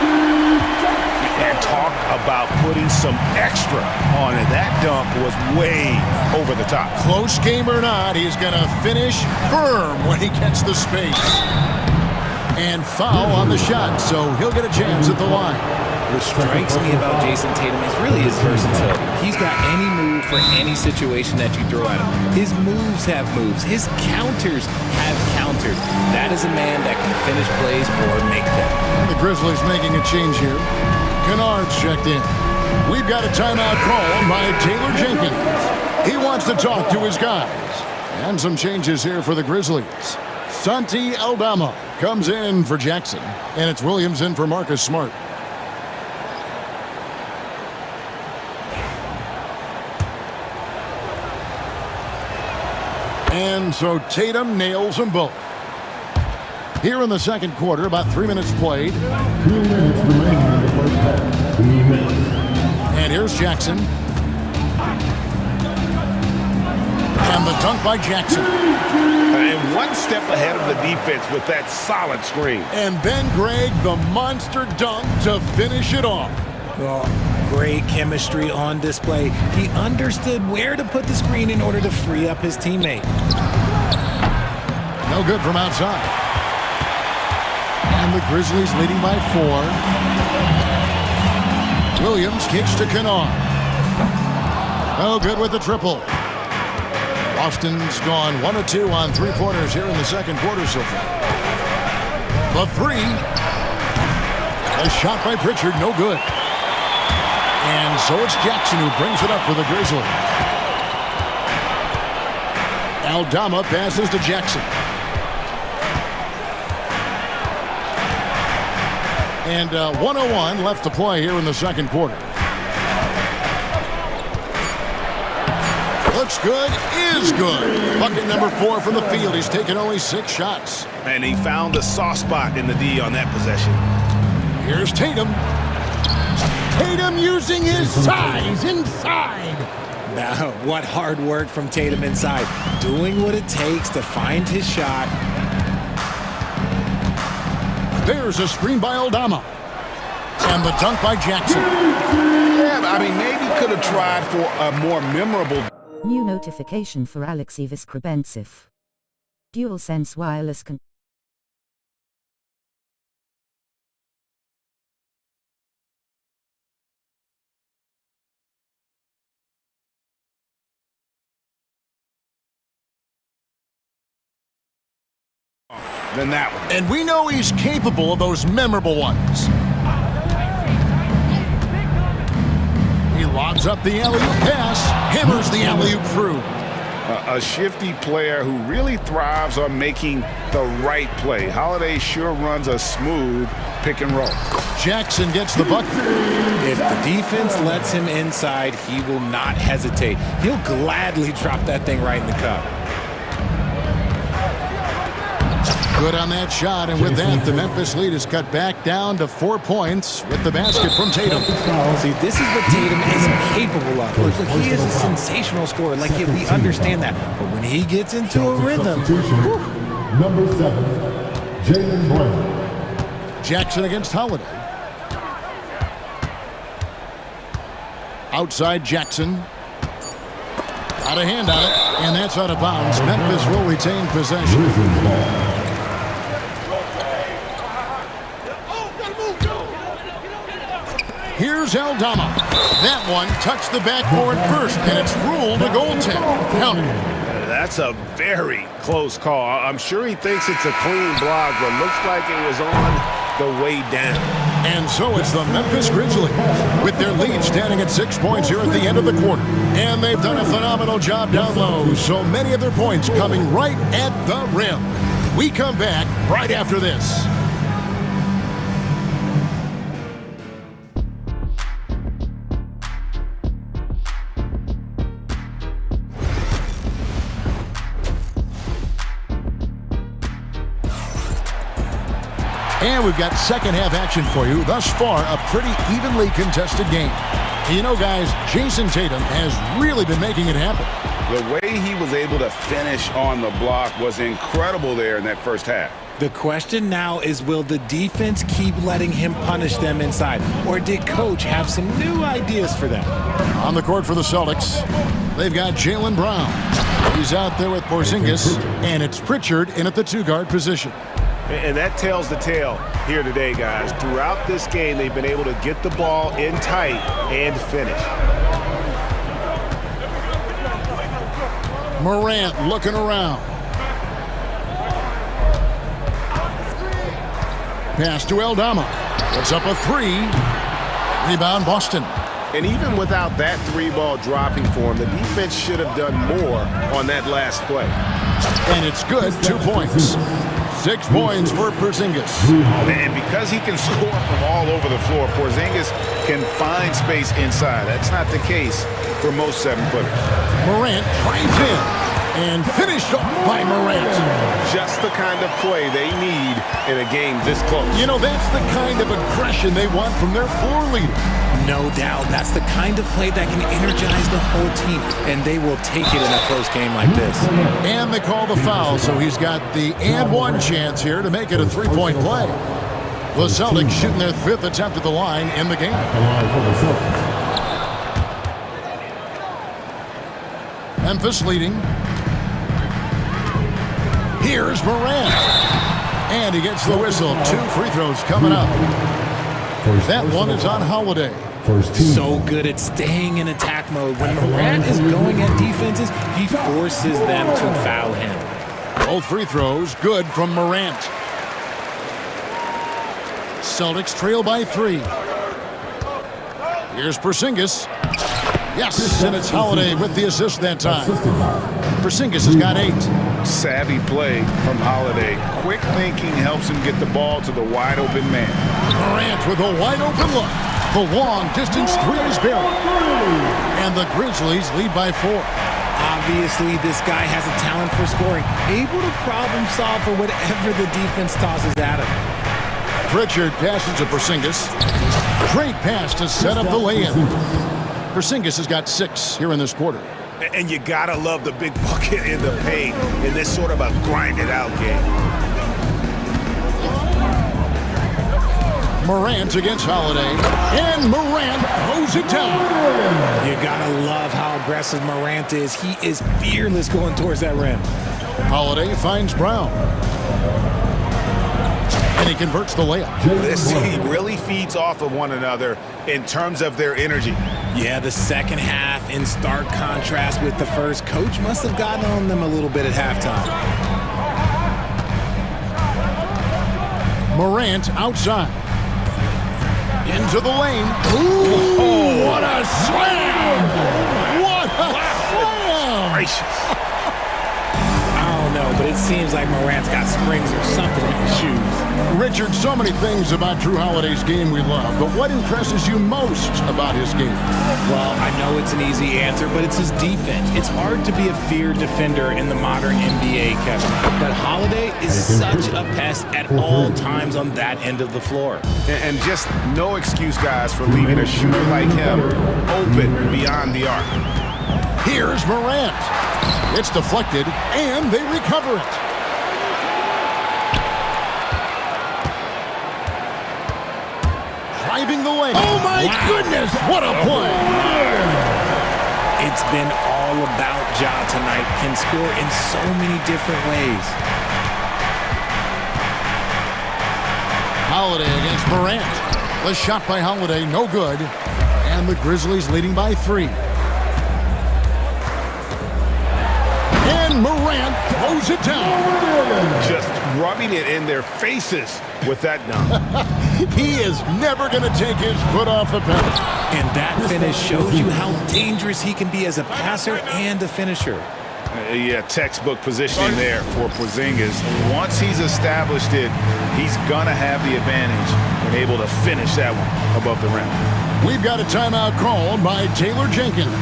And talk about putting some extra on it. That dunk was way over the top. Close game or not, he's going to finish firm when he gets the space. And foul on the shot, so he'll get a chance at the line. What strikes me about Jason Tatum is really his versatility. He's got any move for any situation that you throw at him. His moves have moves. His counters have counters. That is a man that can finish plays or make them. And the Grizzlies making a change here. Kennard's checked in. We've got a timeout call by Taylor Jenkins. He wants to talk to his guys. And some changes here for the Grizzlies. Santi Aldama comes in for Jackson. And it's Williams in for Marcus Smart. And so Tatum nails them both. Here in the second quarter, about 3 minutes played. 2 minutes remaining in the first half. 2 minutes. And here's Jackson. And the dunk by Jackson. And one step ahead of the defense with that solid screen. And then Greg, the monster dunk to finish it off. Oh, great chemistry on display. He understood where to put the screen in order to free up his teammate. No good from outside. And the Grizzlies leading by 4. Williams kicks to Kennard. No good with the triple. Boston's gone 1 of 2 on three-pointers here in the second quarter so far. The three. A shot by Pritchard, no good. And so it's Jackson who brings it up for the Grizzlies. Aldama passes to Jackson. And 1:01 left to play here in the second quarter. Looks good, is good. Bucket number 4 from the field. He's taken only 6 shots. And he found the soft spot in the D on that possession. Here's Tatum. Tatum using his size inside. Now, what hard work from Tatum inside. Doing what it takes to find his shot. There's a screen by Aldama. And the dunk by Jackson. Yeah, I mean, maybe could have tried for a more memorable. New notification for Alexei Viskrebensev. DualSense wireless than that one. And we know he's capable of those memorable ones. He lobs up the alley-oop pass, hammers the alley-oop through. A shifty player who really thrives on making the right play. Holiday sure runs a smooth pick and roll. Jackson gets the bucket. If the defense lets him inside, he will not hesitate. He'll gladly drop that thing right in the cup. Good on that shot, and with that, the Memphis lead is cut back down to 4 points with the basket from Tatum. See, this is what Tatum is capable of. Look, he is a sensational scorer. Like, we understand that. But when he gets into a rhythm... Number 7, Jaylen Brown. Jackson against Holiday. Outside Jackson. Out of hand on it, and that's out of bounds. Memphis will retain possession. Here's Aldama. That one touched the backboard first, and it's ruled a goaltend. Counted. That's a very close call. I'm sure he thinks it's a clean block, but looks like it was on the way down. And so it's the Memphis Grizzlies with their lead standing at 6 points here at the end of the quarter. And they've done a phenomenal job down low. So many of their points coming right at the rim. We come back right after this. And we've got second half action for you. Thus far, a pretty evenly contested game. You know, guys, Jason Tatum has really been making it happen. The way he was able to finish on the block was incredible there in that first half. The question now is, will the defense keep letting him punish them inside? Or did Coach have some new ideas for them? On the court for the Celtics, they've got Jaylen Brown. He's out there with Porzingis, and it's Pritchard in at the two-guard position. And that tells the tale here today, guys. Throughout this game, they've been able to get the ball in tight and finish. Morant looking around. Pass to Aldama. Puts up a three. Rebound Boston. And even without that three-ball dropping for him, the defense should have done more on that last play. And it's good, 2 points. 6 points for Porzingis. And because he can score from all over the floor, Porzingis can find space inside. That's not the case for most 7-footers. Morant drives in and finished off by Morant. Just the kind of play they need in a game this close. You know, that's the kind of aggression they want from their floor leader. No doubt. That's the kind of play that can energize the whole team, and they will take it in a close game like this. And they call the foul, so he's got the and one chance here to make it a three-point play. The Celtics shooting their 5th attempt at the line in the game. Memphis leading. Here's Morant. And he gets the whistle. 2 free throws coming up. That one is on Holiday. So good at staying in attack mode. When Morant is going at defenses, he forces them to foul him. Both free throws good from Morant. Celtics trail by 3. Here's Porzingis. Yes, and it's Holiday with the assist that time. Porzingis has got 8. Savvy play from Holiday. Quick thinking helps him get the ball to the wide-open man. Morant with a wide-open look. The long-distance three is buried. And the Grizzlies lead by 4. Obviously, this guy has a talent for scoring. Able to problem solve for whatever the defense tosses at him. Pritchard passes to Porzingis. Great pass to set up the lay-in. Porzingis has got 6 here in this quarter. And you gotta love the big bucket in the paint in this sort of a grinded-out game. Morant against Holiday, and Morant throws it down. You gotta love how aggressive Morant is. He is fearless going towards that rim. Holiday finds Brown. And he converts the layup. This team really feeds off of one another in terms of their energy. Yeah, the second half in stark contrast with the first. Coach must have gotten on them a little bit at halftime. Morant outside. Into the lane. Ooh, what a slam! What a slam! Gracious. I don't know, but it seems like Morant's got springs or something in his shoes. Richard, so many things about Drew Holiday's game we love, but what impresses you most about his game? Well, I know it's an easy answer, but it's his defense. It's hard to be a feared defender in the modern NBA, Kevin. But Holiday is such a pest at all times on that end of the floor. And just no excuse, guys, for leaving a shooter like him open beyond the arc. Here's Morant. It's deflected, and they recover it. Driving the lane. Oh, my goodness. What a play. It's been all about Ja tonight. Can score in so many different ways. Holiday against Morant. The shot by Holiday, no good. And the Grizzlies leading by 3. And Morant throws it down. Just rubbing it in their faces with that dunk. He is never going to take his foot off the pedal. And that finish shows you how dangerous he can be as a passer and a finisher. Yeah, textbook positioning there for Porzingis. Once he's established it, he's going to have the advantage and able to finish that one above the rim. We've got a timeout called by Taylor Jenkins.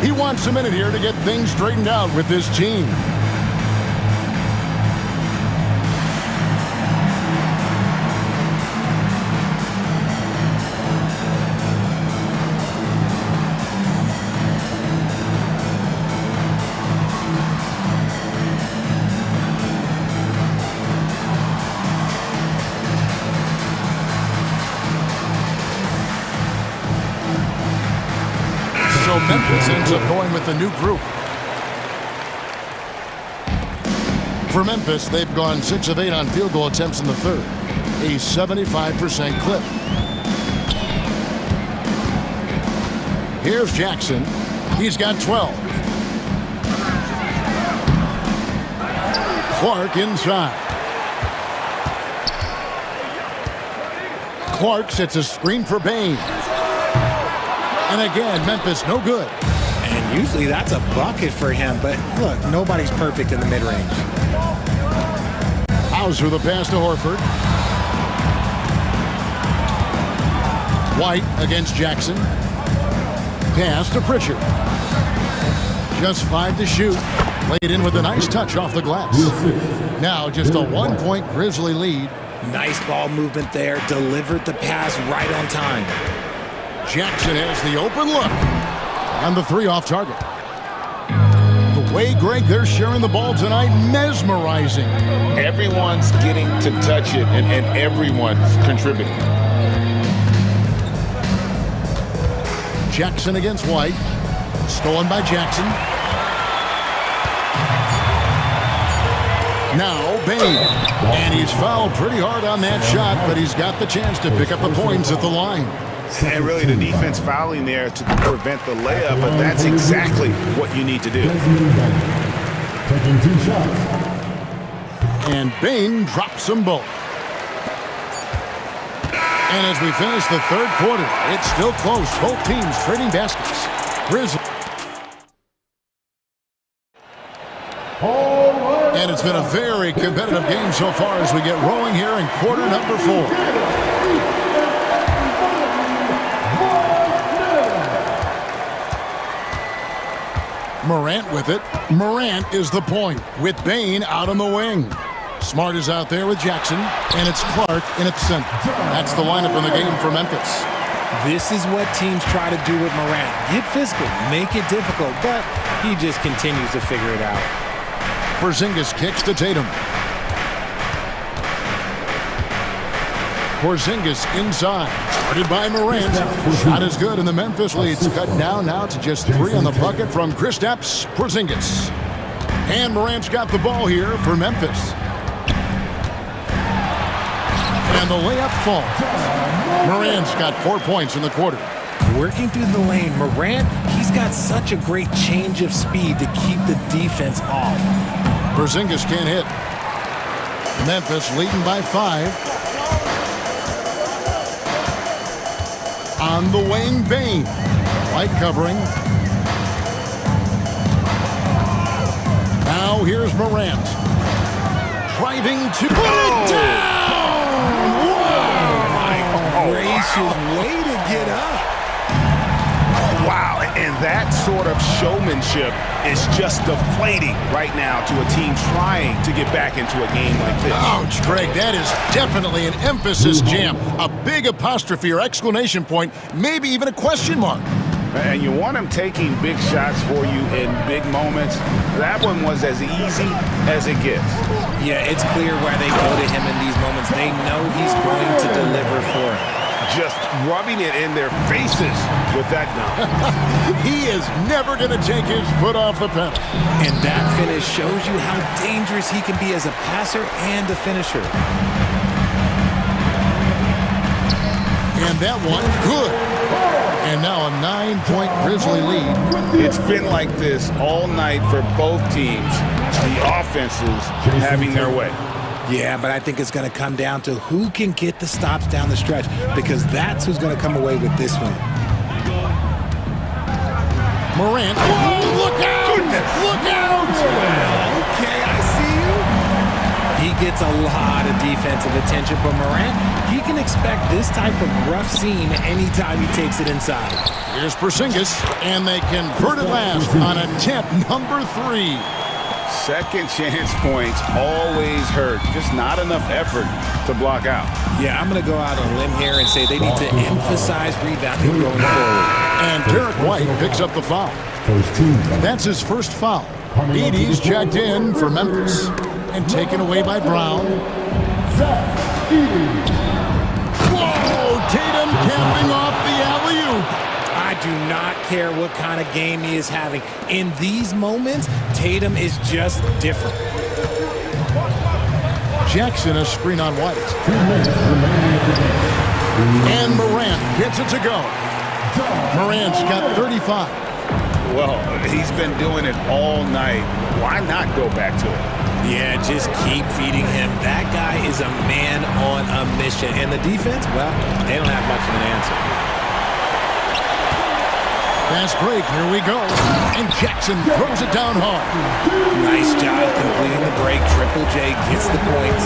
He wants a minute here to get things straightened out with this team. So Memphis ends up going with the new group. For Memphis, they've gone 6 of 8 on field goal attempts in the third, a 75% clip. Here's Jackson. He's got 12. Clark inside. Clark sets a screen for Bain. And again, Memphis no good. And usually that's a bucket for him, but look, nobody's perfect in the mid-range. Hauser the pass to Horford. White against Jackson. Pass to Pritchard. Just 5 to shoot. Laid in with a nice touch off the glass. Now just a 1-point Grizzly lead. Nice ball movement there. Delivered the pass right on time. Jackson has the open look. And the 3 off target. The way, Greg, they're sharing the ball tonight, mesmerizing. Everyone's getting to touch it, and everyone's contributing. Jackson against White. Stolen by Jackson. Now Bain. And he's fouled pretty hard on that shot, but he's got the chance to pick up the points at the line. And really the defense fouling there to prevent the layup, but that's exactly what you need to do. Taking 2 shots. And Bain drops them both. And as we finish the third quarter, it's still close. Both teams trading baskets. Grizzlies. And it's been a very competitive game so far as we get rolling here in quarter number 4. Morant with it. Morant is the point with Bain out on the wing. Smart is out there with Jackson, and it's Clark in at the center. That's the lineup in the game for Memphis. This is what teams try to do with Morant. Get physical, make it difficult, but he just continues to figure it out. Porzingis kicks to Tatum. Porzingis inside. Started by Morant. Shot is good, and the Memphis lead's cut down now to just 3 on the bucket from Kristaps Porzingis. And Morant's got the ball here for Memphis. And the layup falls. Morant's got 4 points in the quarter. Working through the lane, Morant, he's got such a great change of speed to keep the defense off. Porzingis can't hit. Memphis leading by 5. On the wing, Bain. White covering. Now here's Morant. Driving to put it down! Whoa! My gracious, way to get up. Wow, and that sort of showmanship is just deflating right now to a team trying to get back into a game like this. Ouch, Greg, that is definitely an emphasis jam. A big apostrophe or exclamation point, maybe even a question mark. And you want him taking big shots for you in big moments. That one was as easy as it gets. Yeah, it's clear why they go to him in these moments. They know he's going to deliver for him. Just rubbing it in their faces with that now. He is never going to take his foot off the pedal. And that finish shows you how dangerous he can be as a passer and a finisher. And that one, good. And now a 9-point Grizzly lead. It's been like this all night for both teams. The offenses having their way. Yeah, but I think it's going to come down to who can get the stops down the stretch, because that's who's going to come away with this win. Morant. Whoa, look out! Goodness. Look out! Okay, I see you. He gets a lot of defensive attention, but Morant, he can expect this type of rough scene anytime he takes it inside. Here's Porzingis, and they convert it last on attempt number 3. Second chance points always hurt. Just not enough effort to block out. Yeah, I'm going to go out on a limb here and say they need to emphasize rebounding going forward. And Derek White picks up the foul. That's his first foul. Edey's checked in for Memphis and taken away by Brown. Whoa! Tatum capping off the alley-oop. I do not care what kind of game he is having. In these moments, Tatum is just different. Jackson a screen on White. And Morant gets it to go. Morant's got 35. Well, he's been doing it all night. Why not go back to it? Yeah, just keep feeding him. That guy is a man on a mission. And the defense, well, they don't have much of an answer. Fast break, here we go. And Jackson throws it down hard. Nice job completing the break. Triple J gets the points.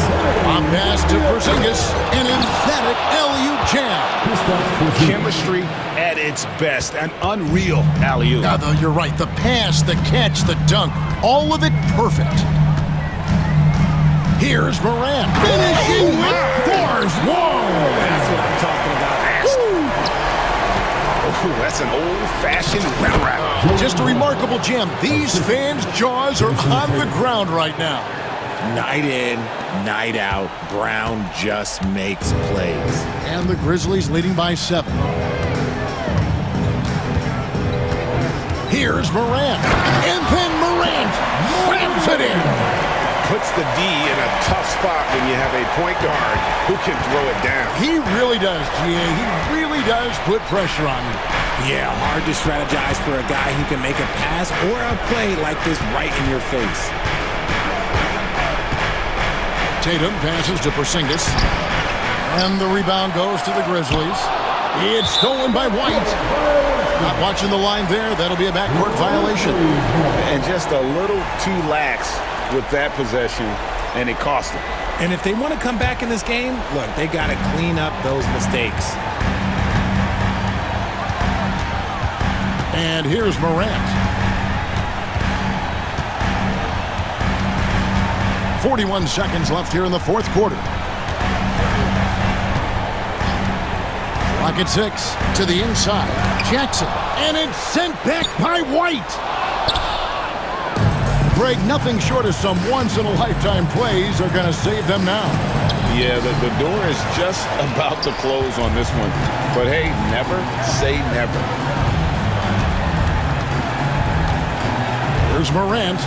On pass to Porzingis. An emphatic alley-oop jam. Chemistry at its best. An unreal alley-oop. Now, though, you're right. The pass, the catch, the dunk, all of it perfect. Here's Morant finishing with force. Whoa! That's what I'm talking about. Ooh, that's an old-fashioned wrap. Just a remarkable gem. These fans' jaws are on the ground right now. Night in, night out, Brown just makes plays. And the Grizzlies leading by 7. Here's Morant. And then Morant slams it in. Puts the D in a tough spot when you have a point guard who can throw it down. He really does, GA. He really does put pressure on you. Yeah, hard to strategize for a guy who can make a pass or a play like this right in your face. Tatum passes to Porzingis. And the rebound goes to the Grizzlies. It's stolen by White. Not watching the line there. That'll be a backcourt violation. And just a little too lax with that possession, and it cost them. And if they want to come back in this game, look, they got to clean up those mistakes. And here's Morant. 41 seconds left here in the fourth quarter. Clock at 6 to the inside. Jackson, and it's sent back by White. Greg, nothing short of some once-in-a-lifetime plays are going to save them now. Yeah, the door is just about to close on this one. But hey, never say never. Here's Morant.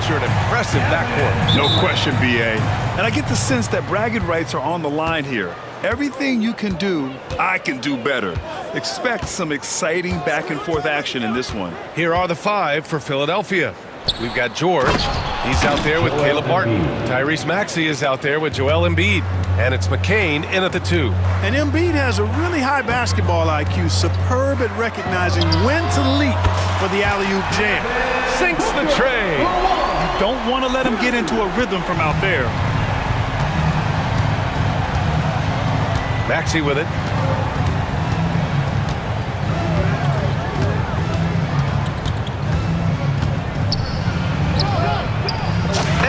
feature an impressive backcourt. No question, B.A. And I get the sense that bragging rights are on the line here. Everything you can do, I can do better. Expect some exciting back-and-forth action in this one. Here are the 5 for Philadelphia. We've got George. He's out there with Caleb Martin. Tyrese Maxey is out there with Joel Embiid. And it's McCain in at the 2. And Embiid has a really high basketball IQ, superb at recognizing when to leap for the alley-oop jam. Sinks the tray. You don't want to let him get into a rhythm from out there. Maxey with it.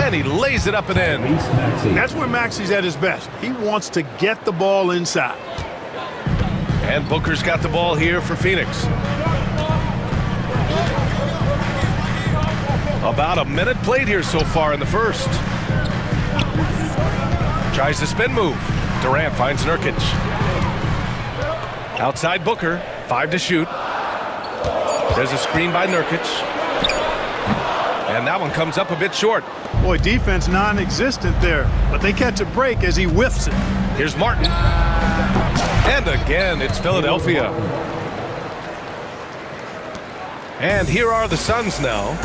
And he lays it up and in. That's where Maxey's at his best. He wants to get the ball inside. And Booker's got the ball here for Phoenix. About a minute played here so far in the first. Tries the spin move. Durant finds Nurkic. Outside Booker, 5 to shoot. There's a screen by Nurkic. And that one comes up a bit short. Boy, defense non-existent there, but they catch a break as he whiffs it. Here's Martin. And again, it's Philadelphia. And here are the Suns now.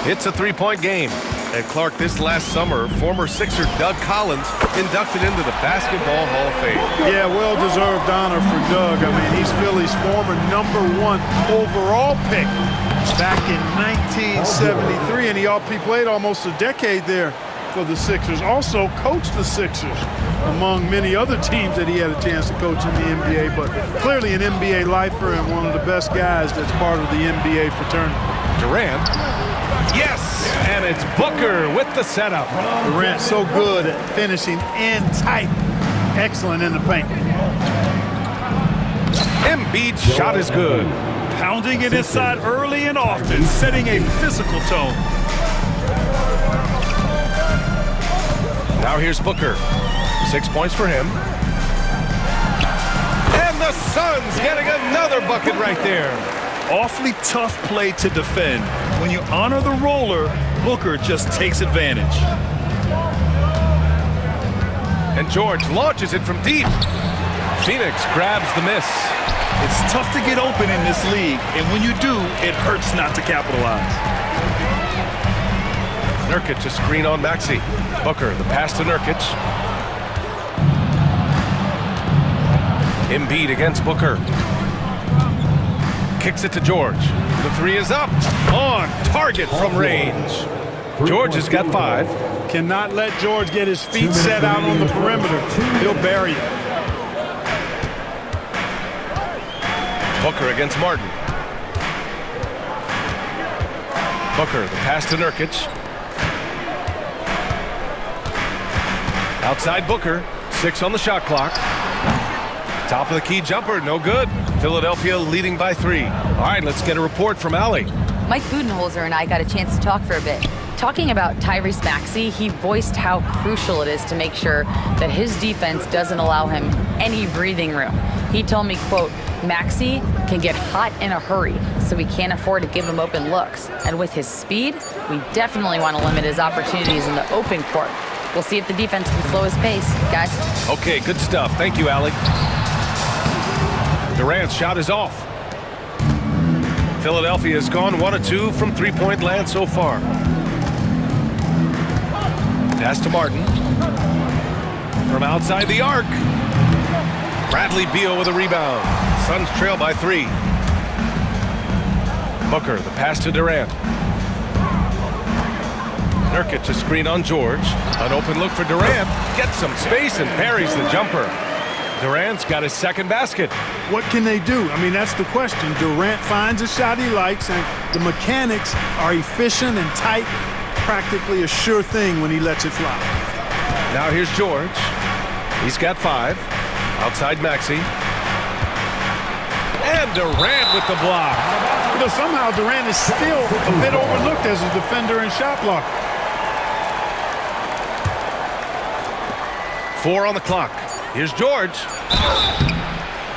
It's a 3-point game. And Clark, this last summer, former Sixer Doug Collins inducted into the Basketball Hall of Fame. Yeah, well-deserved honor for Doug. I mean, he's Philly's former #1 overall pick back in 1973, and he played almost a decade there for the Sixers. Also coached the Sixers, among many other teams that he had a chance to coach in the NBA, but clearly an NBA lifer and one of the best guys that's part of the NBA fraternity. Durant. Yes, and it's Booker with the setup. Durant so good at finishing in tight. Excellent in the paint. Embiid's shot is good. Pounding it inside early and often, setting a physical tone. Now here's Booker. 6 points for him. And the Suns getting another bucket right there. Awfully tough play to defend. When you honor the roller, Booker just takes advantage. And George launches it from deep. Phoenix grabs the miss. It's tough to get open in this league, and when you do, it hurts not to capitalize. Nurkic a screen on Maxey. Booker, the pass to Nurkic. Embiid against Booker. Kicks it to George. The 3 is up. On target from range. George has got 5. Cannot let George get his feet set out on the perimeter. He'll bury it. Booker against Martin. Booker, the pass to Nurkic. Outside Booker, 6 on the shot clock. Top of the key jumper, no good. Philadelphia leading by 3. All right, let's get a report from Allie. Mike Budenholzer and I got a chance to talk for a bit. Talking about Tyrese Maxey, he voiced how crucial it is to make sure that his defense doesn't allow him any breathing room. He told me, quote, Maxey can get hot in a hurry, so we can't afford to give him open looks. And with his speed, we definitely want to limit his opportunities in the open court. We'll see if the defense can slow his pace, guys. Okay, good stuff. Thank you, Allie. Durant's shot is off. Philadelphia has gone 1 of 2 from 3-point land so far. Pass to Martin. From outside the arc. Bradley Beal with a rebound. Suns trail by 3. Booker, the pass to Durant. Nurkic a screen on George. An open look for Durant. Gets some space and parries the jumper. Durant's got his second basket. What can they do? I mean, that's the question. Durant finds a shot he likes, and the mechanics are efficient and tight. Practically a sure thing when he lets it fly. Now here's George. He's got 5. Outside Maxey. And Durant with the block. You know, somehow Durant is still a bit overlooked as a defender and shot blocker. 4 on the clock. Here's George.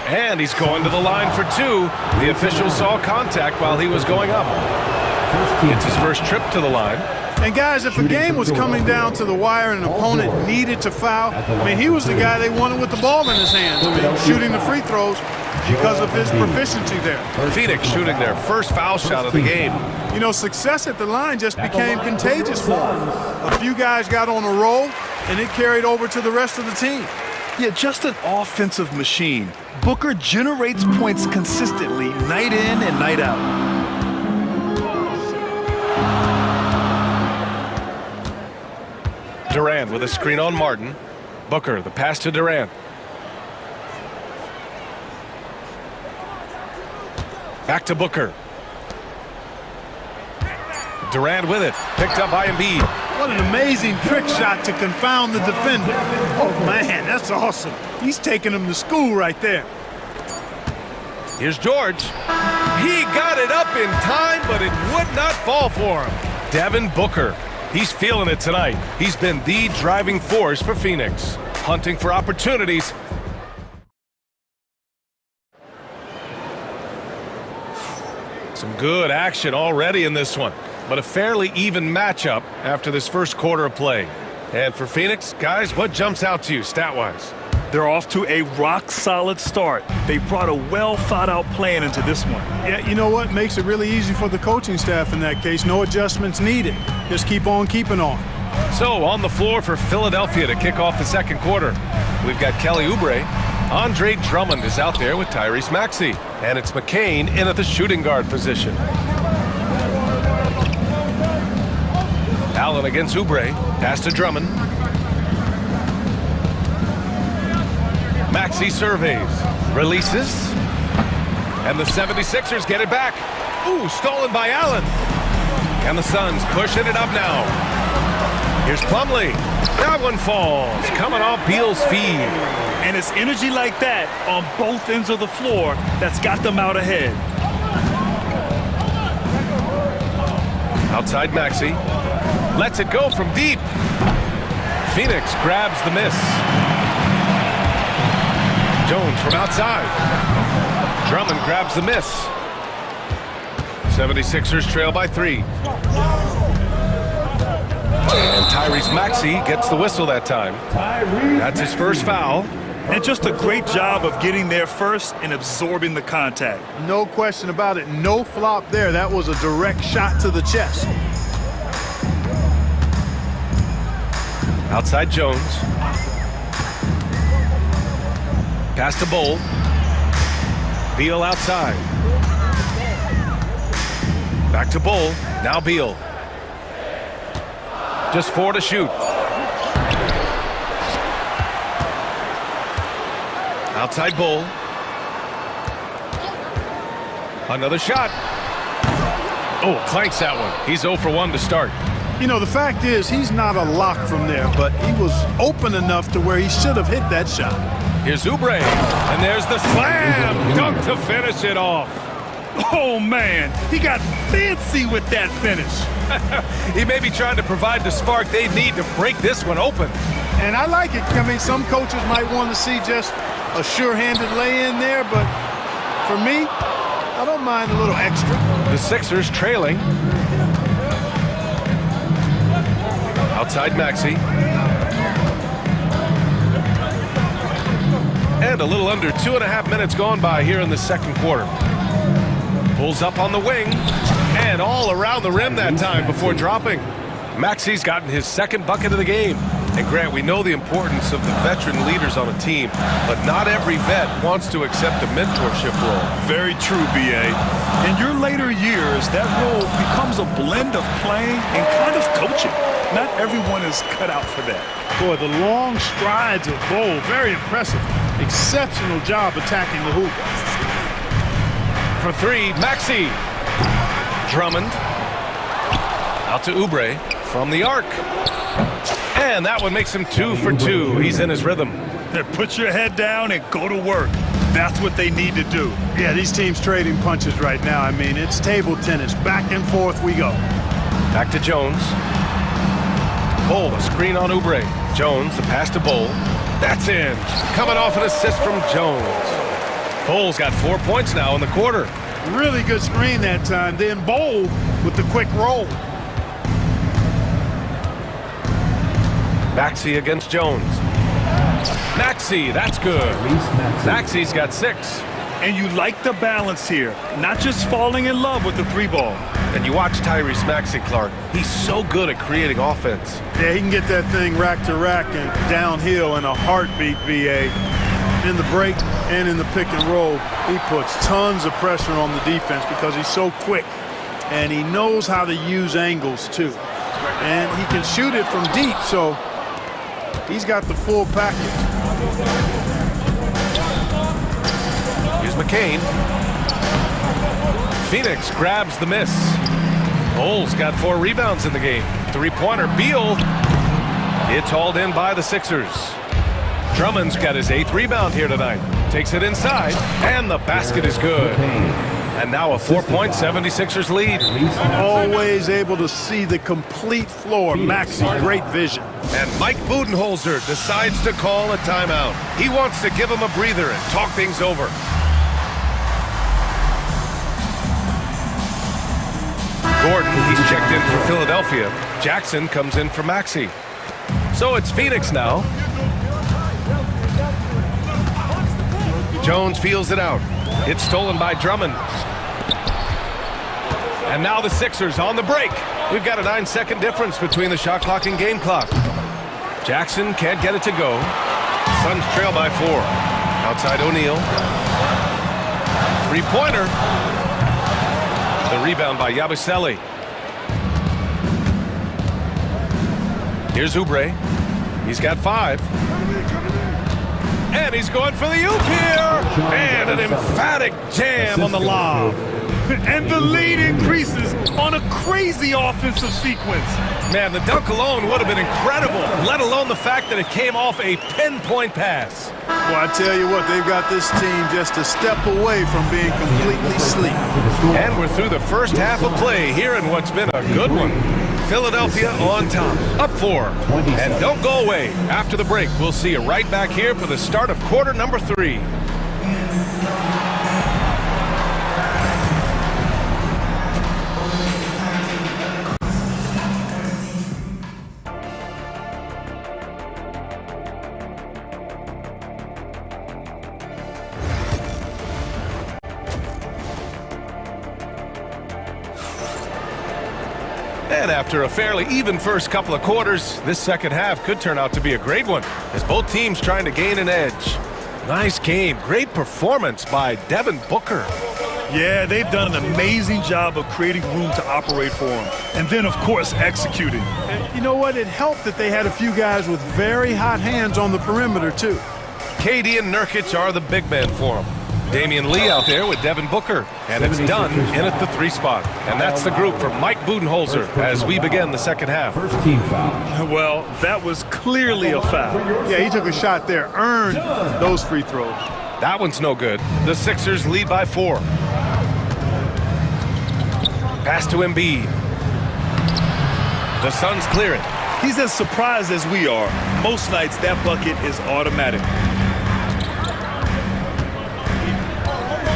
And he's going to the line for 2. The official saw contact while he was going up. Gets his first trip to the line. And guys, if a game was coming down to the wire and an opponent needed to foul, I mean, he was the guy they wanted with the ball in his hands. I mean, shooting the free throws because of his proficiency there. Phoenix shooting their first foul shot of the game. You know, success at the line just became contagious for him. A few guys got on a roll, and it carried over to the rest of the team. Yeah, just an offensive machine. Booker generates points consistently, night in and night out. Durant with a screen on Martin. Booker, the pass to Durant. Back to Booker. Durant with it. Picked up by Embiid. What an amazing trick shot to confound the defender. Oh, man, that's awesome. He's taking him to school right there. Here's George. He got it up in time, but it would not fall for him. Devin Booker. He's feeling it tonight. He's been the driving force for Phoenix. Hunting for opportunities. Some good action already in this one, but a fairly even matchup after this first quarter of play. And for Phoenix, guys, what jumps out to you stat-wise? They're off to a rock-solid start. They brought a well-thought-out plan into this one. Yeah, you know what? Makes it really easy for the coaching staff in that case. No adjustments needed. Just keep on keeping on. So, on the floor for Philadelphia to kick off the second quarter, we've got Kelly Oubre. Andre Drummond is out there with Tyrese Maxey. And it's McCain in at the shooting guard position. Allen against Oubre. Pass to Drummond. Maxey surveys, releases, and the 76ers get it back. Ooh, stolen by Allen. And the Suns pushing it up now. Here's Plumlee. That one falls, coming off Beal's feed. And it's energy like that on both ends of the floor that's got them out ahead. Outside Maxey. Lets it go from deep. Phoenix grabs the miss. Jones from outside. Drummond grabs the miss. 76ers trail by 3. And Tyrese Maxey gets the whistle that time. That's his first foul. And just a great job of getting there first and absorbing the contact. No question about it. No flop there. That was a direct shot to the chest. Outside Jones. Pass to Bull. Beal outside. Back to Bull. Now Beal. Just 4 to shoot. Outside Bull. Another shot. Oh, clanks that one. He's 0 for 1 to start. You know, the fact is he's not a lock from there, but he was open enough to where he should have hit that shot. Here's Oubre, and there's the slam dunk to finish it off. Oh, man, he got fancy with that finish. He may be trying to provide the spark they need to break this one open. And I like it. I mean, some coaches might want to see just a sure-handed lay-in there, but for me, I don't mind a little extra. The Sixers trailing. Outside Maxey. And a little under 2.5 minutes gone by here in the second quarter. Pulls up on the wing and all around the rim that time before dropping. Maxey's gotten his second bucket of the game. And Grant, we know the importance of the veteran leaders on a team, but not every vet wants to accept a mentorship role. Very true, B.A. In your later years, that role becomes a blend of playing and kind of coaching. Not everyone is cut out for that. Boy, the long strides of Bull, very impressive. Exceptional job attacking the hoop. For 3, Maxey. Drummond. Out to Oubre from the arc. And that one makes him 2 for 2. He's in his rhythm. Put your head down and go to work. That's what they need to do. Yeah, these teams trading punches right now. I mean, it's table tennis. Back and forth we go. Back to Jones. Bull, a screen on Oubre. Jones, the pass to Bull. That's in. Coming off an assist from Jones. Bull's got 4 points now in the quarter. Really good screen that time. Then Bull with the quick roll. Maxey against Jones. Maxey, that's good. Maxey's got 6. And you like the balance here, not just falling in love with the 3-ball. And you watch Tyrese Maxey, Clark. He's so good at creating offense. Yeah, he can get that thing rack to rack and downhill in a heartbeat, BA. In the break and in the pick and roll, he puts tons of pressure on the defense because he's so quick. And he knows how to use angles, too. And he can shoot it from deep, so he's got the full package. Here's McCain. Phoenix grabs the miss. Bulls got 4 rebounds in the game. 3-pointer, Beal. It's hauled in by the Sixers. Drummond's got his 8th rebound here tonight. Takes it inside, and the basket is good. And now a 4-point 76ers lead. Always able to see the complete floor. Maxey, great vision. And Mike Budenholzer decides to call a timeout. He wants to give him a breather and talk things over. Gordon, he's checked in for Philadelphia. Jackson comes in for Maxey. So it's Phoenix now. Jones feels it out. It's stolen by Drummond. And now the Sixers on the break. We've got a 9-second difference between the shot clock and game clock. Jackson can't get it to go. Suns trail by 4. Outside O'Neal. 3-pointer. The rebound by Yabusele. Here's Oubre. He's got 5. And he's going for the oop here. And an emphatic jam on the lob. And the lead increases on a crazy offensive sequence. Man, the dunk alone would have been incredible, let alone the fact that it came off a pinpoint pass. Well, I tell you what, they've got this team just a step away from being completely asleep. And we're through the first half of play here in what's been a good one. Philadelphia on top, up 4. And don't go away. After the break, we'll see you right back here for the start of quarter number 3. And after a fairly even first couple of quarters, this second half could turn out to be a great one, as both teams trying to gain an edge. Nice game. Great performance by Devin Booker. Yeah, they've done an amazing job of creating room to operate for him. And then, of course, executing. And you know what? It helped that they had a few guys with very hot hands on the perimeter, too. KD and Nurkic are the big men for him. Damian Lee out there with Devin Booker. And it's done in at the 3 spot. And that's the group for Mike Budenholzer as we begin the second half. First team foul. Well, that was clearly a foul. Yeah, he took a shot there, earned those free throws. That one's no good. The Sixers lead by 4. Pass to Embiid. The Suns clear it. He's as surprised as we are. Most nights, that bucket is automatic.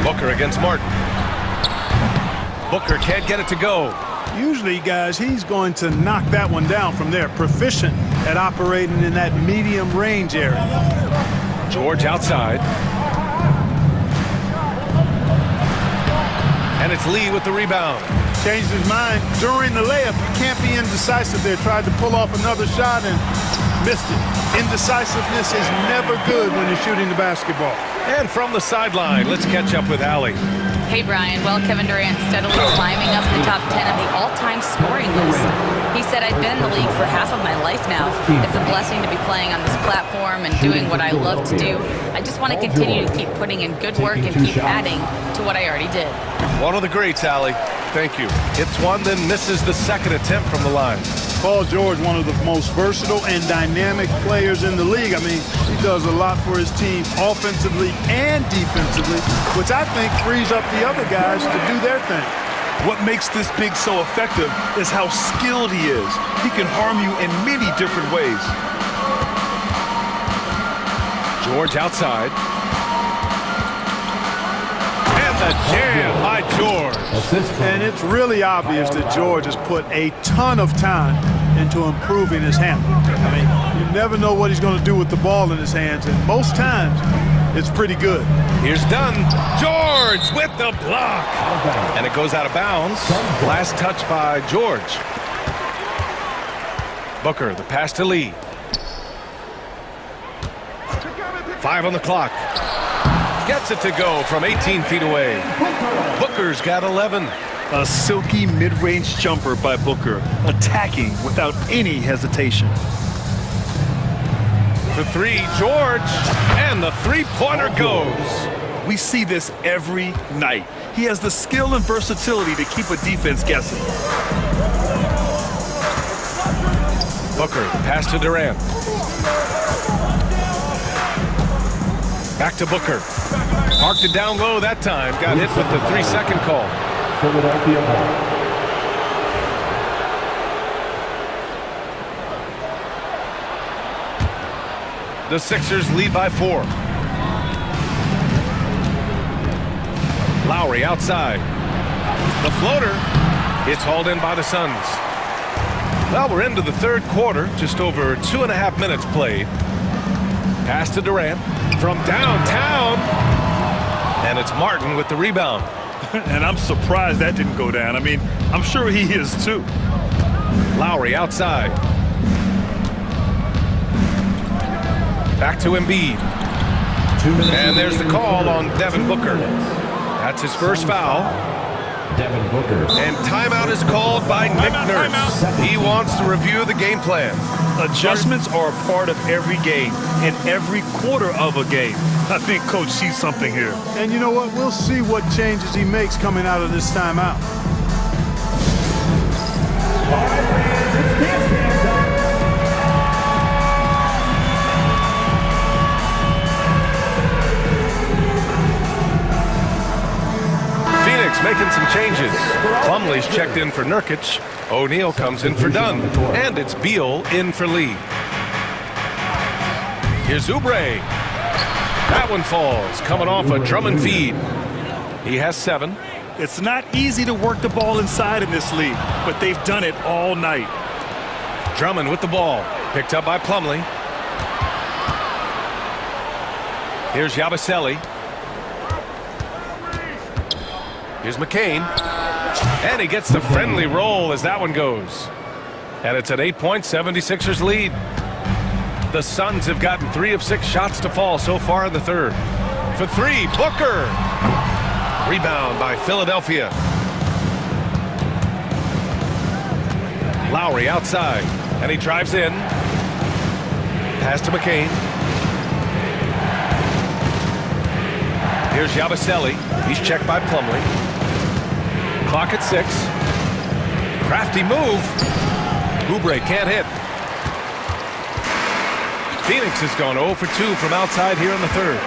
Booker against Martin. Booker can't get it to go. Usually, guys, he's going to knock that one down from there. Proficient at operating in that medium range area. George outside. And it's Lee with the rebound. Changed his mind during the layup. You can't be indecisive there. Tried to pull off another shot and missed it. Indecisiveness is never good when you're shooting the basketball. And from the sideline, let's catch up with Allie. Hey, Brian. Well, Kevin Durant steadily climbing up the top 10 of the all-time scoring list. He said, I've been in the league for half of my life now. It's a blessing to be playing on this platform and doing what I love to do. I just want to continue to keep putting in good work and keep adding to what I already did. One of the greats, Allie. Thank you. It's one, then misses the second attempt from the line. Paul George, one of the most versatile and dynamic players in the league. I mean, he does a lot for his team offensively and defensively, which I think frees up the other guys to do their thing. What makes this big so effective is how skilled he is. He can harm you in many different ways. George outside. And the jam by George. And it's really obvious that George has put a ton of time into improving his handle. I mean, you never know what he's going to do with the ball in his hands, and most times it's pretty good. Here's Dunn. George with the block. And it goes out of bounds. Last touch by George. Booker, the pass to Lee. 5 on the clock. Gets it to go from 18 feet away. Booker's got 11. A silky mid-range jumper by Booker, attacking without any hesitation. For 3, George, and the three-pointer goes. We see this every night. He has the skill and versatility to keep a defense guessing. Booker, pass to Durant. Back to Booker. Parked it down low that time. Got hit with the 3-second call. Philadelphia ball. The Sixers lead by 4. Lowry outside. The floater. It's hauled in by the Suns. Well, we're into the third quarter. Just over 2.5 minutes played. Pass to Durant from downtown. And it's Martin with the rebound. And I'm surprised that didn't go down. I mean, I'm sure he is too. Lowry outside. Back to Embiid. And there's the call on Devin Booker. That's his first foul. Devin Booker. And timeout is called by Nick Nurse. He wants to review the game plan. Adjustments are a part of every game and every quarter of a game. I think Coach sees something here. And you know what? We'll see what changes he makes coming out of this timeout. Phoenix making some changes. Plumlee's checked in for Nurkic. O'Neal comes in for Dunn. And it's Beal in for Lee. Here's Oubre. That one falls, coming off a Drummond feed. He has 7. It's not easy to work the ball inside in this league, but they've done it all night. Drummond with the ball. Picked up by Plumlee. Here's Yabusele. Here's McCain. And he gets the friendly roll as that one goes. And it's an 8-point 76ers lead. The Suns have gotten 3 of 6 shots to fall so far in the third. For 3, Booker. Rebound by Philadelphia. Lowry outside. And he drives in. Pass to McCain. Here's Yabusele. He's checked by Plumlee. Clock at 6. Crafty move. Oubre can't hit. Phoenix has gone 0 for 2 from outside here in the third.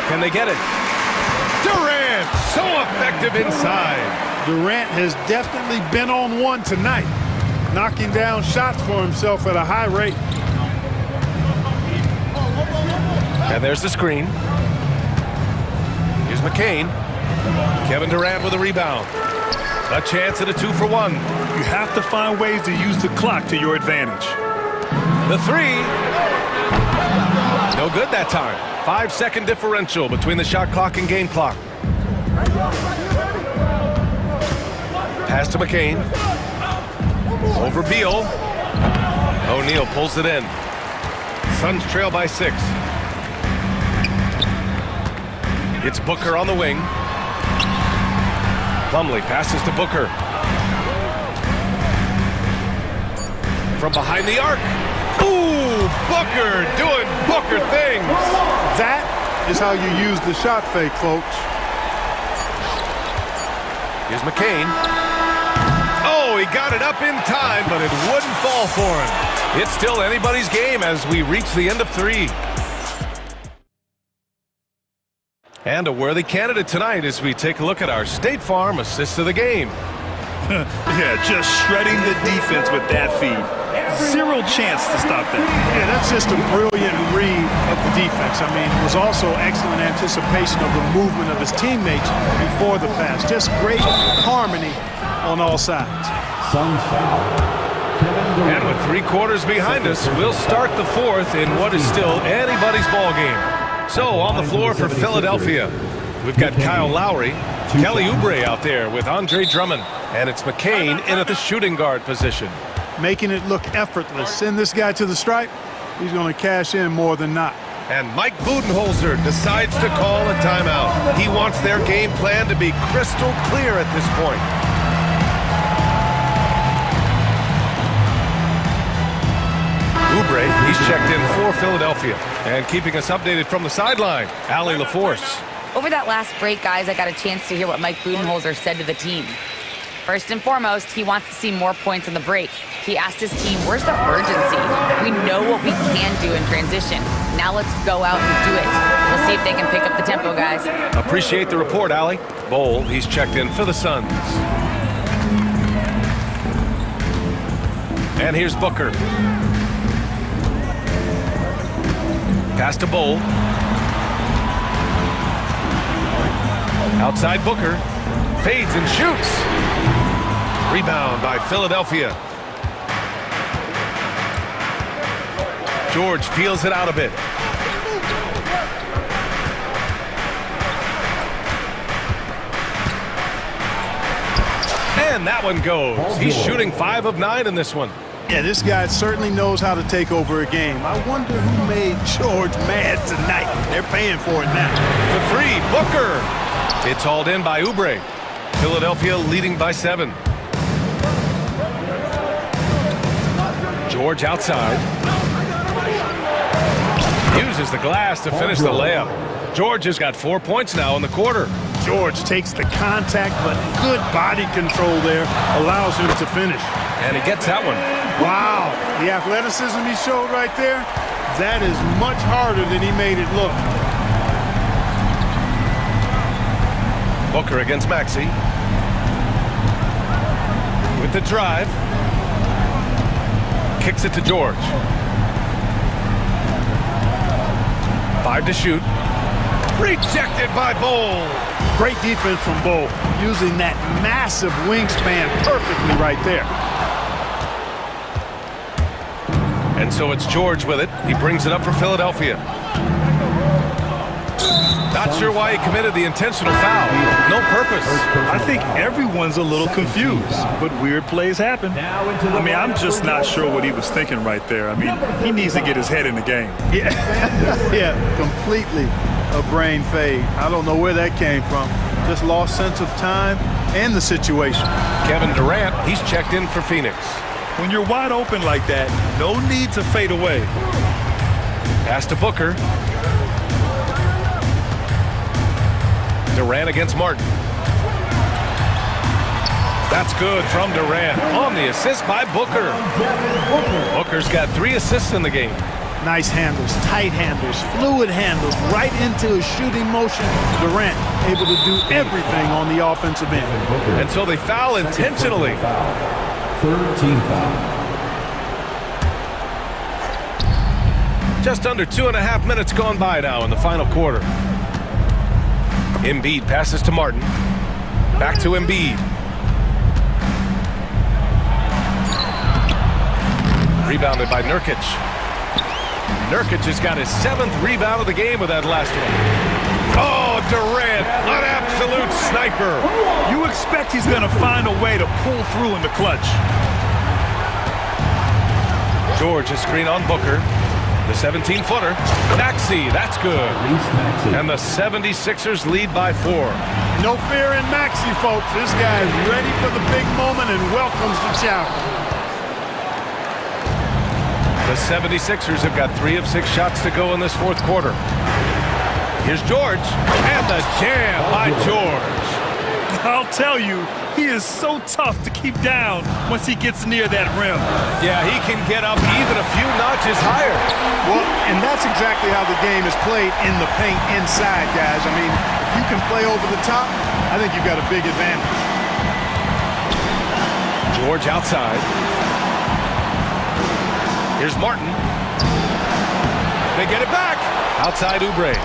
Can they get it? Durant, so effective inside. Durant has definitely been on one tonight, knocking down shots for himself at a high rate. And there's the screen. Here's McCain. Kevin Durant with a rebound. A chance at a 2-for-1. You have to find ways to use the clock to your advantage. The 3. No good that time. 5-second differential between the shot clock and game clock. Pass to McCain. Over Beal. O'Neal pulls it in. Suns trail by 6. It's Booker on the wing. Plumlee passes to Booker. From behind the arc. Ooh, Booker doing Booker things. That is how you use the shot fake, folks. Here's McCain. Oh, he got it up in time, but it wouldn't fall for him. It's still anybody's game as we reach the end of 3. And a worthy candidate tonight as we take a look at our State Farm assist of the game. Yeah, just shredding the defense with that feed. Zero chance to stop that. Yeah, that's just a brilliant read of the defense. I mean, it was also excellent anticipation of the movement of his teammates before the pass. Just great harmony on all sides. And with 3 quarters behind us, we'll start the fourth in what is still anybody's ball game. So on the floor for Philadelphia, we've got Kyle Lowry, Kelly Oubre out there with Andre Drummond, and it's McCain in at the shooting guard position. Making it look effortless. Send this guy to the stripe, he's going to cash in more than not. And Mike Budenholzer decides to call a timeout. He wants their game plan to be crystal clear at this point. Oubre, he's checked in for Philadelphia. And keeping us updated from the sideline, Allie LaForce. Over that last break, guys, I got a chance to hear what Mike Budenholzer said to the team. First and foremost, he wants to see more points in the break. He asked his team, where's the urgency? We know what we can do in transition. Now let's go out and do it. We'll see if they can pick up the tempo, guys. Appreciate the report, Allie. Bowl, he's checked in for the Suns. And here's Booker. Pass to Bowl. Outside Booker. Fades and shoots. Rebound by Philadelphia. George peels it out a bit. And that one goes. He's shooting 5 of 9 in this one. Yeah, this guy certainly knows how to take over a game. I wonder who made George mad tonight. They're paying for it now. The 3, Booker. It's hauled in by Oubre. Philadelphia leading by 7. George outside. Uses the glass to finish the layup. George has got 4 points now in the quarter. George takes the contact, but good body control there allows him to finish. And he gets that one. Wow, the athleticism he showed right there, that is much harder than he made it look. Booker against Maxey. With the drive. Kicks it to George. 5 to shoot. Rejected by Bowl. Great defense from Bowl, using that massive wingspan perfectly right there. And so it's George with it. He brings it up for Philadelphia. Not sure why he committed the intentional foul. No purpose. I think everyone's a little confused, but weird plays happen. I mean, I'm just not sure what he was thinking right there. I mean, he needs to get his head in the game. Yeah, yeah, completely a brain fade. I don't know where that came from. Just lost sense of time and the situation. Kevin Durant, he's checked in for Phoenix. When you're wide open like that, no need to fade away. Pass to Booker. Durant against Martin. That's good from Durant on the assist by Booker. Booker's got 3 assists in the game. Nice handles, tight handles, fluid handles, right into his shooting motion. Durant able to do everything on the offensive end. And so they foul intentionally. Third team foul. Just under 2.5 minutes gone by now in the final quarter. Embiid passes to Martin. Back to Embiid. Rebounded by Nurkic. Nurkic has got his 7th rebound of the game with that last one. Oh, Durant, an absolute sniper. You expect he's going to find a way to pull through in the clutch. George is screen on Booker. The 17-footer. Maxey, that's good. And the 76ers lead by 4. No fear in Maxey, folks. This guy is ready for the big moment and welcomes the challenge. The 76ers have got 3 of 6 shots to go in this 4th quarter. Here's George, and the jam by George. I'll tell you, he is so tough to keep down once he gets near that rim. Yeah, he can get up even a few notches higher. Well, and that's exactly how the game is played in the paint inside, guys. I mean, if you can play over the top, I think you've got a big advantage. George outside. Here's Martin. They get it back. Outside Oubre.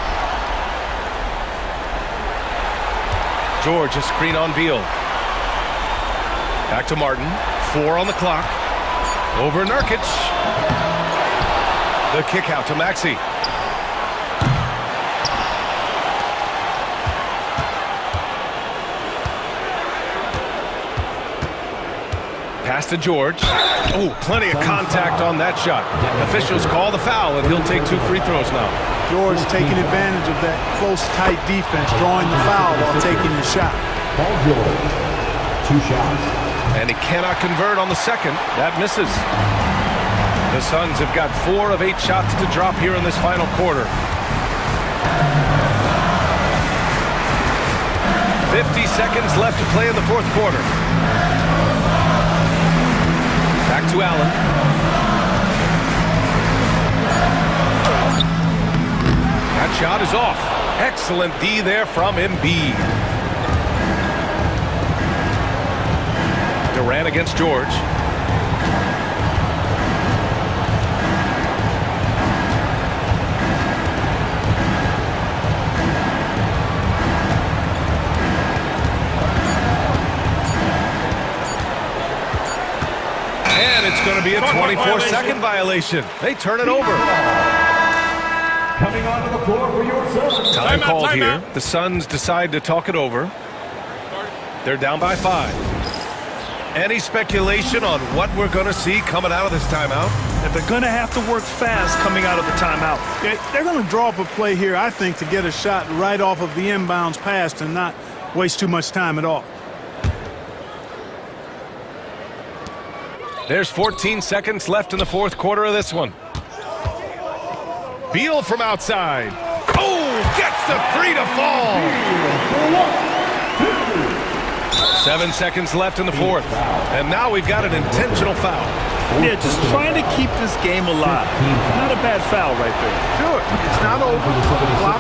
George, a screen on Beal. Back to Martin. 4 on the clock. Over Nurkic. The kick out to Maxey. Pass to George. Oh, plenty of contact on that shot. Officials call the foul, and he'll take 2 free throws now. George taking advantage of that close, tight defense, drawing the foul while taking his shot. Paul George, 2 shots. And he cannot convert on the second. That misses. The Suns have got 4 of 8 shots to drop here in this final quarter. 50 seconds left to play in the fourth quarter. Back to Allen. That shot is off. Excellent D there from Embiid. Durant against George. And it's going to be a 24-second violation. They turn it over. Coming onto the floor for your Suns. Time called here. The Suns decide to talk it over. They're down by 5. Any speculation on what we're going to see coming out of this timeout? That they're going to have to work fast coming out of the timeout. They're going to draw up a play here, I think, to get a shot right off of the inbounds pass and not waste too much time at all. There's 14 seconds left in the fourth quarter of this one. Beal from outside. Oh, gets the 3 to fall. 7 seconds left in the fourth. And now we've got an intentional foul. Yeah, just trying to keep this game alive. Not a bad foul right there. Sure, it's not over. The clock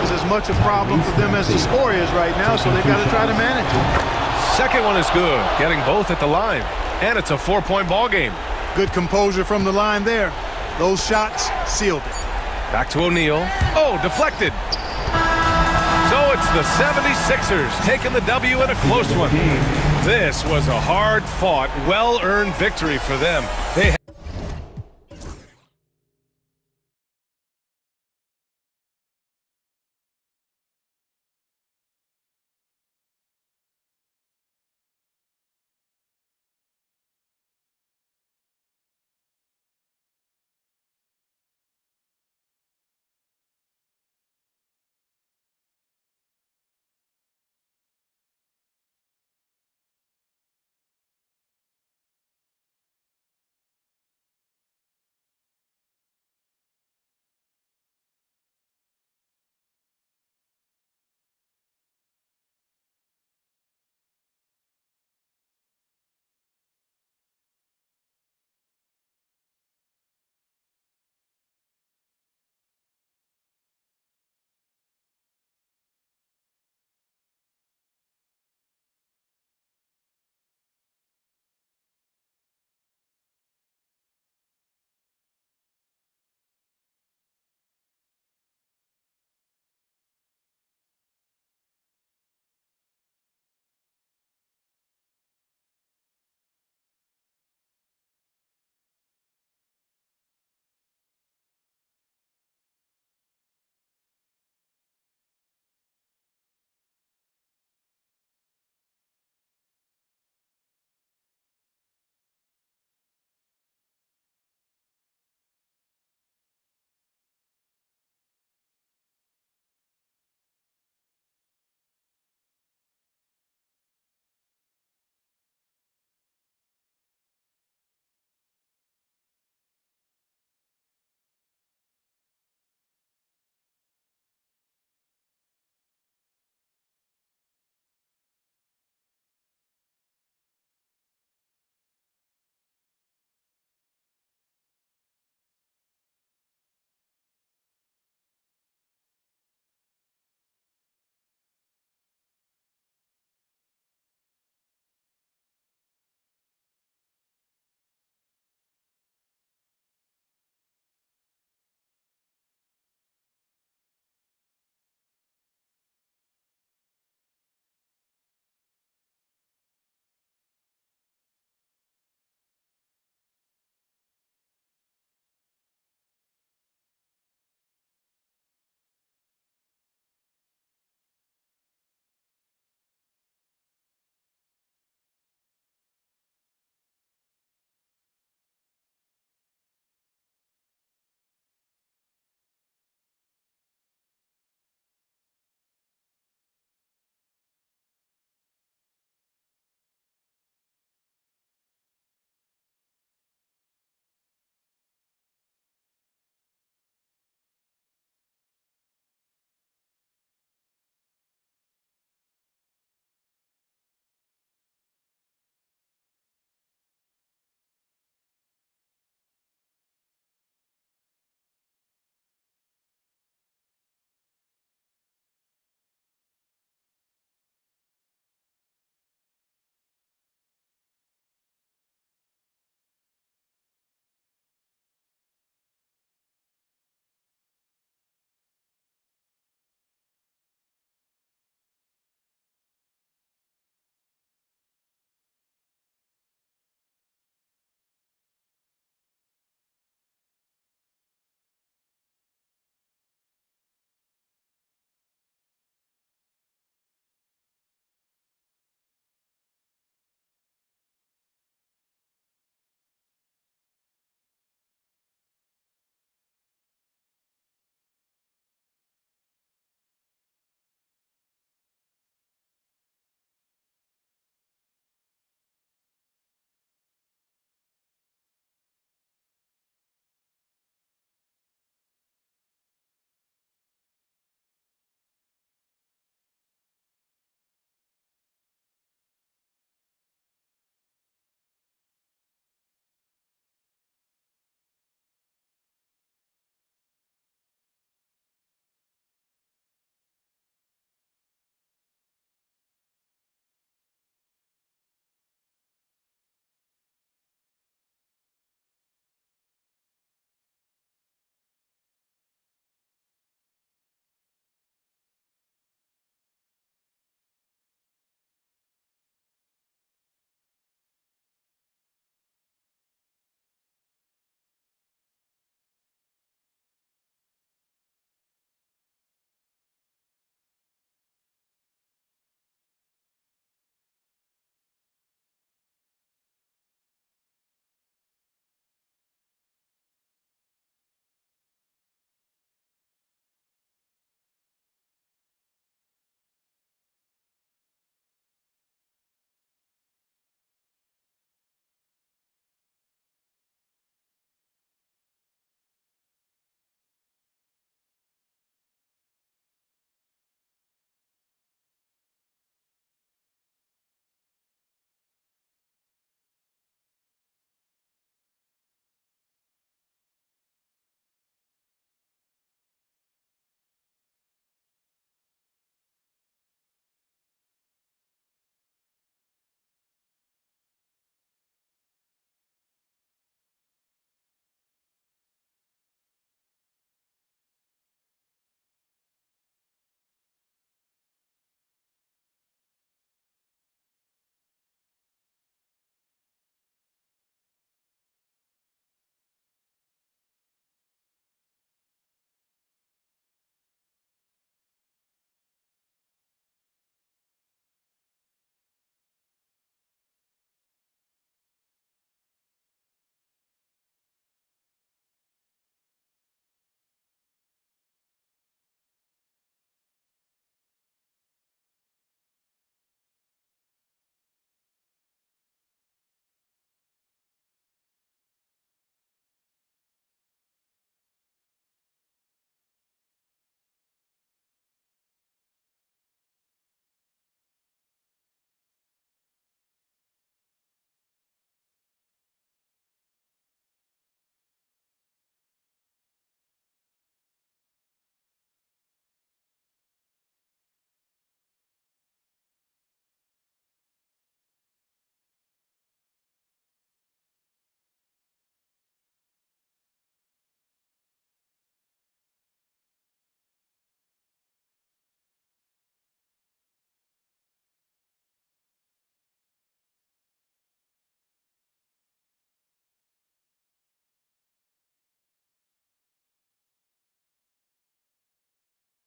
is as much a problem for them as the score is right now, so they've got to try to manage it. Second one is good, getting both at the line. And it's a 4-point ball game. Good composure from the line there. Those shots sealed it. Back to O'Neal. Oh, deflected. So it's the 76ers taking the W in a close one. This was a hard-fought, well-earned victory for them. They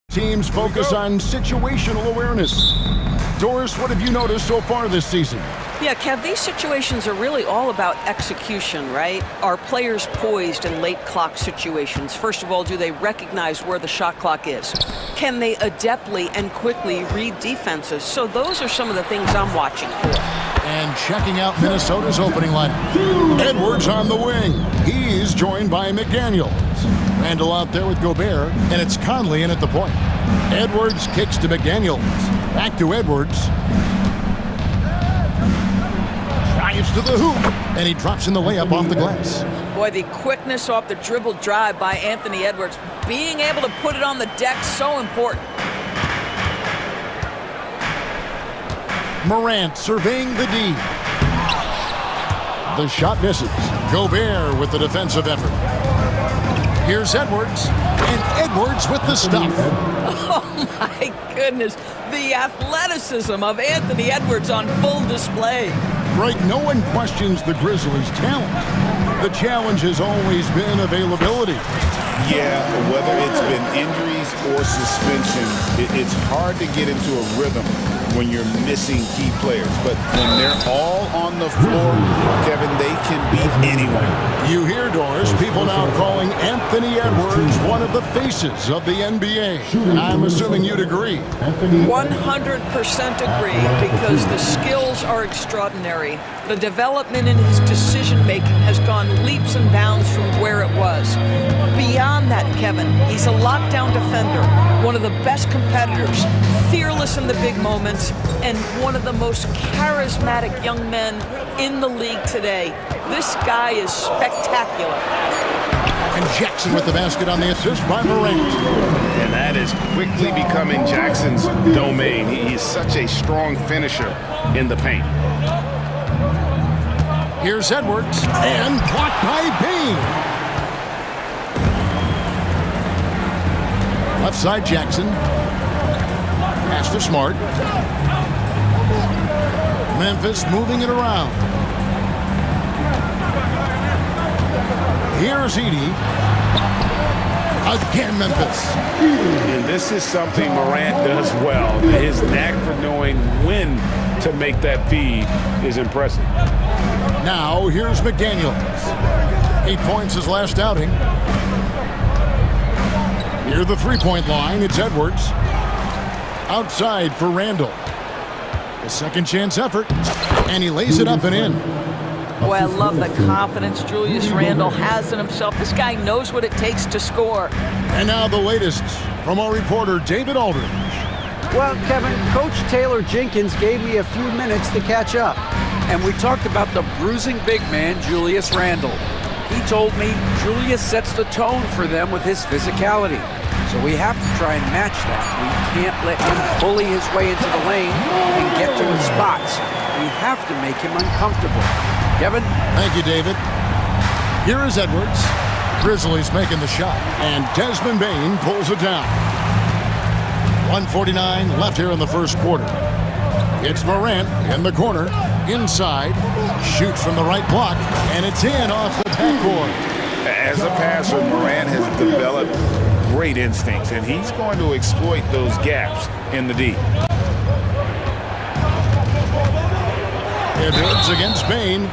Teams focus on situational awareness. Doris, what have you noticed so far this season? Yeah, Kev, these situations are really all about execution, right? Are players poised in late clock situations? First of all, do they recognize where the shot clock is? Can they adeptly and quickly read defenses? So those are some of the things I'm watching for. And checking out Minnesota's opening lineup. Edwards on the wing. He's joined by McDaniels. Randall out there with Gobert, and it's Conley in at the point. Edwards kicks to McDaniels. Back to Edwards. Drives to the hoop, and he drops in the layup off the glass. Boy, the quickness off the dribble drive by Anthony Edwards. Being able to put it on the deck, so important. Morant surveying the D. The shot misses. Gobert with the defensive effort. Here's Edwards, and Edwards with the stuff. Oh my goodness, the athleticism of Anthony Edwards on full display. Greg, no one questions the Grizzlies' talent. The challenge has always been availability. Yeah, whether it's been injuries or suspensions, it's hard to get into a rhythm when you're missing key players. But when they're all on the floor, Kevin, they can beat anyone. You hear, Doris, people now calling Anthony Edwards one of the faces of the NBA. I'm assuming you'd agree. 100% agree, because the skills are extraordinary. The development in his decision-making has gone leaps and bounds from where it was. Beyond that, Kevin, he's a lockdown defender, one of the best competitors, fearless in the big moments, and one of the most charismatic young men in the league today. This guy is spectacular. And Jackson with the basket on the assist by Morant. And that is quickly becoming Jackson's domain. He's such a strong finisher in the paint. Here's Edwards, and blocked by Bain. Left side Jackson. Pass to Smart. Memphis moving it around. Here's Edey. Again Memphis. And this is something Morant does well. His knack for knowing when to make that feed is impressive. Now here's McDaniels. 8 points his last outing. Near the three-point line, it's Edwards. Outside for Randall. A second chance effort, and he lays it up and in. Boy, I love the confidence Julius Randle has in himself. This guy knows what it takes to score. And now the latest from our reporter, David Aldridge. Well, Kevin, Coach Taylor Jenkins gave me a few minutes to catch up, and we talked about the bruising big man, Julius Randle. He told me Julius sets the tone for them with his physicality. So we have to try and match that. We can't let him bully his way into the lane and get to his spots. We have to make him uncomfortable. Kevin? Thank you, David. Here is Edwards. Grizzlies making the shot, and Desmond Bain pulls it down. 1:49 left here in the first quarter. It's Morant in the corner, inside, shoots from the right block, and it's in off the backboard. As a passer, Morant has developed great instincts, and he's going to exploit those gaps in the D. Edwards against Bain.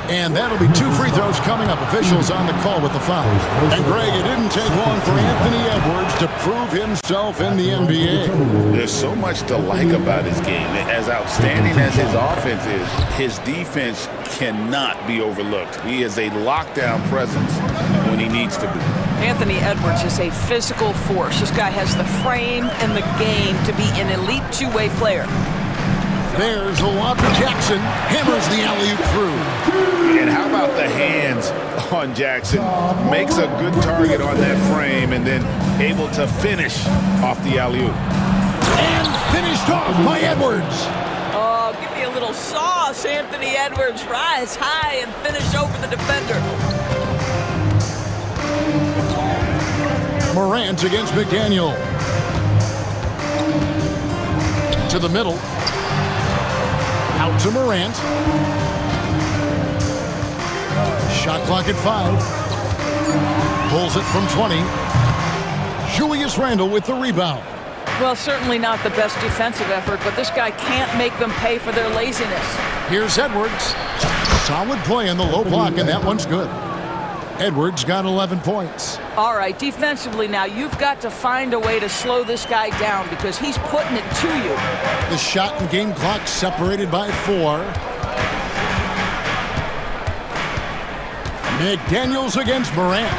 And that'll be 2 free throws coming up. Officials on the call with the foul. And Greg, it didn't take long for Anthony Edwards to prove himself in the NBA. There's so much to like about his game. As outstanding as his offense is, his defense cannot be overlooked. He is a lockdown presence when he needs to be. Anthony Edwards is a physical force. This guy has the frame and the game to be an elite two-way player. There's a lob to Jackson. Hammers the alley-oop through. And how about the hands on Jackson? Makes a good target on that frame and then able to finish off the alley-oop. And finished off by Edwards. Oh, give me a little sauce, Anthony Edwards. Rise high and finish over the defender. Morant against McDaniel. To the middle. Out to Morant. Shot clock at 5. Pulls it from 20. Julius Randle with the rebound. Well, certainly not the best defensive effort, but this guy can't make them pay for their laziness. Here's Edwards. Solid play in the low block, and that one's good. Edwards got 11 points. All right, defensively now, you've got to find a way to slow this guy down because he's putting it to you. The shot and game clock separated by 4. McDaniels against Morant.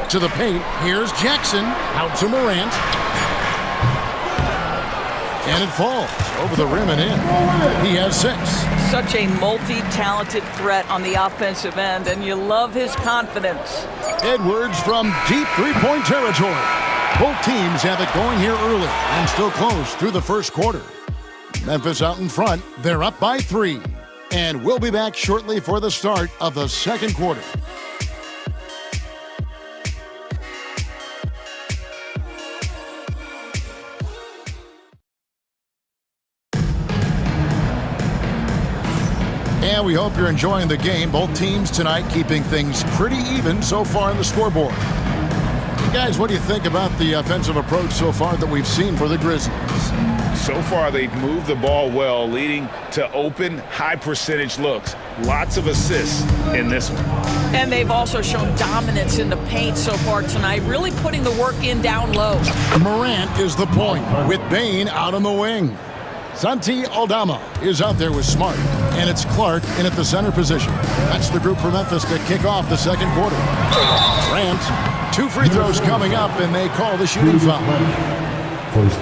To the paint, here's Jackson, out to Morant. And it falls over the rim and in. He has 6. Such a multi-talented threat on the offensive end, and you love his confidence. Edwards from deep three-point territory. Both teams have it going here early and still close through the first quarter. Memphis out in front. They're up by 3. And we'll be back shortly for the start of the second quarter. And we hope you're enjoying the game. Both teams tonight keeping things pretty even so far on the scoreboard. Guys, what do you think about the offensive approach so far that we've seen for the Grizzlies? So far, they've moved the ball well, leading to open, high-percentage looks. Lots of assists in this one. And they've also shown dominance in the paint so far tonight, really putting the work in down low. Morant is the point, with Bain out on the wing. Santi Aldama is out there with Smart, and it's Clark in at the center position. That's the group for Memphis to kick off the second quarter. Grant, 2 free throws coming up, and they call the shooting foul.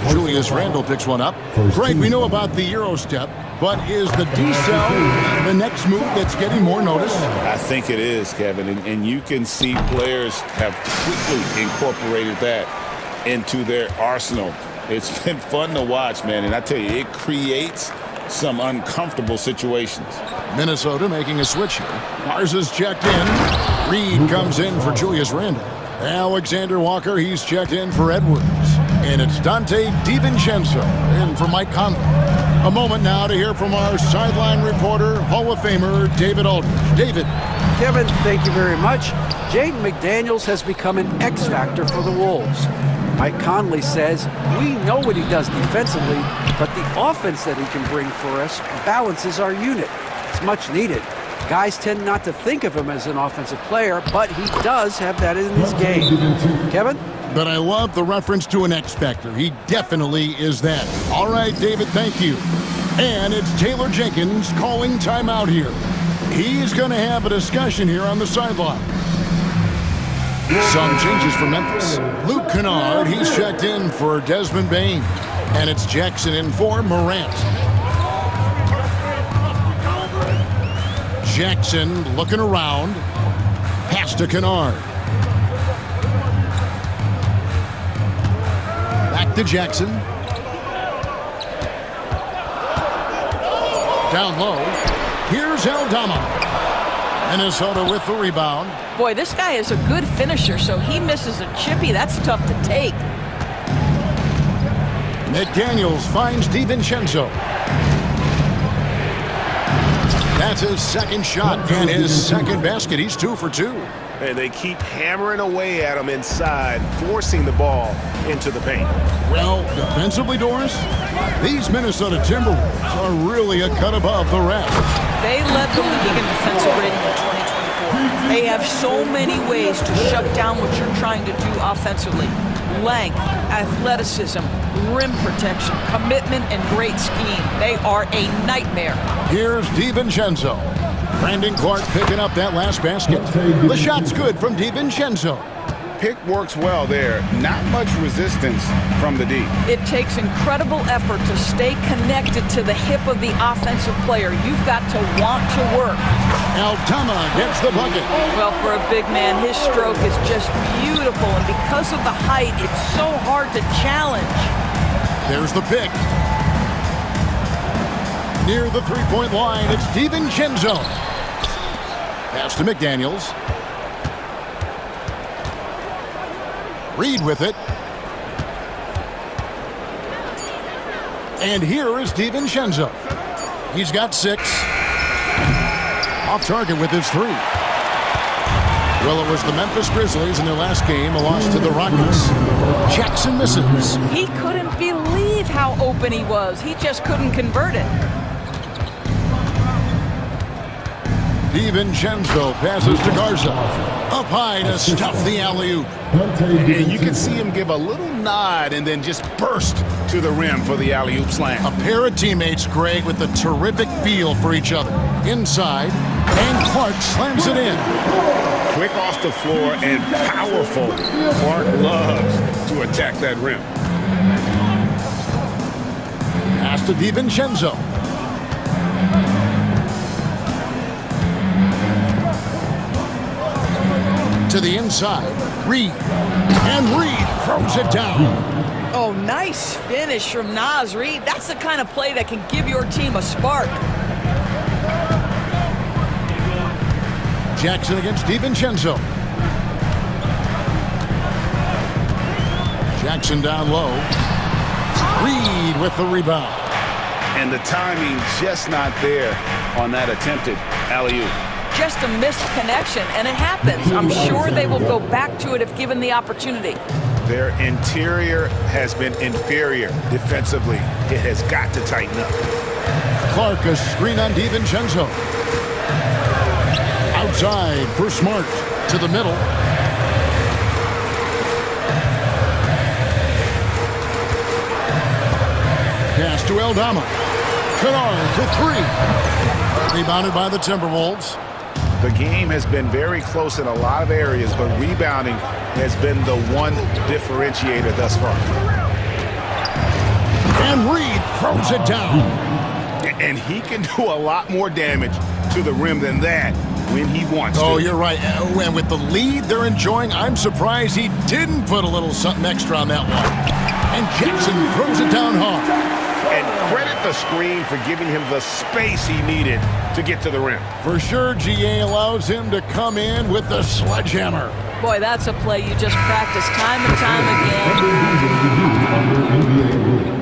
Julius Randle picks one up. Greg, we know about the Euro step, but is the decel the next move that's getting more notice? I think it is, Kevin, and you can see players have quickly incorporated that into their arsenal. It's been fun to watch, man, and I tell you, it creates some uncomfortable situations. Minnesota making a switch here. Mars is checked in. Reed comes in for Julius Randle. Alexander Walker, he's checked in for Edwards. And it's Dante DiVincenzo in for Mike Conley. A moment now to hear from our sideline reporter, Hall of Famer David Aldridge. David. Kevin, thank you very much. Jaden McDaniels has become an X factor for the Wolves. Mike Conley says, we know what he does defensively, but the offense that he can bring for us balances our unit. It's much needed. Guys tend not to think of him as an offensive player, but he does have that in his game. Kevin? But I love the reference to an X factor. He definitely is that. All right, David, thank you. And it's Taylor Jenkins calling timeout here. He's going to have a discussion here on the sideline. Some changes for Memphis. Luke Kennard, he's checked in for Desmond Bain. And it's Jackson in for Morant. Jackson looking around. Pass to Kennard. Back to Jackson. Down low. Here's Aldama. Minnesota with the rebound. Boy, this guy is a good finisher, so he misses a chippy. That's tough to take. McDaniels finds DiVincenzo. That's his second shot and his second basket. He's 2 for 2. And they keep hammering away at him inside, forcing the ball into the paint. Well, defensively, Doris, these Minnesota Timberwolves are really a cut above the rest. They led the league in defensive rating in 2024. They have so many ways to shut down what you're trying to do offensively. Length, athleticism, rim protection, commitment, and great scheme. They are a nightmare. Here's DiVincenzo. Brandon Clark picking up that last basket. The shot's good from DiVincenzo. Pick works well there. Not much resistance from the D. It takes incredible effort to stay connected to the hip of the offensive player. You've got to want to work. Aldama gets the bucket. Well, for a big man, his stroke is just beautiful, and because of the height, it's so hard to challenge. There's the pick. Near the three-point line, it's DiVincenzo. Pass to McDaniels. Reed with it. And here is DiVincenzo. He's got 6. Off target with his 3. Well, it was the Memphis Grizzlies in their last game, a loss to the Rockets. Jackson misses. He couldn't believe how open he was. He just couldn't convert it. DiVincenzo passes to Garza. Up high to stuff the alley-oop. And you can see him give a little nod and then just burst to the rim for the alley-oop slam. A pair of teammates, Greg, with a terrific feel for each other. Inside, and Clark slams it in. Quick off the floor and powerful. Clark loves to attack that rim. Pass to DiVincenzo. To the inside, Reed. And Reed throws it down. Oh, nice finish from Naz Reid. That's the kind of play that can give your team a spark. Jackson against DiVincenzo. Jackson down low. Reed with the rebound. And the timing just not there on that attempted alley-oop. Just a missed connection, and it happens. I'm sure they will go back to it if given the opportunity. Their interior has been inferior defensively. It has got to tighten up. Clark, a screen on DiVincenzo. Outside for Smart. To the middle. Pass to Aldama. Kennard for three. Rebounded by the Timberwolves. The game has been very close in a lot of areas, but rebounding has been the one differentiator thus far. And Reed throws it down. And he can do a lot more damage to the rim than that when he wants to. Oh, you're right. And with the lead they're enjoying, I'm surprised he didn't put a little something extra on that one. And Jackson throws it down hard. And credit the screen for giving him the space he needed to get to the rim. For sure, GA allows him to come in with the sledgehammer. Boy, that's a play you just practice time and time again.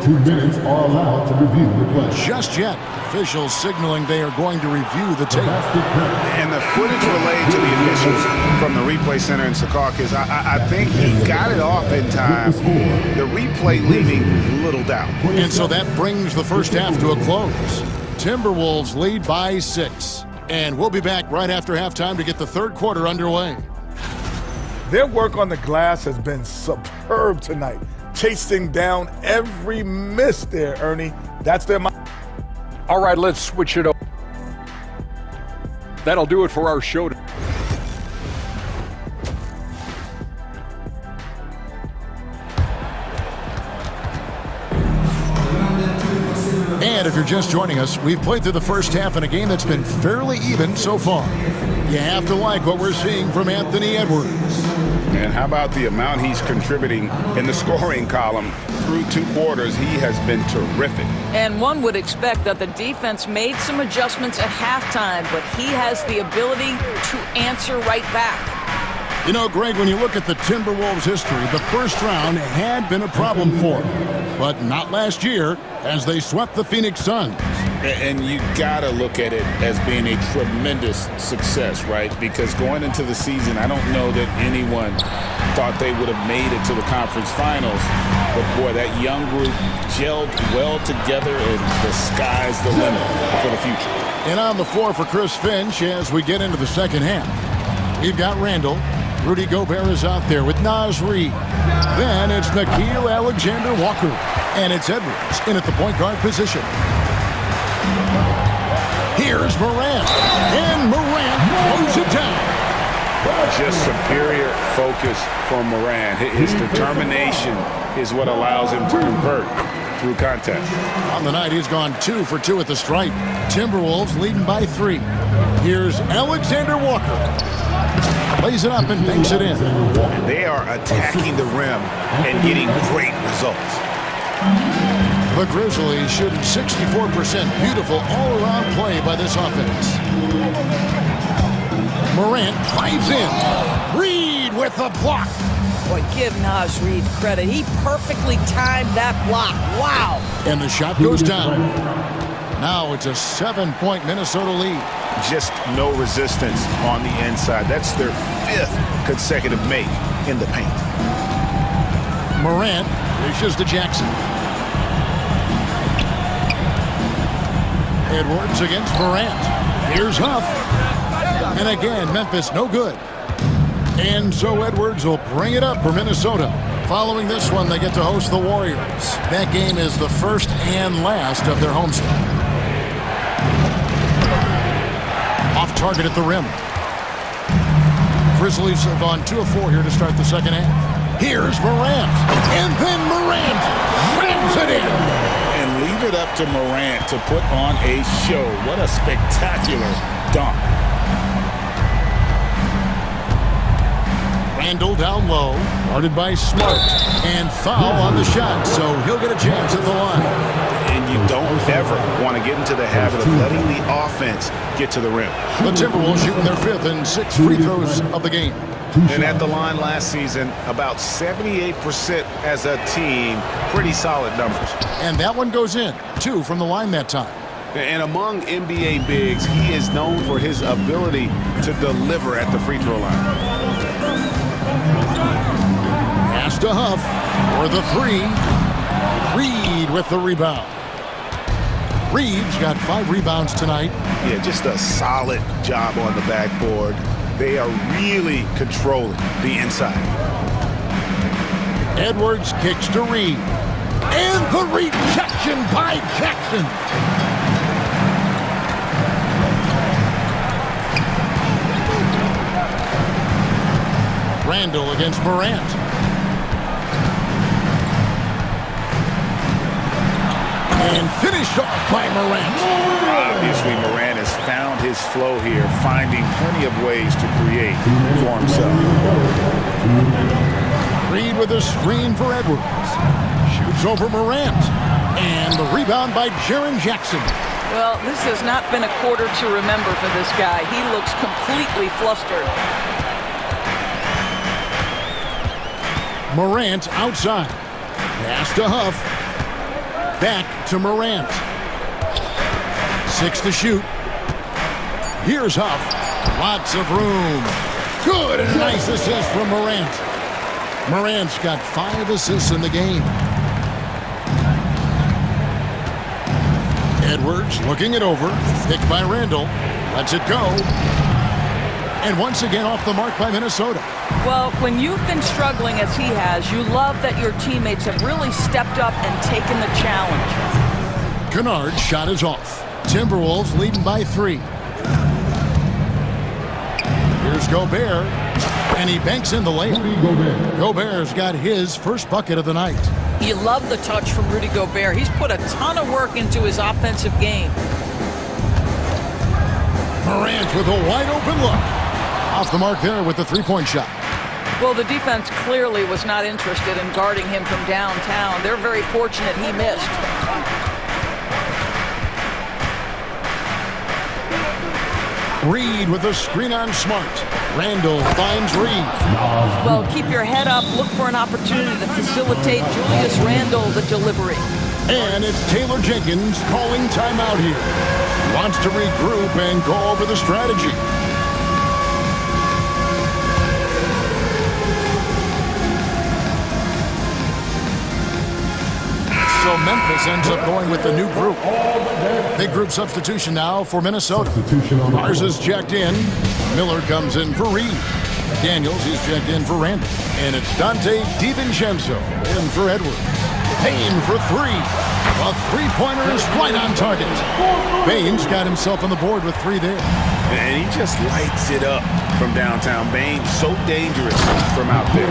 2 minutes are allowed to review the play. Just yet, officials signaling they are going to review the tape. And the footage relayed to the officials from the replay center in Secaucus, I think he got it off in time. The replay leaving little doubt. And so that brings the first half to a close. Timberwolves lead by 6. And we'll be back right after halftime to get the third quarter underway. Their work on the glass has been superb tonight. Chasing down every miss there, Ernie. That's their mind. All right, let's switch it over. That'll do it for our show. And if you're just joining us, we've played through the first half in a game that's been fairly even so far. You have to like what we're seeing from Anthony Edwards. And how about the amount he's contributing in the scoring column? Through 2 quarters, he has been terrific. And one would expect that the defense made some adjustments at halftime, but he has the ability to answer right back. You know, Greg, when you look at the Timberwolves' history, the first round had been a problem for them. But not last year, as they swept the Phoenix Suns. And you gotta look at it as being a tremendous success, right? Because going into the season, I don't know that anyone thought they would have made it to the conference finals. But boy, that young group gelled well together, and the sky's the limit for the future. And on the floor for Chris Finch as we get into the second half. We've got Randall. Rudy Gobert is out there with Naz Reid. Then it's Nickeil Alexander-Walker. And it's Edwards in at the point guard position. Here's Morant. And Morant throws it down. Just superior focus from Morant. His determination is what allows him to convert through contact. On the night, he's gone 2 for 2 at the stripe. Timberwolves leading by 3. Here's Alexander-Walker. Lays it up and banks it in. And they are attacking the rim and getting great results. The Grizzlies shooting 64%. Beautiful all-around play by this offense. Morant drives in. Reed with the block. Boy, give Naz Reid credit. He perfectly timed that block. Wow. And the shot goes down. Now it's a 7-point Minnesota lead. just no resistance on the inside. That's their 5th consecutive make in the paint. Morant dishes to Jackson. Edwards against Morant. Here's Huff. And again, Memphis no good. And so Edwards will bring it up for Minnesota. Following this one, they get to host the Warriors. That game is the first and last of their homestand. Off target at the rim. Grizzlies have gone 2 of 4 here to start the second half. Here's Morant. And then Morant rams it in. And leave it up to Morant to put on a show. What a spectacular dunk. Randall down low, guarded by Smart, and foul on the shot, so he'll get a chance at the line. And you don't ever want to get into the habit of letting the offense get to the rim. The Timberwolves shooting their 5th and 6th free throws of the game. And at the line last season, about 78% as a team. Pretty solid numbers. And that one goes in, 2 from the line that time. And among NBA bigs, he is known for his ability to deliver at the free throw line. Pass to Huff for the 3. Reed with the rebound. Reed's got 5 rebounds tonight. Yeah, just a solid job on the backboard. They are really controlling the inside. Edwards kicks to Reed. And the rejection by Jackson. Randall against Morant. And finished off by Morant. Obviously, Morant has found his flow here, finding plenty of ways to create for himself. Reed with a screen for Edwards. Shoots over Morant. And the rebound by Jaren Jackson. Well, this has not been a quarter to remember for this guy. He looks completely flustered. Morant outside. Pass to Huff. Back to Morant. 6 to shoot. Here's Huff. Lots of room. Good and nice assist from Morant. Morant's got 5 assists in the game. Edwards looking it over. Picked by Randall. Lets it go. And once again off the mark by Minnesota. Well, when you've been struggling as he has, you love that your teammates have really stepped up and taken the challenge. Kennard's shot is off. Timberwolves leading by 3. Here's Gobert, and he banks in the layup. Gobert's got his first bucket of the night. You love the touch from Rudy Gobert. He's put a ton of work into his offensive game. Morant with a wide open look. Off the mark there with the 3-point shot. Well, the defense clearly was not interested in guarding him from downtown. They're very fortunate he missed. Reed with a screen on Smart. Randall finds Reed. Well, keep your head up. Look for an opportunity to facilitate Julius Randle the delivery. And it's Taylor Jenkins calling timeout here. He wants to regroup and go over the strategy. So Memphis ends up going with the new group. Big group substitution now for Minnesota. Mars is checked in. Miller comes in for Reed. Daniels, he's checked in for Randall. And it's Dante DiVincenzo in for Edwards. Payne for 3. A 3-pointer is right on target. Baines got himself on the board with 3 there. And he just lights it up from downtown. Baines so dangerous from out there.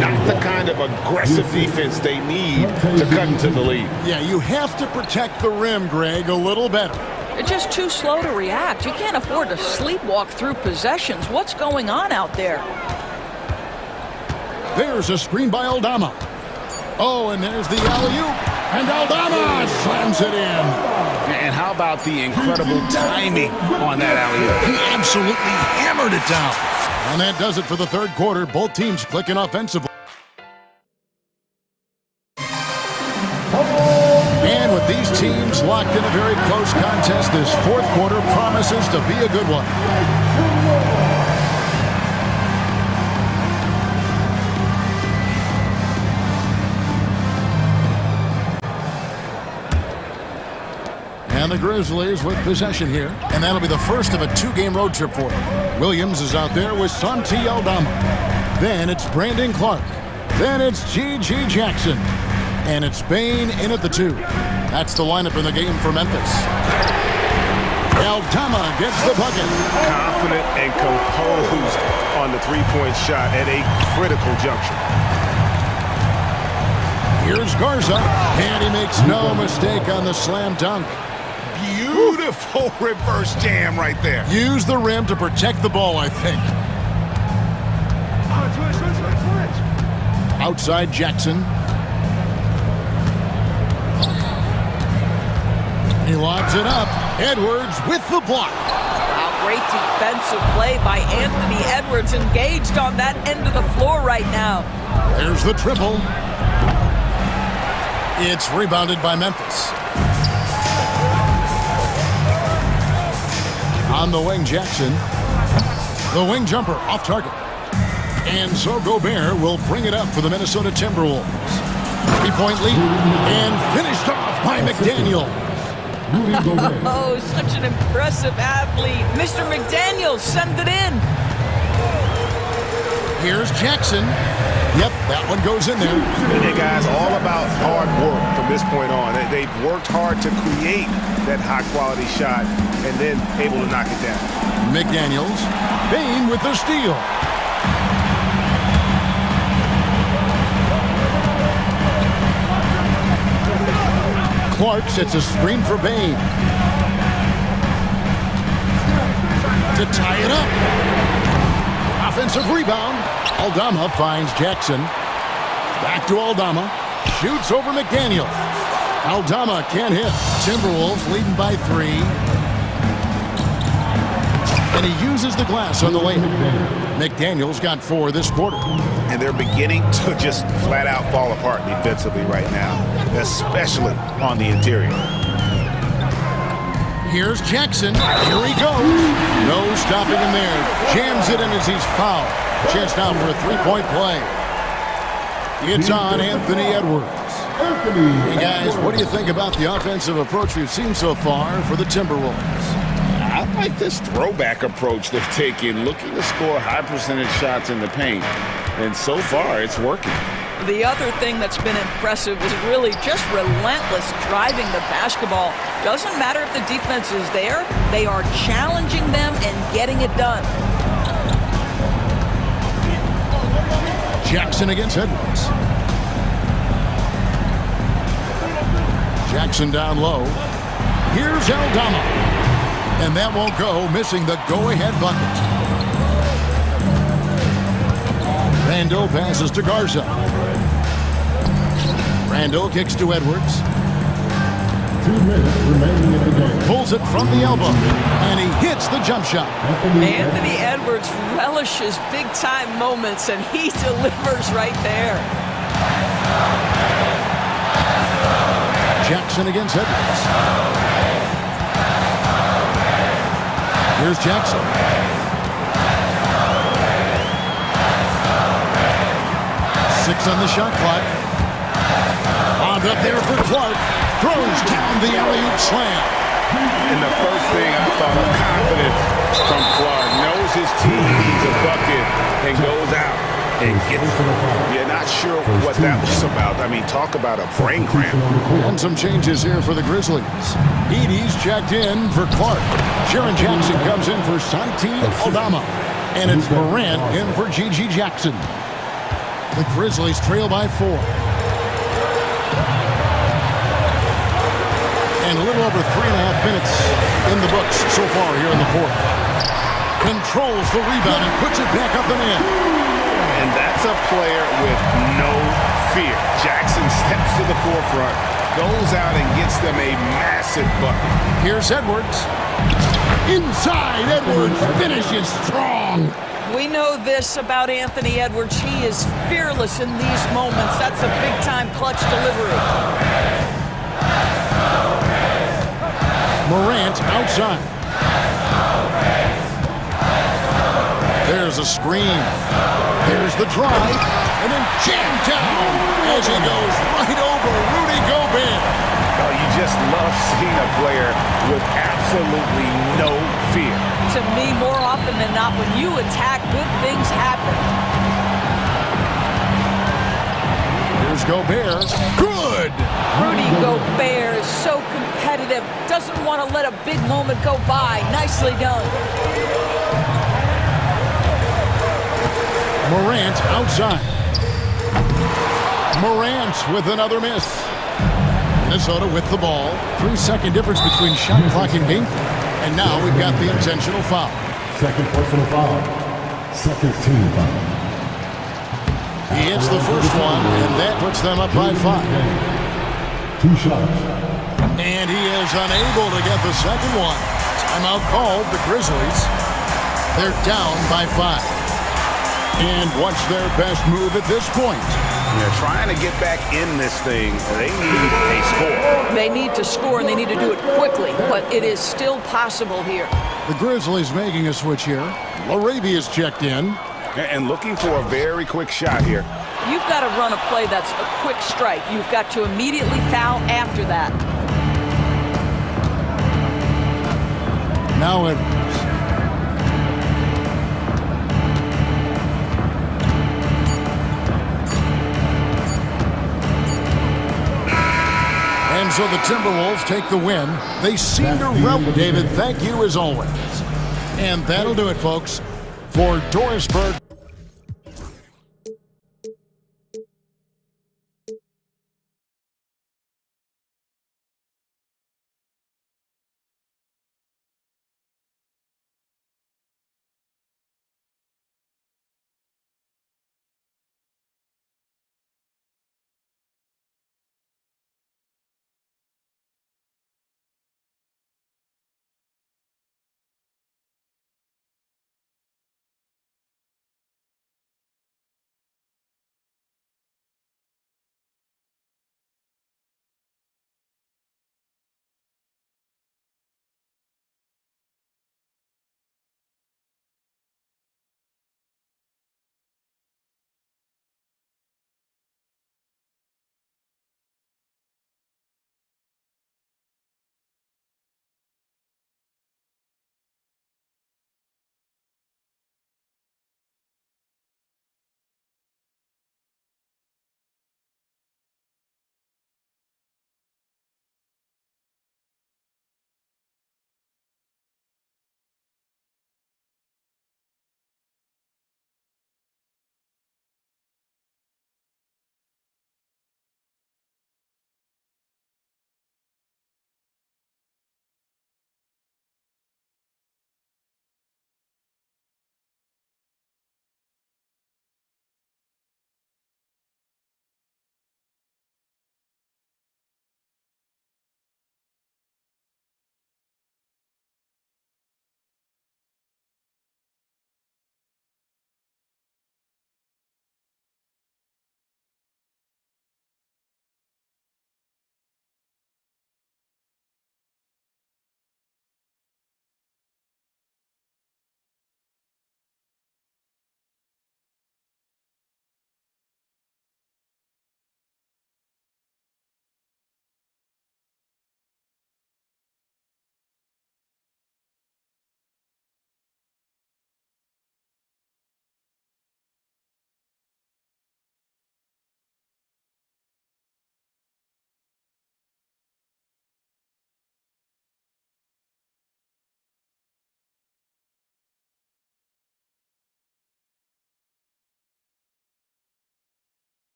Not the kind of aggressive defense they need to cut into the lead. Yeah, you have to protect the rim, Greg, a little better. They're just too slow to react. You can't afford to sleepwalk through possessions. What's going on out there? There's a screen by Aldama. Oh, and there's the alley-oop. And Aldama slams it in. And how about the incredible timing on that alley-oop? He absolutely hammered it down. And that does it for the third quarter. Both teams clicking offensively. And with with these teams locked in a very close contest, this fourth quarter promises to be a good one. And the Grizzlies with possession here. And that'll be the first of a two-game road trip for them. Williams is out there with Santi Aldama. Then it's Brandon Clark. Then it's G.G. Jackson. And it's Bain in at the 2. That's the lineup in the game for Memphis. Aldama gets the bucket. Confident and composed on the three-point shot at a critical juncture. Here's Garza. And he makes no mistake on the slam dunk. Beautiful reverse jam right there. Use the rim to protect the ball, I think. Outside Jackson. He lobs it up. Edwards with the block. Wow, great defensive play by Anthony Edwards, engaged on that end of the floor right now. There's the triple. It's rebounded by Memphis. On the wing, Jackson. The wing jumper off target. And so Gobert will bring it up for the Minnesota Timberwolves. 3-point lead and finished off by McDaniel. Oh, such an impressive athlete. Mr. McDaniels, send it in. Here's Jackson. Yep, that one goes in there. And guys, all about hard work from this point on. They've worked hard to create that high-quality shot and then able to knock it down. McDaniels, Bain with the steal. Clark sets a screen for Bain. To tie it up. Offensive rebound. Aldama finds Jackson. Back to Aldama. Shoots over McDaniel. Aldama can't hit. Timberwolves leading by 3. And he uses the glass on the lane. McDaniel's got 4 this quarter. And they're beginning to just flat out fall apart defensively right now, especially on the interior. Here's Jackson. Here he goes. No stopping him there. Jams it in as he's fouled. Chest out for a 3-point play. It's on Anthony Edwards. Hey guys, what do you think about the offensive approach we've seen so far for the Timberwolves? I like this throwback approach they've taken, looking to score high percentage shots in the paint. And so far, it's working. The other thing that's been impressive is really just relentless driving the basketball. Doesn't matter if the defense is there, they are challenging them and getting it done. Jackson against Edwards. Jackson down low. Here's Aldama. And that won't go, missing the go-ahead bucket. Randall passes to Garza. Randall kicks to Edwards. 2 minutes remaining in the game. Pulls it from the elbow, and he hits the jump shot. Anthony Edwards relishes big-time moments, and he delivers right there. Jackson against Edwards. Here's Jackson. Six on the shot clock. On up there for Clark. Throws down the alley-oop slam. And the first thing I thought of confidence from Clark. Knows his team needs a bucket and goes out and gets it. You're not sure what that was about. I mean, talk about a brain cramp. And some changes here for the Grizzlies. Edie's checked in for Clark. Sharon Jackson comes in for Santi Aldama. And it's Morant in for G.G. Jackson. The Grizzlies trail by 4. And a little over 3.5 minutes in the books so far here in the fourth. Controls the rebound and puts it back up and in. And that's a player with no fear. Jackson steps to the forefront, goes out and gets them a massive bucket. Here's Edwards. Inside, Edwards finishes strong. We know this about Anthony Edwards. He is fearless in these moments. That's a big-time clutch delivery. Morant outside. There's a screen. There's the drive. And then jammed down as he goes right over Rudy Gobert. Oh, you just love seeing a player with absolutely no fear. To me, more often than not, when you attack, good things happen. Here's Gobert. Good! Rudy Gobert is so competitive, doesn't want to let a big moment go by. Nicely done. Morant outside. Morant with another miss. Minnesota with the ball. 3-second difference between shot clock and game. And now we've got the intentional foul. Second personal foul. Second team foul. He hits the first one, and that puts them up by 5. 2 shots. And he is unable to get the second one. Timeout called, the Grizzlies. They're down by 5. And what's their best move at this point? They're trying to get back in this thing. They need a score. They need to score, and they need to do it quickly, but it is still possible here. The Grizzlies making a switch here. Laravia's checked in. And looking for a very quick shot here. You've got to run a play that's a quick strike. You've got to immediately foul after that. Now Edwards. And so the Timberwolves take the win. They seem to rout, David. Thank you as always. And that'll do it, folks, for Dorisburg.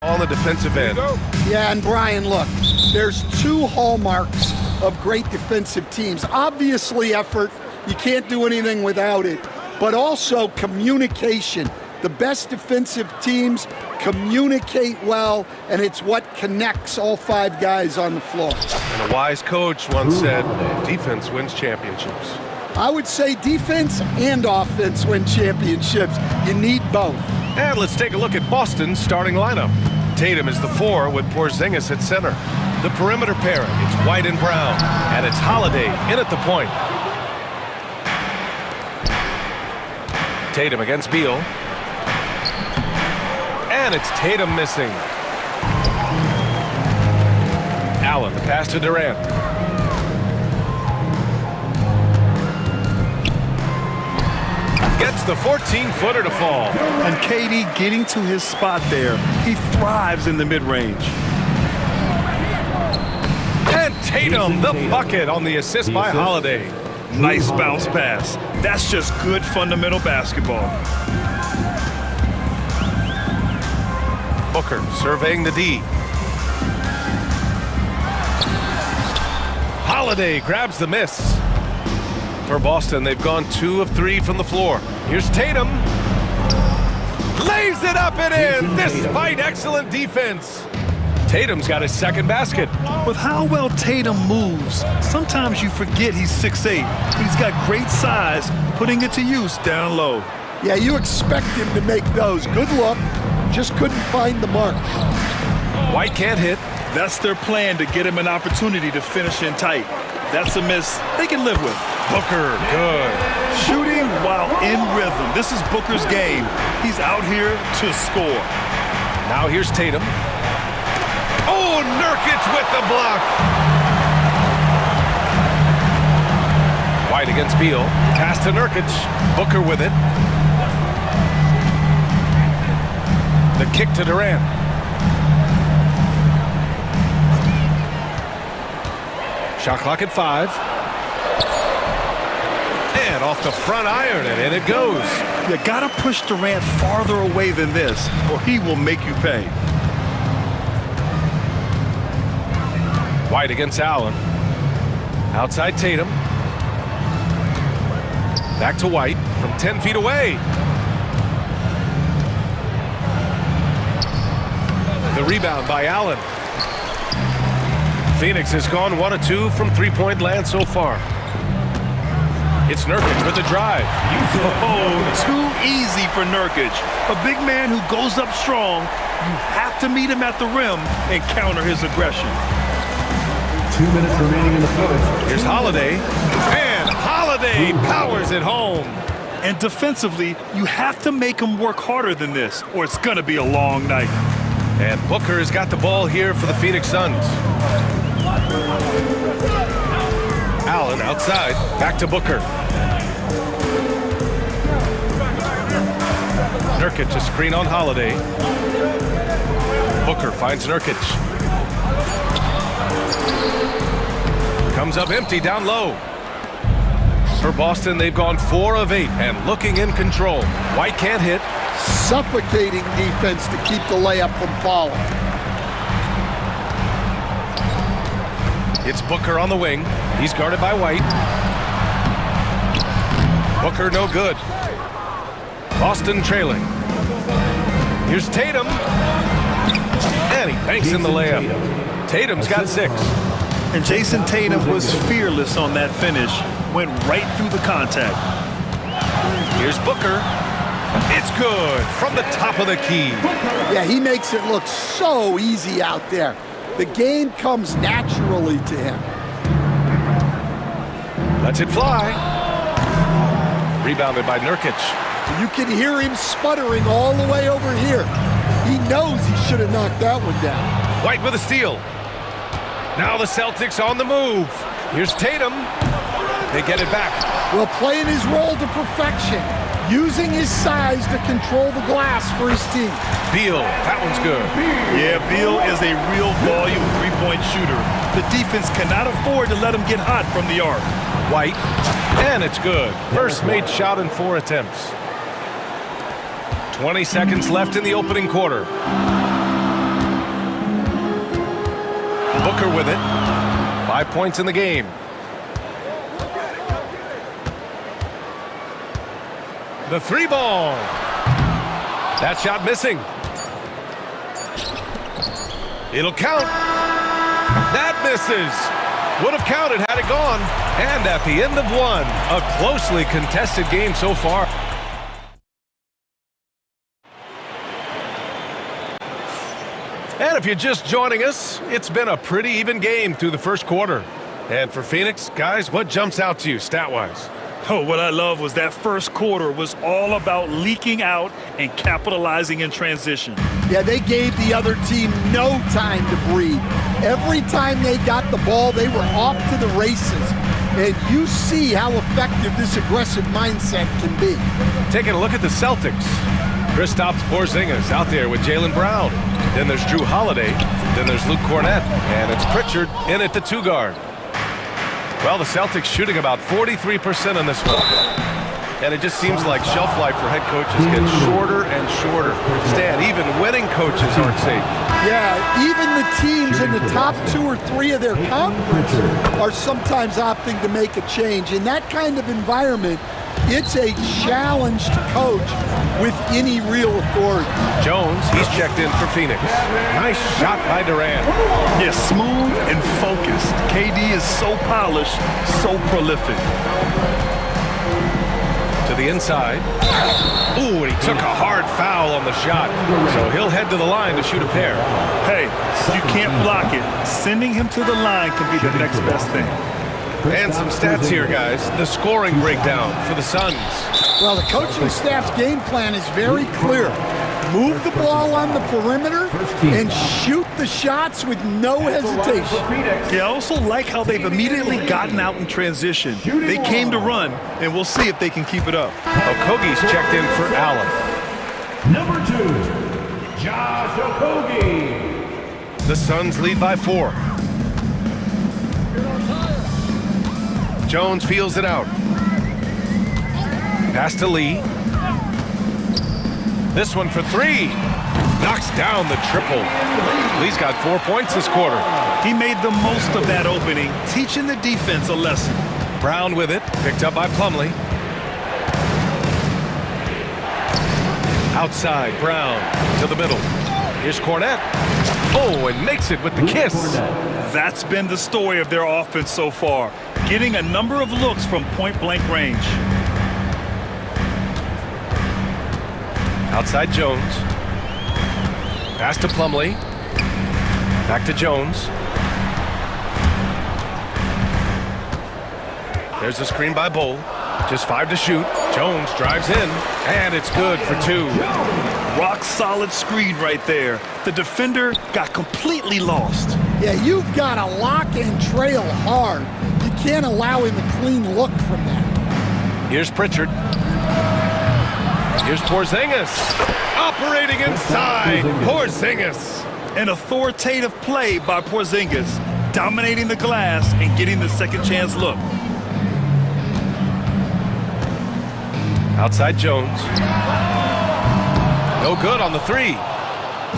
On the defensive end. Yeah, and Brian, look, there's two hallmarks of great defensive teams. Obviously effort, you can't do anything without it, but also communication. The best defensive teams communicate well, and it's what connects all five guys on the floor. And a wise coach once said, defense wins championships. I would say defense and offense win championships. You need both. And let's take a look at Boston's starting lineup. Tatum is the 4 with Porzingis at center. The perimeter pairing, it's White and Brown, and it's Holiday in at the point. Tatum against Beal. And it's Tatum missing. Allen, the pass to Durant. Gets the 14-footer to fall. And KD getting to his spot there. He thrives in the mid-range. And Tatum, the bucket on the assist by Holiday. Nice bounce pass. That's just good fundamental basketball. Booker surveying the D. Holiday grabs the miss. For Boston, they've gone 2 of 3 from the floor. Here's Tatum. Lays it up and in, despite excellent defense. Tatum's got his second basket. With how well Tatum moves, sometimes you forget he's 6'8". He's got great size, putting it to use down low. Yeah, you expect him to make those. Good look, just couldn't find the mark. White can't hit. That's their plan, to get him an opportunity to finish in tight. That's a miss they can live with. Booker, good. Shooting while in rhythm. This is Booker's game. He's out here to score. Now here's Tatum. Oh, Nurkic with the block. White against Beal. Pass to Nurkic. Booker with it. The kick to Durant. Shot clock at 5. And off the front iron, and in it goes. You gotta push Durant farther away than this, or he will make you pay. White against Allen. Outside Tatum. Back to White from 10 feet away. The rebound by Allen. Phoenix has gone 1 of 2 from three-point land so far. It's Nurkic with the drive. Oh, too easy for Nurkic. A big man who goes up strong. You have to meet him at the rim and counter his aggression. 2 minutes remaining in the fourth. Here's Holiday. And Holiday powers it home. And defensively, you have to make him work harder than this, or it's going to be a long night. And Booker has got the ball here for the Phoenix Suns. Allen outside, back to Booker. Nurkic a screen on Holiday. Booker finds Nurkic. Comes up empty down low. For Boston, they've gone 4 of 8 and looking in control. White can't hit. Suffocating defense to keep the layup from falling. It's Booker on the wing. He's guarded by White. Booker no good. Boston trailing. Here's Tatum. And he banks in the layup. Tatum's got 6. And Jason Tatum was fearless on that finish. Went right through the contact. Here's Booker. It's good from the top of the key. Yeah, he makes it look so easy out there. The game comes naturally to him. Lets it fly. Rebounded by Nurkic. You can hear him sputtering all the way over here. He knows he should have knocked that one down. White with a steal. Now the Celtics on the move. Here's Tatum. They get it back. Well, playing his role to perfection. Using his size to control the glass for his team. Beal, that one's good. Yeah, Beal is a real volume three-point shooter. The defense cannot afford to let him get hot from the arc. White, and it's good. First made shot in 4 attempts. 20 seconds left in the opening quarter. Booker with it. 5 points in the game. The three ball. That shot missing. It'll count. That misses. Would have counted had it gone. And at the end of one, a closely contested game so far. And if you're just joining us, it's been a pretty even game through the first quarter. And for Phoenix, guys, what jumps out to you stat-wise? Oh, what I love was that first quarter was all about leaking out and capitalizing in transition. Yeah, they gave the other team no time to breathe. Every time they got the ball, they were off to the races. And you see how effective this aggressive mindset can be. Taking a look at the Celtics. Kristaps Porzingis out there with Jaylen Brown. Then there's Drew Holiday. Then there's Luke Cornett. And it's Pritchard in at the two guard. Well, the Celtics shooting about 43% on this one. And it just seems like shelf life for head coaches gets shorter and shorter. Stan, even winning coaches aren't safe. Yeah, even the teams in the top 2 or 3 of their conference are sometimes opting to make a change. In that kind of environment, it's a challenge to coach with any real authority. Jones, he's checked in for Phoenix. Nice shot by Durant. Yeah, smooth and focused. KD is so polished, so prolific. To the inside. Ooh, and he took a hard foul on the shot. So he'll head to the line to shoot a pair. Hey, you can't block it. Sending him to the line can be the next best thing. And some stats here, guys. The scoring breakdown for the Suns. Well, the coaching staff's game plan is very clear. Move the ball on the perimeter and shoot the shots with no hesitation. Yeah, I also like how they've immediately gotten out in transition. They came to run, and we'll see if they can keep it up. Okogie's checked in for Allen. Number 2, Josh Okogie. The Suns lead by 4. Jones feels it out. Pass to Lee. This one for 3. Knocks down the triple. Lee's got 4 points this quarter. He made the most of that opening, teaching the defense a lesson. Brown with it, picked up by Plumlee. Outside, Brown to the middle. Here's Cornett. Oh, and makes it with the kiss. That's been the story of their offense so far, getting a number of looks from point-blank range. Outside Jones. Pass to Plumlee. Back to Jones. There's a screen by Bull. Just 5 to shoot. Jones drives in, and it's good for 2. Rock solid screen right there. The defender got completely lost. Yeah, you've got to lock and trail hard. You can't allow him a clean look from that. Here's Pritchard. Here's Porzingis. Operating inside. Porzingis. An authoritative play by Porzingis, dominating the glass and getting the second chance look. Outside Jones. No good on the 3.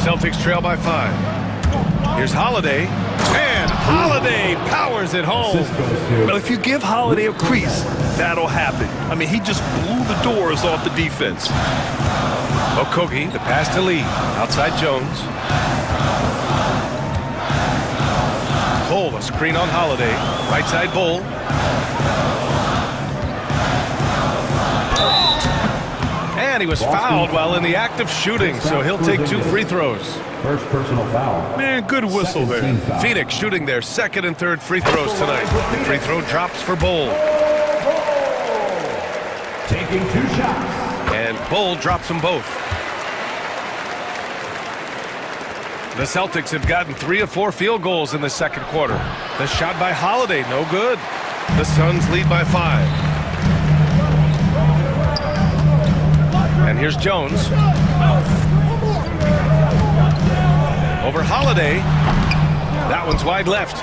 Celtics trail by 5. Here's Holiday. And Holiday powers it home. Well, if you give Holiday a crease, that'll happen. I mean, he just blew the doors off the defense. Okogie, the pass to Lee. Outside Jones. Bull, a screen on Holiday. Right side Bull. And he was fouled while in the act of shooting, so he'll take 2 free throws. First personal foul. Man, good whistle there. Phoenix shooting their second and third free throws tonight. The free throw drops for Bull. Taking 2 shots. And Bull drops them both. The Celtics have gotten 3 of 4 field goals in the second quarter. The shot by Holiday, no good. The Suns lead by 5. And here's Jones. Over Holiday. That one's wide left.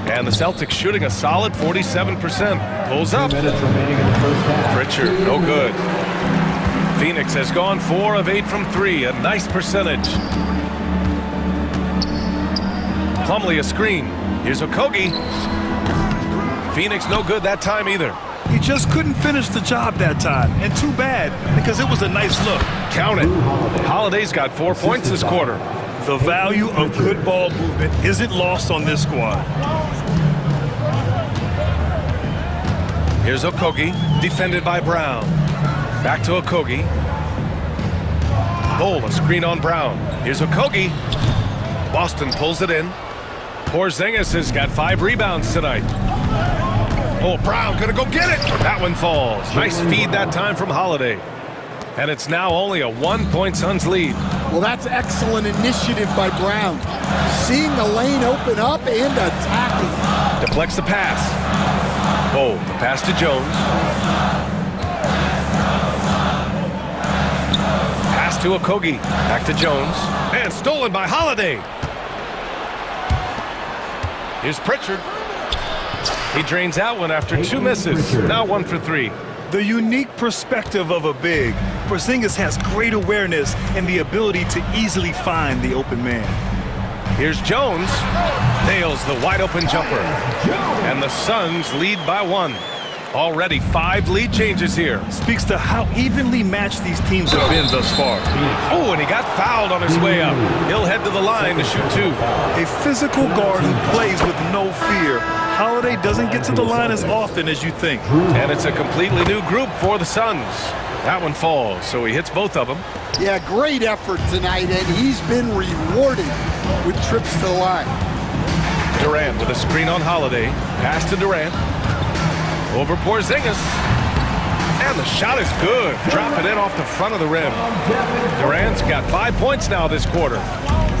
And the Celtics shooting a solid 47%. Pulls up. 2 minutes remaining in the first half. Pritchard, no good. Phoenix has gone 4 of 8 from 3, a nice percentage. Plumlee a screen. Here's Okogie. Phoenix no good that time either. He just couldn't finish the job that time. And too bad, because it was a nice look. Count it. Holiday's got 4 points this quarter. The value of good ball movement isn't lost on this squad. Here's Okogie, defended by Brown. Back to Okogie. Bull, a screen on Brown. Here's Okogie. Boston pulls it in. Porzingis has got 5 rebounds tonight. Oh, Brown gonna go get it. That one falls. Nice feed that time from Holiday. And it's now only a 1-point Suns lead. Well, that's excellent initiative by Brown. Seeing the lane open up and attacking. Deflects the pass. Oh, the pass to Jones. Pass to Okogie. Back to Jones. And stolen by Holiday. Here's Pritchard. He drains that one after 2 misses. Now 1 for 3. The unique perspective of a big. Porzingis has great awareness and the ability to easily find the open man. Here's Jones. Nails the wide open jumper. And the Suns lead by 1. Already 5 lead changes here. Speaks to how evenly matched these teams have been thus far. Oh, and he got fouled on his way up. He'll head to the line to shoot 2. A physical guard who plays with no fear. Holiday doesn't get to the line as often as you think. And it's a completely new group for the Suns. That one falls, so he hits both of them. Yeah, great effort tonight, and he's been rewarded with trips to the line. Durant with a screen on Holiday. Pass to Durant. Over Porzingis. And the shot is good. Drop it in off the front of the rim. Durant's got 5 points now this quarter.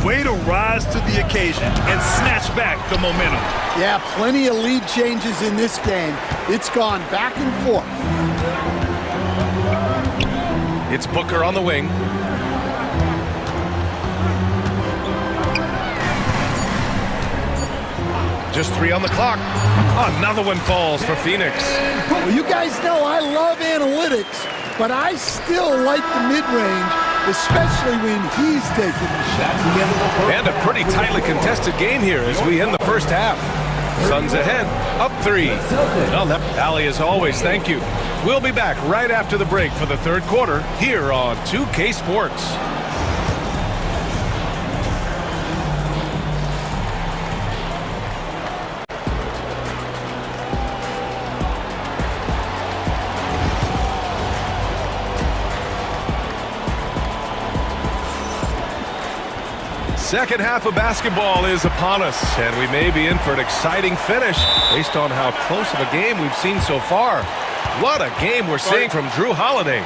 Way to rise to the occasion and snatch back the momentum. Yeah, plenty of lead changes in this game. It's gone back and forth. It's Booker on the wing. Just 3 on the clock. Another one falls for Phoenix. Well, you guys know I love analytics, but I still like the mid-range, especially when he's taking the shot. And a pretty tightly contested game here as we end the first half. Suns ahead, up 3. Well, that alley as always, thank you. We'll be back right after the break for the 3rd quarter here on 2K Sports. Second half of basketball is upon us, and we may be in for an exciting finish based on how close of a game we've seen so far. What a game we're seeing from Drew Holiday.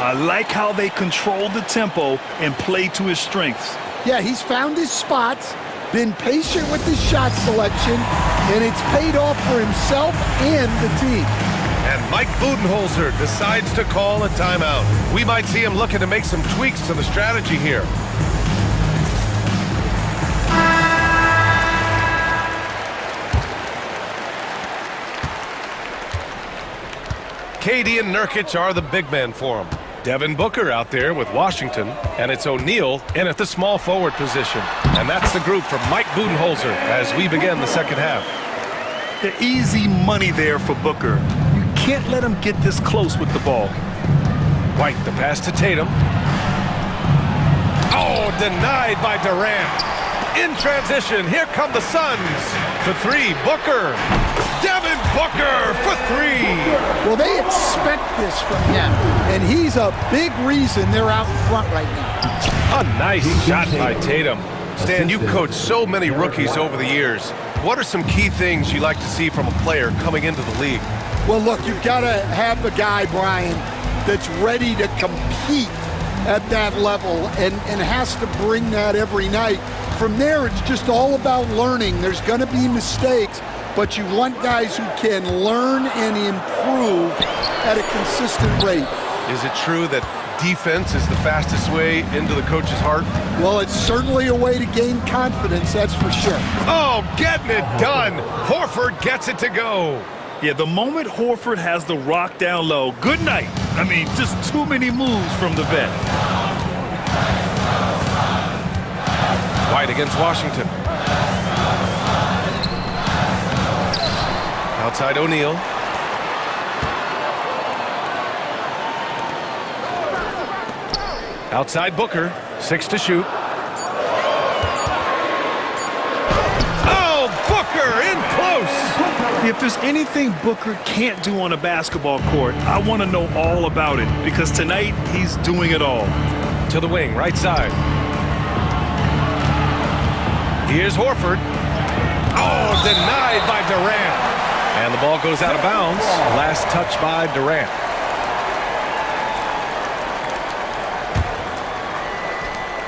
I like how they control the tempo and play to his strengths. Yeah, he's found his spots, been patient with his shot selection, and it's paid off for himself and the team. And Mike Budenholzer decides to call a timeout. We might see him looking to make some tweaks to the strategy here. KD and Nurkic are the big men for him. Devin Booker out there with Washington, and it's O'Neal in at the small forward position. And that's the group from Mike Budenholzer as we begin the second half. The easy money there for Booker. You can't let him get this close with the ball. White, the pass to Tatum. Oh, denied by Durant. In transition, here come the Suns. For 3, Booker. Devin Booker for 3. Well, they expect this from him, and he's a big reason they're out in front right now. A nice shot by Tatum. Stan, you've coached so many rookies over the years. What are some key things you like to see from a player coming into the league? Well, look, you've got to have a guy, Brian, that's ready to compete at that level and has to bring that every night. From there, it's just all about learning. There's going to be mistakes, but you want guys who can learn and improve at a consistent rate. Is it true that defense is the fastest way into the coach's heart? Well, it's certainly a way to gain confidence, that's for sure. Oh, getting it done. Horford gets it to go. Yeah, the moment Horford has the rock down low, good night. I mean, just too many moves from the vet. White against Washington. Outside O'Neal. Outside Booker. 6 to shoot. Oh, Booker in close. If there's anything Booker can't do on a basketball court, I want to know all about it, because tonight he's doing it all. To the wing, right side. Here's Horford. Oh, denied by Durant. And the ball goes out of bounds. Last touch by Durant.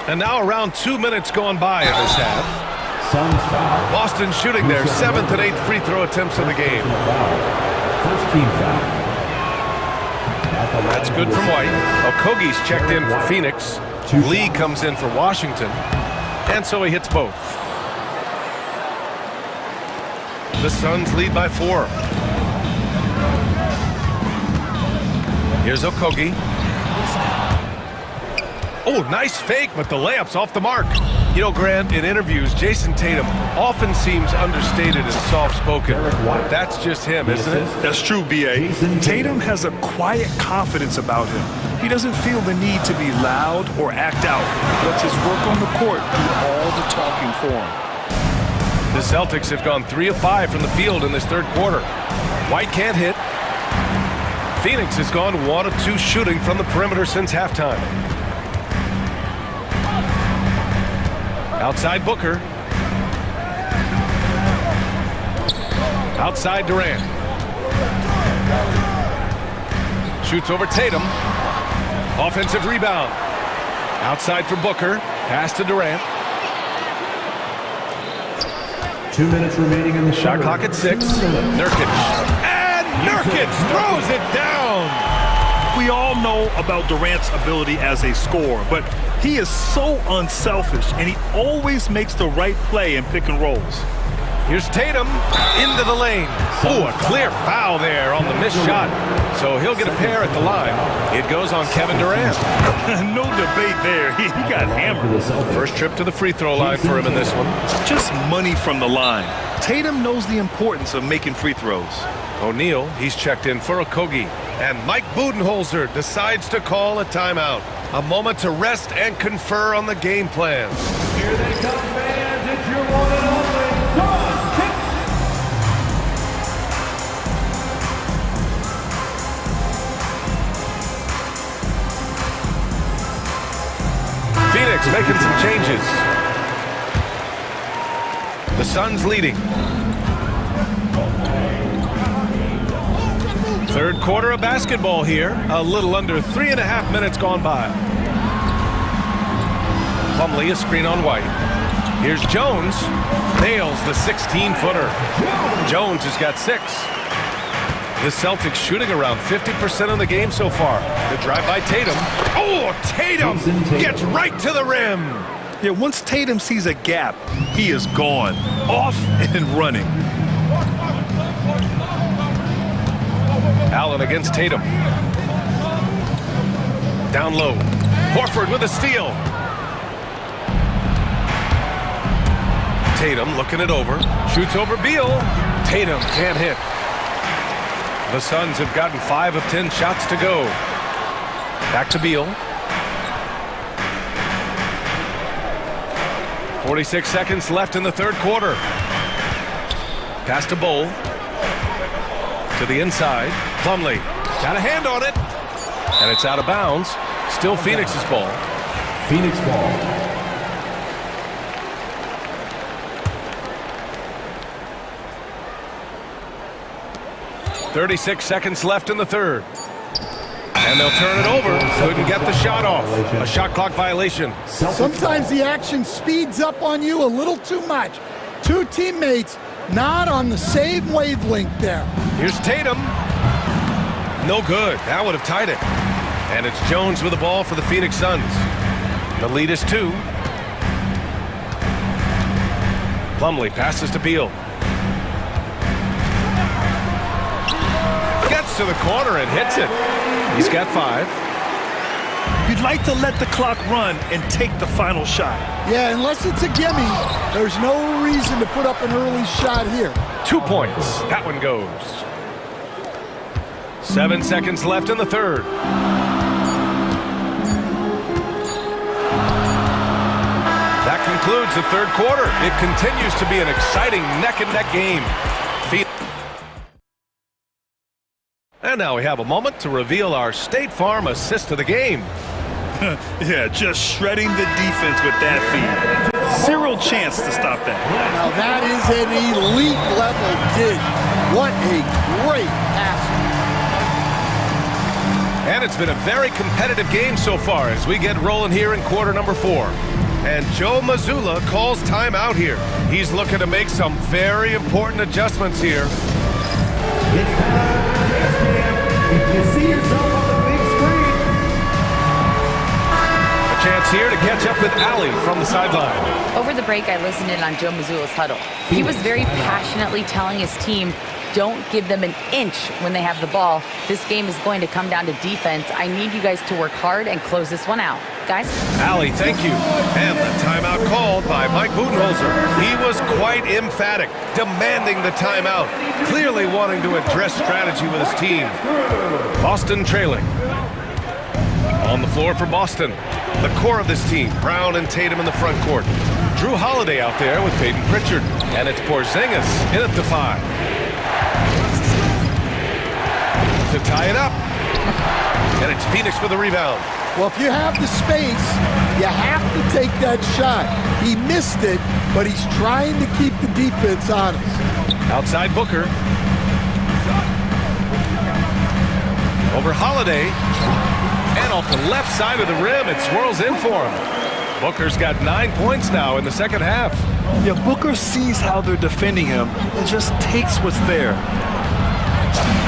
And now around 2 minutes gone by in this half. Boston shooting their 7th and 8th free throw attempts of the game. First team foul. That's good from White. Okogie's checked in for Phoenix. Lee comes in for Washington. And so he hits both. The Suns lead by 4. Here's Okogie. Oh, nice fake, but the layup's off the mark. You know, Grant, in interviews, Jason Tatum often seems understated and soft-spoken. But that's just him, isn't it? That's true, B.A. Tatum has a quiet confidence about him. He doesn't feel the need to be loud or act out. Lets his work on the court do all the talking for him. The Celtics have gone 3 of 5 from the field in this third quarter. White can't hit. Phoenix has gone 1 of 2 shooting from the perimeter since halftime. Outside Booker. Outside Durant. Shoots over Tatum. Offensive rebound. Outside for Booker. Pass to Durant. 2 minutes remaining in the shot clock at 6. Nurkic. And Nurkic throws it down. We all know about Durant's ability as a scorer, but he is so unselfish, and he always makes the right play in pick and rolls. Here's Tatum into the lane. Oh, a clear foul there on the missed shot. So he'll get a pair at the line. It goes on Kevin Durant. No debate there. He got hammered. First trip to the free throw line for him in this one. Just money from the line. Tatum knows the importance of making free throws. O'Neal, he's checked in for Okogie. And Mike Budenholzer decides to call a timeout. A moment to rest and confer on the game plan. Here they come, fans. It's your one and only Suns kick. Phoenix making some changes. The Suns leading. Third quarter of basketball here. A little under 3.5 minutes gone by. Plumlee, a screen on White. Here's Jones. Nails the 16-footer. Jones has got 6. The Celtics shooting around 50% of the game so far. The drive by Tatum. Oh, Tatum gets right to the rim. Yeah, once Tatum sees a gap, he is gone. Off and running. Allen against Tatum. Down low. Horford with a steal. Tatum looking it over. Shoots over Beal. Tatum can't hit. The Suns have gotten 5 of 10 shots to go. Back to Beal. 46 seconds left in the third quarter. Pass to Bowl. To the inside. Plumlee got a hand on it. And it's out of bounds. Still Phoenix's ball. Phoenix ball. .36 seconds left in the third. And they'll turn it over. Couldn't get the shot off. A shot clock violation. Sometimes the action speeds up on you a little too much. 2 teammates not on the same wavelength there. Here's Tatum. No good. That would have tied it. And it's Jones with the ball for the Phoenix Suns. The lead is 2. Plumlee passes to Beal. Gets to the corner and hits it. He's got 5. You'd like to let the clock run and take the final shot. Yeah, unless it's a gimme, there's no reason to put up an early shot here. 2 points. That one goes. 7 seconds left in the third. That concludes the third quarter. It continues to be an exciting neck-and-neck game. And now we have a moment to reveal our State Farm assist of the game. Yeah, just shredding the defense with that feed. Zero chance to stop that. Now that is an elite level dig. What a great pass. And it's been a very competitive game so far as we get rolling here in quarter number 4. And Joe Mazzulla calls timeout here. He's looking to make some very important adjustments here. It's time for test cam. If you see yourself on the big screen. A chance here to catch up with Allie from the sideline. Over the break, I listened in on Joe Mazzulla's huddle. He was very passionately telling his team, don't give them an inch when they have the ball. This game is going to come down to defense. I need you guys to work hard and close this one out. Guys? Allie, thank you. And the timeout called by Mike Budenholzer. He was quite emphatic, demanding the timeout, clearly wanting to address strategy with his team. Boston trailing. On the floor for Boston, the core of this team, Brown and Tatum in the front court. Drew Holiday out there with Peyton Pritchard. And it's Porzingis in at the 5. To tie it up. And it's Phoenix with the rebound. Well, if you have the space, you have to take that shot. He missed it, but he's trying to keep the defense honest. Outside Booker. Over Holiday. And off the left side of the rim, it swirls in for him. Booker's got 9 points now in the second half. Yeah, Booker sees how they're defending him and just takes what's there.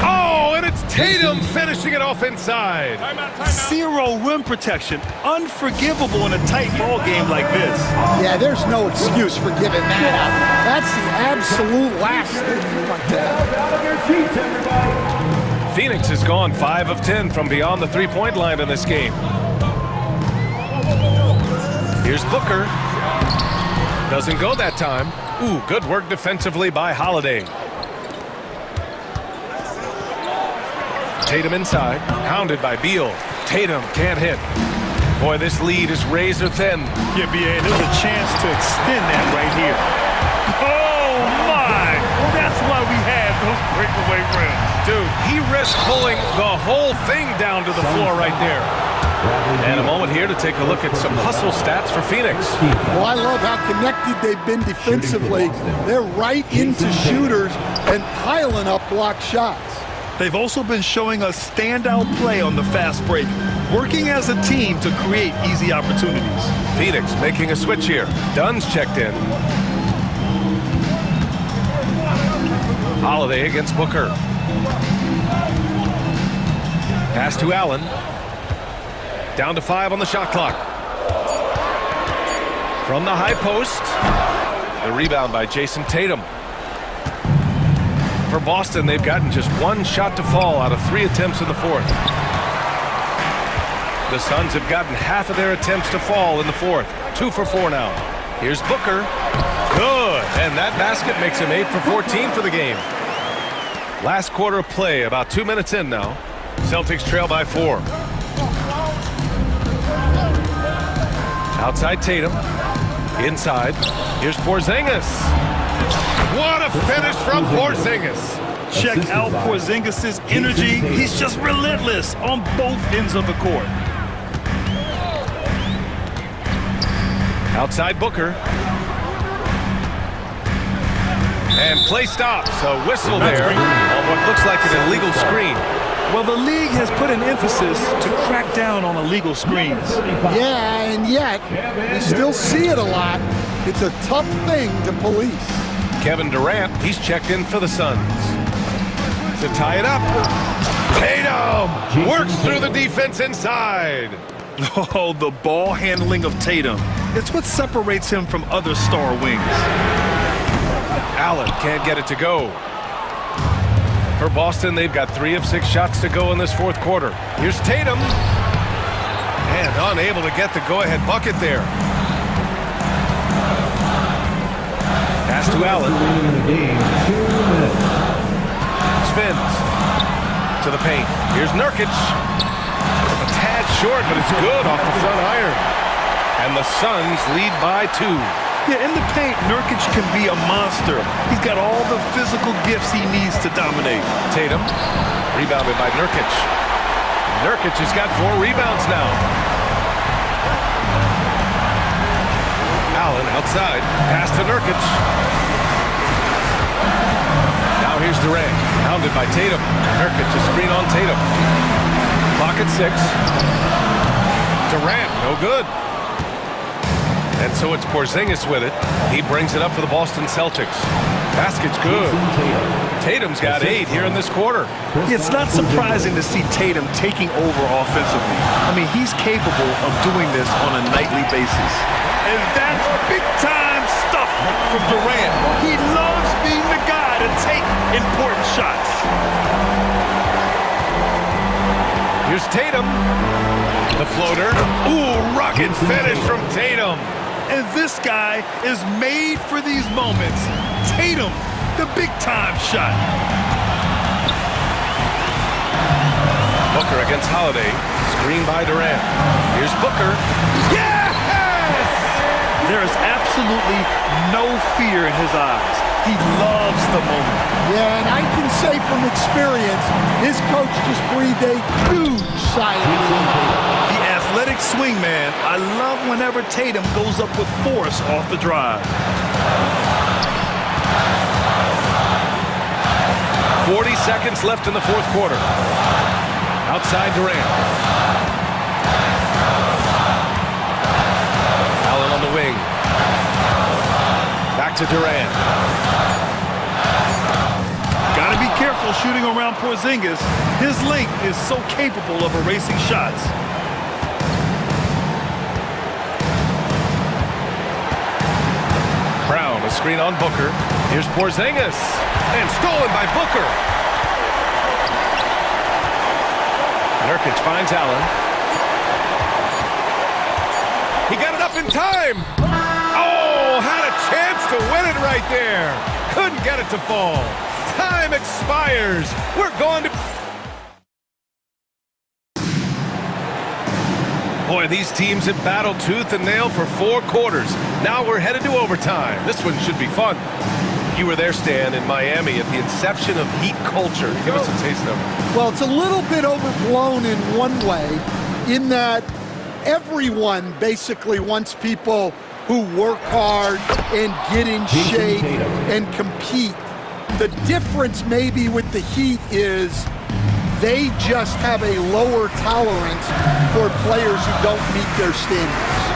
Oh, and it's Tatum finishing it off inside. Zero rim protection. Unforgivable in a tight ball game like this. Yeah, there's no excuse for giving that up. That's the absolute last thing you want to have. Phoenix has gone 5 of 10 from beyond the three-point line in this game. Here's Booker. Doesn't go that time. Ooh, good work defensively by Holiday. Tatum inside, hounded by Beal. Tatum can't hit. Boy, this lead is razor thin. Yeah, BA, there's a chance to extend that right here. Oh, my! That's why we have those breakaway rims. Dude, he risked pulling the whole thing down to the floor right there. And a moment here to take a look at some hustle stats for Phoenix. Well, I love how connected they've been defensively. They're right into shooters and piling up block shots. They've also been showing us standout play on the fast break, working as a team to create easy opportunities. Phoenix making a switch here. Dunn's checked in. Holiday against Booker. Pass to Allen. Down to 5 on the shot clock. From the high post. The rebound by Jason Tatum. For Boston, they've gotten just 1 shot to fall out of 3 attempts in the fourth. The Suns have gotten half of their attempts to fall in the fourth. 2 for 4 now. Here's Booker. Good. And that basket makes him 8 for 14 for the game. Last quarter of play, about 2 minutes in now. Celtics trail by 4. Outside Tatum. Inside. Here's Porzingis. What a finish from Porzingis. Check out Porzingis' energy. He's just relentless on both ends of the court. Outside Booker. And play stops. A whistle there on what looks like an illegal screen. Well, the league has put an emphasis to crack down on illegal screens. Yeah, and yet, we still see it a lot. It's a tough thing to police. Kevin Durant, he's checked in for the Suns. To tie it up. Tatum works through the defense inside. Oh, the ball handling of Tatum. It's what separates him from other star wings. Allen can't get it to go. For Boston, they've got 3 of 6 shots to go in this fourth quarter. Here's Tatum. And unable to get the go-ahead bucket there. Pass to Allen. Spins to the paint. Here's Nurkic. A tad short, but it's good off the front iron. And the Suns lead by 2. Yeah, in the paint, Nurkic can be a monster. He's got all the physical gifts he needs to dominate. Tatum, rebounded by Nurkic. Nurkic has got 4 rebounds now. Allen outside, pass to Nurkic. Now here's Durant, pounded by Tatum. Nurkic, a screen on Tatum. Clock at 6. Durant, no good. And so it's Porzingis with it. He brings it up for the Boston Celtics. Basket's good. Tatum's got 8 here in this quarter. It's not surprising to see Tatum taking over offensively. I mean, he's capable of doing this on a nightly basis. And that's big-time stuff from Durant. He loves being the guy to take important shots. Here's Tatum. The floater. Ooh, rocket finish from Tatum. And this guy is made for these moments. Tatum, the big-time shot. Booker against Holiday. Screen by Durant. Here's Booker. Yes! There is absolutely no fear in his eyes. He loves the moment. Yeah, and I can say from experience, his coach just breathed a huge sigh of relief. The athletic swingman, I love whenever Tatum goes up with force off the drive. 40 seconds left in the fourth quarter. Outside Durant. Allen on the wing. Back to Durant. Gotta be careful shooting around Porzingis. His length is so capable of erasing shots. Brown, a screen on Booker. Here's Porzingis. And stolen by Booker. Nurkic finds Allen. He got it up in time. Oh, had a chance to win it right there. Couldn't get it to fall. Time expires. We're going to... Boy, these teams have battled tooth and nail for 4 quarters. Now we're headed to overtime. This one should be fun. You were there, Stan, in Miami at the inception of Heat culture. Give us a taste of it. Well, it's a little bit overblown in one way, in that everyone basically wants people who work hard and get in shape and compete. The difference maybe with the Heat is they just have a lower tolerance for players who don't meet their standards.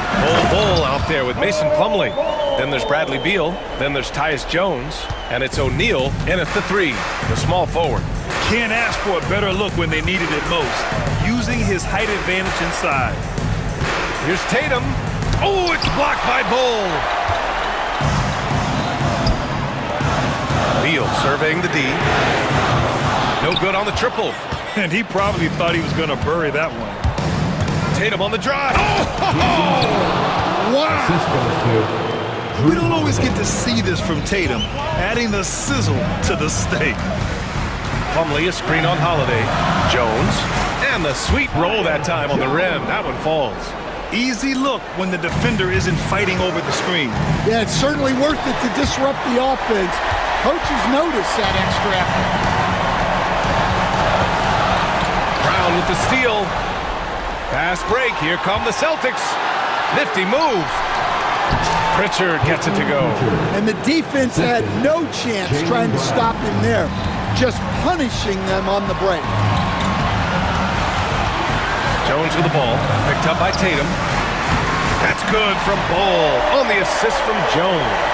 Bull out there with Mason Plumlee. Then there's Bradley Beal. Then there's Tyus Jones. And it's O'Neal in at the 3, the small forward. Can't ask for a better look when they needed it most, using his height advantage inside. Here's Tatum. Oh, it's blocked by Bull. Beal surveying the D. No good on the triple. And he probably thought he was going to bury that one. Tatum on the drive. Oh! Wow! We don't always get to see this from Tatum, adding the sizzle to the steak. Plumlee, a screen on Holiday. Jones. And the sweet roll that time on the rim. That one falls. Easy look when the defender isn't fighting over the screen. Yeah, it's certainly worth it to disrupt the offense. Coaches notice that extra effort. Brown with the steal. Fast break. Here come the Celtics. Nifty move. Pritchard gets it to go. And the defense had no chance trying to stop him there. Just punishing them on the break. Jones with the ball. Picked up by Tatum. That's good from Bull on the assist from Jones.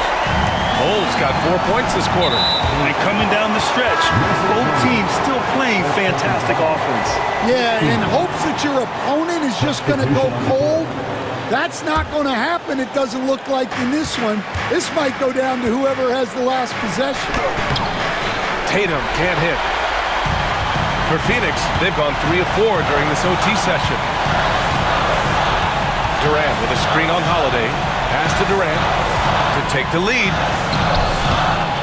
Bull's got 4 points this quarter. And coming down the stretch, both teams still playing fantastic offense. Yeah, in hopes that your opponent is just going to go cold. That's not going to happen, it doesn't look like in this one. This might go down to whoever has the last possession. Tatum can't hit. For Phoenix, they've gone 3 of 4 during this OT session. Durant with a screen on Holiday. Pass to Durant to take the lead.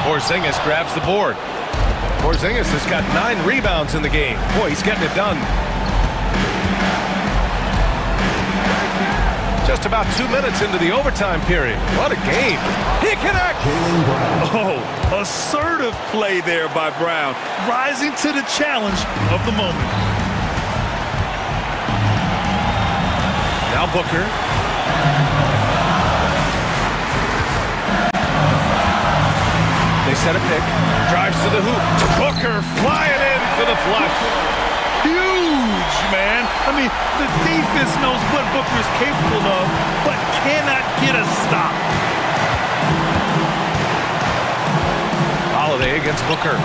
Porzingis grabs the board. Porzingis has got 9 rebounds in the game. Boy, he's getting it done. Just about 2 minutes into the overtime period. What a game. He connects. Oh, assertive play there by Brown, rising to the challenge of the moment. Now Booker. They set a pick. Drives to the hoop. Booker flying in for the flush. Huge, man. I mean, the defense knows what Booker is capable of, but cannot get a stop. Holiday against Booker.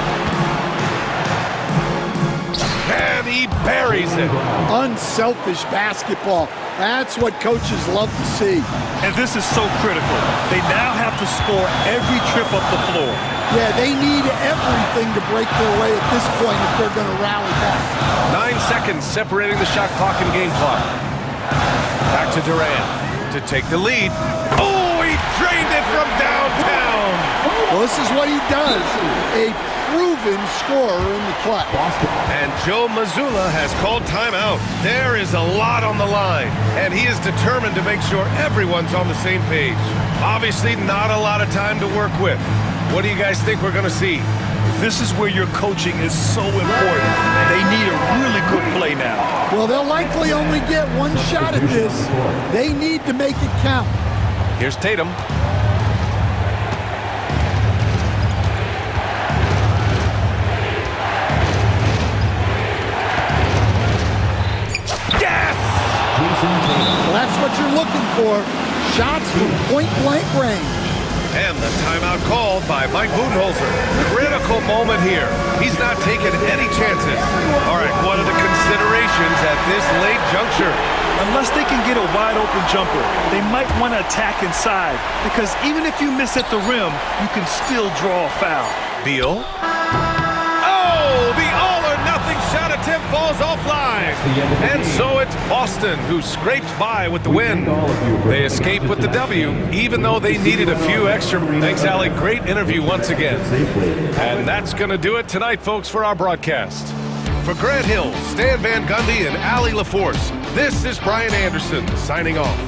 And he buries it. Unselfish basketball. That's what coaches love to see. And this is so critical. They now have to score every trip up the floor. Yeah, they need everything to break their way at this point if they're going to rally back. 9 seconds separating the shot clock and game clock. Back to Durant to take the lead. Oh, he drained it from downtown. Well, this is what he does. A proven scorer in the clutch. And Joe Mazzulla has called timeout. There is a lot on the line, and he is determined to make sure everyone's on the same page. Obviously, not a lot of time to work with. What do you guys think we're going to see? This is where your coaching is so important. They need a really good play now. Well, they'll likely only get one shot at this. They need to make it count. Here's Tatum. Yes! Well, that's what you're looking for. Shots from point-blank range. And the timeout called by Mike Budenholzer. Critical moment here. He's not taking any chances. All right, what are the considerations at this late juncture? Unless they can get a wide-open jumper, they might want to attack inside, because even if you miss at the rim, you can still draw a foul. Beal. Oh, the all-or-nothing shot attempt falls offline. And so it's Boston who scrapes by with the win. They escape with the W, even though they needed a few extra. Thanks, Allie. Great interview once again. And that's going to do it tonight, folks, for our broadcast. For Grant Hill, Stan Van Gundy, and Allie LaForce, this is Brian Anderson signing off.